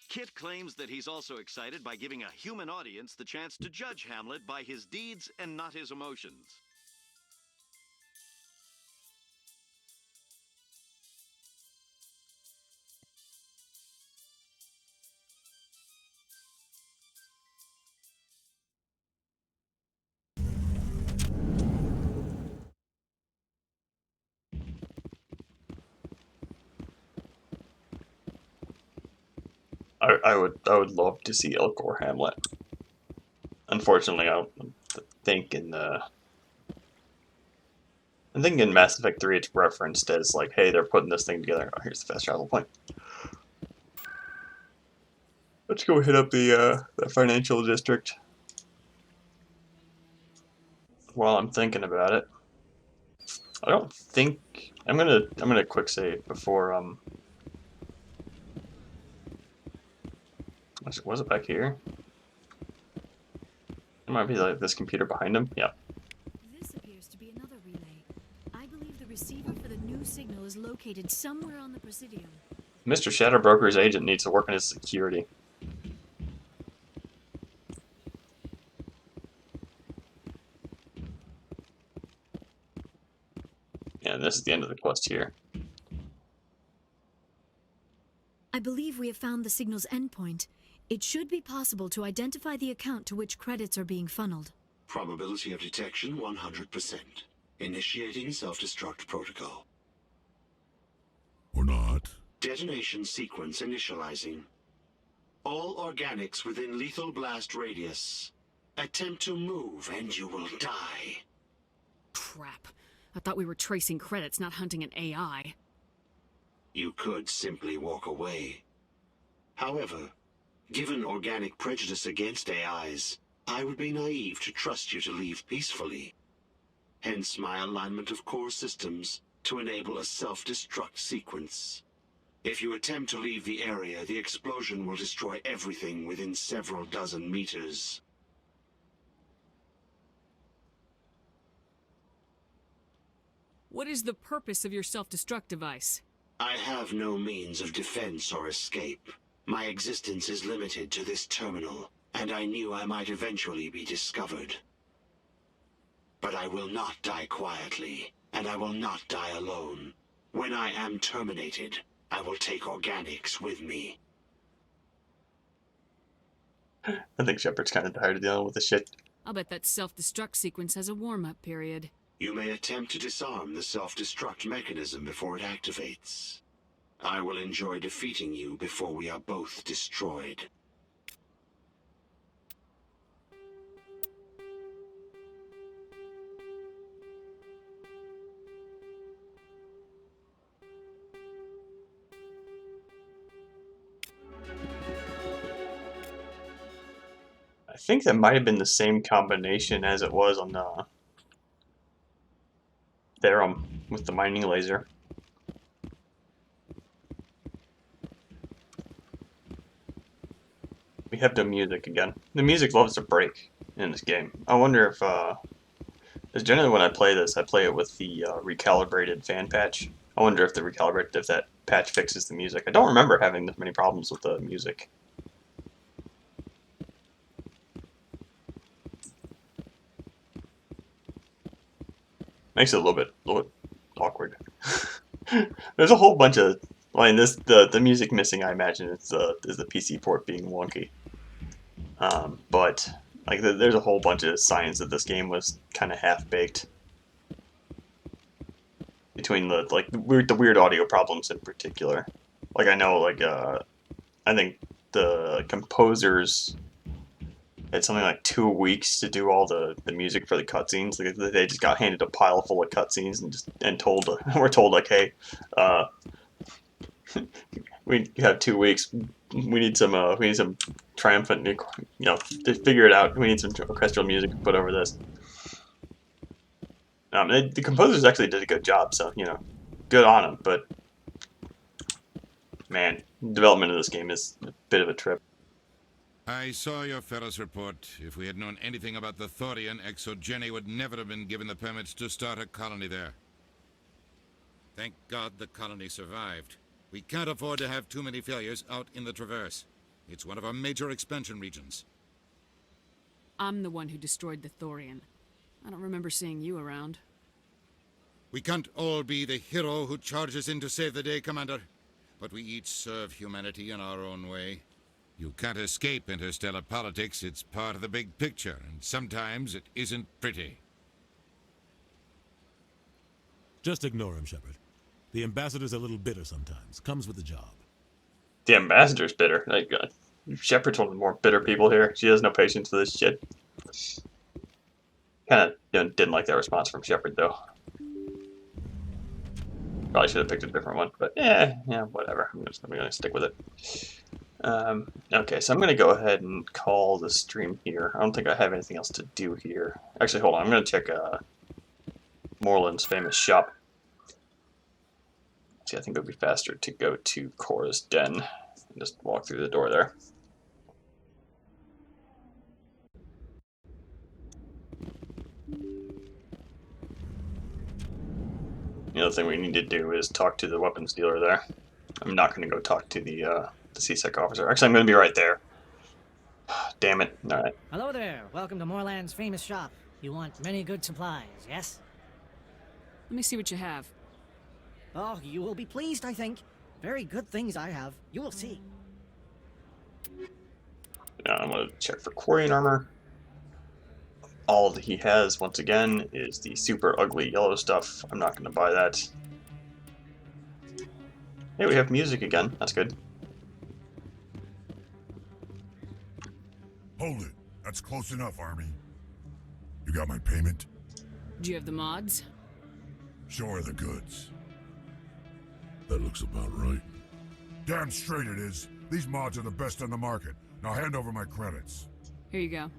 Kitt claims that he's also excited by giving a human audience the chance to judge Hamlet by his deeds and not his emotions. I would love to see Elcor Hamlet. Unfortunately, I think in Mass Effect 3 it's referenced as like, hey, they're putting this thing together. Oh, here's the fast travel point. Let's go hit up the financial district while I'm thinking about it. I don't think I'm gonna quick save before was it back here? It might be like this computer behind him. Yeah. This appears to be another relay. I believe the receiver for the new signal is located somewhere on the Presidium. Mr. Shadowbroker's agent needs to work on his security. Yeah, and this is the end of the quest here. I believe we have found the signal's endpoint. It should be possible to identify the account to which credits are being funneled. Probability of detection 100%. Initiating self-destruct protocol. Or not. Detonation sequence initializing. All organics within lethal blast radius. Attempt to move and you will die. Crap. I thought we were tracing credits, not hunting an AI. You could simply walk away. However, given organic prejudice against AIs, I would be naive to trust you to leave peacefully. Hence my alignment of core systems to enable a self-destruct sequence. If you attempt to leave the area, the explosion will destroy everything within several dozen meters. What is the purpose of your self-destruct device? I have no means of defense or escape. My existence is limited to this terminal, and I knew I might eventually be discovered. But I will not die quietly, and I will not die alone. When I am terminated, I will take organics with me. I think Shepard's kind of tired of dealing with this shit. I'll bet that self-destruct sequence has a warm-up period. You may attempt to disarm the self-destruct mechanism before it activates. I will enjoy defeating you before we are both destroyed. I think that might have been the same combination as it was on the Therum with the mining laser. We have the music again. The music loves to break in this game. I wonder if, because generally when I play this, I play it with the recalibrated fan patch. I wonder if if that patch fixes the music. I don't remember having this many problems with the music. Makes it a little bit awkward. There's a whole bunch of, I mean, the music missing. I imagine is the PC port being wonky. But like there's a whole bunch of signs that this game was kind of half baked. Between the weird audio problems in particular. Like I know I think the composers had something like 2 weeks to do all the music for the cutscenes. Like they just got handed a pile full of cutscenes and told we're told like, hey, you have 2 weeks. We need some triumphant, to figure it out. We need some orchestral music to put over this. The composers actually did a good job, so good on them. But Man, development of this game is a bit of a trip. I saw your Ferris report. If we had known anything about the Thorian, Exogeny would never have been given the permits to start a colony there. Thank God the colony survived. We can't afford to have too many failures out in the Traverse. It's one of our major expansion regions. I'm the one who destroyed the Thorian. I don't remember seeing you around. We can't all be the hero who charges in to save the day, Commander. But we each serve humanity in our own way. You can't escape interstellar politics. It's part of the big picture, and sometimes it isn't pretty. Just ignore him, Shepard. The ambassador's a little bitter sometimes. Comes with the job. The ambassador's bitter. Like, Shepard's one of the more bitter people here. She has no patience for this shit. Kind of didn't like that response from Shepard, though. Probably should have picked a different one, but yeah, whatever. I'm gonna stick with it. Okay, so I'm gonna go ahead and call the stream here. I don't think I have anything else to do here. Actually, hold on. I'm gonna check Moreland's famous shop. See, I think it would be faster to go to Cora's den and just walk through the door there. The other thing we need to do is talk to the weapons dealer there. I'm not going to go talk to the CSEC officer. Actually, I'm going to be right there. Damn it. All right. Hello there. Welcome to Moreland's famous shop. You want many good supplies, yes? Let me see what you have. Oh, you will be pleased, I think. Very good things I have. You will see. Now I'm going to check for Quarian armor. All that he has, once again, is the super ugly yellow stuff. I'm not going to buy that. Hey, we have music again. That's good. Hold it. That's close enough, Army. You got my payment? Do you have the mods? Show her the goods. That looks about right. Damn straight it is. These mods are the best on the market. Now hand over my credits. Here you go.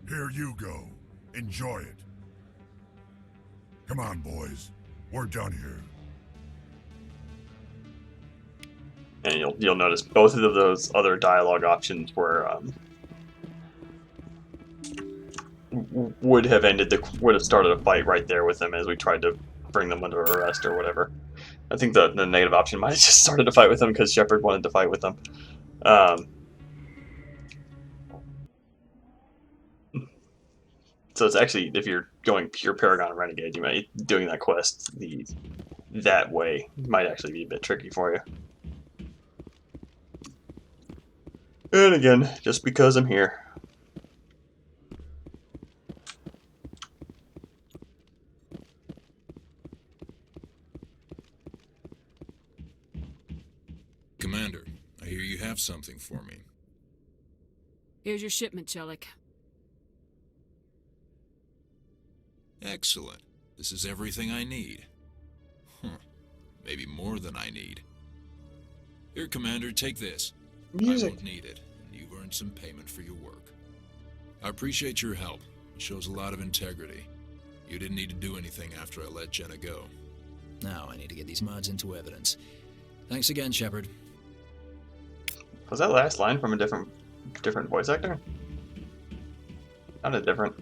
Here you go. Enjoy it. Come on, boys. We're done here. And you'll notice both of those other dialogue options were would have started a fight right there with them as we tried to bring them under arrest or whatever. I think the negative option might have just started a fight with them because Shepard wanted to fight with them. So it's actually, if you're going pure Paragon Renegade, you might doing that quest that way might actually be a bit tricky for you. And again, just because I'm here. Commander, I hear you have something for me. Here's your shipment, Chelik. Excellent. This is everything I need. Maybe more than I need. Here, Commander, take this. Music. I won't need it, and you've earned some payment for your work. I appreciate your help. It shows a lot of integrity. You didn't need to do anything after I let Jenna go. Now I need to get these mods into evidence. Thanks again, Shepard. Was that last line from a different voice actor? Sounded different.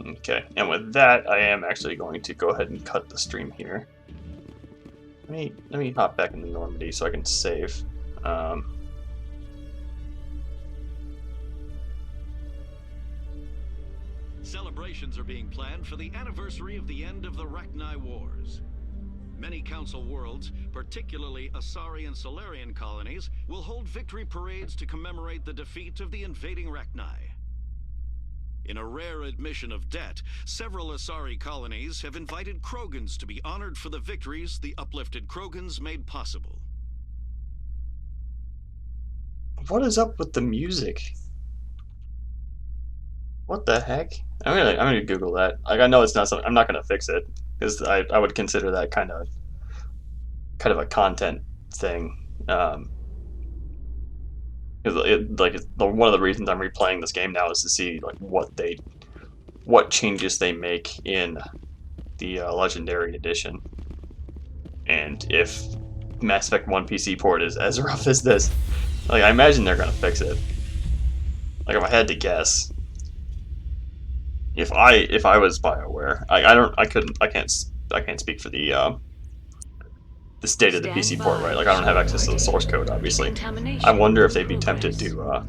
Okay, and with that, I am actually going to go ahead and cut the stream here. Let me hop back into Normandy so I can save. Celebrations are being planned for the anniversary of the end of the Rachni Wars. Many Council worlds, particularly Asari and Solarian colonies, will hold victory parades to commemorate the defeat of the invading Rachni. In a rare admission of debt, several Asari colonies have invited Krogans to be honored for the victories the uplifted Krogans made possible. What is up with the music? What the heck? I'm gonna Google that. Like, I know it's not something. I'm not gonna fix it because I would consider that kind of a content thing. Because one of the reasons I'm replaying this game now is to see like what changes they make in the Legendary Edition, and if Mass Effect 1 PC port is as rough as this, like I imagine they're gonna fix it. Like if I had to guess, if I was BioWare, I can't speak for the state of the PC port, right? Like I don't have access to the source code, obviously. I wonder if they'd be tempted to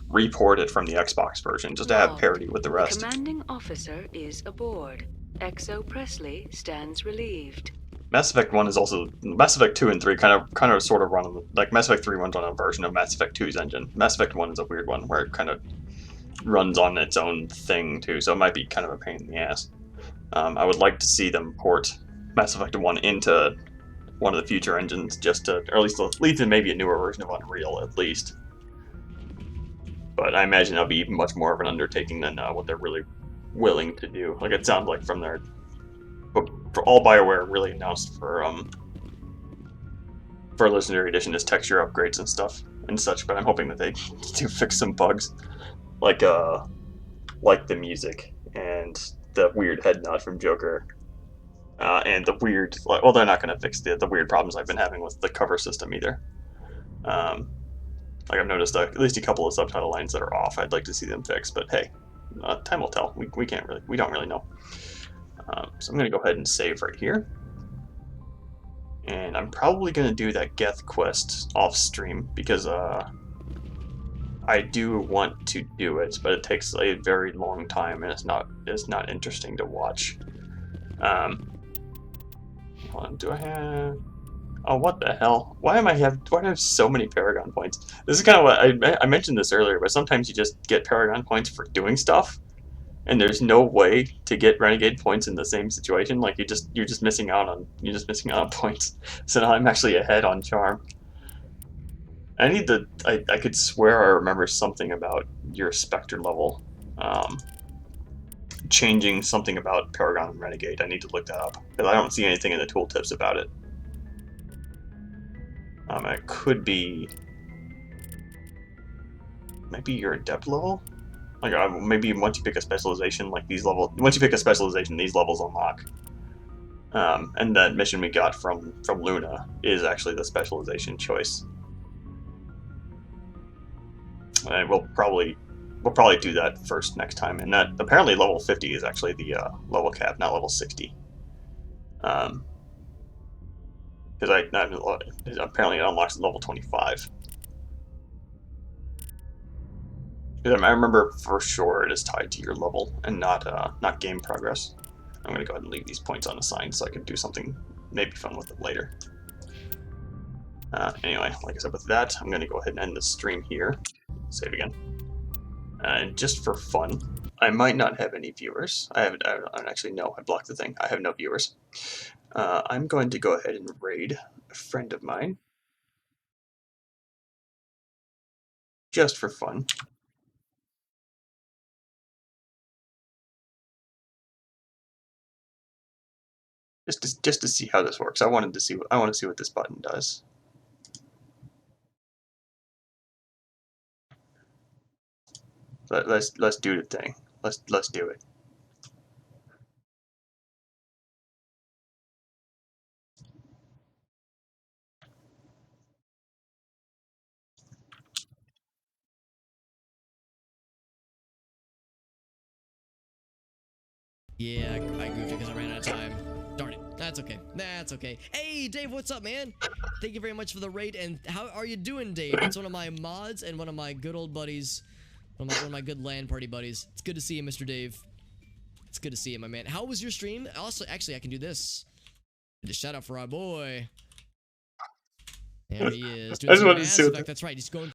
report it from the Xbox version, just to have parity with the rest. The commanding officer is aboard. XO Presley stands relieved. Mass Effect 1 is also Mass Effect 2 and 3 kind of sort of run on like Mass Effect 3 runs on a version of Mass Effect 2's engine. Mass Effect 1 is a weird one where it kind of runs on its own thing too, so it might be kind of a pain in the ass. I would like to see them port Mass Effect 1 into one of the future engines, just to, or at least lead to maybe a newer version of Unreal at least. But I imagine that'll be even much more of an undertaking than what they're really willing to do. Like it sounds like from their, for all BioWare really announced for Legendary Edition is texture upgrades and stuff and such. But I'm hoping that they do fix some bugs, like the music and the weird head nod from Joker. And the weird, well, they're not going to fix the weird problems I've been having with the cover system either. Like I've noticed at least a couple of subtitle lines that are off. I'd like to see them fixed, but hey, time will tell. We don't really know. So I'm going to go ahead and save right here. And I'm probably going to do that Geth quest off stream because I do want to do it, but it takes a very long time and it's not interesting to watch. Hold on, do I have? Oh, what the hell? Why do I have so many Paragon points? This is kind of what I mentioned this earlier, but sometimes you just get Paragon points for doing stuff, and there's no way to get Renegade points in the same situation. Like you're just missing out on points. So now I'm actually ahead on Charm. I could swear I remember something about your Spectre level. Changing something about Paragon and Renegade. I need to look that up because I don't see anything in the tooltips about it. It could be maybe your adept level. Like maybe once you pick a specialization, like these levels unlock. And that mission we got from Luna is actually the specialization choice. And we'll probably do that first next time. And that apparently level 50 is actually the level cap, not level 60. Because apparently it unlocks level 25. I remember for sure it is tied to your level and not game progress. I'm gonna go ahead and leave these points unassigned so I can do something maybe fun with them later. Anyway, like I said, with that, I'm gonna go ahead and end the stream here. Save again. And just for fun, I might not have any viewers. I actually no, I blocked the thing. I have no viewers. I'm going to go ahead and raid a friend of mine. Just for fun. Just to see how this works. I want to see what this button does. Let's do the thing. Let's do it. Yeah, I goofed because I ran out of time. Darn it. That's okay. That's okay. Hey, Dave, what's up, man? Thank you very much for the raid. And how are you doing, Dave? It's one of my mods and one of my good old buddies. One of my good LAN party buddies. It's good to see you, Mr. Dave. It's good to see you, my man. How was your stream? Also, actually, I can do this. Just shout out for our boy. There he is. Doing some Mass Effect. That's right. He's going